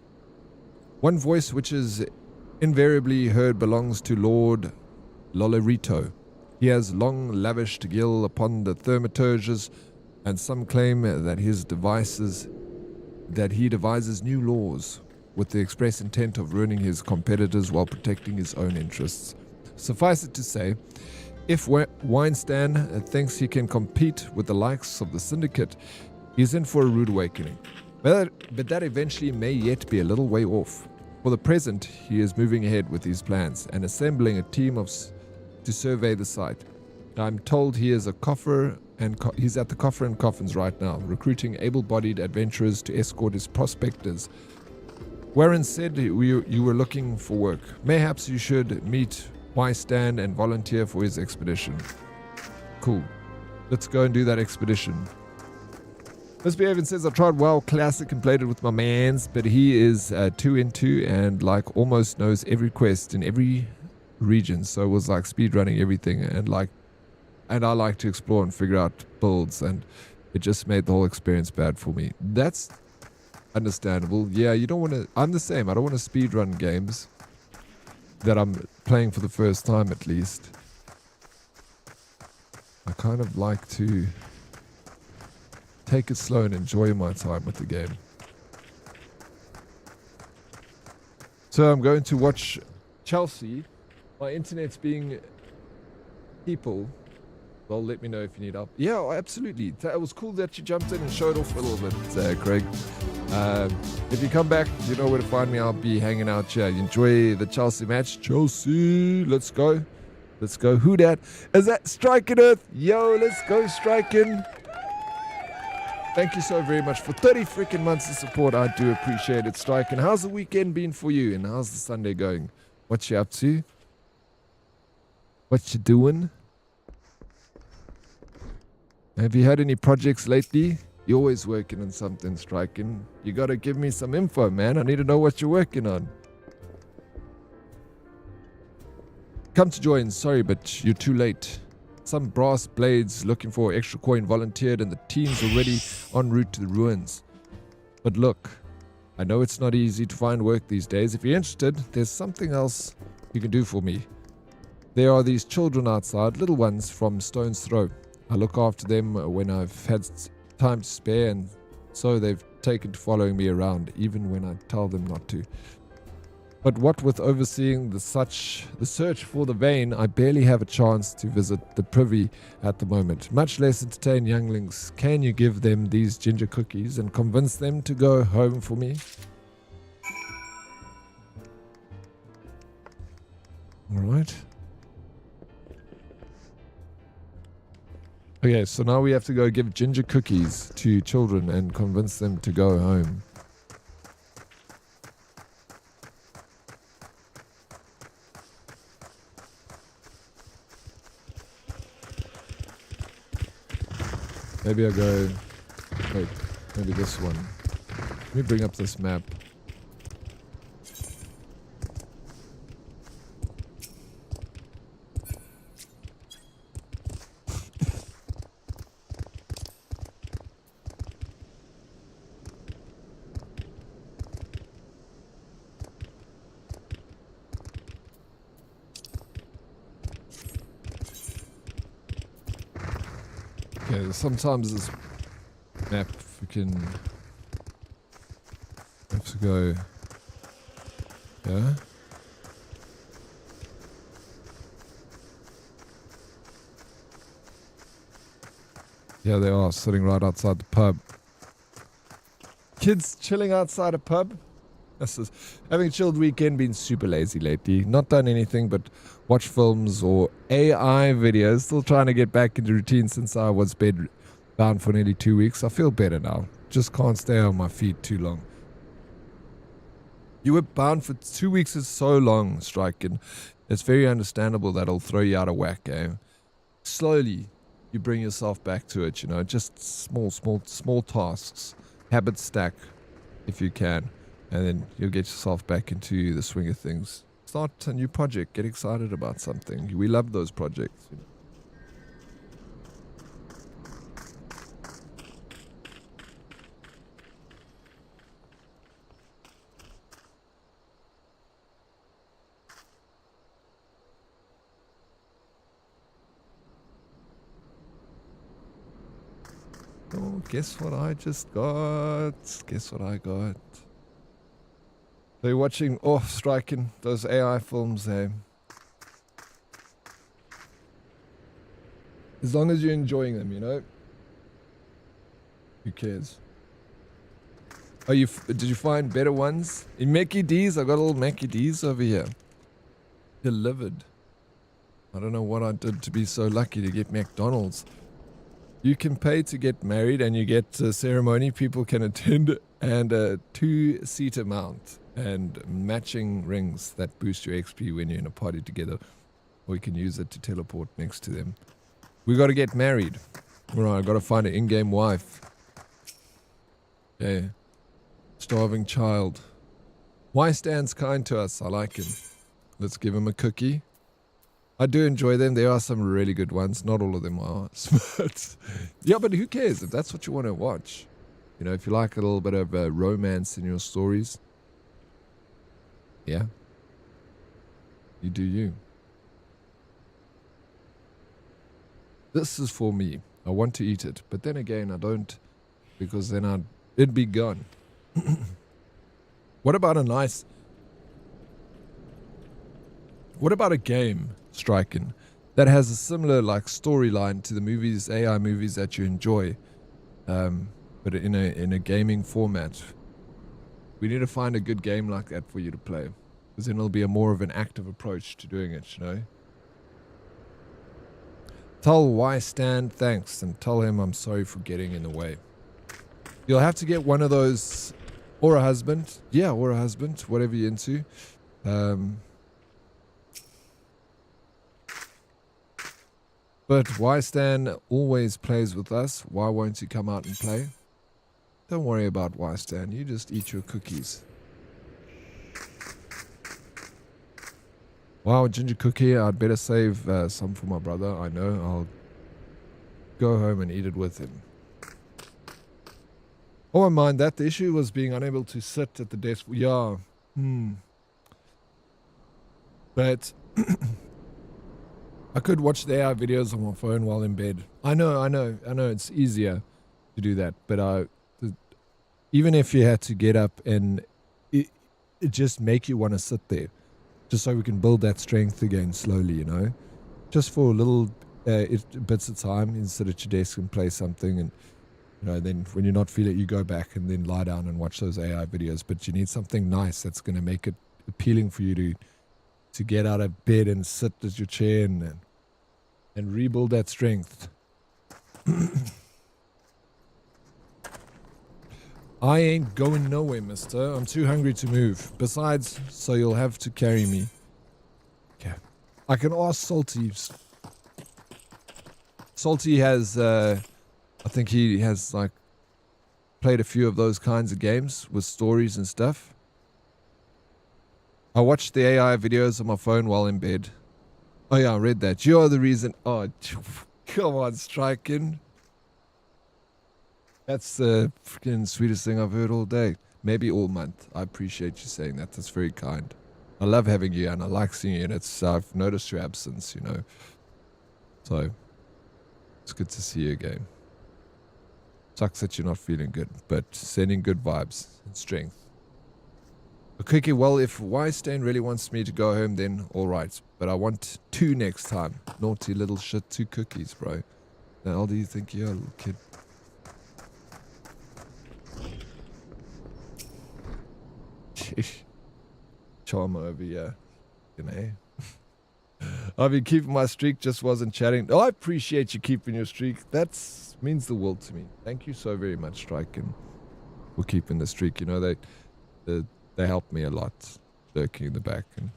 One voice which is invariably heard belongs to Lord Lolorito. He has long lavished gil upon the thaumaturges, and some claim that he devises new laws with the express intent of ruining his competitors while protecting his own interests. Suffice it to say, if Weinstein thinks he can compete with the likes of the Syndicate, he's in for a rude awakening. But that eventually may yet be a little way off. For the present, he is moving ahead with his plans and assembling a team to survey the site. I'm told he is he's at the Coffer and Coffins right now, recruiting able-bodied adventurers to escort his prospectors. Warren said you were looking for work. Mayhaps you should meet Weinstein and volunteer for his expedition. Cool. Let's go and do that expedition. Miss Behaven says, I tried WoW Classic and played it with my mans, but he is 2 into and like almost knows every quest in every region, so it was like speedrunning everything, and I like to explore and figure out builds, and it just made the whole experience bad for me. That's understandable. Yeah, you don't want to... I'm the same. I don't want to speedrun games that I'm playing for the first time, at least. I kind of like to take it slow and enjoy my time with the game. So I'm going to watch Chelsea. My internet's being people. Well, let me know if you need help. Yeah, absolutely. It was cool that you jumped in and showed off a little bit, Craig. If you come back, you know where to find me. I'll be hanging out here. You enjoy the Chelsea match. Chelsea, let's go. Let's go. Who dat? Is that Striking Earth? Yo, let's go Striking. Thank you so very much for 30 freaking months of support. I do appreciate it, Striking. How's the weekend been for you? And how's the Sunday going? What you up to? What you doing? Have you had any projects lately? You're always working on something, Striking. You gotta give me some info, man. I need to know what you're working on. Come to join. Sorry, but you're too late. Some brass blades looking for extra coin volunteered, and the team's already en route to the ruins. But look, I know it's not easy to find work these days. If you're interested, there's something else you can do for me. There are these children outside, little ones from Stone's Throw. I look after them when I've had time to spare, and so they've taken to following me around, even when I tell them not to. But what with overseeing the search for the vein, I barely have a chance to visit the privy at the moment, much less entertain younglings. Can you give them these ginger cookies and convince them to go home for me? Alright. Okay, so now we have to go give ginger cookies to children and convince them to go home. Maybe I go... Wait, maybe this one. Let me bring up this map. Okay, sometimes this map freaking have to go. Yeah. Yeah, they are sitting right outside the pub. Kids chilling outside a pub. This is having a chilled weekend. Been super lazy lately. Not done anything but watch films or AI videos. Still trying to get back into routine since I was bed bound for nearly 2 weeks. I feel better now. Just can't stay on my feet too long. You were bound for 2 weeks is so long, Striking. It's very understandable that it'll throw you out of whack, eh? Slowly, you bring yourself back to it, you know. Just small tasks. Habits stack, if you can. And then you'll get yourself back into the swing of things. Start a new project. Get excited about something. We love those projects. You know. Oh, guess what I just got? Guess what I got? So you're watching, striking those AI films, eh? As long as you're enjoying them, you know? Who cares? Oh, did you find better ones? In Mackie D's, I got a little Mackie D's over here. Delivered. I don't know what I did to be so lucky to get McDonald's. You can pay to get married and you get a ceremony people can attend and a 2-seater mount and matching rings that boost your XP when you're in a party together. Or you can use it to teleport next to them. We got to get married. Alright, I got to find an in-game wife. Okay. Starving child. Why stands kind to us? I like him. Let's give him a cookie. I do enjoy them. There are some really good ones. Not all of them are. But yeah, but who cares if that's what you want to watch? You know, if you like a little bit of romance in your stories. Yeah. You do you. This is for me. I want to eat it. But then again, I don't. Because then it'd be gone. What about a nice... What about a game, Striking, that has a similar like storyline to the movies, AI movies that you enjoy, but in a gaming format? We need to find a good game like that for you to play, because then it'll be a more of an active approach to doing it, you know? Tell why Stan thanks, and tell him I'm sorry for getting in the way. You'll have to get one of those, or a husband. Yeah, or a husband, whatever you're into. But why Stan always plays with us? Why won't he come out and play? Don't worry about why Stan. You just eat your cookies. Wow, ginger cookie. I'd better save some for my brother. I know. I'll go home and eat it with him. Oh, I mind that. The issue was being unable to sit at the desk. Yeah. But... I could watch the AI videos on my phone while in bed. I know, it's easier to do that. But even if you had to get up and it just make you want to sit there. Just so we can build that strength again slowly, you know. Just for a little bits of time and sit at your desk and play something. And, you know, then when you're not feeling it, you go back and then lie down and watch those AI videos. But you need something nice that's going to make it appealing for you to get out of bed and sit at your chair and rebuild that strength. I ain't going nowhere, mister. I'm too hungry to move. Besides, so you'll have to carry me. Okay. I can ask Salty. Salty has, I think he has, like, played a few of those kinds of games with stories and stuff. I watched the AI videos on my phone while in bed. Oh yeah, I read that. You are the reason. Oh, come on, Striking. That's the freaking sweetest thing I've heard all day. Maybe all month. I appreciate you saying that. That's very kind. I love having you and I like seeing you. And I've noticed your absence, you know. So, it's good to see you again. Sucks that you're not feeling good, but sending good vibes and strength. Okay, well, if Y-Stain really wants me to go home, then alright. But I want 2 next time. Naughty little shit, 2 cookies, bro. How old do you think you're, little kid? Charmer over here. You know. I've been keeping my streak, just wasn't chatting. Oh, I appreciate you keeping your streak. That means the world to me. Thank you so very much, Strike, and for keeping the streak. You know, they help me a lot, lurking in the back and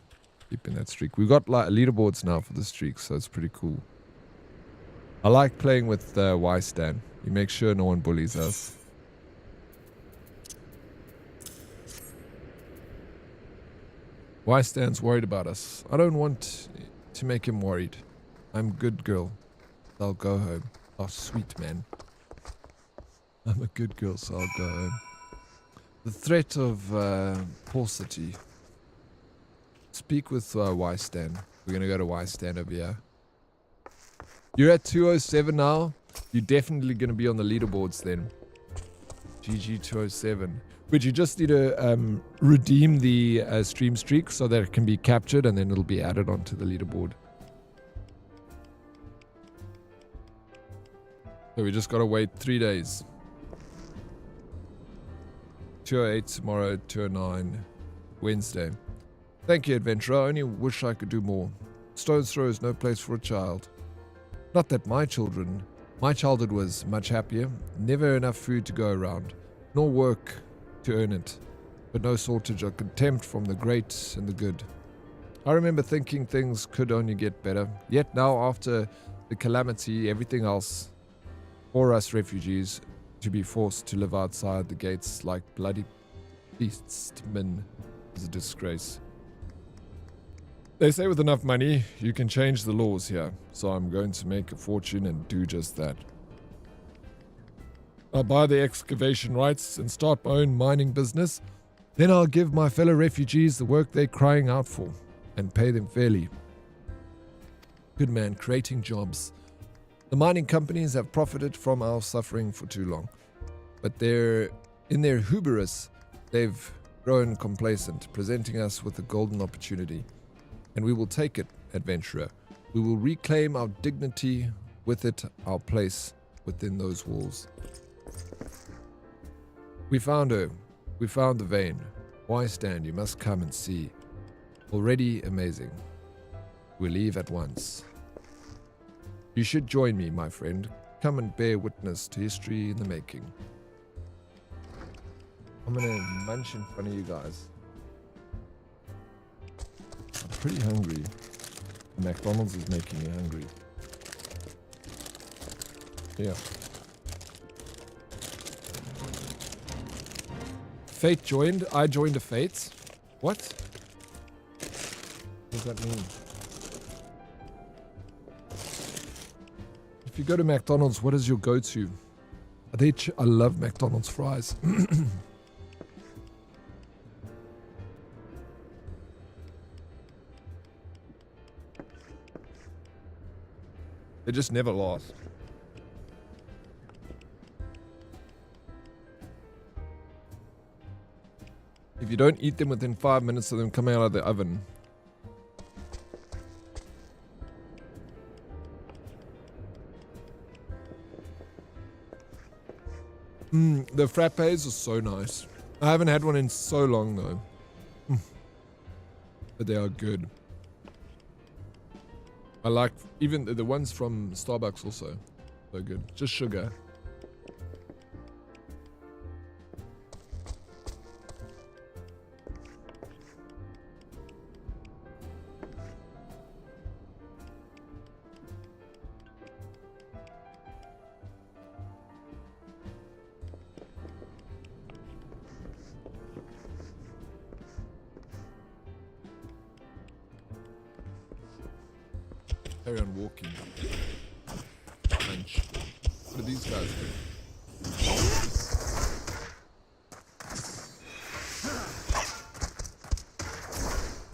keeping that streak. We've got like leaderboards now for the streak, so it's pretty cool. I like playing with Y-Stan. He makes sure no one bullies us. Y-Stan's worried about us. I don't want to make him worried. I'm a good girl. I'll go home. Oh, sweet man. I'm a good girl, so I'll go home. The threat of paucity. Speak with Y-Stan. We're going to go to Y-Stan over here. You're at 207 now. You're definitely going to be on the leaderboards then. GG207. But you just need to redeem the stream streak so that it can be captured and then it'll be added onto the leaderboard. So we just got to wait 3 days. 208 tomorrow, 209 Wednesday. Thank you, adventurer. I only wish I could do more. Stone's throw is no place for a child. Not that my childhood was much happier. Never enough food to go around, nor work to earn it, but no shortage of contempt from the great and the good. I remember thinking things could only get better. Yet now, after the calamity, everything else, for us refugees to be forced to live outside the gates like bloody beastmen is a disgrace. They say with enough money, you can change the laws here, so I'm going to make a fortune and do just that. I'll buy the excavation rights and start my own mining business. Then I'll give my fellow refugees the work they're crying out for and pay them fairly. Good man, creating jobs. The mining companies have profited from our suffering for too long, but in their hubris, they've grown complacent, presenting us with a golden opportunity. And we will take it, adventurer. We will reclaim our dignity, with it our place within those walls. We found her. We found the vein. Why stand? You must come and see. Already amazing. We leave at once. You should join me, my friend. Come and bear witness to history in the making. I'm gonna munch in front of you guys. I'm pretty hungry. McDonald's is making me hungry. Yeah. Fate joined. I joined a Fate. What? What does that mean? If you go to McDonald's, what is your go-to? I love McDonald's fries. They just never last. If you don't eat them within 5 minutes of them coming out of the oven. The frappes are so nice. I haven't had one in so long though. But they are good. I like even the ones from Starbucks also. So good. Just sugar. Carry on walking. Lunch. What do these guys do?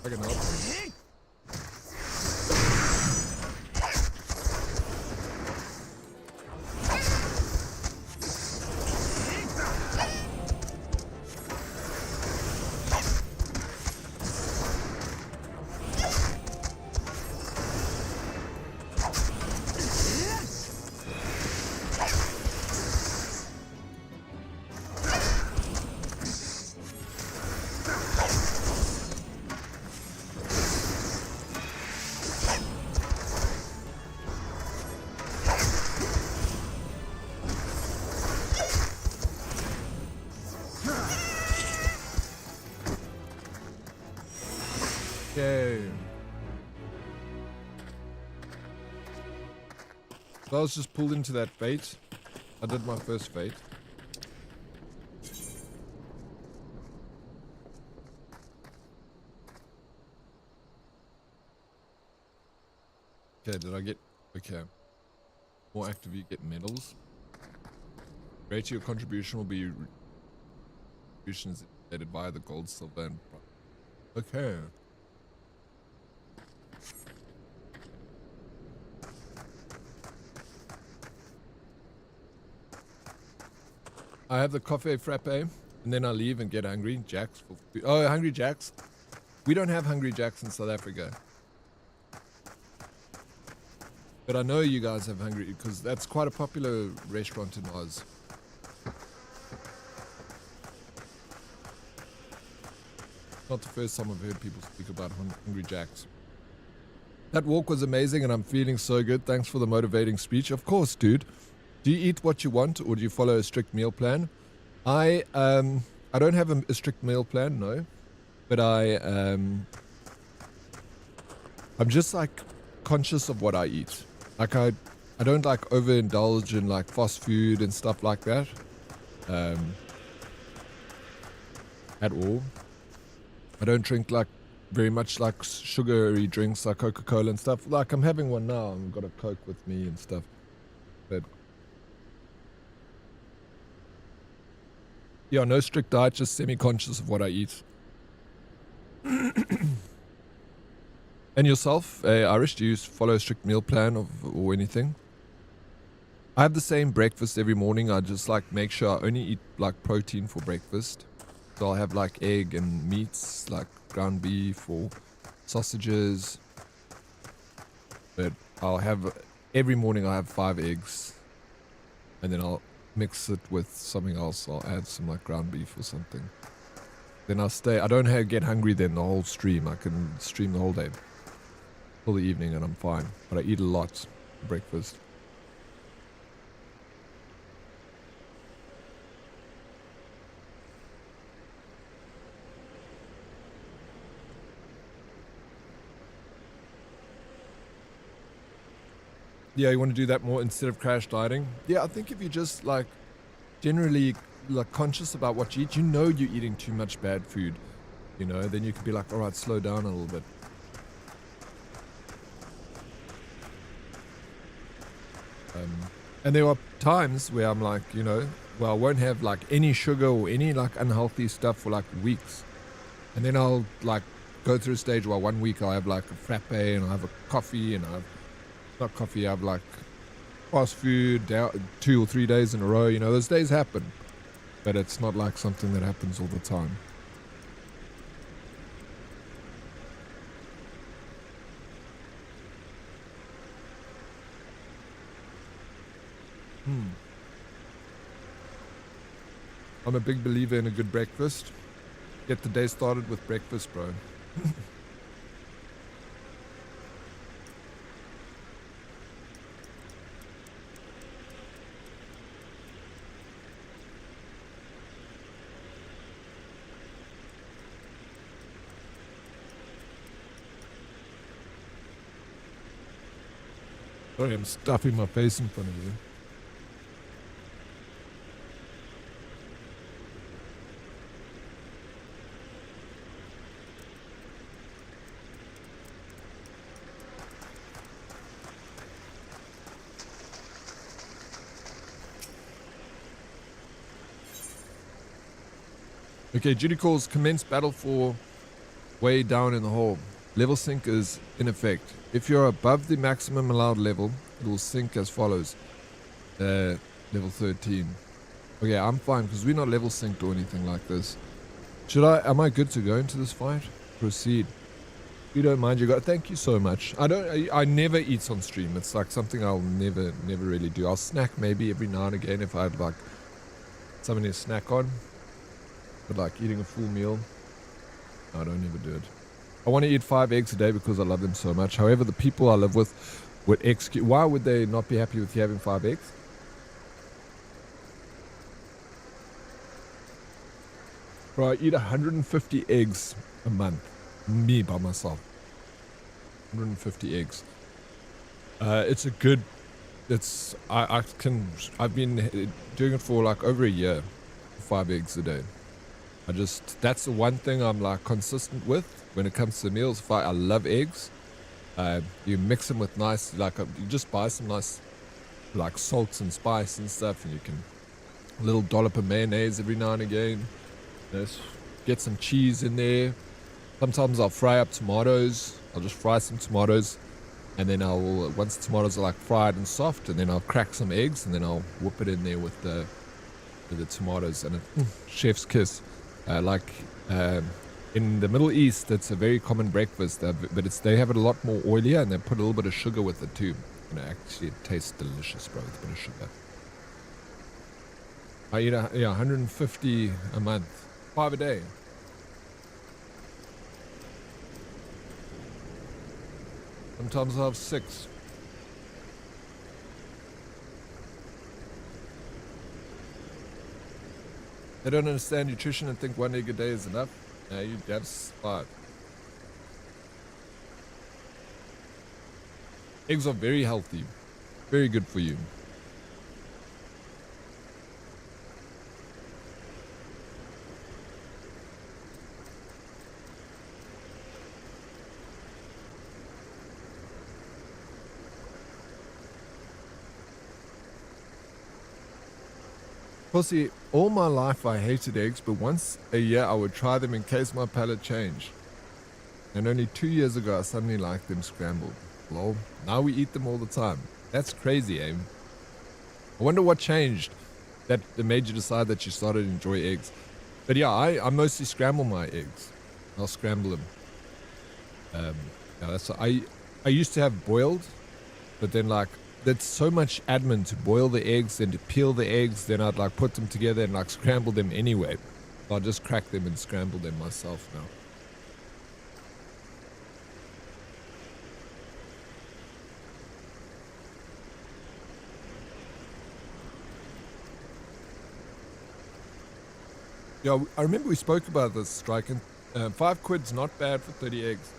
I can help. Okay. So I was just pulled into that fate. I did my first fate. Okay, did I get... Okay. More active, you get medals. Greater your contribution will be... Contributions added via the gold, silver, and... Okay. I have the coffee frappe, and then I leave and get Hungry Jacks for food. Oh, Hungry Jacks. We don't have Hungry Jacks in South Africa. But I know you guys have Hungry, because that's quite a popular restaurant in Oz. Not the first time I've heard people speak about Hungry Jacks. That walk was amazing and I'm feeling so good. Thanks for the motivating speech. Of course, dude. Do you eat what you want or do you follow a strict meal plan? I don't have a strict meal plan, no. But I'm just like conscious of what I eat. Like I don't like overindulge in like fast food and stuff like that. At all. I don't drink like very much like sugary drinks like Coca-Cola and stuff. Like I'm having one now. I've got a Coke with me and stuff. But yeah, no strict diet, just semi-conscious of what I eat. And yourself, Irish, do you follow a strict meal plan or anything? I have the same breakfast every morning. I just like make sure I only eat like protein for breakfast. So I'll have like egg and meats, like ground beef or sausages. But I'll have, every morning I'll have 5 eggs. And then I'll mix it with something else. I'll add some like ground beef or something. Then I'll stay, I don't get hungry then the whole stream. I can stream the whole day. Till the evening and I'm fine. But I eat a lot for breakfast. Yeah, you want to do that more instead of crash dieting? Yeah, I think if you just like generally like conscious about what you eat, you know you're eating too much bad food, you know, then you could be like, all right, slow down a little bit. And there are times where I'm like, you know, well, I won't have like any sugar or any like unhealthy stuff for like weeks. And then I'll like go through a stage where 1 week I'll have like a frappe and I'll have a coffee and I'll have, not coffee, I have like fast food 2 or 3 days in a row. You know, those days happen. But it's not like something that happens all the time. I'm a big believer in a good breakfast. Get the day started with breakfast, bro. Sorry, I'm stuffing my face in front of you. Okay, Judy calls commence battle for way down in the hole. Level sync is in effect. If you're above the maximum allowed level, it will sync as follows. Level 13. Okay, I'm fine because we're not level synced or anything like this. Am I good to go into this fight? Proceed. If you don't mind, you got, thank you so much. I never eat on stream. It's like something I'll never really do. I'll snack maybe every now and again if I had like something to snack on. But like eating a full meal, I don't ever do it. I want to eat 5 eggs a day because I love them so much. However, the people I live with would execute. Why would they not be happy with you having 5 eggs? Bro, I eat 150 eggs a month. Me by myself. 150 eggs. It's a good. I've been doing it for like over a year. 5 eggs a day. That's the one thing I'm like consistent with when it comes to meals. I love eggs. You mix them with nice, like you just buy some nice like salts and spice and stuff, and you can a little dollop of mayonnaise every now and again. Just get some cheese in there. Sometimes I'll fry up tomatoes. I'll just fry some tomatoes, and then once the tomatoes are like fried and soft, and then I'll crack some eggs, and then I'll whip it in there with the with the tomatoes and a chef's kiss. In the Middle East, it's a very common breakfast, but they have it a lot more oilier, and they put a little bit of sugar with it too. And actually, it tastes delicious, bro, with a bit of sugar. I eat 150 a month, 5 a day. Sometimes I have 6. They don't understand nutrition and think 1 egg a day is enough. No, you have 5. Eggs are very healthy, very good for you. Pussy, all my life I hated eggs, but once a year I would try them in case my palate changed. And only 2 years ago I suddenly liked them scrambled. Lol, now we eat them all the time. That's crazy, eh? I wonder what changed that made you decide that you started to enjoy eggs. But yeah, I mostly scramble my eggs. I'll scramble them. I used to have boiled, but then like, that's so much admin to boil the eggs and to peel the eggs, then I'd like put them together and like scramble them anyway. So I'll just crack them and scramble them myself now. Yeah, I remember we spoke about this, Strike, and 5 quid's not bad for 30 eggs.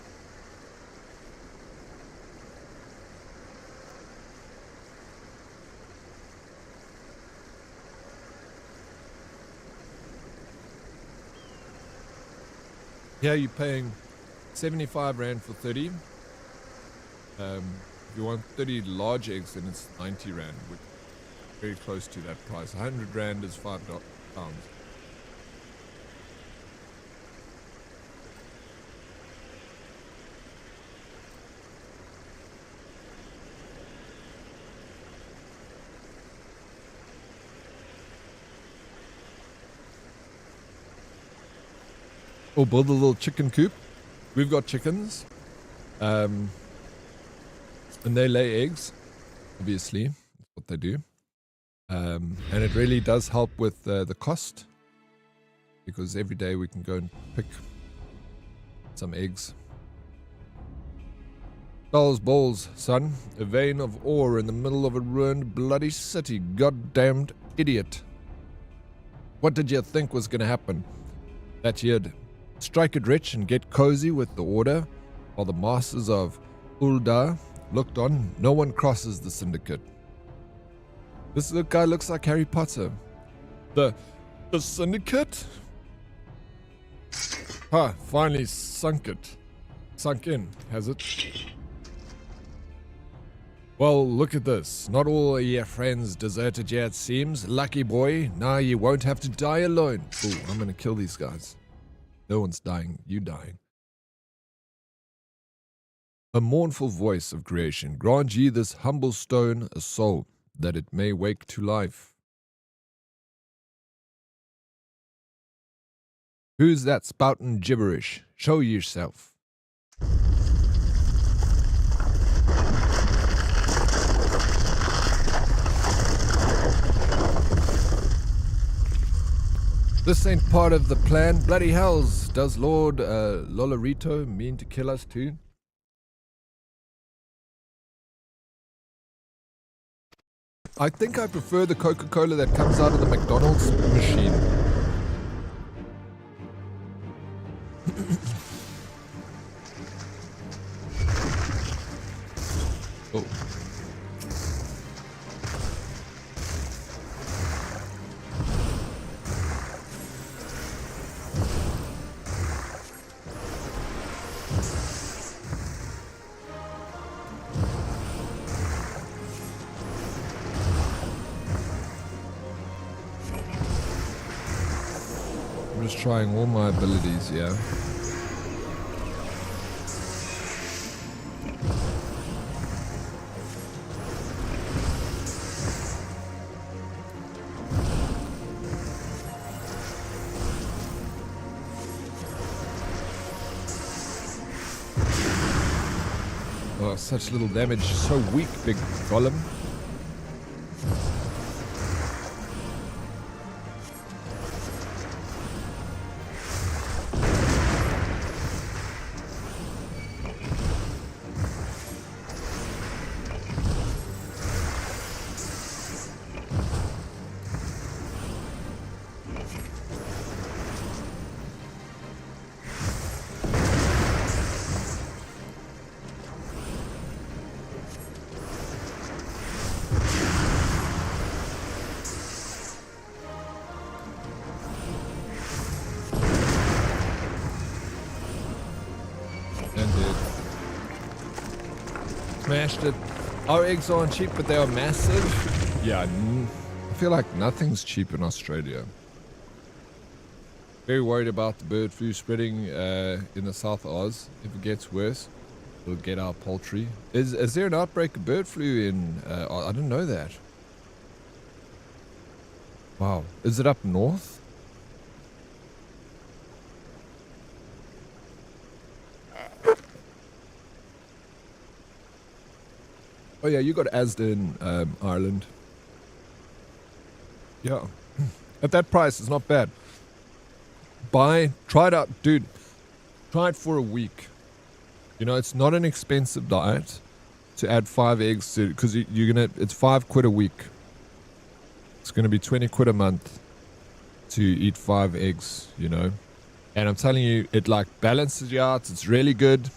Here you're paying 75 Rand for 30. If you want 30 large eggs, then it's 90 Rand, which is very close to that price. 100 Rand is £5. Or build a little chicken coop. We've got chickens. And they lay eggs, obviously. That's what they do. And it really does help with the cost. Because every day we can go and pick some eggs. Dolls balls, son. A vein of ore in the middle of a ruined bloody city. Goddamned idiot. What did you think was going to happen? That you'd strike it rich and get cozy with the order, while the masters of Ul'dah looked on. No one crosses the syndicate. This guy looks like Harry Potter. The syndicate? Finally sunk in, has it? Well, look at this. Not all of your friends deserted you, it seems. Lucky boy. Now you won't have to die alone. Ooh, I'm gonna kill these guys. No one's dying, you dying. A mournful voice of creation, grant ye this humble stone a soul, that it may wake to life. Who's that spoutin' gibberish? Show yourself. This ain't part of the plan. Bloody hells. Does Lord Lolorito mean to kill us too? I think I prefer the Coca-Cola that comes out of the McDonald's machine. Oh. I'm just trying all my abilities, yeah. Oh, such little damage. So weak, big golem. Smashed it. Our eggs aren't cheap, but they are massive. Yeah, I feel like nothing's cheap in Australia. Very worried about the bird flu spreading in the South Oz. If it gets worse, we'll get our poultry. Is there an outbreak of bird flu in... I didn't know that. Wow. Is it up north? Oh yeah, you got Asda in Ireland. Yeah. At that price, it's not bad. Try it out, dude. Try it for a week. You know, it's not an expensive diet to add 5 eggs to, because it's £5 a week. It's gonna be 20 quid a month to eat 5 eggs, you know. And I'm telling you, it like balances you out. It's really good.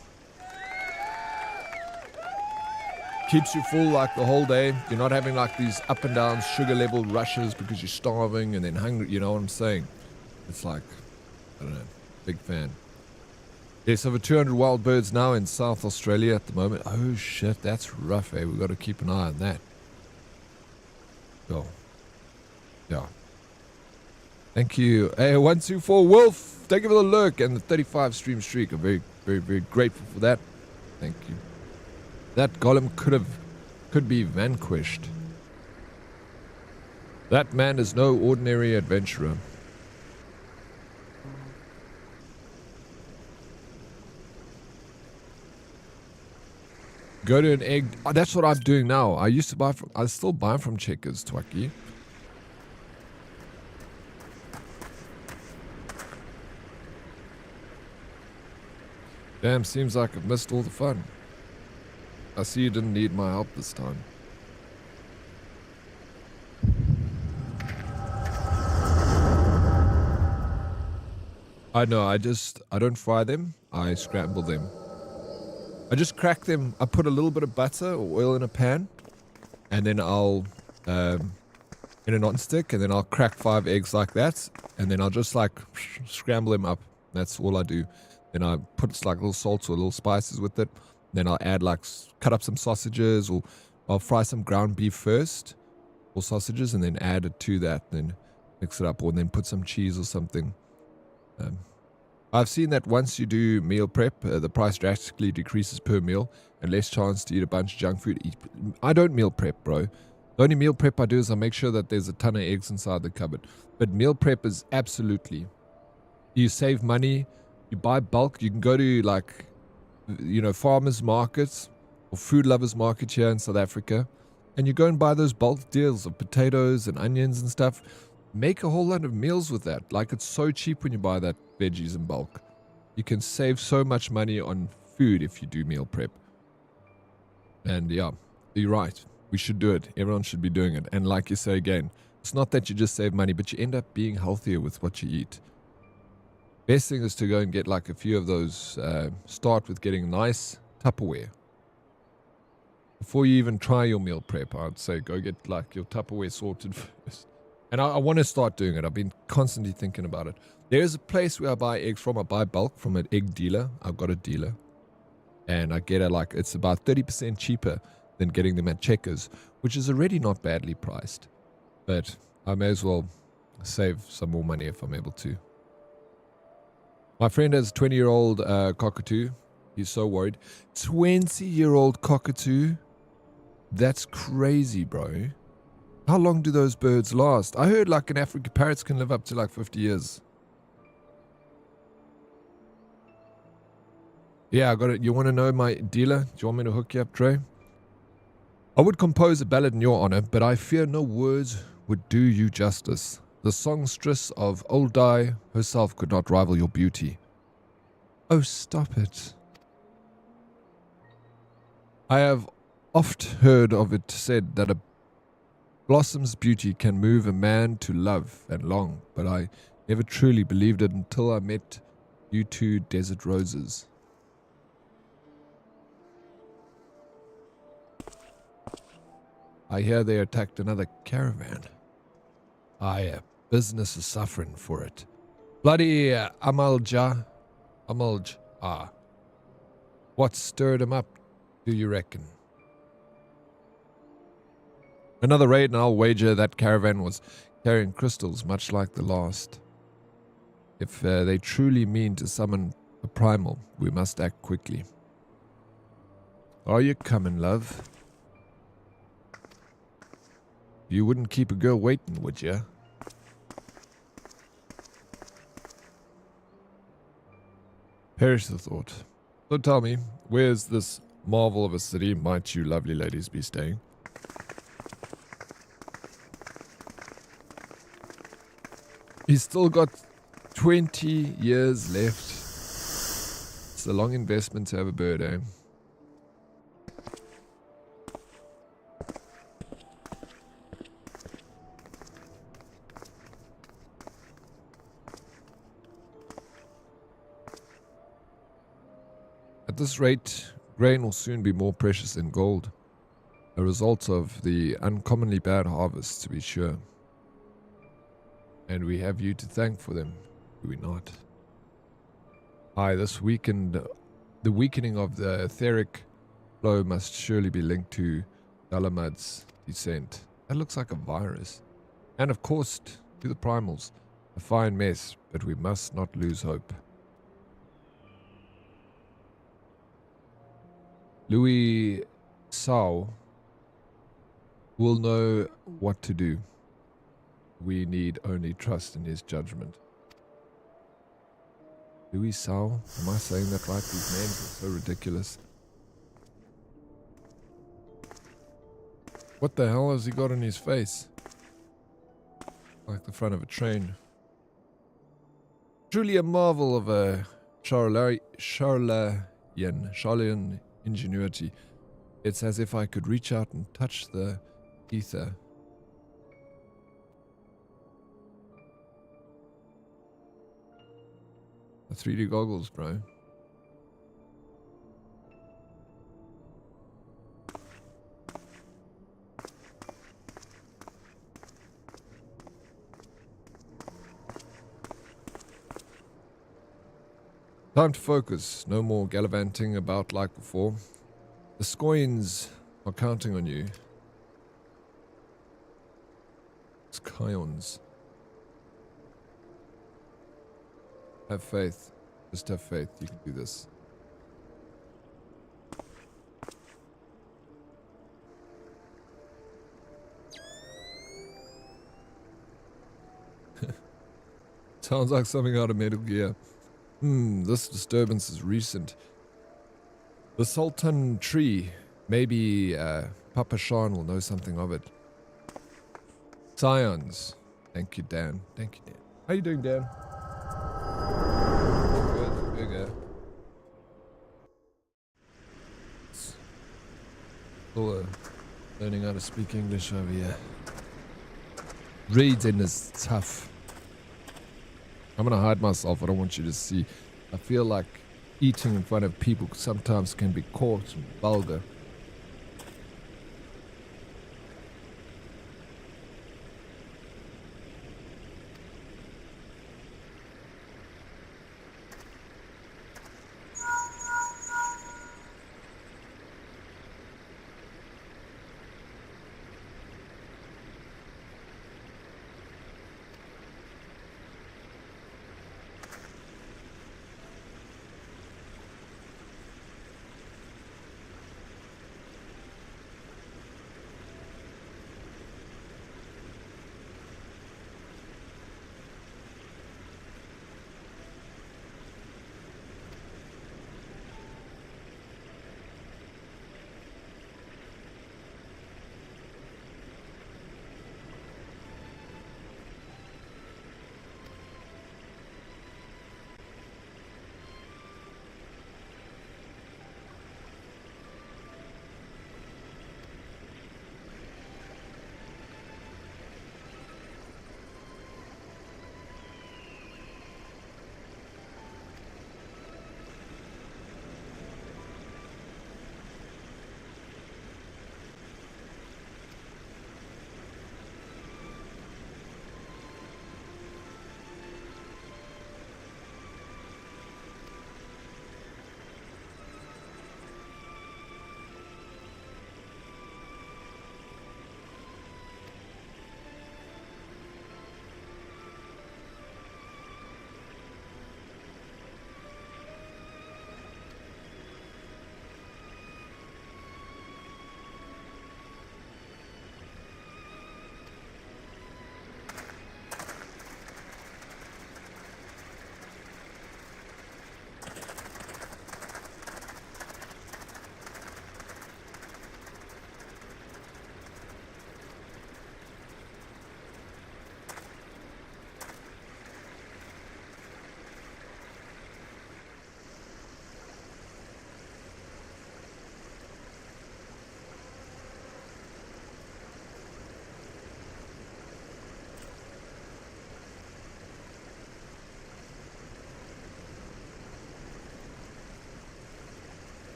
Keeps you full like the whole day. You're not having like these up and down sugar level rushes because you're starving and then hungry. You know what I'm saying? It's like, I don't know, big fan. There's over 200 wild birds now in South Australia at the moment. Oh shit, that's rough, eh? We've got to keep an eye on that. So, yeah. Thank you. Hey, 124 Wolf, thank you for the lurk and the 35 stream streak. I'm very, very, very grateful for that. Thank you. That golem could be vanquished. That man is no ordinary adventurer. Go to an egg. Oh, that's what I'm doing now. I still buy from Checkers, Twaki. Damn, seems like I've missed all the fun. I see you didn't need my help this time. I know, I don't fry them, I scramble them. I just crack them, I put a little bit of butter or oil in a pan, and then I'll, in a non-stick, and then I'll crack 5 eggs like that, and then I'll just like scramble them up. That's all I do. Then I put like little salt or little spices with it. Then I'll add like, cut up some sausages, or I'll fry some ground beef first, or sausages, and then add it to that, then mix it up, or then put some cheese or something. I've seen that once you do meal prep, the price drastically decreases per meal, and less chance to eat a bunch of junk food. I don't meal prep, bro. The only meal prep I do is I make sure that there's a ton of eggs inside the cupboard. But meal prep is absolutely, you save money, you buy bulk, you can go to like, you know, farmers markets or food lovers market here in South Africa, and you go and buy those bulk deals of potatoes and onions and stuff. Make a whole lot of meals with that. Like, it's so cheap when you buy that veggies in bulk. You can save so much money on food if you do meal prep. And yeah, you're right. We should do it. Everyone should be doing it. And like you say again, it's not that you just save money, but you end up being healthier with what you eat. Best thing is to go and get like a few of those, start with getting nice Tupperware. Before you even try your meal prep, I'd say go get like your Tupperware sorted first. And I want to start doing it. I've been constantly thinking about it. There's a place where I buy eggs from. I buy bulk from an egg dealer. I've got a dealer. And I get it like, it's about 30% cheaper than getting them at Checkers, which is already not badly priced. But I may as well save some more money if I'm able to. My friend has a 20-year-old cockatoo. He's so worried. 20-year-old cockatoo? That's crazy, bro. How long do those birds last? I heard like in Africa, parrots can live up to like 50 years. Yeah, I got it. You want to know my dealer? Do you want me to hook you up, Trey? I would compose a ballad in your honor, but I fear no words would do you justice. The songstress of Old Di herself could not rival your beauty. Oh, stop it. I have oft heard of it said that a blossom's beauty can move a man to love and long, but I never truly believed it until I met you two desert roses. I hear they attacked another caravan. Aye, business is suffering for it. Bloody Amalj. What stirred him up, do you reckon? Another raid and I'll wager that caravan was carrying crystals much like the last. If they truly mean to summon a primal, we must act quickly. Are you coming, love? You wouldn't keep a girl waiting, would you? Perish the thought. So tell me, where's this marvel of a city might you lovely ladies be staying? He's still got 20 years left. It's a long investment to have a bird, eh? At this rate, grain will soon be more precious than gold. A result of the uncommonly bad harvest, to be sure. And we have you to thank for them, do we not? Aye, this weakened, the weakening of the etheric flow must surely be linked to Dalamad's descent. That looks like a virus. And of course, to the primals. A fine mess, but we must not lose hope. Louis Sao will know what to do. We need only trust in his judgment. Louis Sao? Am I saying that right? These names are so ridiculous. What the hell has he got on his face? Like the front of a train. Truly a marvel of a Charlatan ingenuity. It's as if I could reach out and touch the ether. The 3D goggles, bro. Time to focus. No more gallivanting about like before. The Scoins are counting on you. Scions. Have faith. Just have faith. You can do this. Sounds like something out of Metal Gear. This disturbance is recent. The Sultan tree. Maybe Papa Sean will know something of it. Scions. Thank you, Dan. Thank you, Dan. How you doing, Dan? Good. Bigger. Still learning how to speak English over here. Reading is tough. I'm gonna hide myself. I don't want you to see. I feel like eating in front of people sometimes can be coarse and vulgar.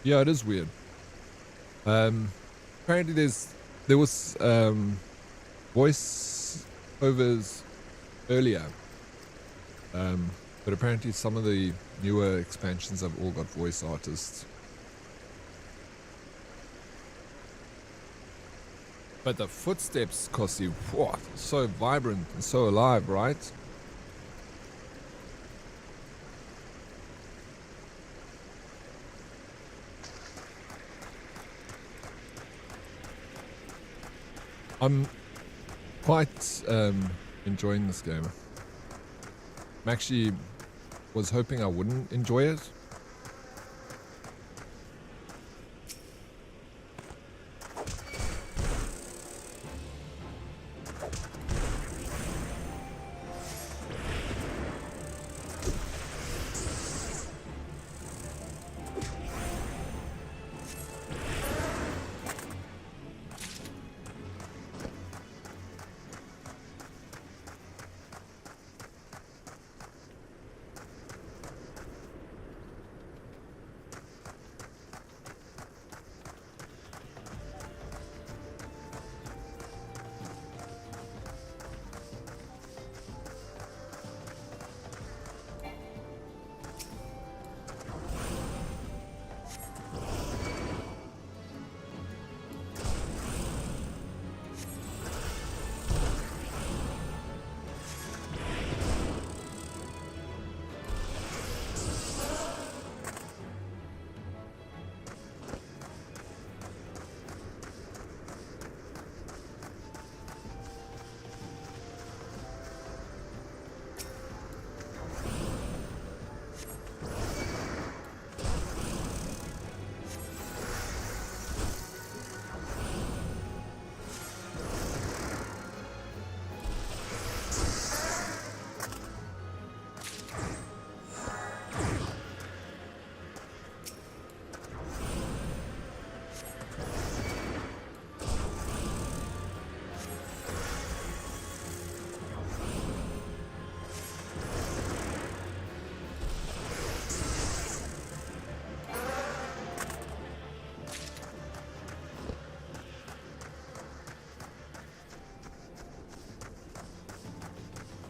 Yeah, it is weird. Apparently there was voice overs earlier. But apparently some of the newer expansions have all got voice artists. But the footsteps, Kossi, what? So vibrant and so alive, right? I'm quite enjoying this game. I'm actually was hoping I wouldn't enjoy it.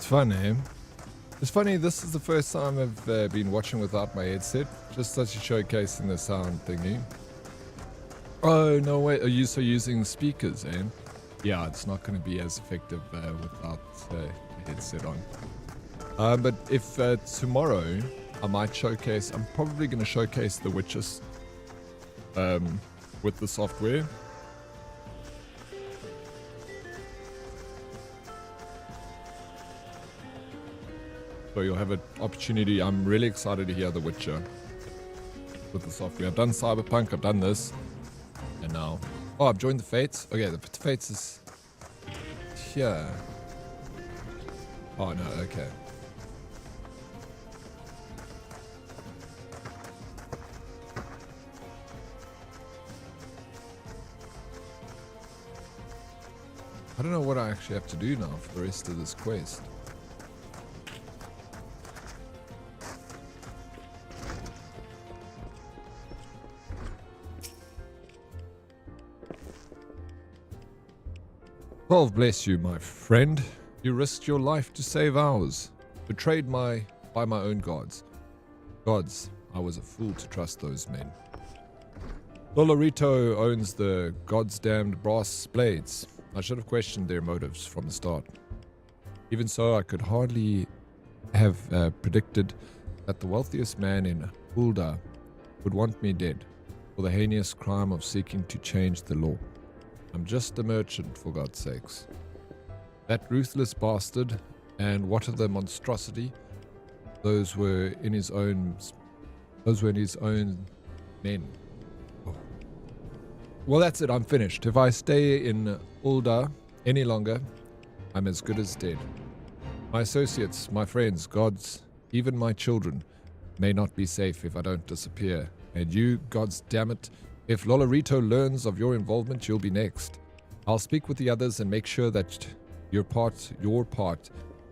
It's fun, eh? It's funny, this is the first time I've been watching without my headset. Just such a showcase in the sound thingy. Oh, no way. Are you so using speakers, eh? Yeah, it's not going to be as effective without a headset on. But if tomorrow I might showcase, I'm probably going to showcase The Witches with the software. So you'll have an opportunity. I'm really excited to hear The Witcher with the software. I've done Cyberpunk, I've done this, and now... Oh, I've joined the Fates. Okay, the Fates is here. Oh, no, okay. I don't know what I actually have to do now for the rest of this quest. Well, bless you, my friend. You risked your life to save ours. Betrayed by my own gods. Gods, I was a fool to trust those men. Dolorito owns the god's damned brass blades. I should have questioned their motives from the start. Even so, I could hardly have predicted that the wealthiest man in Ulda would want me dead for the heinous crime of seeking to change the law. I'm just a merchant, for God's sakes. That ruthless bastard, and what of the monstrosity? Those were in his own men. Oh. Well, that's it. I'm finished. If I stay in Ulda any longer, I'm as good as dead. My associates, my friends, gods, even my children, may not be safe if I don't disappear. And you, gods damn it, if Lolorito learns of your involvement, you'll be next. I'll speak with the others and make sure that your part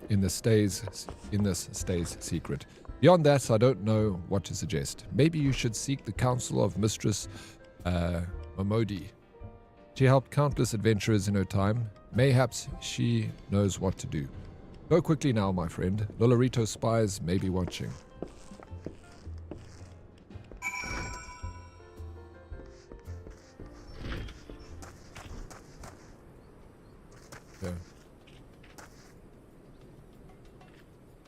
in this stays secret. Beyond that, I don't know what to suggest. Maybe you should seek the counsel of Mistress Momodi. She helped countless adventurers in her time. Mayhaps she knows what to do. Go quickly now, my friend. Lolorito spies may be watching. Okay.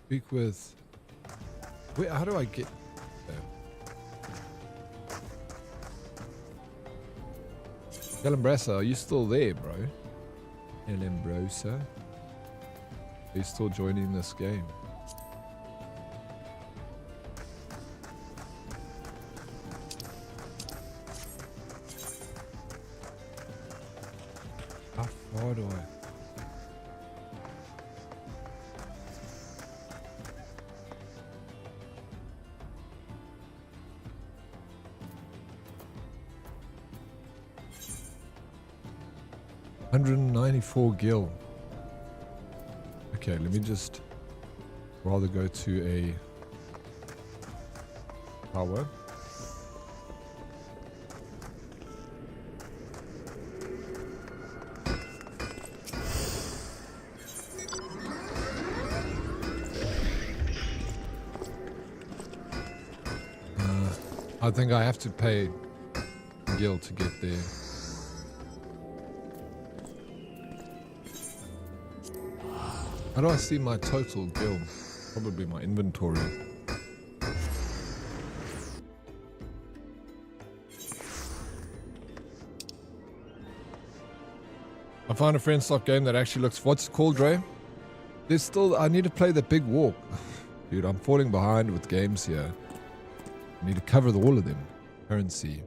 Speak with... Wait, how do I get... Galambrosa, are you still there, bro? Galambrosa? Are you still joining this game? How far do I... $194 gil. Okay, let me just rather go to a tower. I think I have to pay gil to get there. How do I see my total gil? Probably my inventory. I found a friend slot game that actually looks... What's it called, Dre? There's still... I need to play the big walk. Dude, I'm falling behind with games here. I need to cover all of them. Currency.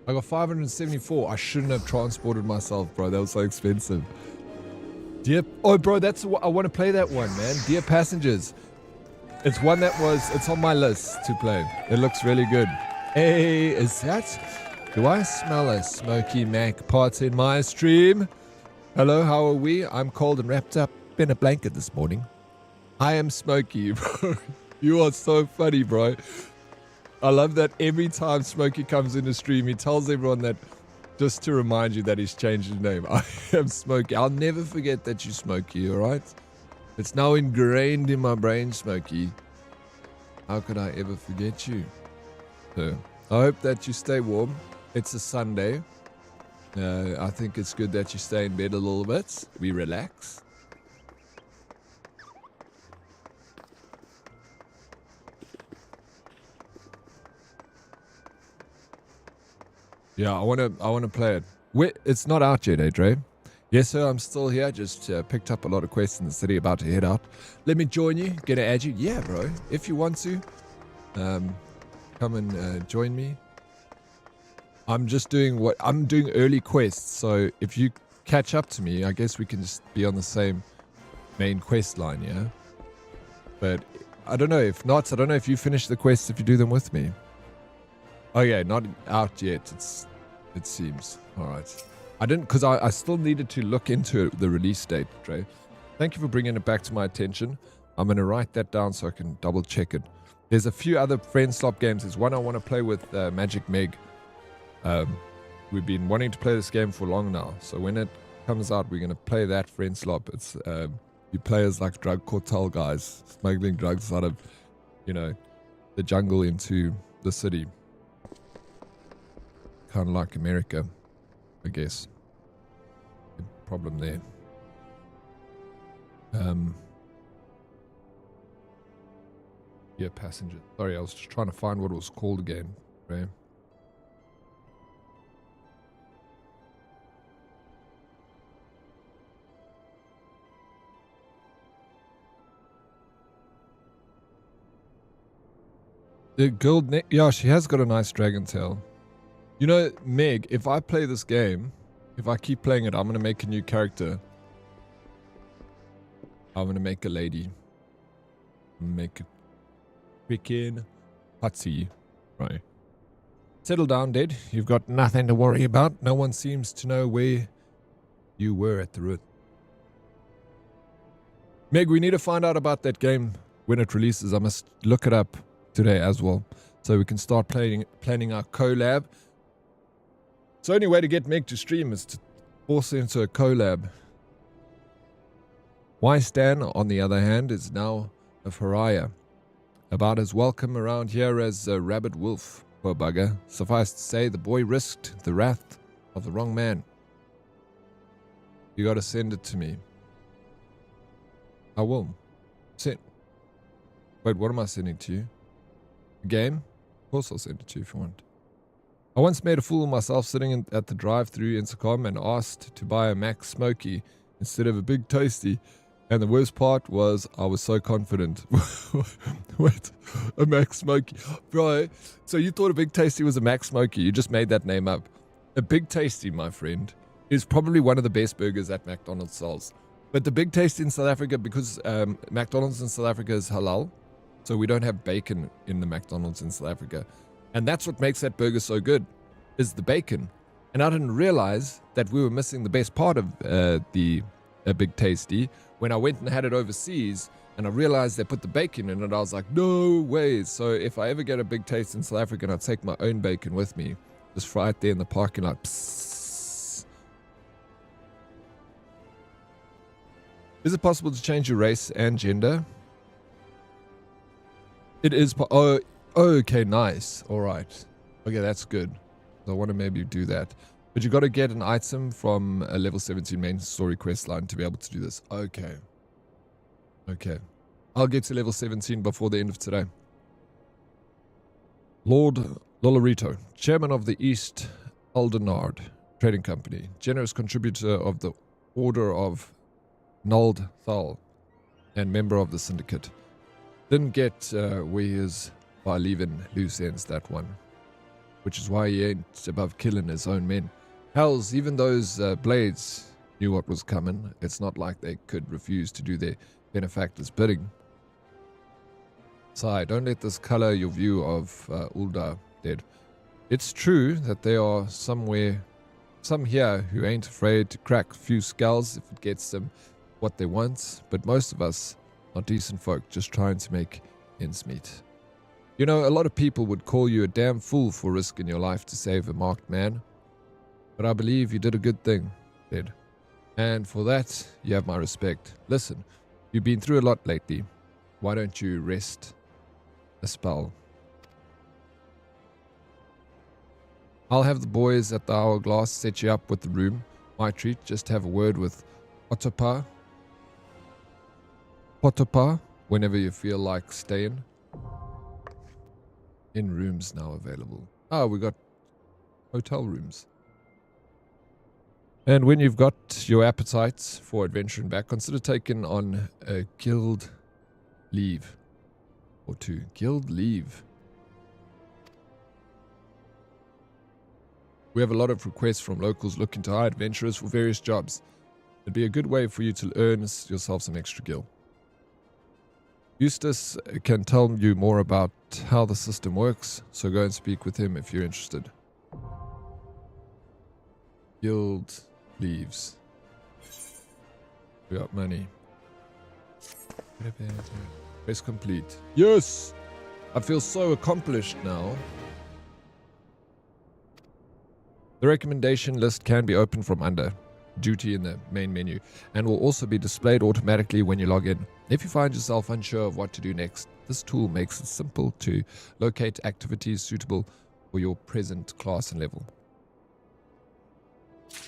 I got 574. I shouldn't have transported myself, bro. That was so expensive. Dear, oh, bro, that's what I want to play that one, man. Dear Passengers. It's one that was, it's on my list to play. It looks really good. Hey, is that? Do I smell a smoky Mac pot in my stream? Hello, how are we? I'm cold and wrapped up in a blanket this morning. I am Smokey, bro. You are so funny, bro. I love that every time Smokey comes in the stream, he tells everyone that. Just to remind you that he's changed his name. I am Smokey. I'll never forget that you're Smokey, alright? It's now ingrained in my brain, Smokey. How could I ever forget you? So, I hope that you stay warm. It's a Sunday. I think it's good that you stay in bed a little bit. We relax. Yeah, I wanna play it. It's not out yet, Dre? Yes, sir. I'm still here. Just picked up a lot of quests in the city. About to head out. Let me join you. Gonna add you. Yeah, bro. If you want to, come and join me. I'm just doing early quests. So if you catch up to me, I guess we can just be on the same main quest line, yeah. But I don't know. If not, I don't know if you finish the quests if you do them with me. Oh yeah, not out yet. It seems. All right. I didn't, because I still needed to look into the release date, Dre. Thank you for bringing it back to my attention. I'm going to write that down so I can double check it. There's a few other friend slop games. There's one I want to play with Magic Meg. We've been wanting to play this game for long now. So when it comes out, we're going to play that friend slop. It's you play as like drug cartel guys smuggling drugs out of, the jungle into the city. Kind of like America, I guess. Problem there. Yeah, passenger. Sorry, I was just trying to find what it was called again. Right? The girl, yeah, she has got a nice dragon tail. You know, Meg, if I play this game, if I keep playing it, I'm going to make a new character. I'm going to make a lady. Make a freaking Patsy. Right. Settle down, Dad. You've got nothing to worry about. No one seems to know where you were at the root. Meg, we need to find out about that game when it releases. I must look it up today as well, so we can start planning our collab. So the only way to get Meg to stream is to force her into a collab. Stan, on the other hand, is now a pariah, about as welcome around here as a rabid wolf. Poor bugger. Suffice to say, the boy risked the wrath of the wrong man. You gotta send it to me. I will. Send. Wait, what am I sending to you? A game? Of course I'll send it to you if you want. I once made a fool of myself sitting at the drive-thru Intercom and asked to buy a Mac Smoky instead of a Big Tasty. And the worst part was I was so confident. Wait, a Mac Smoky. Bro, so you thought a Big Tasty was a Mac Smoky. You just made that name up. A Big Tasty, my friend, is probably one of the best burgers that McDonald's sells. But the Big Tasty in South Africa, because McDonald's in South Africa is halal, so we don't have bacon in the McDonald's in South Africa. And that's what makes that burger so good, is the bacon. And I didn't realize that we were missing the best part of the Big Tasty when I went and had it overseas, and I realized they put the bacon in it. I was like, no way. So if I ever get a Big Taste in South Africa, I'll take my own bacon with me. Just fry it there in the parking lot. Psst. Is it possible to change your race and gender? It is. Oh, okay, nice. All right. Okay, that's good. I want to maybe do that. But you got to get an item from a level 17 main story quest line to be able to do this. Okay. Okay. I'll get to level 17 before the end of today. Lord Lolorito, chairman of the East Aldenard Trading Company, generous contributor of the Order of Nald Thal, and member of the Syndicate. Didn't get where he is by leaving loose ends, that one. Which is why he ain't above killing his own men. Hells, even those blades knew what was coming. It's not like they could refuse to do their benefactor's bidding. Sigh, don't let this color your view of Ulda, dead. It's true that there are some here who ain't afraid to crack a few skulls if it gets them what they want, but most of us are decent folk just trying to make ends meet. You know, a lot of people would call you a damn fool for risking your life to save a marked man. But I believe you did a good thing, Ed. And for that, you have my respect. Listen, you've been through a lot lately. Why don't you rest a spell? I'll have the boys at the Hourglass set you up with the room. My treat, just have a word with Potopa, whenever you feel like staying. In rooms now available. Oh, we got hotel rooms. And when you've got your appetites for adventuring back, consider taking on a guild leave or two. Guild leave. We have a lot of requests from locals looking to hire adventurers for various jobs. It'd be a good way for you to earn yourself some extra gil. Eustace can tell you more about how the system works, so go and speak with him if you're interested. Guild leaves. We got money. Quest complete. Yes! I feel so accomplished now. The recommendation list can be opened from under duty in the main menu and will also be displayed automatically when you log in. If you find yourself unsure of what to do next, this tool makes it simple to locate activities suitable for your present class and level.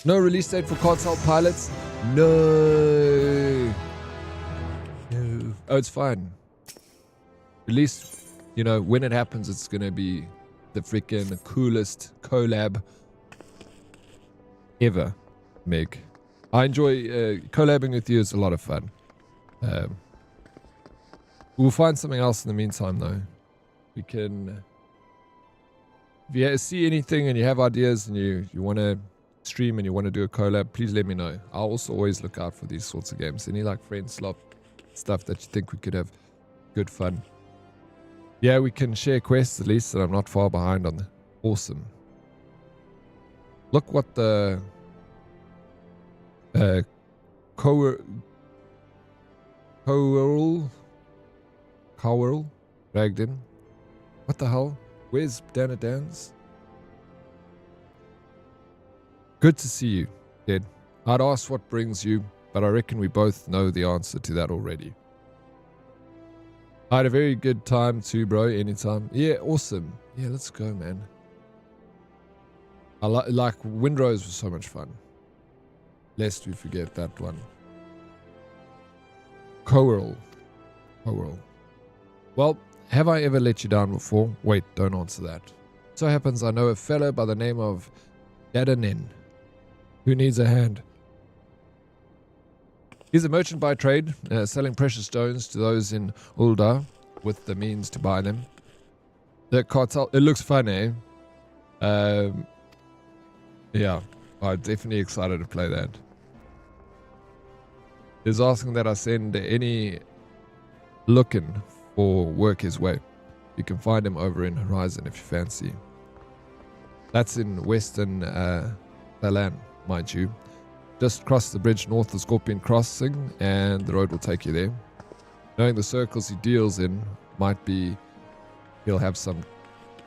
No release date for console pilots? No. No. Oh, it's fine. Release, you know, when it happens, it's going to be the freaking coolest collab ever, Meg. I enjoy collabing with you. It's a lot of fun. We'll find something else in the meantime, though. We can... If you see anything and you have ideas and you want to stream and you want to do a collab, please let me know. I'll also always look out for these sorts of games. Any like friend slop stuff that you think we could have good fun. Yeah, we can share quests at least, and I'm not far behind on the... Awesome. Look what the... Coral Cowell, dragged in. What the hell? Where's Dana Dans? Good to see you, Dad. I'd ask what brings you, but I reckon we both know the answer to that already. I had a very good time too, bro. Anytime. Yeah, awesome. Yeah, let's go, man. I like Windrose was so much fun. Lest we forget that one. Coral. Well, have I ever let you down before? Wait, don't answer that. So happens I know a fella by the name of Dadanin who needs a hand. He's a merchant by trade, selling precious stones to those in Ulda with the means to buy them. The cartel, it looks fun, eh? Yeah, I'm definitely excited to play that. He's asking that I send any looking for work his way. You can find him over in Horizon if you fancy. That's in Western Balan, mind you. Just cross the bridge north of Scorpion Crossing and the road will take you there. Knowing the circles he deals in, might be he'll have some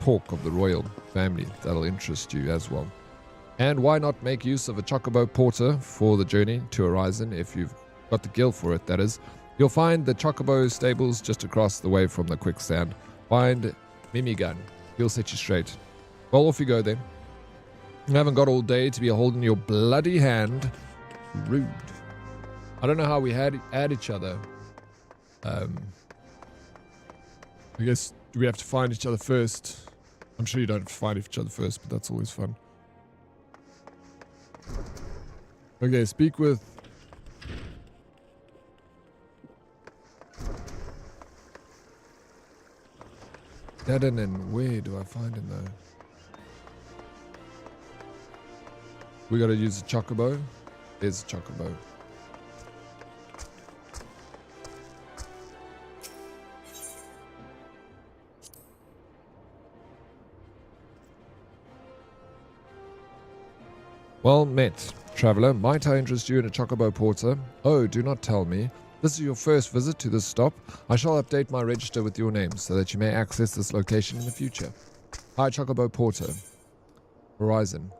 talk of the royal family that'll interest you as well. And why not make use of a Chocobo Porter for the journey to Horizon if you've got the gill for it, that is. You'll find the Chocobo stables just across the way from the quicksand. Find Mimigun. He'll set you straight. Well, off you go then. You haven't got all day to be holding your bloody hand. Rude. I don't know how we had at each other. I guess, do we have to find each other first? I'm sure you don't have to find each other first, but that's always fun. Okay, speak with... Dedanin, where do I find him though? We gotta use a Chocobo. There's a Chocobo. Well met, traveller. Might I interest you in a Chocobo Porter? Oh, do not tell me. This is your first visit to this stop. I shall update my register with your name so that you may access this location in the future. Hi, Chocobo Porter. Horizon.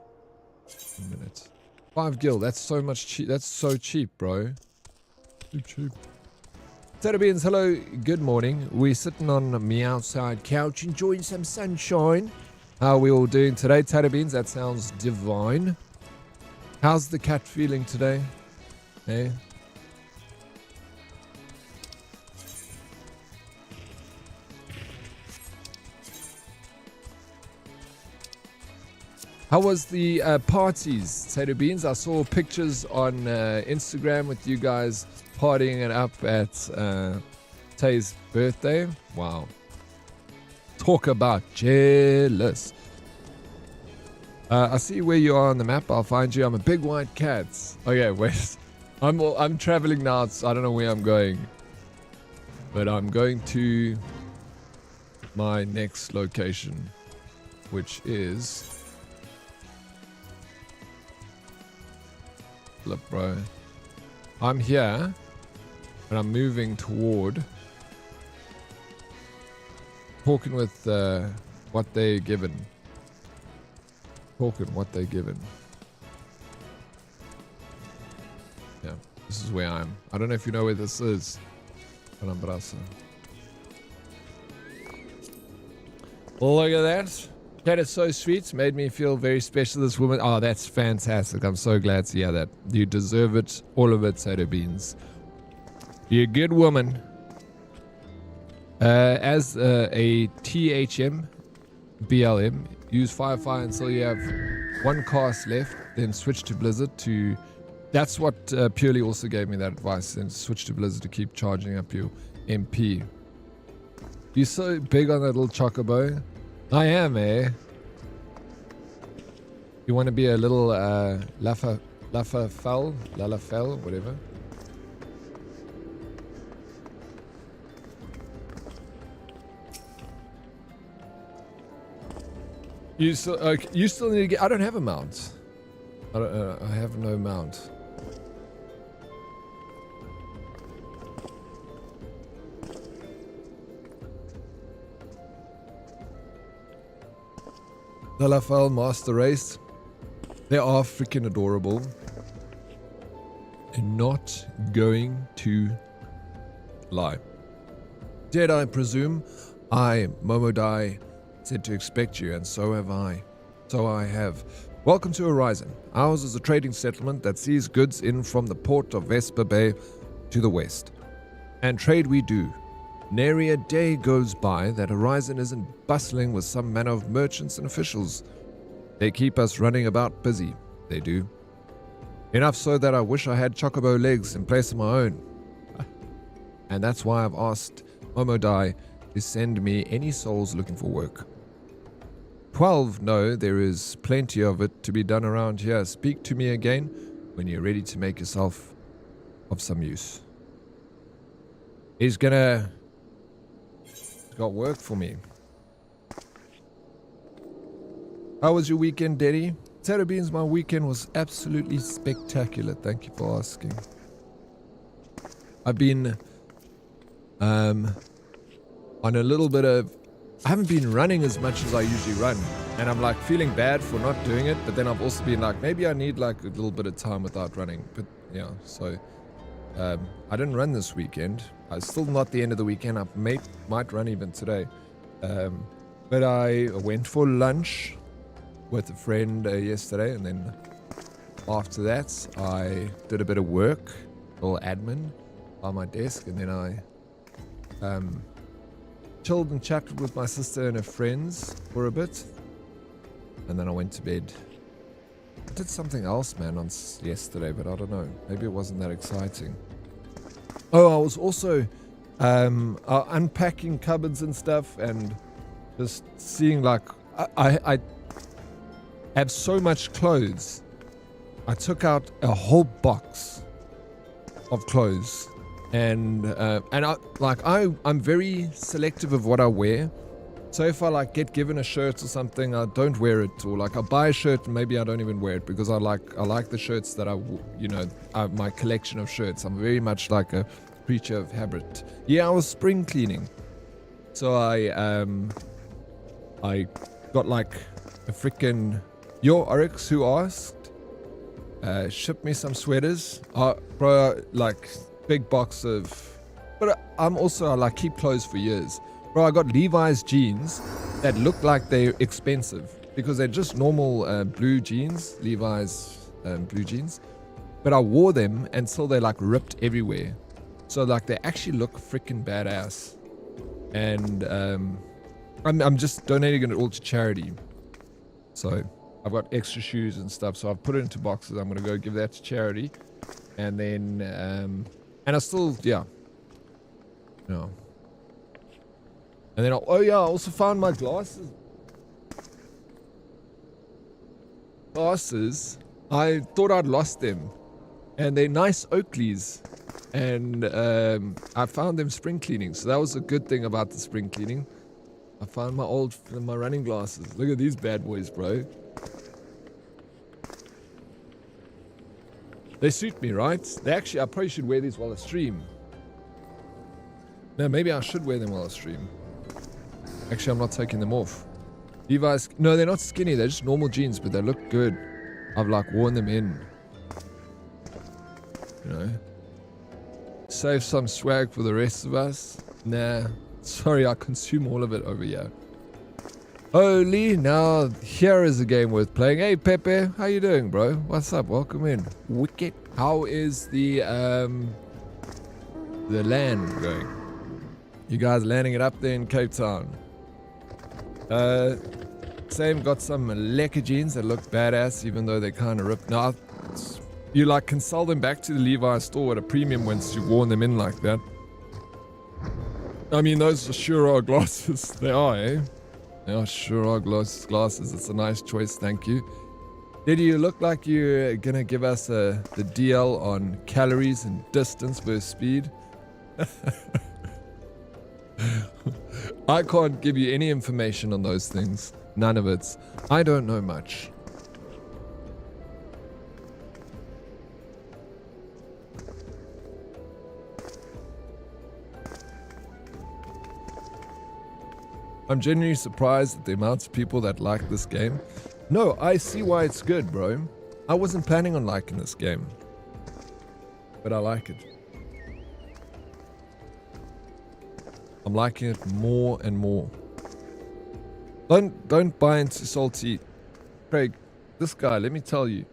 1 minute. 5 gil. That's so much cheap. That's so cheap, bro. Cheap. Tater Beans, hello. Good morning. We're sitting on my outside couch enjoying some sunshine. How are we all doing today, Tater Beans? That sounds divine. How's the cat feeling today? Hey? How was the parties, Tater Beans? I saw pictures on Instagram with you guys partying it up at Tay's birthday. Wow. Talk about jealous. I see where you are on the map. I'll find you. I'm a big white cat. Okay, wait. I'm traveling now. So I don't know where I'm going. But I'm going to my next location, which is... Look, bro. I'm here, and I'm moving toward talking with what they given. What they given. Yeah, this is where I am. I don't know if you know where this is. Palambrasa. Look at that. That is so sweet. Made me feel very special, this woman. Oh, that's fantastic. I'm so glad to hear that. You deserve it. All of it, Tater Beans. You're a good woman. As a THM, BLM, use Firefly until you have 1 cast left, then switch to Blizzard to... That's what Purely also gave me that advice. Then switch to Blizzard to keep charging up your MP. You're so big on that little Chocobo. I am, eh? You want to be a little Lalafell, whatever. You still need to get... I don't have a mount. I have no mount. Lalafell Master Race. They are freaking adorable. And not going to lie. Did I presume? I, Momodai, said to expect you, and so have I. So I have. Welcome to Horizon. Ours is a trading settlement that sees goods in from the port of Vesper Bay to the west. And trade we do. Nary a day goes by that Horizon isn't bustling with some manner of merchants and officials. They keep us running about busy. They do. Enough so that I wish I had chocobo legs in place of my own. And that's why I've asked Momodai to send me any souls looking for work. 12 know there is plenty of it to be done around here. Speak to me again when you're ready to make yourself of some use. He's got work for me. How was your weekend, Daddy? Terra Beans, my weekend was absolutely spectacular. Thank you for asking. I've been on a little bit of... I haven't been running as much as I usually run. And I'm like feeling bad for not doing it. But then I've also been like, maybe I need like a little bit of time without running. But yeah, so I didn't run this weekend. It's still not the end of the weekend. I might run even today. But I went for lunch with a friend yesterday. And then after that, I did a bit of work, a little admin on my desk. And then I chilled and chatted with my sister and her friends for a bit, and then I went to bed. I did something else, man, on yesterday, but I don't know. Maybe it wasn't that exciting. Oh, I was also unpacking cupboards and stuff, and just seeing like I have so much clothes. I took out a whole box of clothes. And I'm very selective of what I wear. So if I like get given a shirt or something, I don't wear it. Or like I buy a shirt and maybe I don't even wear it because I like the shirts that my collection of shirts. I'm very much like a creature of habit. Yeah, I was spring cleaning, so I got like a freaking Oryx who asked shipped me some sweaters. Bro, like. Big box of, but I'm also I like keep clothes for years, bro. I got Levi's jeans that look like they're expensive because they're just normal blue jeans, Levi's blue jeans, but I wore them until they like ripped everywhere, so like they actually look freaking badass. And I'm just donating it all to charity, so I've got extra shoes and stuff, so I've put it into boxes. I'm gonna go give that to charity, and then and I still, yeah. No. And then, I also found my glasses. I thought I'd lost them. And they're nice Oakleys. And I found them spring cleaning. So that was a good thing about the spring cleaning. I found my running glasses. Look at these bad boys, bro. They suit me, right? I probably should wear these while I stream. No, maybe I should wear them while I stream. Actually, I'm not taking them off. Levi's, no, they're not skinny. They're just normal jeans, but they look good. I've like worn them in. You know? Save some swag for the rest of us. Nah, sorry, I consume all of it over here. Holy, now here is a game worth playing. Hey Pepe, how you doing, bro? What's up? Welcome in. Wicked. How is the land going? You guys landing it up there in Cape Town? Same, got some lekker jeans that look badass, even though they kind of ripped. Now, you like can sell them back to the Levi's store at a premium once you've worn them in like that. I mean, those sure are glasses. They are, eh? Yeah, sure are glasses. It's a nice choice, thank you. Did you look like you're gonna give us the DL on calories and distance versus speed? I can't give you any information on those things. None of it. I don't know much. I'm genuinely surprised at the amount of people that like this game. No, I see why it's good, bro. I wasn't planning on liking this game, but I like it. I'm liking it more and more. Don't buy into Salty. Craig, this guy, let me tell you,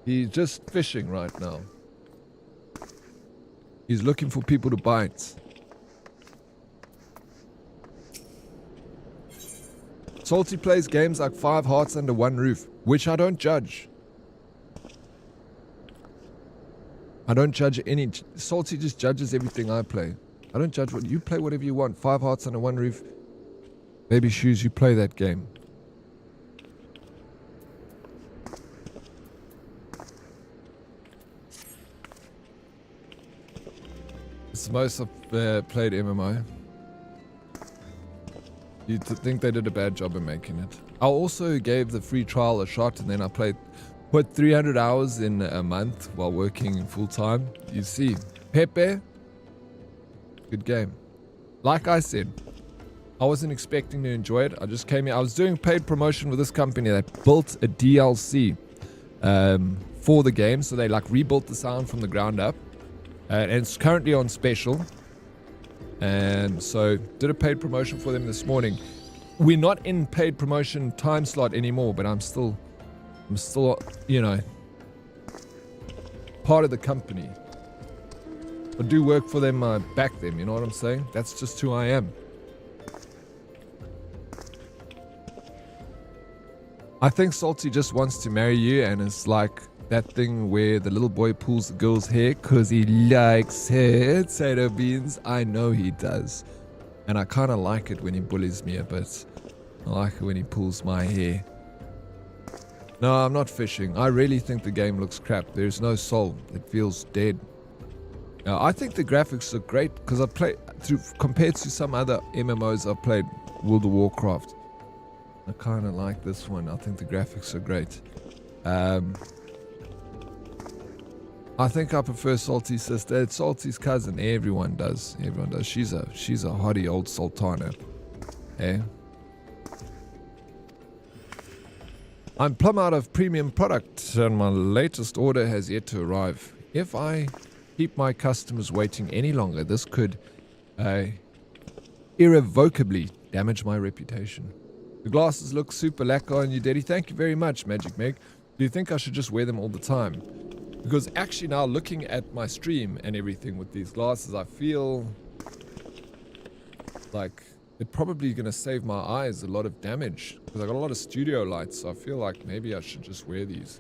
he's just fishing right now. He's looking for people to bite. Salty plays games like 5 Hearts Under One Roof, which I don't judge. I don't judge any. Salty just judges everything I play. I don't judge what you play, whatever you want. 5 Hearts Under One Roof. Baby Shoes, you play that game. It's the most I've played MMO. You'd think they did a bad job of making it. I also gave the free trial a shot, and then I put 300 hours in a month while working full time. You see, Pepe, good game. Like I said, I wasn't expecting to enjoy it. I just came here. I was doing paid promotion with this company that built a DLC for the game. So they like rebuilt the sound from the ground up. And it's currently on special. And so did a paid promotion for them this morning. We're not in paid promotion time slot anymore, but I'm still, you know, part of the company. I do work for them, I back them, you know what I'm saying? That's just who I am. I think Salty just wants to marry you, and it's like that thing where the little boy pulls the girl's hair because he likes her. Tato Beans, I know he does. And I kind of like it when he bullies me a bit. I like it when he pulls my hair. No, I'm not fishing. I really think the game looks crap. There's no soul. It feels dead. I think the graphics look great because I've played compared to some other MMOs I've played, World of Warcraft. I kind of like this one. I think the graphics are great. I think I prefer Salty's sister. It's Salty's cousin. Everyone does. Everyone does. She's a hottie old sultana. Eh? I'm plumb out of premium product, and my latest order has yet to arrive. If I keep my customers waiting any longer, this could irrevocably damage my reputation. The glasses look super lacquer on you, Daddy. Thank you very much, Magic Meg. Do you think I should just wear them all the time? Because actually now looking at my stream and everything with these glasses, I feel like they're probably going to save my eyes a lot of damage. Because I got a lot of studio lights, so I feel like maybe I should just wear these.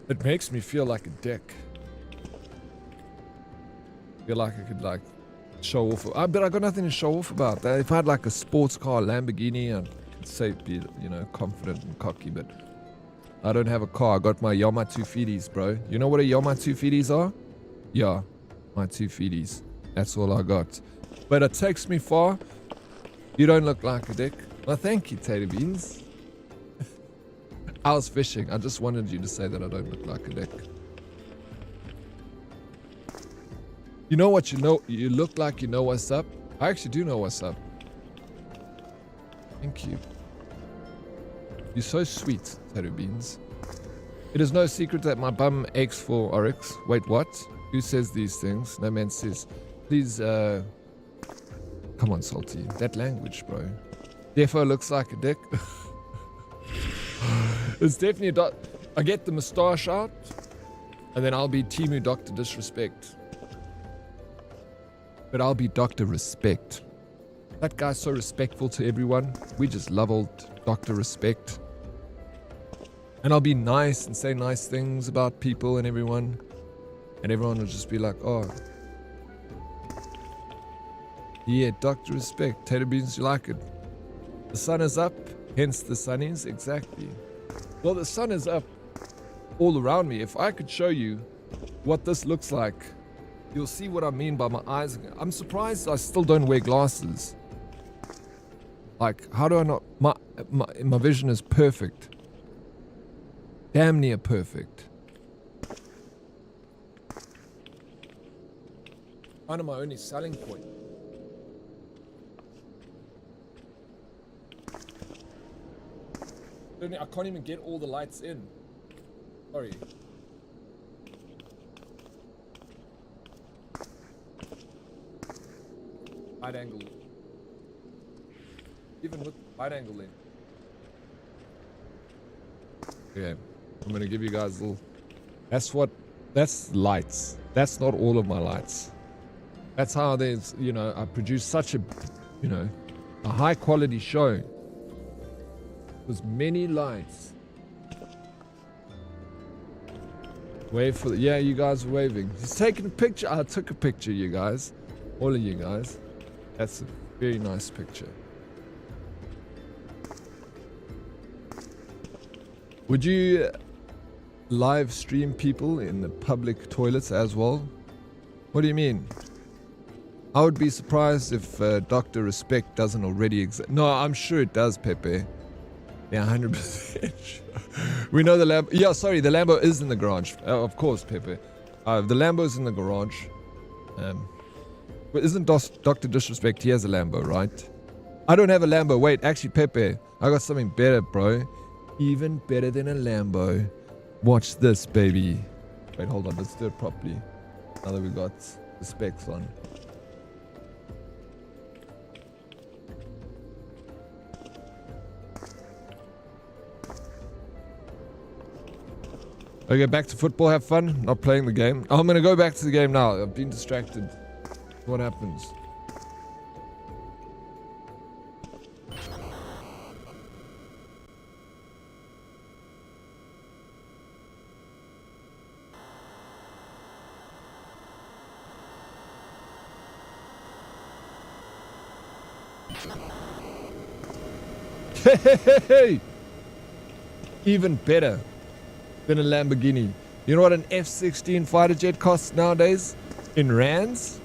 It makes me feel like a dick. I feel like I could like show off. But I got nothing to show off about that. If I had like a sports car, Lamborghini, I'd say be, you know, confident and cocky, but I don't have a car. I got my Yama 250s, bro. You know what a Yama 250s are? Yeah, my 250s. That's all I got. But it takes me far. You don't look like a dick. Well, thank you, Tater Beans. I was fishing. I just wanted you to say that I don't look like a dick. You know what? You look like you know what's up. I actually do know what's up. Thank you. You're so sweet, Tattoo Beans. It is no secret that my bum aches for Oryx. Wait, what? Who says these things? No man says. Please, come on, Salty. That language, bro. Defo looks like a dick. It's definitely I get the moustache out, and then I'll be Timu Dr. Disrespect. But I'll be Dr. Respect. That guy's so respectful to everyone. We just love old Dr. Respect. And I'll be nice and say nice things about people and everyone. And everyone will just be like, oh. Yeah, Dr. Respect. Tater Beans, you like it. The sun is up, hence the sunnies. Exactly. Well, the sun is up all around me. If I could show you what this looks like, you'll see what I mean by my eyes. I'm surprised I still don't wear glasses. Like, how do I not? My vision is perfect. Damn near perfect. Kind of my only selling point. I can't even get all the lights in. Sorry. Wide angle. Even with wide angle in. Okay, I'm gonna give you guys a little. That's lights. That's not all of my lights. That's how there's, you know, I produce such a, you know, a high quality show. There's many lights. Wave for the, yeah, you guys are waving. He's taking a picture. I took a picture, you guys. All of you guys. That's a very nice picture. Would you live stream people in the public toilets as well? What do you mean? I would be surprised if Dr. Respect doesn't already exist. No, I'm sure it does, Pepe. Yeah, 100% sure. We know the Lambo. Yeah, sorry, the Lambo is in the garage. Of course, Pepe. The Lambo's in the garage. But isn't Dr. Disrespect, he has a Lambo, right? I don't have a Lambo. Wait, actually, Pepe, I got something better, bro. Even better than a Lambo. Watch this, baby. Wait, hold on. Let's do it properly. Now that we got the specs on. Okay, back to football. Have fun. Not playing the game. Oh, I'm going to go back to the game now. I've been distracted. What happens? Hey! Even better than a Lamborghini. You know what an F-16 fighter jet costs nowadays? In rands?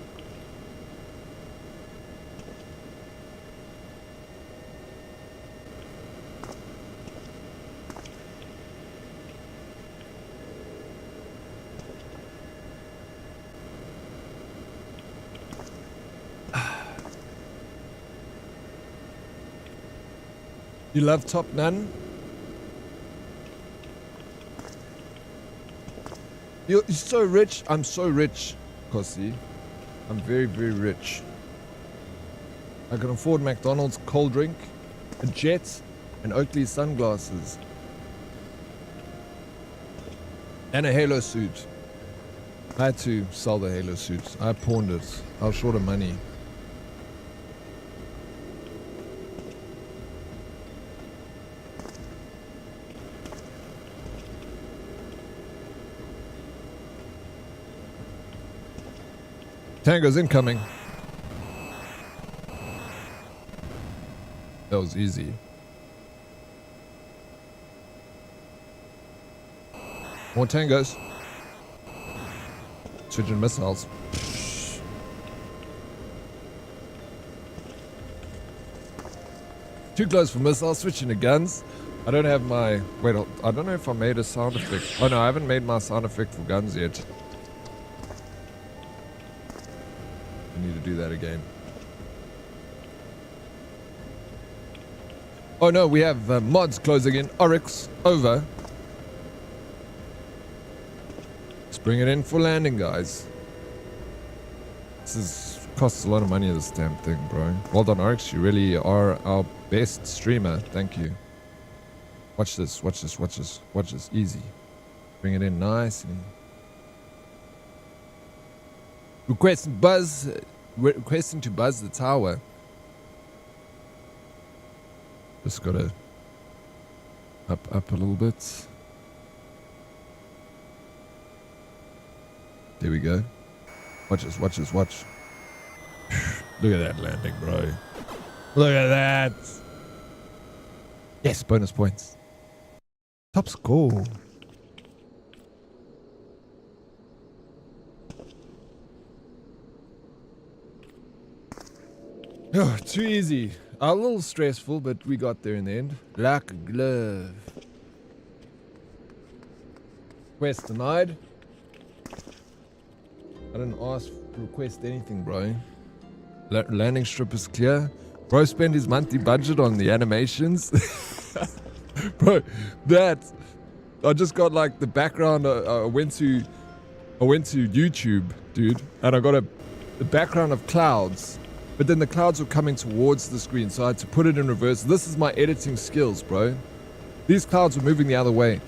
You love Top Nun? You're so rich. I'm so rich, Kossi. I'm very, very rich. I can afford McDonald's cold drink, a jet, and Oakley sunglasses. And a Halo suit. I had to sell the Halo suit. I pawned it. I was short of money. Tango's incoming. That was easy. More tangos. Switching missiles. Too close for missiles. Switching to guns. I don't have my... Wait, I don't know if I made a sound effect. Oh no, I haven't made my sound effect for guns yet. I need to do that again. Oh no, we have mods closing in. Oryx, over. Let's bring it in for landing, guys. Costs a lot of money, this damn thing, bro. Well done, Oryx. You really are our best streamer. Thank you. Watch this, watch this, watch this, watch this. Easy. Bring it in nice and... Requesting to buzz the tower. Just gotta up a little bit. There we go. Watch this, watch this, watch. Look at that landing, bro. Look at that. Yes, bonus points. Top score. Oh, too easy. A little stressful, but we got there in the end. Like a glove. Quest denied. I didn't request anything, bro. Landing strip is clear. Bro spent his monthly budget on the animations. Bro, that I just got like the background. I went to YouTube, dude, and I got the background of clouds, but then the clouds were coming towards the screen, so I had to put it in reverse. This is my editing skills, bro. These clouds were moving the other way.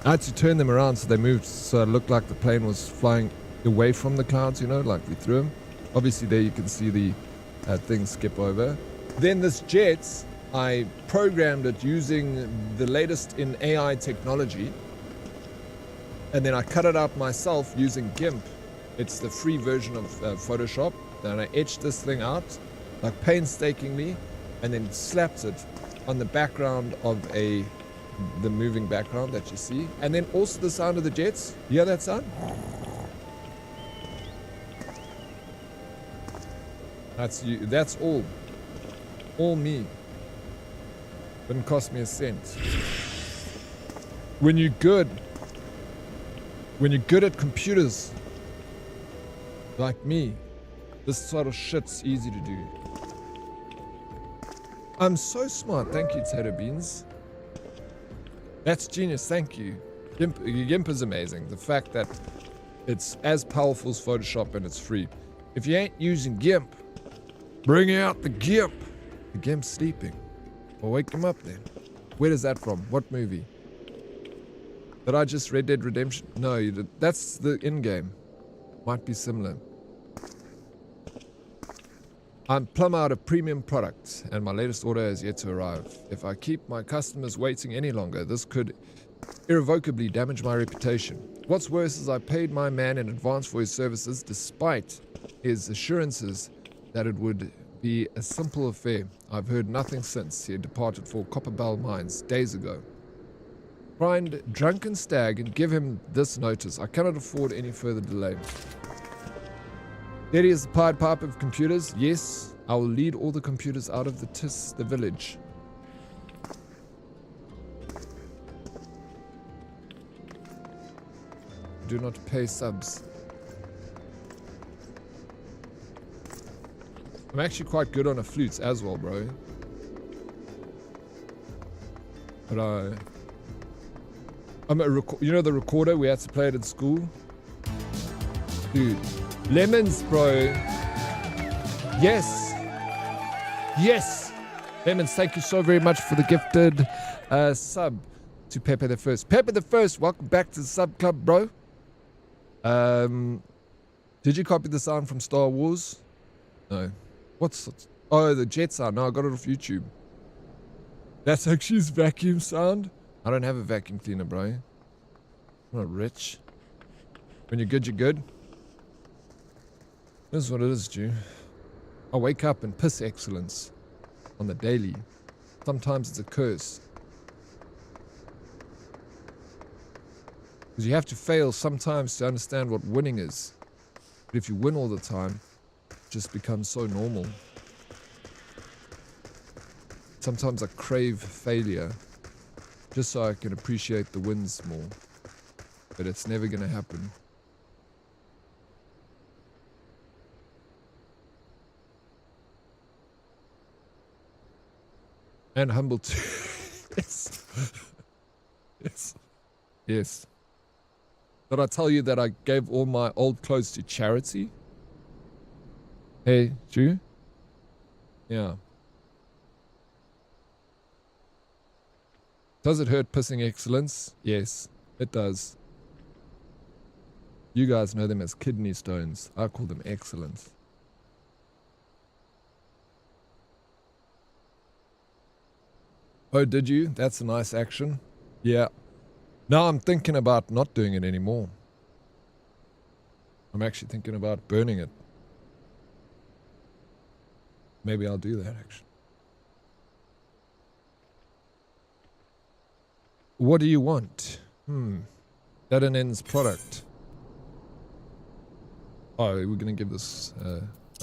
I had to turn them around so they moved, so it looked like the plane was flying away from the clouds, you know, like we threw them. Obviously, there you can see the thing skip over. Then this jet, I programmed it using the latest in AI technology, and then I cut it out myself using GIMP. It's the free version of Photoshop. Then I etched this thing out like painstakingly, and then slapped it on the background of the moving background that you see, and then also the sound of the jets. You hear that sound? That's you. That's all me. Didn't cost me a cent. When you're good at computers like me, this sort of shit's easy to do. I'm so smart. Thank you, Tater Beans. That's genius. Thank you. GIMP is amazing. The fact that it's as powerful as Photoshop and it's free. If you ain't using GIMP, bring out the GIMP. The GIMP's sleeping. Well, wake him up then. Where is that from? What movie? Did I just Red Dead Redemption? No, you did. That's the in-game. Might be similar. I'm plumb out of premium products, and my latest order has yet to arrive. If I keep my customers waiting any longer, this could irrevocably damage my reputation. What's worse is I paid my man in advance for his services, despite his assurances that it would be a simple affair. I've heard nothing since. He had departed for Copperbell Mines days ago. Find Drunken Stag and give him this notice. I cannot afford any further delay. Eddie is the Pied Piper of computers. Yes, I will lead all the computers out of the village. Do not pay subs. I'm actually quite good on a flute as well, bro. But you know the recorder, we had to play it in school? Dude. Lemons, bro. Yes. Yes. Lemons, thank you so very much for the gifted sub to Pepe the First. Pepe the First, welcome back to the sub club, bro. Did you copy the sound from Star Wars? No. Oh, the jet sound. No, I got it off YouTube. That's actually his vacuum sound. I don't have a vacuum cleaner, bro. I'm not rich. When you're good, you're good. This is what it is, Jew. I wake up and piss excellence on the daily. Sometimes it's a curse. Because you have to fail sometimes to understand what winning is. But if you win all the time, it just becomes so normal. Sometimes I crave failure just so I can appreciate the wins more. But it's never going to happen. And humble too. Yes. Yes. Yes. Did I tell you that I gave all my old clothes to charity? Hey, Jew? Yeah. Does it hurt pissing excellence? Yes, it does. You guys know them as kidney stones. I call them excellence. Oh, did you? That's a nice action. Yeah. Now I'm thinking about not doing it anymore. I'm actually thinking about burning it. Maybe I'll do that, actually. What do you want? That an ends product. Oh, we're going to give this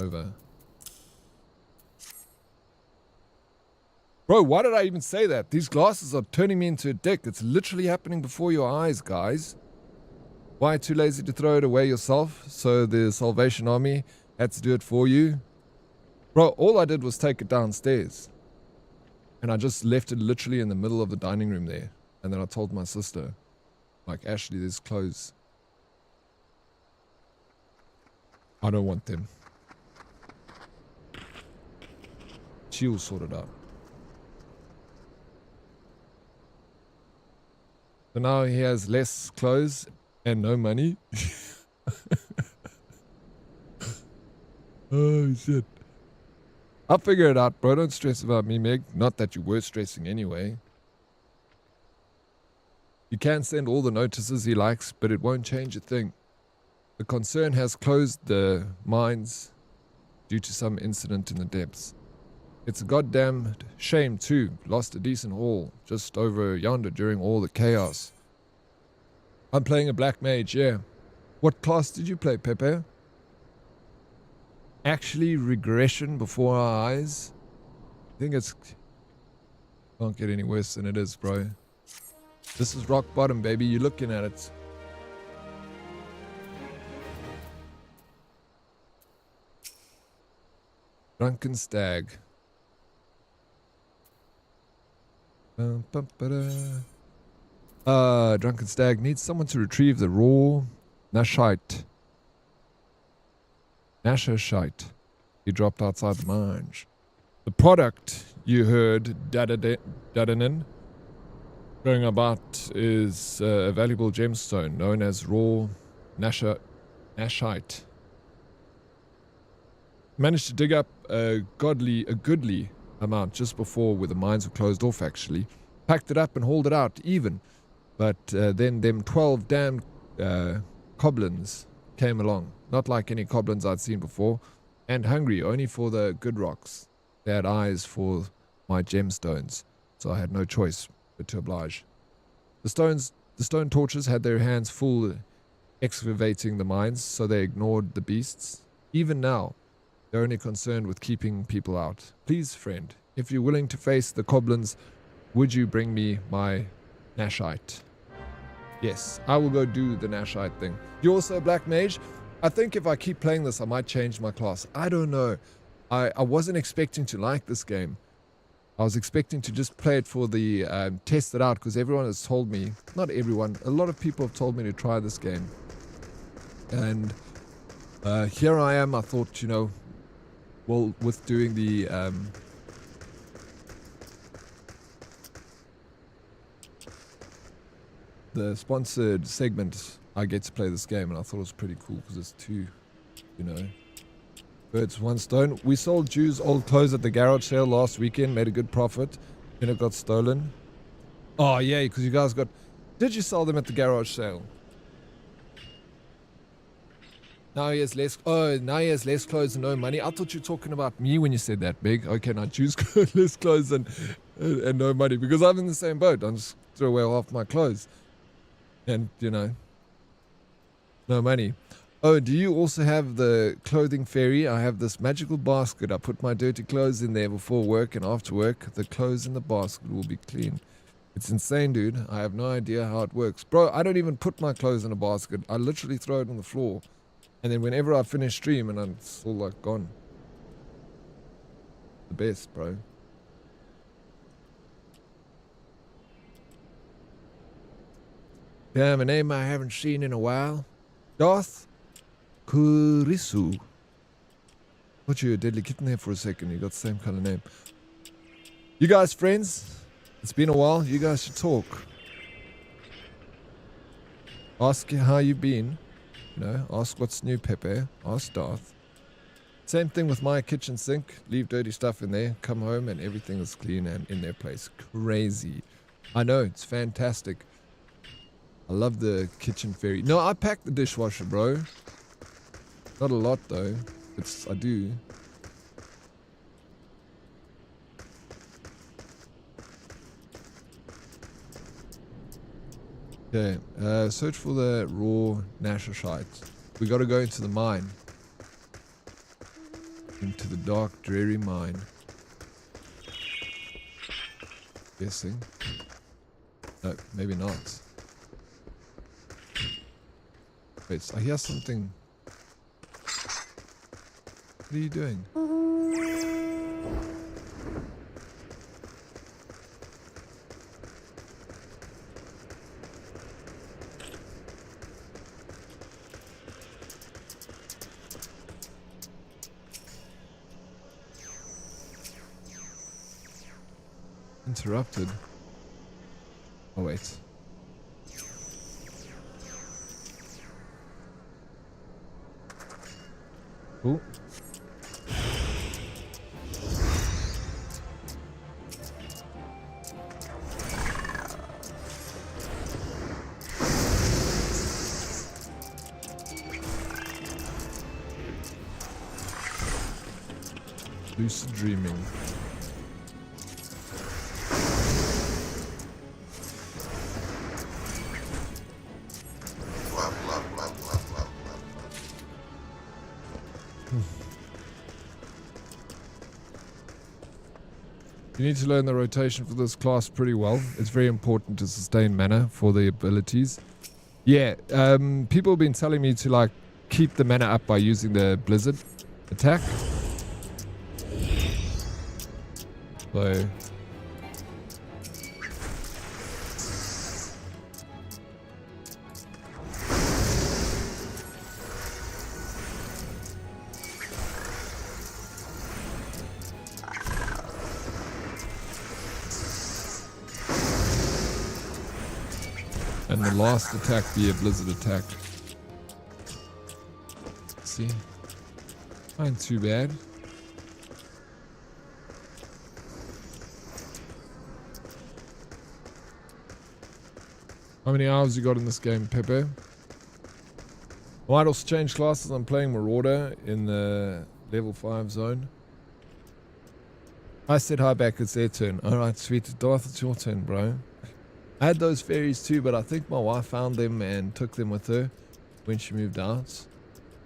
over. Bro, why did I even say that? These glasses are turning me into a dick. It's literally happening before your eyes, guys. Why too lazy to throw it away yourself? So the Salvation Army had to do it for you? Bro, all I did was take it downstairs. And I just left it literally in the middle of the dining room there. And then I told my sister, like, Ashley, there's clothes. I don't want them. She'll sort it out. So now he has less clothes and no money. Oh, shit. I'll figure it out, bro. Don't stress about me, Meg. Not that you were stressing anyway. You can send all the notices he likes, but it won't change a thing. The concern has closed the mines due to some incident in the depths. It's a goddamn shame, too. Lost a decent haul just over yonder during all the chaos. I'm playing a black mage, yeah. What class did you play, Pepe? Actually, regression before our eyes. I think it's... Can't get any worse than it is, bro. This is rock bottom, baby. You're looking at it. Drunken Stag. Drunken Stag needs someone to retrieve the raw Nashite. He dropped outside the mines. The product you heard Dadanin going about is a valuable gemstone known as raw Nashite. Managed to dig up a goodly amount just before where the mines were closed off, actually. Packed it up and hauled it out even. But then them 12 damn goblins came along. Not like any goblins I'd seen before. And hungry, only for the good rocks. They had eyes for my gemstones. So I had no choice but to oblige. The stone torches had their hands full excavating the mines, so they ignored the beasts. Even now, they're only concerned with keeping people out. Please, friend, if you're willing to face the goblins, would you bring me my Nashite? Yes, I will go do the Nashite thing. You're also a black mage? I think if I keep playing this, I might change my class. I don't know. I wasn't expecting to like this game. I was expecting to just play it for the test it out, because everyone has told me, not everyone, a lot of people have told me to try this game. And here I am. I thought, you know, well, with doing the sponsored segment, I get to play this game, and I thought it was pretty cool because it's two, you know, birds, one stone. We sold Jew's old clothes at the garage sale last weekend, made a good profit, then it got stolen. Oh yeah, because you guys got... Did you sell them at the garage sale? Now he has less... Oh, now he has less clothes and no money. I thought you were talking about me when you said that, Big. Okay, now Jew's got less clothes and no money, because I'm in the same boat. I'm just throw away half my clothes. And, you know, no money. Oh, do you also have the clothing fairy? I have this magical basket. I put my dirty clothes in there before work and after work. The clothes in the basket will be clean. It's insane, dude. I have no idea how it works. Bro, I don't even put my clothes in a basket. I literally throw it on the floor. And then whenever I finish stream and it's all like gone. The best, bro. Damn, a name I haven't seen in a while. Darth Kurisu. Put you a deadly kitten there for a second. You got the same kind of name. You guys friends? It's been a while. You guys should talk. Ask how you've been. You know, ask what's new, Pepe. Ask Darth. Same thing with my kitchen sink. Leave dirty stuff in there. Come home and everything is clean and in their place. Crazy. I know, it's fantastic. I love the kitchen fairy. No, I pack the dishwasher, bro. Not a lot, though. I do. Okay, search for the raw Nashite. We gotta go into the mine. Into the dark, dreary mine. Guessing. No, maybe not. Wait, I hear something. What are you doing? Interrupted. Oh, wait. Cool. Lucid dreaming. You need to learn the rotation for this class pretty well. It's very important to sustain mana for the abilities. Yeah, people have been telling me to like keep the mana up by using the blizzard attack. So and the last attack be a blizzard attack. See? Ain't too bad. How many hours you got in this game, Pepe? I might also change classes. I'm playing Marauder in the level 5 zone. I said hi back, it's their turn. Alright, sweet. Darth, it's your turn, bro. I had those fairies too, but I think my wife found them and took them with her when she moved out.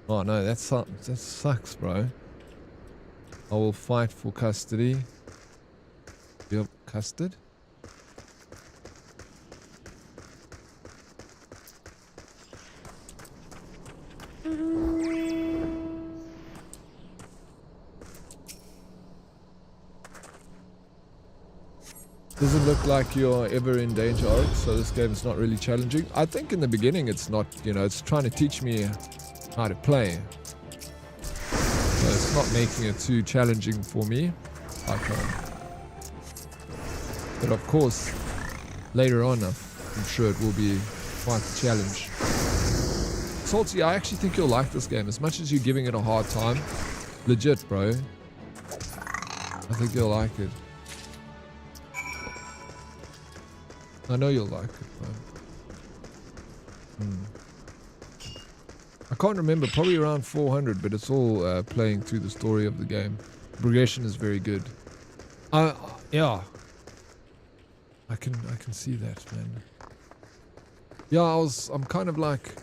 Oh no, that sucks, bro. I will fight for custody. Yep, custard? Doesn't look like you're ever in danger, so this game is not really challenging. I think in the beginning it's not, you know, it's trying to teach me how to play. So it's not making it too challenging for me. But of course, later on, I'm sure it will be quite a challenge. Salty, I actually think you'll like this game as much as you're giving it a hard time. Legit, bro. I think you'll like it. I know you'll like it, bro. I can't remember, probably around 400, but it's all playing through the story of the game. The progression is very good. Yeah. I can see that, man. Yeah, I'm kind of like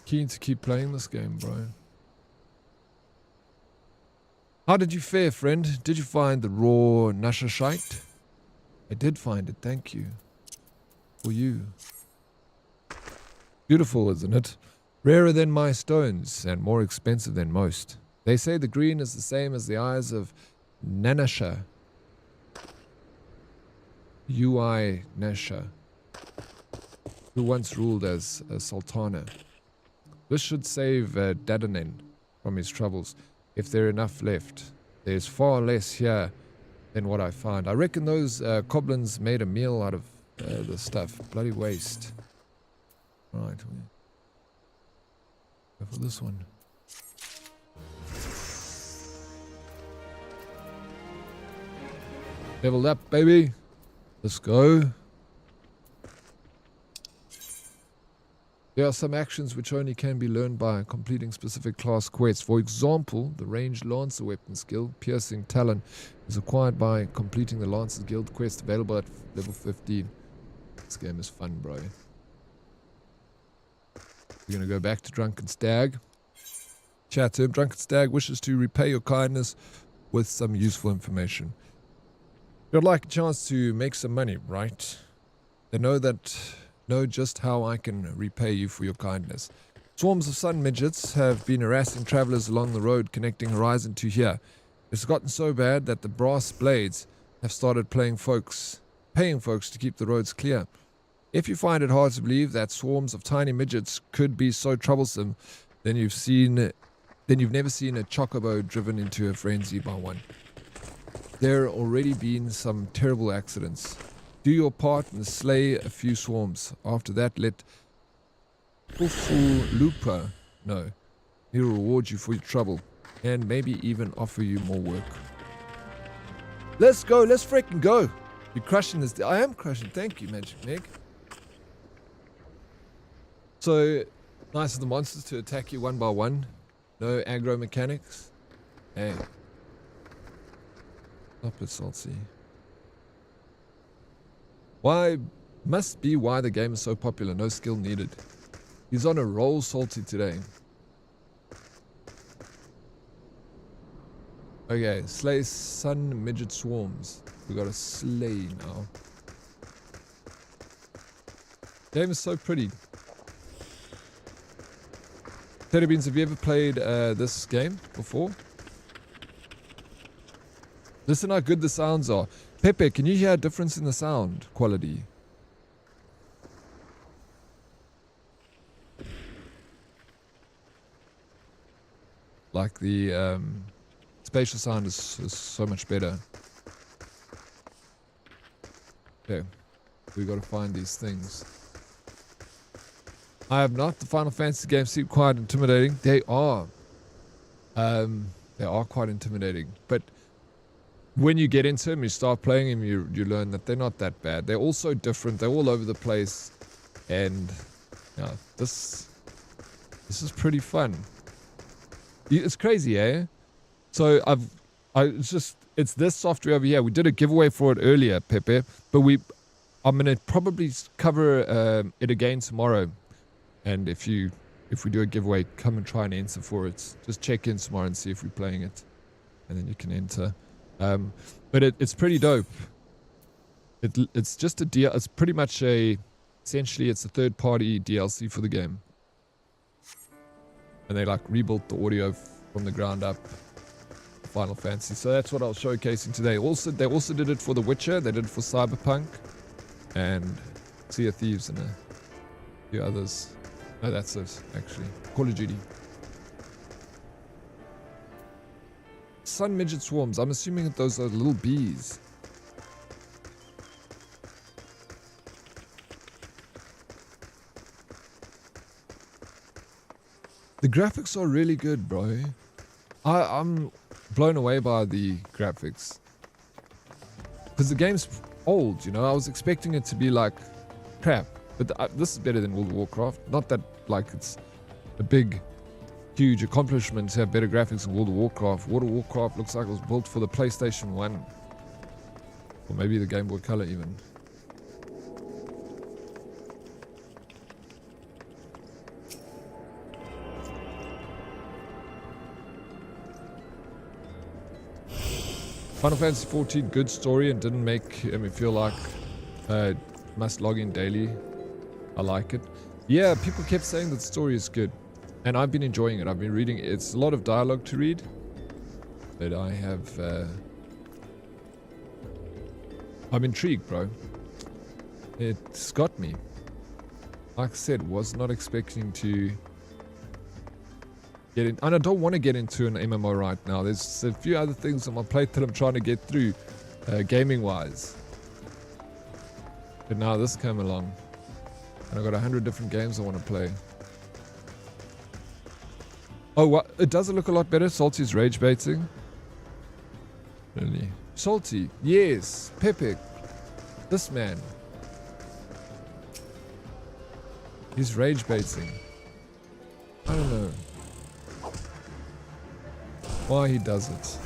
keen to keep playing this game, bro. How did you fare, friend? Did you find the raw Nashashite? I did find it, thank you. For you. Beautiful, isn't it? Rarer than my stones, and more expensive than most. They say the green is the same as the eyes of Nanasha. Ui Nasha, who once ruled as a sultana. This should save Dadanen from his troubles. If there are enough left, there's far less here than what I found. I reckon those goblins made a meal out of the stuff. Bloody waste. Right. Go for this one. Leveled up, baby. Let's go. There are some actions which only can be learned by completing specific class quests. For example, the ranged Lancer weapon skill, Piercing Talon, is acquired by completing the Lancer's Guild quest available at level 15. This game is fun, bro. We're going to go back to Drunken Stag. Chat to him. Drunken Stag wishes to repay your kindness with some useful information. You'd like a chance to make some money, right? They know just how I can repay you for your kindness. Swarms of sun midgets have been harassing travelers along the road connecting Horizon to here. It's gotten so bad that the brass blades have started paying folks to keep the roads clear. If you find it hard to believe that swarms of tiny midgets could be so troublesome, then you've never seen a chocobo driven into a frenzy by one. There already been some terrible accidents. Do your part and slay a few swarms. After that, let Lupa know. He'll reward you for your trouble and maybe even offer you more work. Let's go. Let's freaking go. You're crushing this. I am crushing. Thank you, Magic Meg. So, nice of the monsters to attack you one by one. No aggro mechanics. Hey. Stop it, Salty. Why? Must be why the game is so popular. No skill needed. He's on a roll, Salty, today. Okay, slay sun midget swarms. We got a slay now. Game is so pretty. Teddy Beans, have you ever played this game before? Listen how good the sounds are. Pepe, can you hear a difference in the sound quality? Like the spatial sound is so much better. Okay, we got to find these things. I have not. The Final Fantasy games seem quite intimidating. They are. They are quite intimidating. But when you get into them, you start playing them, you learn that they're not that bad. They're all so different. They're all over the place. And yeah, this is pretty fun. It's crazy, eh? So it's this software over here. We did a giveaway for it earlier, Pepe, but I'm gonna probably cover it again tomorrow. And if we do a giveaway, come and try and enter for it. Just check in tomorrow and see if we're playing it, and then you can enter. But it's pretty dope. It's just a deal. It's pretty much essentially it's a third-party DLC for the game. And they like rebuilt the audio from the ground up. Final Fantasy. So that's what I was showcasing today. They also did it for The Witcher. They did it for Cyberpunk, and Sea of Thieves, and a few others. No, that's it actually. Call of Duty. Sun midget swarms. I'm assuming that those are little bees. The graphics are really good, bro. I'm blown away by the graphics. Because the game's old, you know. I was expecting it to be like crap. But this is better than World of Warcraft. Not that like it's a big, huge accomplishment to have better graphics than World of Warcraft. World of Warcraft looks like it was built for the PlayStation 1. Or maybe the Game Boy Color even. Final Fantasy XIV, good story, and didn't make me feel like must log in daily. I like it. Yeah, people kept saying that the story is good, and I've been enjoying it. I've been reading it. It's a lot of dialogue to read, but I have I'm intrigued, bro. It's got me. Like I said, was not expecting to get in, and I don't want to get into an MMO right now. There's a few other things on my plate that I'm trying to get through, gaming wise. But now this came along, and I've got 100 different games I want to play. Oh, what? It does look a lot better. Salty's rage baiting. Really? Salty? Yes. Pepe. This man. He's rage baiting. I don't know why he does it.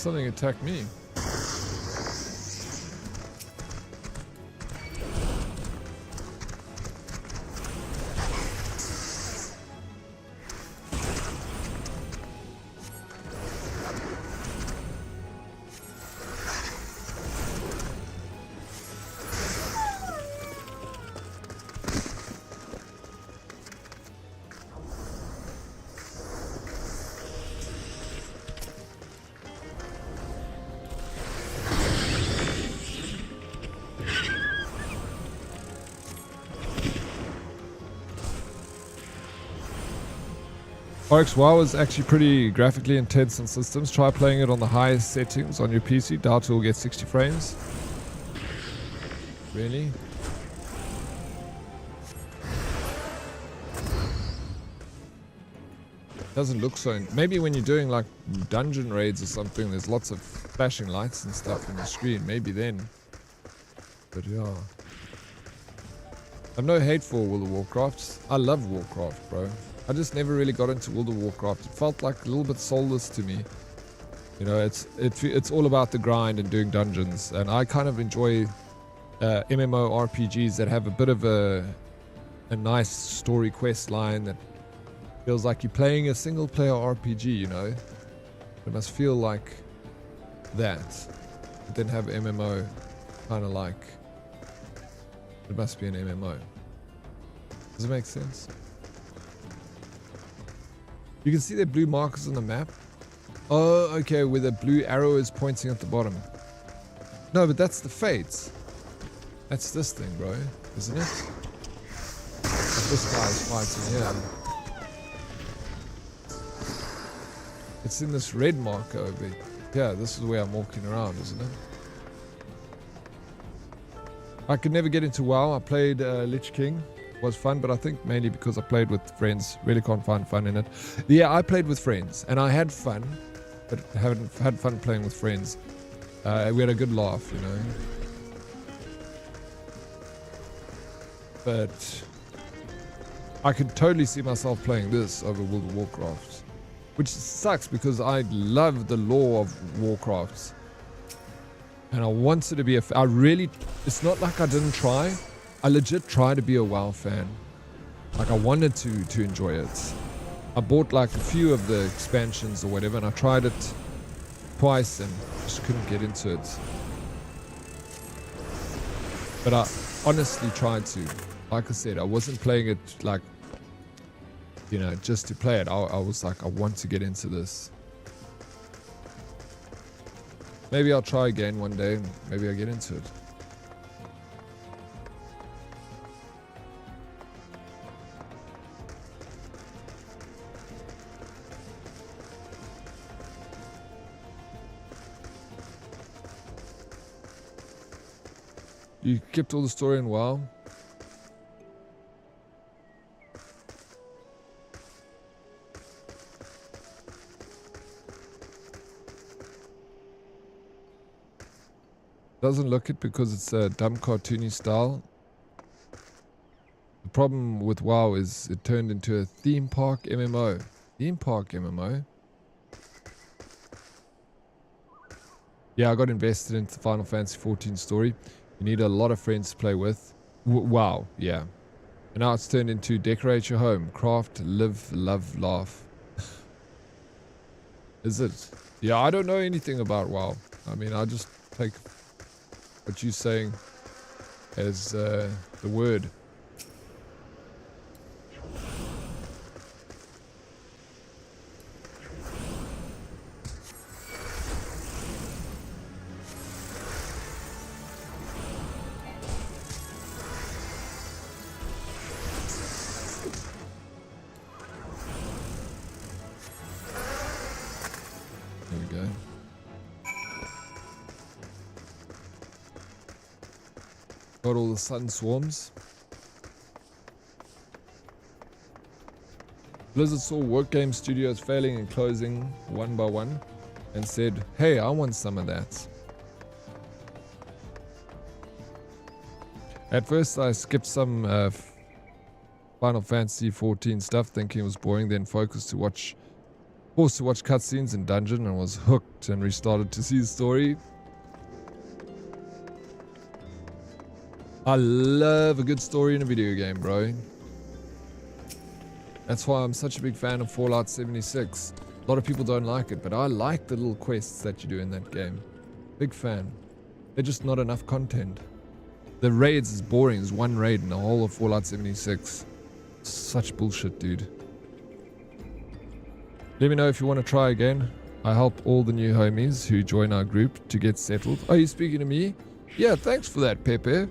Something attacked me. Folks, WoW is actually pretty graphically intense on systems. Try playing it on the highest settings on your PC. Doubt you'll get 60 frames. Really? Doesn't look so... Maybe when you're doing like dungeon raids or something, there's lots of flashing lights and stuff on the screen. Maybe then. But yeah. I've no hate for World of Warcraft. I love Warcraft, bro. I just never really got into World of Warcraft. It felt like a little bit soulless to me. You know, it's all about the grind and doing dungeons. And I kind of enjoy MMORPGs that have a bit of a nice story quest line that feels like you're playing a single player RPG, you know. It must feel like that. But then have MMO kind of like... It must be an MMO. Does it make sense? You can see the blue markers on the map. Oh, okay, where the blue arrow is pointing at the bottom. No, but that's the fates. That's this thing, bro. Isn't it? But this guy's fighting here. It's in this red marker over here. Yeah, this is where I'm walking around, isn't it? I could never get into WoW. I played Lich King. Was fun, but I think mainly because I played with friends. Really can't find fun in it. Yeah, I played with friends and I had fun, but haven't had fun playing with friends. We had a good laugh, you know. But I could totally see myself playing this over World of Warcraft, which sucks because I love the lore of Warcraft and I wanted to be it's not like I didn't try. I legit tried to be a WoW fan. Like I wanted to enjoy it. I bought like a few of the expansions or whatever and I tried it twice and just couldn't get into it. But I honestly tried to. Like I said, I wasn't playing it like, you know, just to play it. I was like, I want to get into this. Maybe I'll try again one day and maybe I'll get into it. You kept all the story in WoW? Doesn't look it because it's a dumb cartoony style. The problem with WoW is it turned into a theme park MMO. Theme park MMO? Yeah, I got invested into the Final Fantasy XIV story. You need a lot of friends to play with. Wow, yeah. And now it's turned into decorate your home, craft, live, love, laugh. Is it? Yeah, I don't know anything about WoW. I mean, I just take what you're saying as the word. Got all the sun swarms. Blizzard saw work game studios failing and closing one by one and said, hey, I want some of that. At first I skipped some Final Fantasy XIV stuff thinking it was boring, then focused to watch Forced to watch cutscenes in dungeon and was hooked and restarted to see the story. I love a good story in a video game, bro. That's why I'm such a big fan of Fallout 76. A lot of people don't like it, but I like the little quests that you do in that game. Big fan. They're just not enough content. The raids is boring. There's one raid in the whole of Fallout 76. Such bullshit, dude. Let me know if you want to try again. I help all the new homies who join our group to get settled. Are you speaking to me? Yeah, thanks for that, Pepe.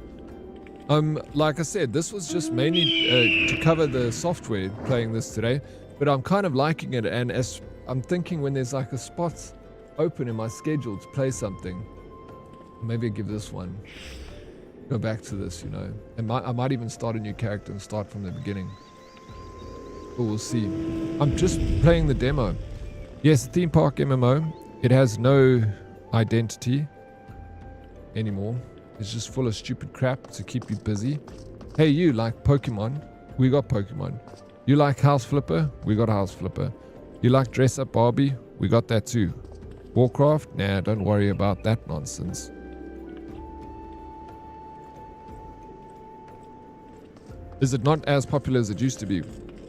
Like I said, this was just mainly to cover the software playing this today, but I'm kind of liking it, and as I'm thinking when there's like a spot open in my schedule to play something, maybe I'll give this one. Go back to this, you know. I might even start a new character and start from the beginning. But we'll see. I'm just playing the demo. Yes, the theme park MMO. It has no identity anymore. It's just full of stupid crap to keep you busy. Hey, you like Pokemon? We got Pokemon. You like House Flipper? We got House Flipper. You like Dress Up Barbie? We got that too. Warcraft? Nah, don't worry about that nonsense. Is it not as popular as it used to be?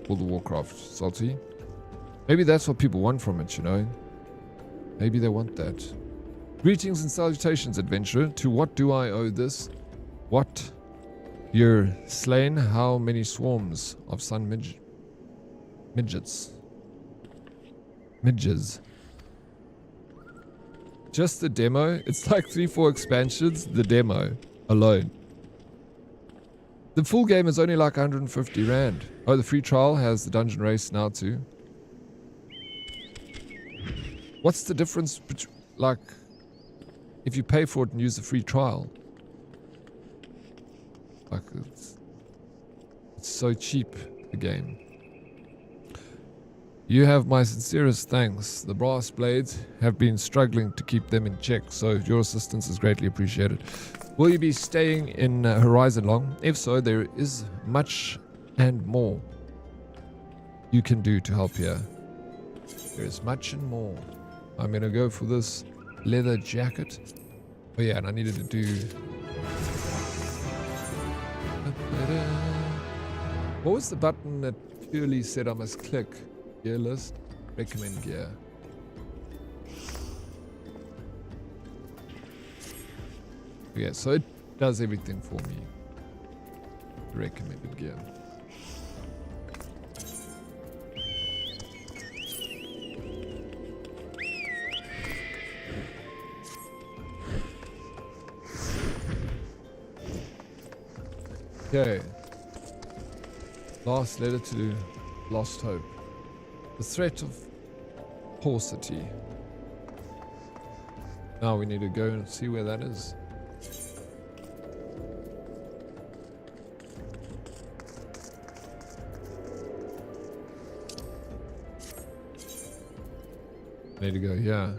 World of Warcraft, Salty. Maybe that's what people want from it, you know. Maybe they want that. Greetings and salutations, adventurer. To what do I owe this? What? You're slain how many swarms of sun midgets? Midges. Just the demo? It's like 3-4 expansions, the demo alone. The full game is only like 150 Rand. Oh, the free trial has the dungeon race now too. What's the difference between, like, if you pay for it and use the free trial? Like, it's so cheap, the game. You have my sincerest thanks. The brass blades have been struggling to keep them in check, so your assistance is greatly appreciated. Will you be staying in Horizon long? If so, there is much and more you can do to help here. There is much and more. I'm gonna go for this leather jacket. Oh yeah, and I needed to do... What was the button that purely said I must click? Gear list, recommend gear. Yeah, so it does everything for me. Recommended gear. Okay. Last letter to Lost Hope. The threat of paucity. Now we need to go and see where that is. Need to go, yeah.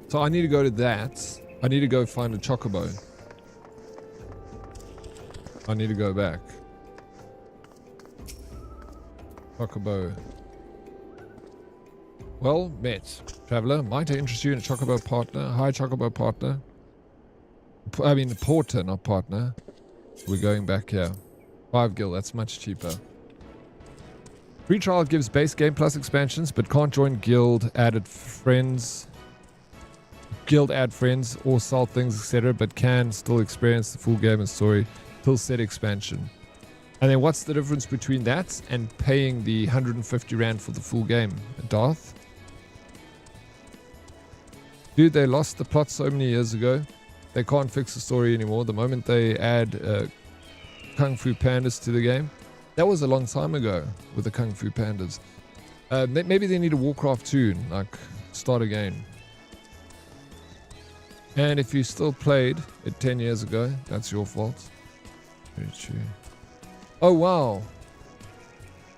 So I need to go to that. I need to go find a chocobo. I need to go back. Chocobo. Well met, traveler. Might I interest you in a chocobo partner? Hi, chocobo partner. I mean, porter, not partner. We're going back here. 5 gil, that's much cheaper. Free trial gives base game plus expansions, but can't join guild added friends. Guild add friends or sell things, etc., but can still experience the full game and story till said expansion. And then what's the difference between that and paying the 150 Rand for the full game? Darth? Dude, they lost the plot so many years ago. They can't fix the story anymore. The moment they add Kung Fu Pandas to the game. That was a long time ago with the Kung Fu Pandas. Maybe they need a Warcraft 2, like start again. And if you still played it 10 years ago, that's your fault. Very true. Oh, wow.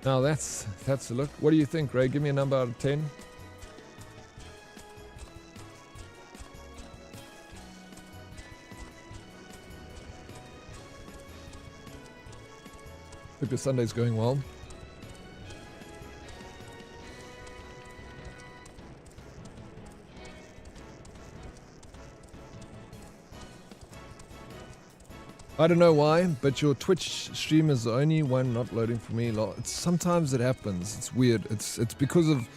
Now that's a look. What do you think, Ray? Give me a number out of 10. Hope your Sunday's going well. I don't know why, but your Twitch stream is the only one not loading for me. Sometimes it happens. It's weird. It's because of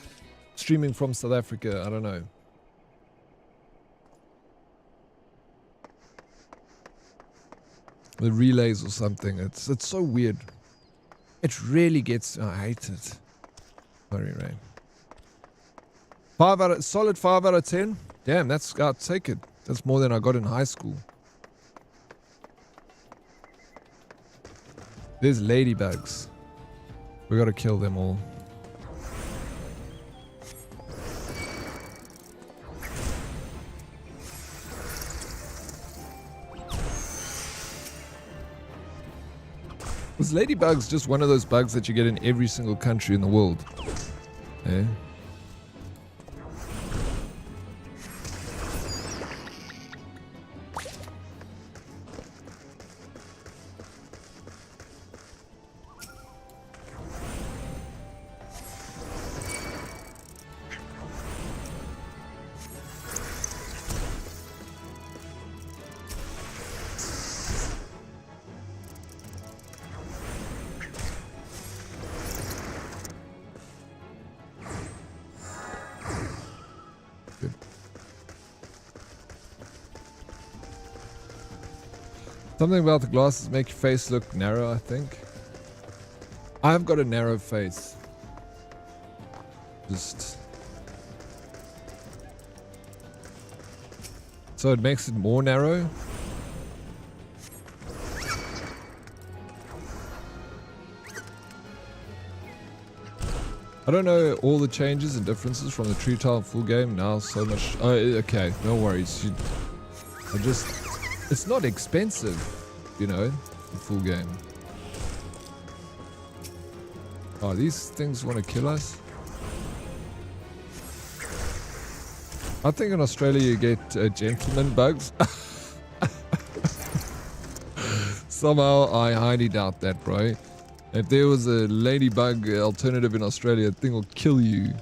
streaming from South Africa. I don't know. The relays or something. It's so weird. It really gets. I hate it. Sorry, Ray. Solid 5 out of 10. Damn, I'll take it. That's more than I got in high school. There's ladybugs. We gotta kill them all. Was ladybugs just one of those bugs that you get in every single country in the world? Eh? Something about the glasses make your face look narrow, I think. I've got a narrow face. Just... so it makes it more narrow? I don't know all the changes and differences from the True Tile full game now so much. Oh, okay, no worries. It's not expensive, you know, the full game. Oh, these things want to kill us? I think in Australia you get gentleman bugs. Somehow I highly doubt that, bro. If there was a ladybug alternative in Australia, the thing will kill you.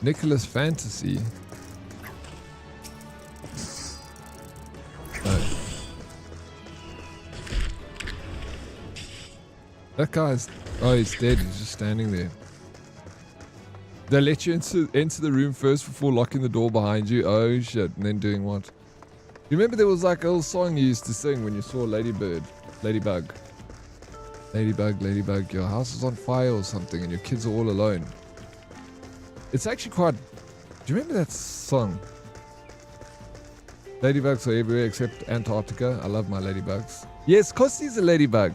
Nicholas Fantasy. Oh. That guy's... oh, he's dead. He's just standing there. They let you enter the room first before locking the door behind you. Oh shit. And then doing what? You remember there was like a little song you used to sing when you saw a ladybug. Ladybug, ladybug, your house is on fire or something and your kids are all alone. It's actually quite... do you remember that song? Ladybugs are everywhere except Antarctica. I love my ladybugs. Yes, Kosti's a ladybug.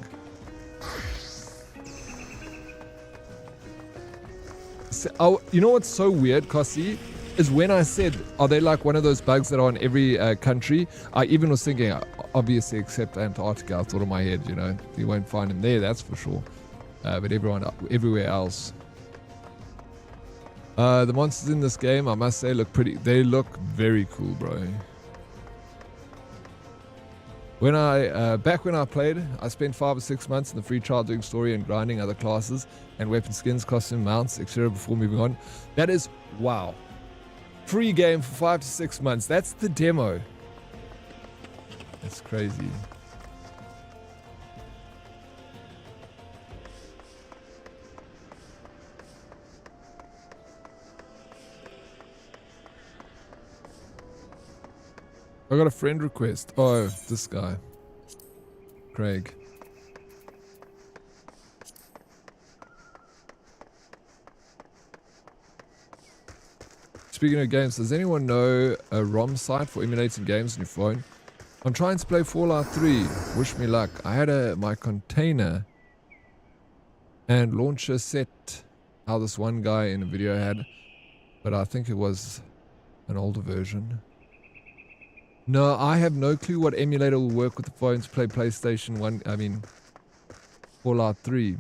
So, oh, you know what's so weird, Kosti? Is when I said, are they like one of those bugs that are in every country? I even was thinking, obviously except Antarctica. I thought in my head, you know, you won't find them there, that's for sure. But everywhere else. The monsters in this game, I must say, look pretty. They look very cool, bro. Back when I played, I spent 5 or 6 months in the free trial doing story and grinding other classes and weapon skins, costume mounts, etc. before moving on. That is, wow. Free game for 5 to 6 months. That's the demo. That's crazy. I got a friend request. Oh, this guy. Craig. Speaking of games, does anyone know a ROM site for emulating games on your phone? I'm trying to play Fallout 3. Wish me luck. I had my container and launcher set how this one guy in a video had, but I think it was an older version. No, I have no clue what emulator will work with the phone to play PlayStation 1, Fallout 3.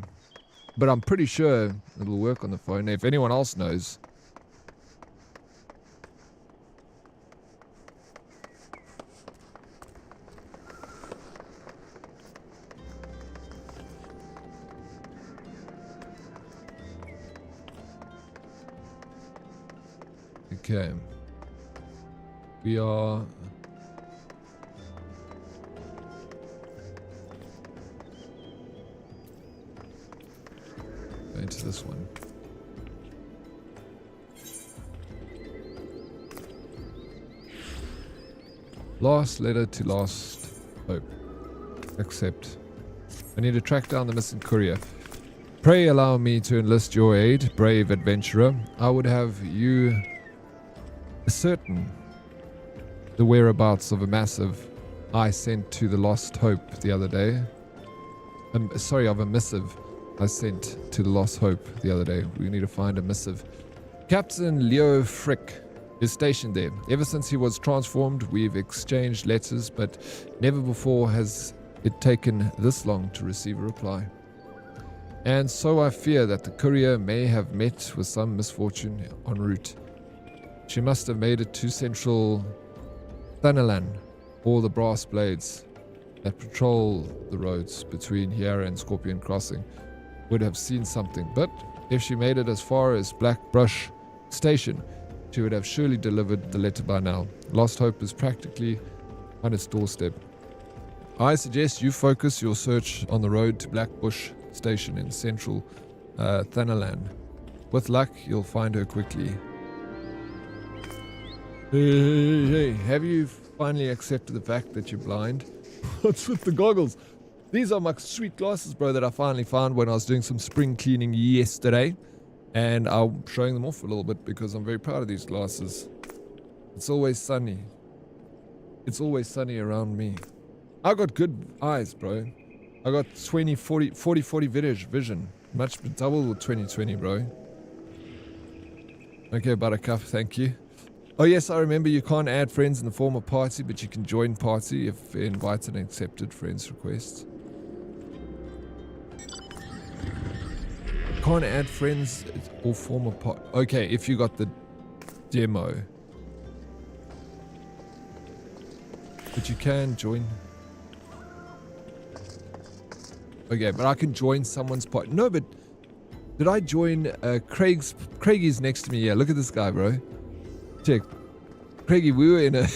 But I'm pretty sure it'll work on the phone. If anyone else knows, Okay. We are... going to this one. Last letter to last hope. Accept. I need to track down the missing courier. Pray allow me to enlist your aid, brave adventurer. I would have you ascertain the whereabouts of a massive I sent to the Lost Hope the other day. Of a missive I sent to the Lost Hope the other day. We need to find a missive. Captain Leo Frick is stationed there. Ever since he was transformed, we've exchanged letters, but never before has it taken this long to receive a reply. And so I fear that the courier may have met with some misfortune en route. She must have made it to Central Thanalan, or the brass blades that patrol the roads between here and Scorpion Crossing would have seen something. But if she made it as far as Black Brush Station, she would have surely delivered the letter by now. Lost Hope is practically on its doorstep. I suggest you focus your search on the road to Blackbush Station in Central Thanalan. With luck, you'll find her quickly. Hey, have you finally accepted the fact that you're blind? What's with the goggles? These are my sweet glasses, bro, that I finally found when I was doing some spring cleaning yesterday. And I'm showing them off a little bit because I'm very proud of these glasses. It's always sunny. It's always sunny around me. I got good eyes, bro. I got 40 vision. Much double 2020, bro. Okay, Buttercup, thank you. Oh yes, I remember you can't add friends in the form of party, but you can join party if invited and accepted friends requests. Can't add friends or form of party. Okay, if you got the demo. But you can join. Okay, but I can join someone's party. No, but did I join Craigie's next to me? Yeah, look at this guy, bro. Check. Craigie, we were in a...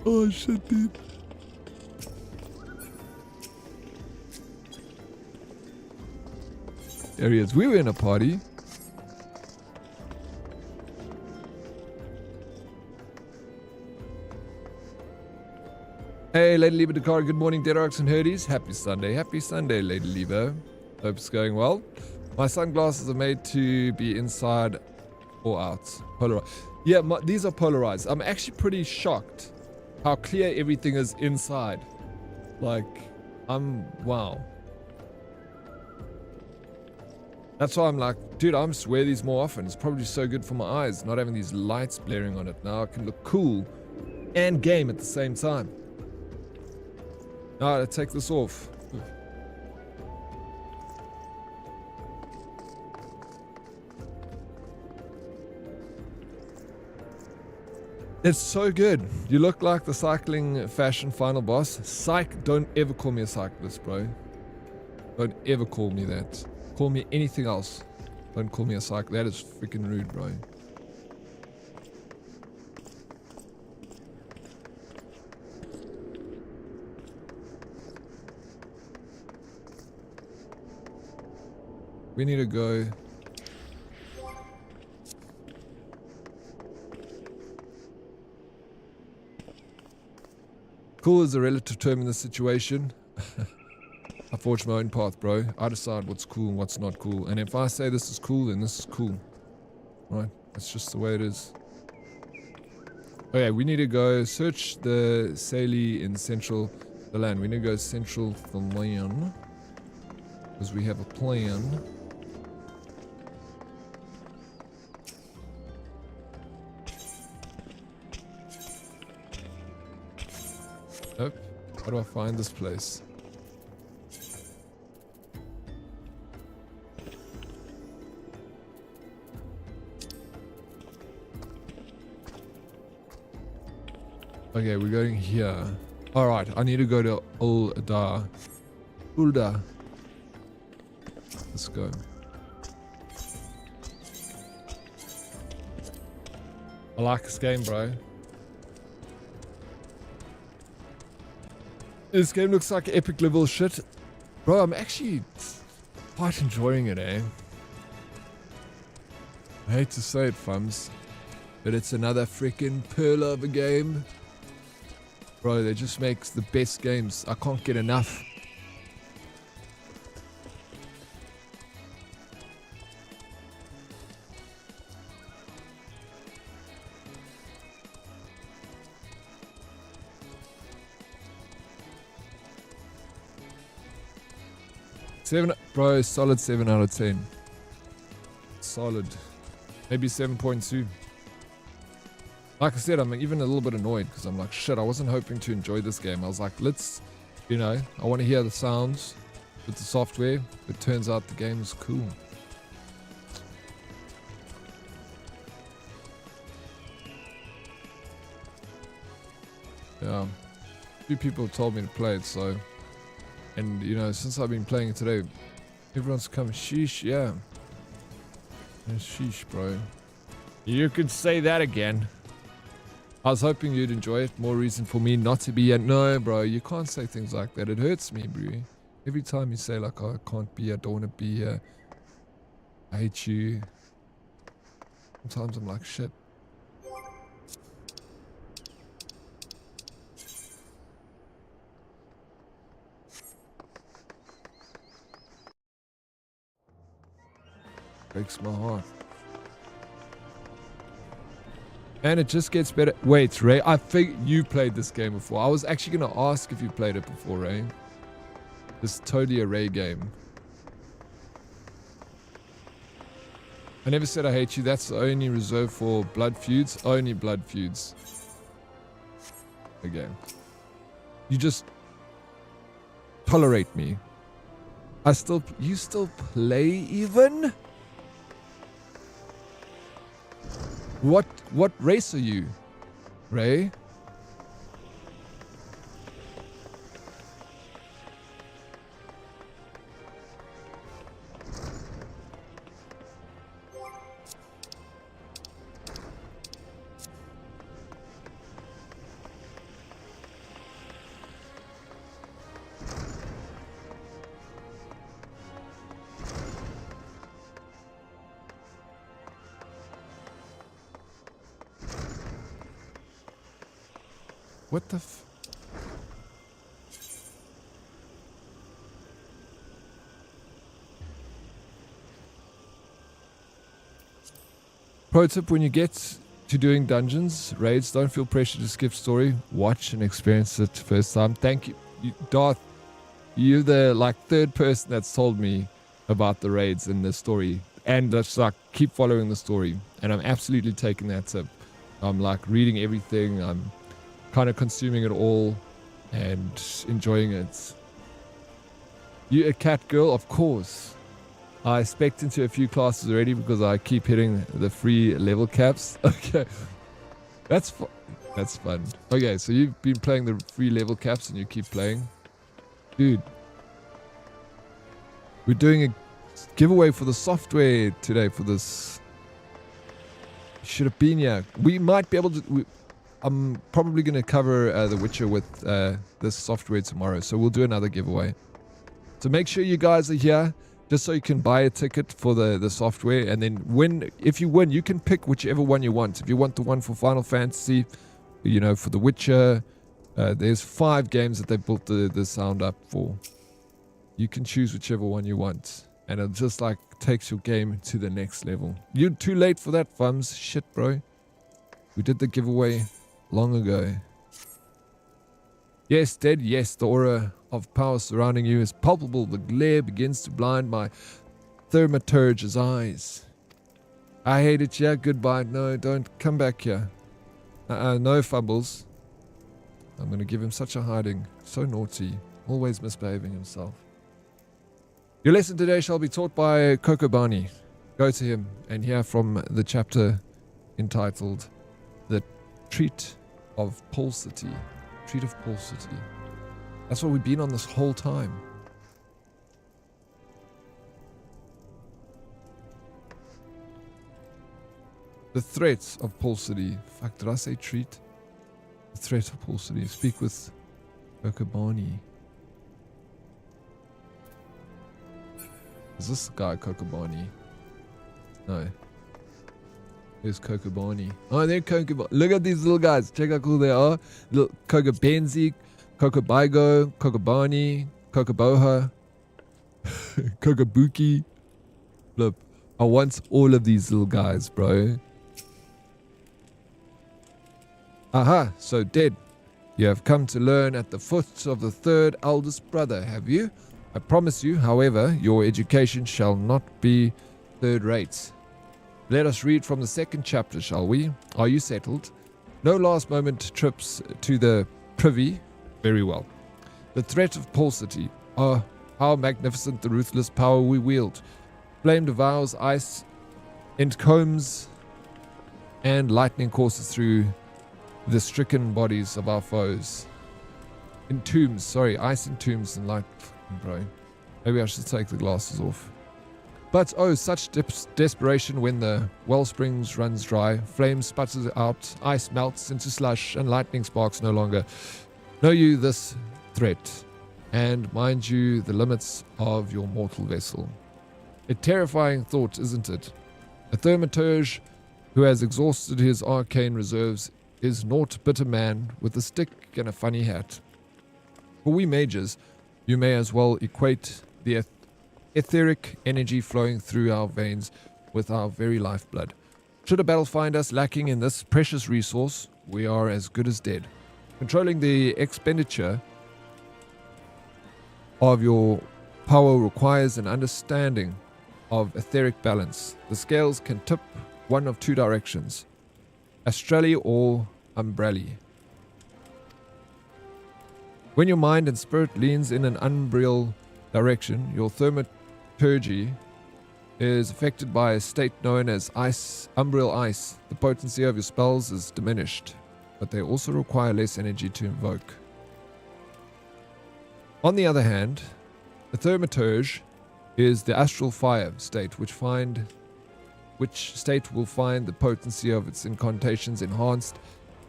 Oh, shit, dude. There he is. We were in a party. Hey, Lady Lieber Dakar. Good morning, Deadarks and Herdies. Happy Sunday. Happy Sunday, Lady Lieber. Hope it's going well. My sunglasses are made to be inside or out. Polarized. Yeah, these are polarized. I'm actually pretty shocked how clear everything is inside. Like, wow. That's why I'm like, dude, I must wear these more often. It's probably so good for my eyes, not having these lights blaring on it. Now I can look cool and game at the same time. Alright, take this off. It's so good. You look like the cycling fashion final boss. Don't ever call me a cyclist, bro. Don't ever call me that. Call me anything else. Don't call me a cyclist. That is freaking rude, bro. We need to go. Cool is a relative term in this situation. I forge my own path, bro. I decide what's cool and what's not cool. And if I say this is cool, then this is cool. Right? That's just the way it is. Okay, we need to go search the Saley in Central the land. We need to go Central the land. Because we have a plan. Nope. How do I find this place? Okay, we're going here. Alright, I need to go to Ulda. Let's go. I like this game, bro. This game looks like epic level shit. Bro, I'm actually quite enjoying it, eh? I hate to say it, fams, but it's another freaking pearl of a game. Bro, they just makes the best games. I can't get enough. Bro, solid 7 out of 10. Solid. Maybe 7.2. Like I said, I'm even a little bit annoyed because I'm like, shit, I wasn't hoping to enjoy this game. I was like, let's, you know, I want to hear the sounds with the software. It turns out the game is cool. Yeah. A few people told me to play it, so. And, you know, since I've been playing it today, everyone's come, sheesh, yeah. Sheesh, bro. You could say that again. I was hoping you'd enjoy it. More reason for me not to be. No, bro, you can't say things like that. It hurts me, bro. Every time you say, like, oh, I can't be, I don't want to be here. I hate you. Sometimes I'm like, shit. Breaks my heart. And it just gets better. Wait, Ray, I think you played this game before. I was actually going to ask if you played it before, Ray. This is totally a Ray game. I never said I hate you. That's only reserved for blood feuds. Only blood feuds. Again. You just tolerate me. You still play even? What race are you, Ray? What the f... Pro tip, when you get to doing dungeons, raids, don't feel pressure to skip story. Watch and experience it first time. Thank you, Darth. You're the like third person that's told me about the raids and the story. And just like keep following the story. And I'm absolutely taking that tip. I'm like reading everything. I'm kind of consuming it all and enjoying it. You a cat girl? Of course. I spec'd into a few classes already because I keep hitting the free level caps. Okay. That's fun. Okay, so you've been playing the free level caps and you keep playing. Dude. We're doing a giveaway for the software today for this. You should have been here. We might be able to... I'm probably going to cover The Witcher with this software tomorrow. So we'll do another giveaway. So make sure you guys are here just so you can buy a ticket for the software. And then if you win, you can pick whichever one you want. If you want the one for Final Fantasy, you know, for The Witcher, there's 5 games that they built the sound up for. You can choose whichever one you want. And it just like takes your game to the next level. You're too late for that, fums. Shit, bro. We did the giveaway long ago. Yes, Dead. Yes, the aura of power surrounding you is palpable. The glare begins to blind my thaumaturge's eyes. I hate it here. Goodbye. No, don't come back here. No fumbles. I'm going to give him such a hiding. So naughty. Always misbehaving himself. Your lesson today shall be taught by Kokobani. Go to him and hear from the chapter entitled The Treat of Pulsity. Treat of Pulsity. That's what we've been on this whole time. The threat of paucity. Fuck, did I say treat? The threat of paucity. Speak with Kokobani. Is this the guy Kokobani? No. There's Kokobani. Oh, they're Kokobani. Look at these little guys. Check how cool they are. Little Kokobenzi, Kokobigo, Kokobani, Kokoboha, Kokobuki. Look, I want all of these little guys, bro. Aha, so dead. You have come to learn at the foot of the third eldest brother, have you? I promise you, however, your education shall not be third-rate. Let us read from the second chapter, shall we? Are you settled? No last moment trips to the privy? Very well. The threat of paucity. Oh, how magnificent the ruthless power we wield. Flame devours ice, encombs, and lightning courses through the stricken bodies of our foes. Ice entombs and light. Bro, maybe I should take the glasses off. But oh, such desperation when the wellsprings runs dry, flame sputters out, ice melts into slush, and lightning sparks no longer. Know you this threat, and mind you the limits of your mortal vessel. A terrifying thought, isn't it? A thaumaturge who has exhausted his arcane reserves is naught but a man with a stick and a funny hat. For we mages, you may as well equate the etheric energy flowing through our veins with our very lifeblood. Should a battle find us lacking in this precious resource, we are as good as dead. Controlling the expenditure of your power requires an understanding of etheric balance. The scales can tip one of two directions, astrally or umbrally. When your mind and spirit leans in an umbral direction, your thaumaturgy is affected by a state known as umbral ice. The potency of your spells is diminished, but they also require less energy to invoke. On the other hand, the thaumaturge is the astral fire state, which state will find the potency of its incantations enhanced,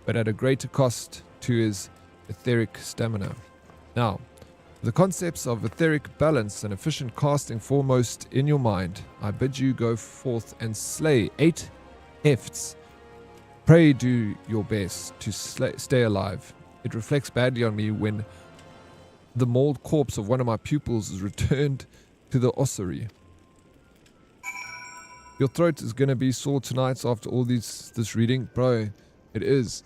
but at a greater cost to his etheric stamina. Now, the concepts of etheric balance and efficient casting foremost in your mind, I bid you go forth and slay 8 efts. Pray do your best to stay alive. It reflects badly on me when the mauled corpse of one of my pupils is returned to the ossuary. Your throat is going to be sore tonight after all this reading. Bro, it is.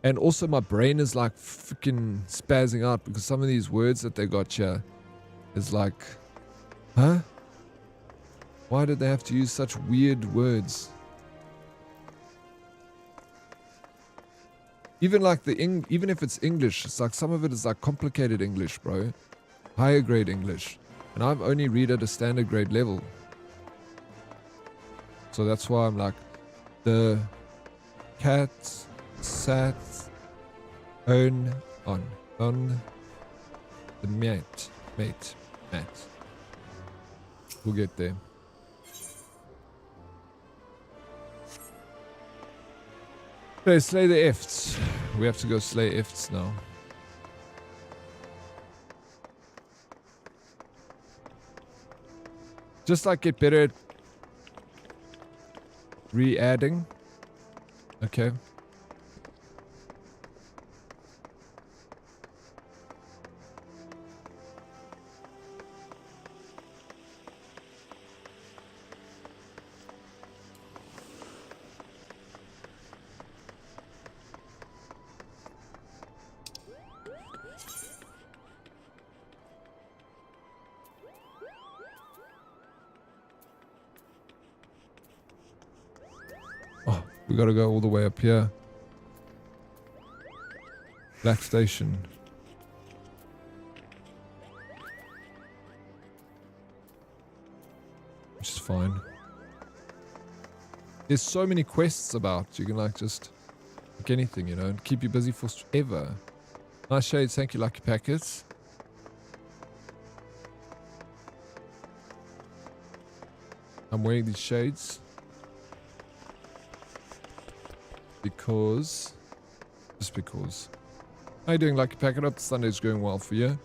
And also my brain is like freaking spazzing out because some of these words that they got here is like, huh? Why did they have to use such weird words? Even like even if it's English, it's like some of it is like complicated English, bro. Higher grade English. And I've only read at a standard grade level. So that's why I'm like, the cat sat on the mat. We'll get there. Okay, slay the efts. We have to go slay efts now. Just like get better at re-adding. Okay. We gotta go all the way up here. Black Station. Which is fine. There's so many quests about. You can like just pick anything, you know, and keep you busy for forever. Nice shades, thank you, Lucky Packets. I'm wearing these shades. because... Just because. How you doing, Lucky Packet Up? Sunday's going well for you.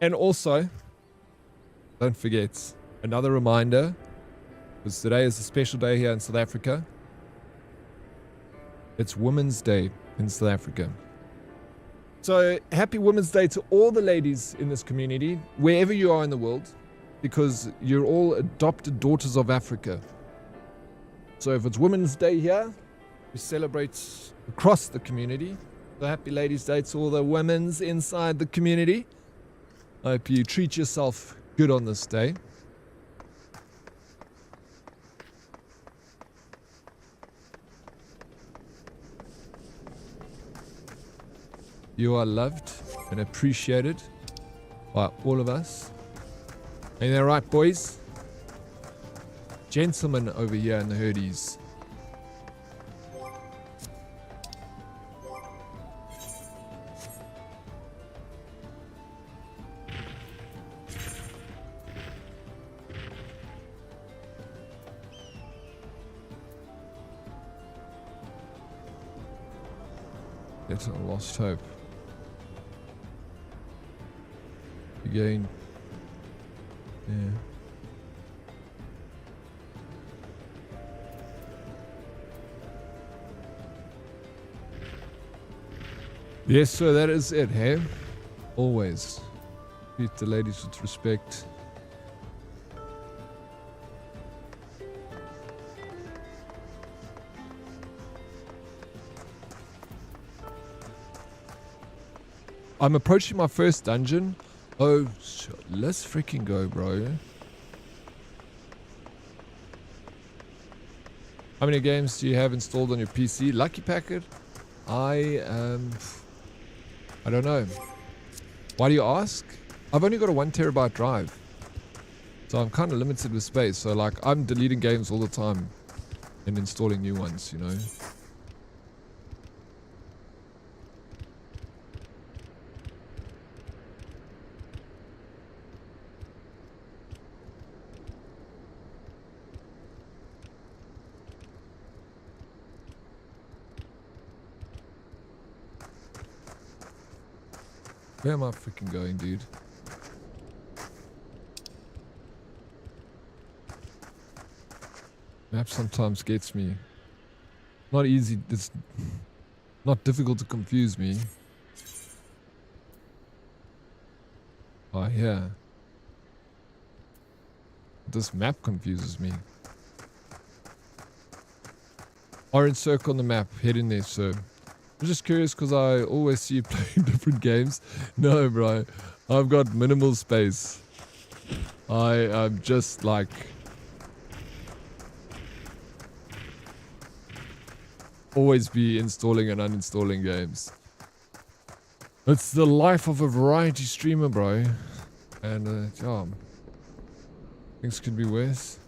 And also, don't forget, another reminder, because today is a special day here in South Africa. It's Women's Day in South Africa. So, happy Women's Day to all the ladies in this community, wherever you are in the world, because you're all adopted daughters of Africa. So, if it's Women's Day here, we celebrate across the community. So, happy Ladies' Day to all the women's inside the community. I hope you treat yourself good on this day. You are loved and appreciated by all of us. Ain't that right, boys? Gentlemen over here in the Herdies. It's a lost hope. Again. Yeah. Yes, so that is it, hey? Always treat the ladies with respect. I'm approaching my first dungeon. Oh, let's freaking go, bro. How many games do you have installed on your PC? Lucky Packet? I don't know. Why do you ask? I've only got a 1 terabyte drive. So I'm kind of limited with space. So like I'm deleting games all the time and installing new ones, you know. Where am I freaking going, dude? Map sometimes gets me. Not easy, it's not difficult to confuse me. Oh yeah. This map confuses me. Orange circle on the map, head in there, sir. I'm just curious because I always see you playing different games. No, bro. I've got minimal space. I'm just like... always be installing and uninstalling games. It's the life of a variety streamer, bro. And, yeah. Things could be worse.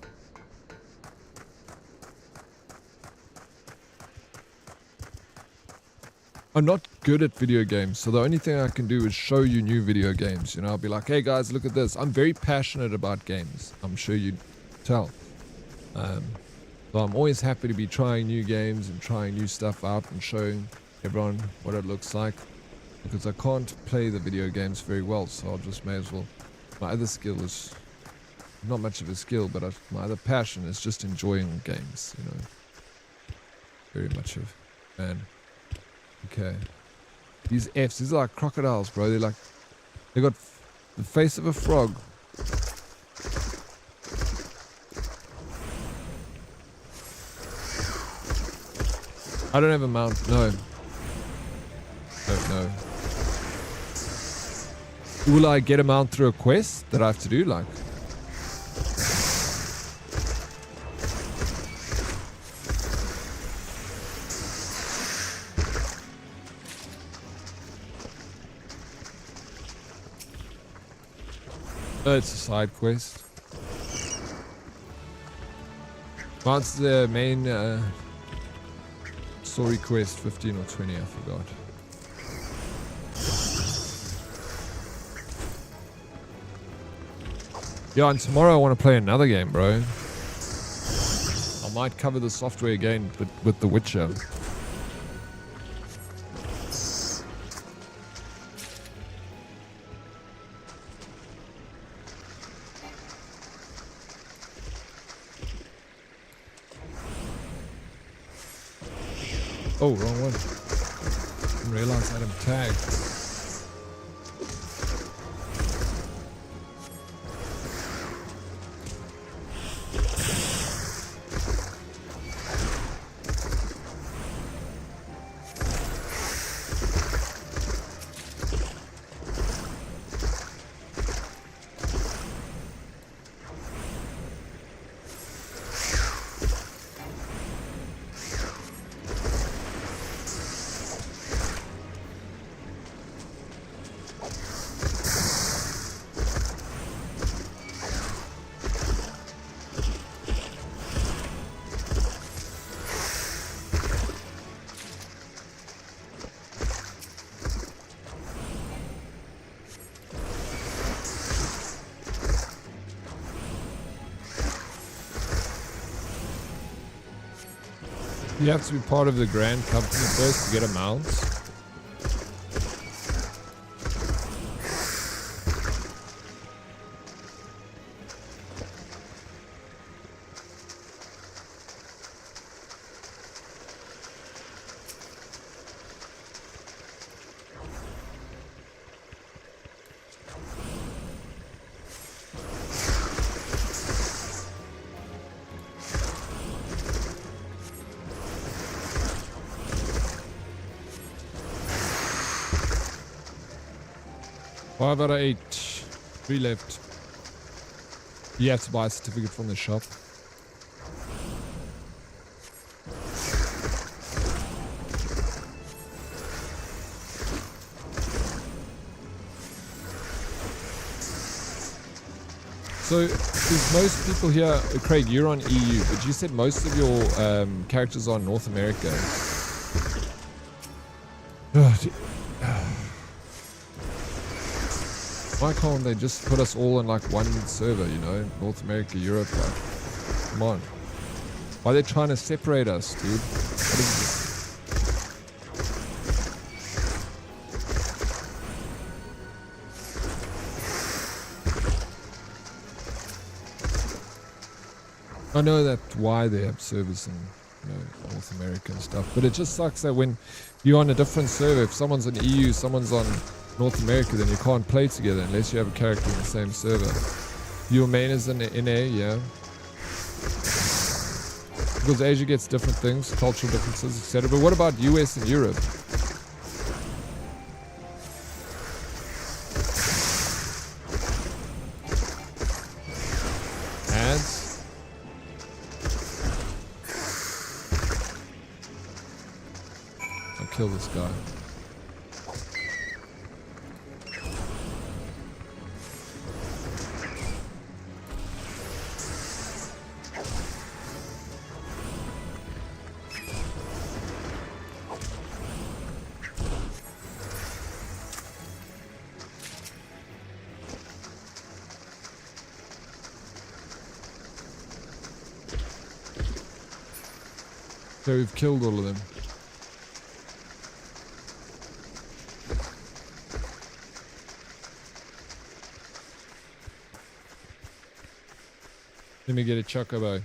I'm not good at video games, so the only thing I can do is show you new video games. You know, I'll be like, hey guys, look at this. I'm very passionate about games. I'm sure you tell. So I'm always happy to be trying new games and trying new stuff out and showing everyone what it looks like. Because I can't play the video games very well, so I'll just may as well. My other skill is not much of a skill, but my other passion is just enjoying games, you know. Very much of, man. Okay. These Fs, these are like crocodiles, bro. They're like, they got the face of a frog. I don't have a mount, no. Don't know. Will I get a mount through a quest that I have to do, like? It's a side quest. What's the main story quest? 15 or 20, I forgot. Yeah, and tomorrow I want to play another game, bro. I'm might cover the software again, but with The Witcher. Oh, wrong one. Didn't realize I had him tagged. You have to be part of the grand company first to get a mount. Five out of 8. 3 left. You have to buy a certificate from the shop. So, because most people here, Craig, you're on EU, but you said most of your characters are in North America. Why can't they just put us all on like one server, you know? North America, Europe, like, come on. Why are they trying to separate us, dude? What is this? I know that why they have servers in, you know, North America and stuff, but it just sucks that when you're on a different server, if someone's on EU, someone's on North America, then you can't play together unless you have a character in the same server. Your main is in NA, yeah. Because Asia gets different things, cultural differences, etc. But what about US and Europe? Ads? I'll kill this guy. So we've killed all of them. Let me get a chocobo.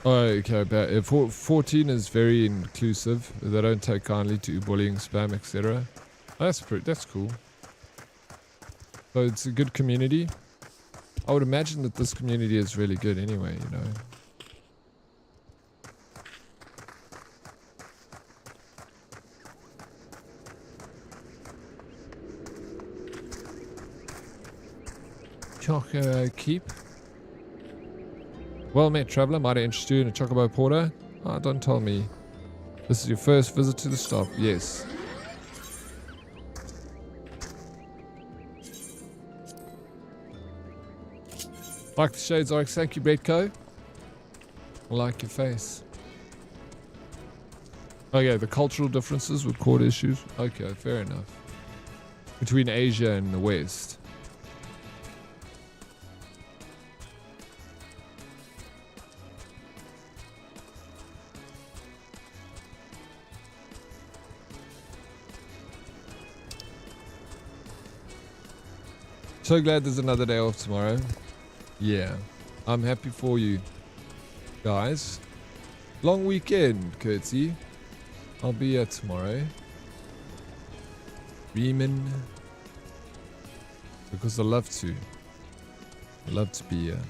Oh, okay. But 14 is very inclusive. They don't take kindly to bullying, spam, etc. That's cool. So it's a good community. I would imagine that this community is really good anyway, you know. Keep. Well met, traveler. Might I interest you in a chocobo porter? Oh, don't tell me. This is your first visit to the stop. Yes. Like the shades, Oryx. Thank you, Bretco. I like your face. Okay, the cultural differences with court issues. Okay, fair enough. Between Asia and the West. So glad there's another day off tomorrow. Yeah, I'm happy for you guys. Long weekend, Curtsy. I'll be here tomorrow. Riemann. Because I love to. I love to be here.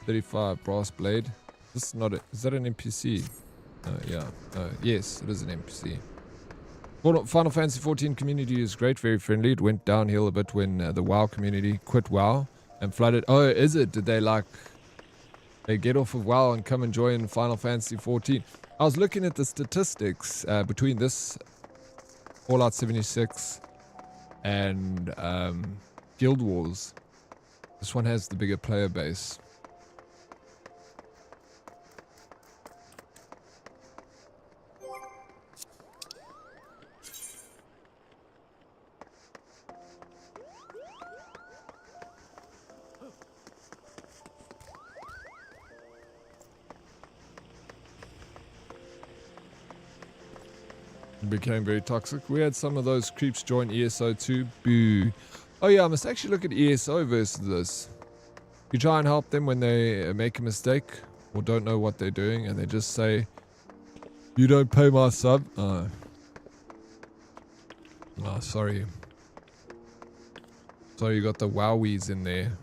$35 brass blade. This is not it. Is that an NPC? Yeah. Yes, it is an NPC. Final Fantasy XIV community is great, very friendly. It went downhill a bit when the WoW community quit WoW and flooded. Oh, is it? Did they they get off of WoW and come and join Final Fantasy XIV? I was looking at the statistics between this Fallout 76 and Guild Wars. This one has the bigger player base. Became very toxic. We had some of those creeps join ESO too. Boo. Oh yeah, I must actually look at ESO versus this. You try and help them when they make a mistake or don't know what they're doing and they just say, "You don't pay my sub." Oh, sorry. So you got the wowies in there.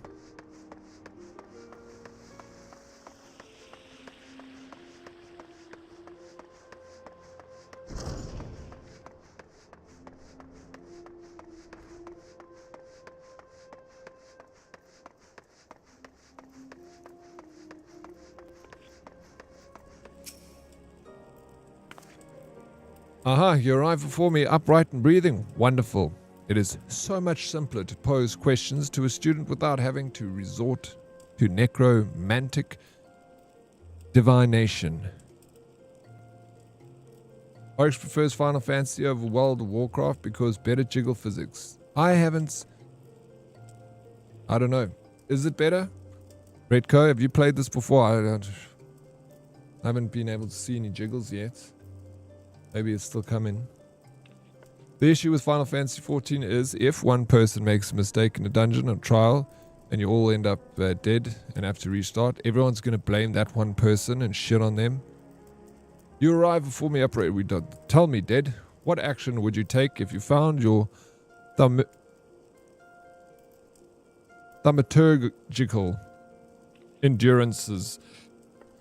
Aha, you arrive before me, upright and breathing. Wonderful. It is so much simpler to pose questions to a student without having to resort to necromantic divination. Oryx prefers Final Fantasy over World of Warcraft because better jiggle physics. I don't know. Is it better? Redco, have you played this before? I haven't been able to see any jiggles yet. Maybe it's still coming. The issue with Final Fantasy XIV is if one person makes a mistake in a dungeon or trial and you all end up dead and have to restart, everyone's going to blame that one person and shit on them. You arrive before me upright. Tell me, Dead, what action would you take if you found your thaumaturgical endurances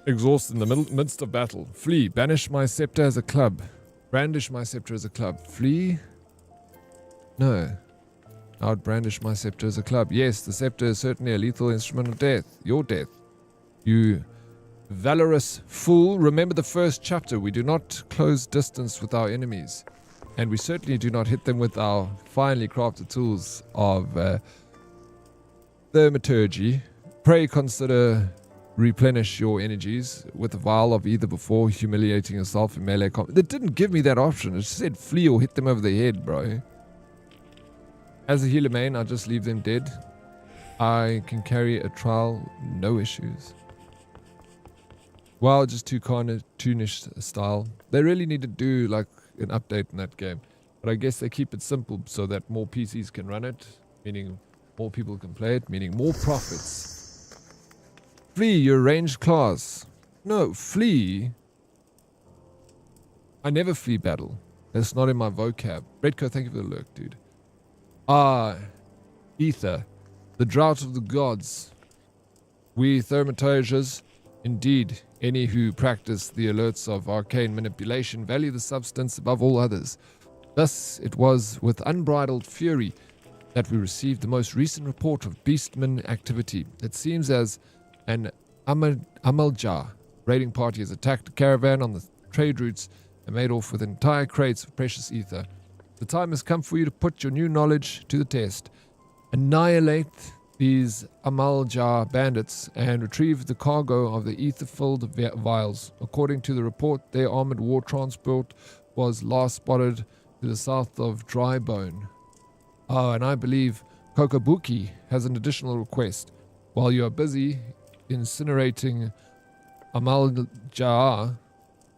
exhausted in the midst of battle? Flee. Banish my scepter as a club. Brandish my scepter as a club. Flee? No. I would brandish my scepter as a club. Yes, the scepter is certainly a lethal instrument of death. Your death. You valorous fool. Remember the first chapter. We do not close distance with our enemies. And we certainly do not hit them with our finely crafted tools of thaumaturgy. Pray consider replenish your energies with a vial of either before humiliating yourself in melee combat. It didn't give me that option. It said flee or hit them over the head, bro. As a healer main, I just leave them dead. I can carry a trial, no issues. Wow, just too cartoonish style. They really need to do like an update in that game. But I guess they keep it simple so that more PCs can run it, meaning more people can play it, meaning more profits. Flee, your ranged class. No, flee. I never flee battle. That's not in my vocab. Redco, thank you for the lurk, dude. Ether. The drought of the gods. We thaumaturgers, indeed, any who practice the alerts of arcane manipulation, value the substance above all others. Thus, it was with unbridled fury that we received the most recent report of beastman activity. It seems as an Amaljar raiding party has attacked a caravan on the trade routes and made off with entire crates of precious ether. The time has come for you to put your new knowledge to the test. Annihilate these Amaljar bandits and retrieve the cargo of the ether-filled vials. According to the report, their armored war transport was last spotted to the south of Drybone. Oh, and I believe Kokobuki has an additional request. While you are busy incinerating Amal Jar,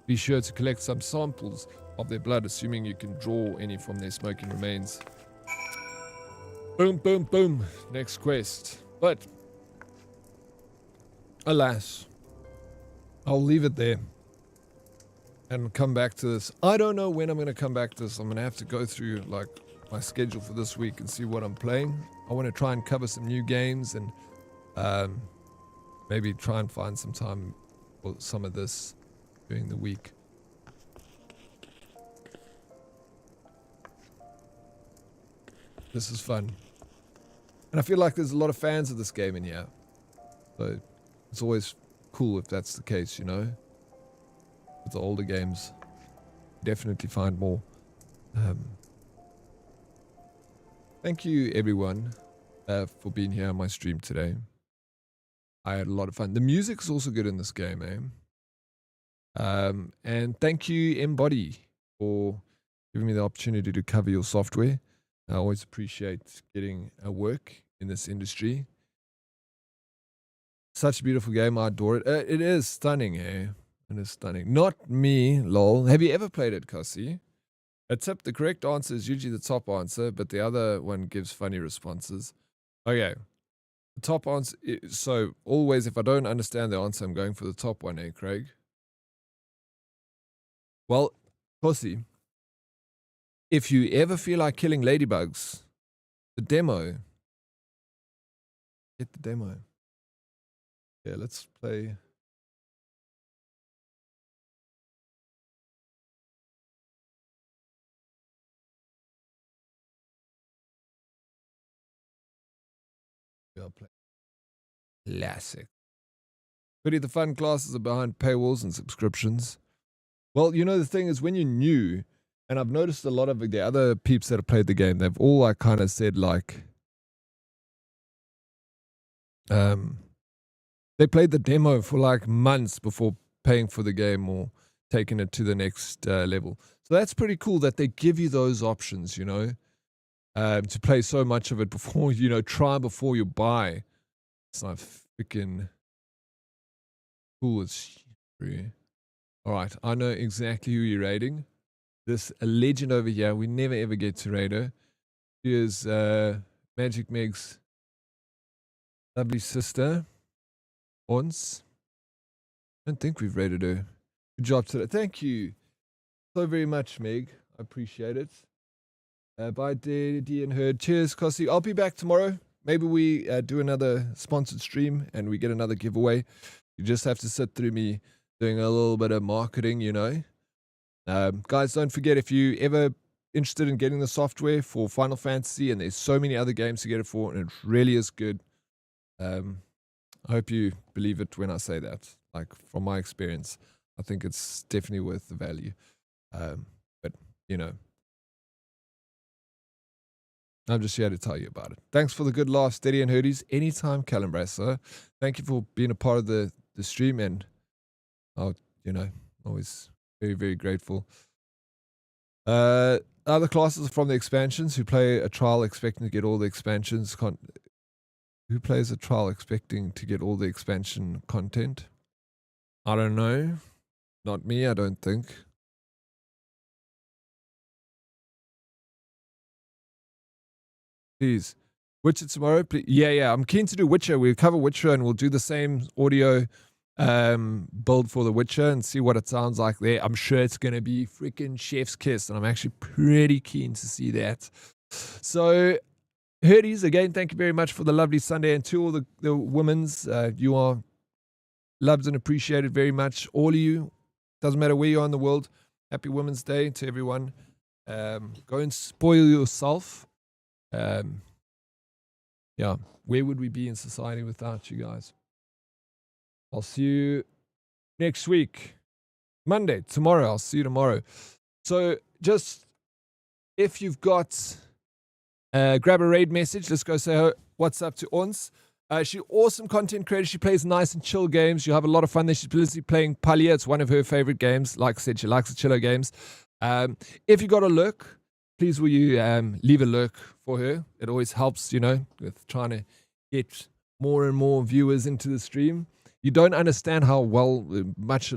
be sure to collect some samples of their blood, assuming you can draw any from their smoking remains. Boom, boom, boom. Next quest. But, alas, I'll leave it there and come back to this. I don't know when I'm going to come back to this. I'm going to have to go through like my schedule for this week and see what I'm playing. I want to try and cover some new games and maybe try and find some time for some of this during the week. This is fun. And I feel like there's a lot of fans of this game in here. So it's always cool if that's the case, you know? With the older games, definitely find more. Thank you, everyone, for being here on my stream today. I had a lot of fun. The music's also good in this game, eh? And thank you, Embody, for giving me the opportunity to cover your software. I always appreciate getting a work in this industry. Such a beautiful game. I adore it. It is stunning, eh? It is stunning. Not me, lol. Have you ever played it, Cassie? A tip, the correct answer is usually the top answer, but the other one gives funny responses. Okay. The top answer, so always if I don't understand the answer, I'm going for the top one, eh, Craig? Well, Cassie, if you ever feel like killing ladybugs, the demo, get the demo. Yeah, let's play. I'll play classic. Pretty the fun classes are behind paywalls and subscriptions. Well, you know, the thing is when you're new, and I've noticed a lot of the other peeps that have played the game, they've all like kind of said like, they played the demo for like months before paying for the game or taking it to the next level. So that's pretty cool that they give you those options, you know. To play so much of it before, you know, try before you buy. It's not freaking cool as shit. Alright, I know exactly who you're raiding. This a legend over here. We never ever get to raid her. She is Magic Meg's lovely sister. Ons. I don't think we've raided her. Good job today. Thank you so very much, Meg. I appreciate it. Bye, D and Herd. Cheers, Kossi. I'll be back tomorrow. Maybe we do another sponsored stream and we get another giveaway. You just have to sit through me doing a little bit of marketing, you know. Guys, don't forget, if you ever interested in getting the software for Final Fantasy, and there's so many other games to get it for, and it really is good. I hope you believe it when I say that. Like, from my experience, I think it's definitely worth the value. But, you know, I'm just here to tell you about it. Thanks for the good laugh, Steady and Herdies. Anytime, Calambrasso. Thank you for being a part of the stream, and I'll, you know, always very, very grateful. Other classes from the expansions who play a trial expecting to get all the expansions. Who plays a trial expecting to get all the expansion content? I don't know. Not me, I don't think. Please. Witcher tomorrow? Please. Yeah. I'm keen to do Witcher. We'll cover Witcher and we'll do the same audio build for the Witcher and see what it sounds like there. I'm sure it's going to be freaking chef's kiss, and I'm actually pretty keen to see that. So, Herdies, again, thank you very much for the lovely Sunday, and to all the women's, you are loved and appreciated very much. All of you, doesn't matter where you are in the world. Happy Women's Day to everyone. Go and spoil yourself. Yeah, where would we be in society without you guys? I'll see you next week, Monday, tomorrow. I'll see you tomorrow. So just, if you've got, grab a raid message. Let's go say what's up to Ons. She's awesome content creator. She plays nice and chill games. You'll have a lot of fun there. She's busy playing Palia. It's one of her favorite games. Like I said, she likes the chiller games. If you got a lurk, please will you leave a lurk for her. It always helps, you know, with trying to get more and more viewers into the stream. You don't understand how much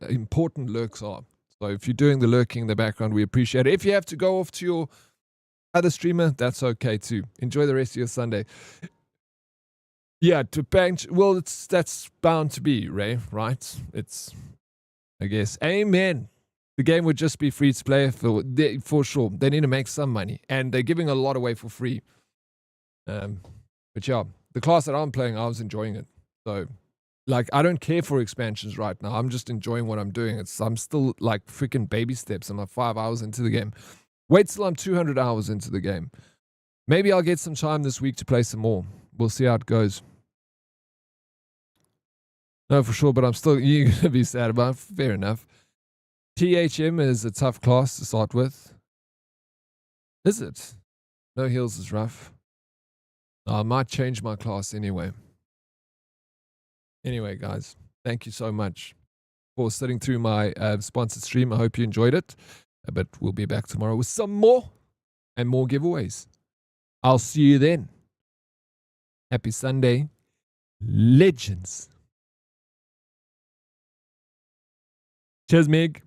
important lurks are. So if you're doing the lurking in the background, we appreciate it. If you have to go off to your other streamer, that's okay too. Enjoy the rest of your Sunday. Yeah, to bench. Well, that's bound to be, Ray, right? It's, I guess. Amen. The game would just be free to play for sure. They need to make some money, and they're giving a lot away for free. But yeah, the class that I'm playing, I was enjoying it. So, like, I don't care for expansions right now. I'm just enjoying what I'm doing. I'm still like freaking baby steps. I'm like 5 hours into the game. Wait till I'm 200 hours into the game. Maybe I'll get some time this week to play some more. We'll see how it goes. No, for sure, but I'm still, you're going to be sad about it. Fair enough. THM is a tough class to start with. Is it? No heals is rough. I might change my class anyway. Anyway, guys, thank you so much for sitting through my sponsored stream. I hope you enjoyed it. But we'll be back tomorrow with some more and more giveaways. I'll see you then. Happy Sunday. Legends. Cheers, Meg.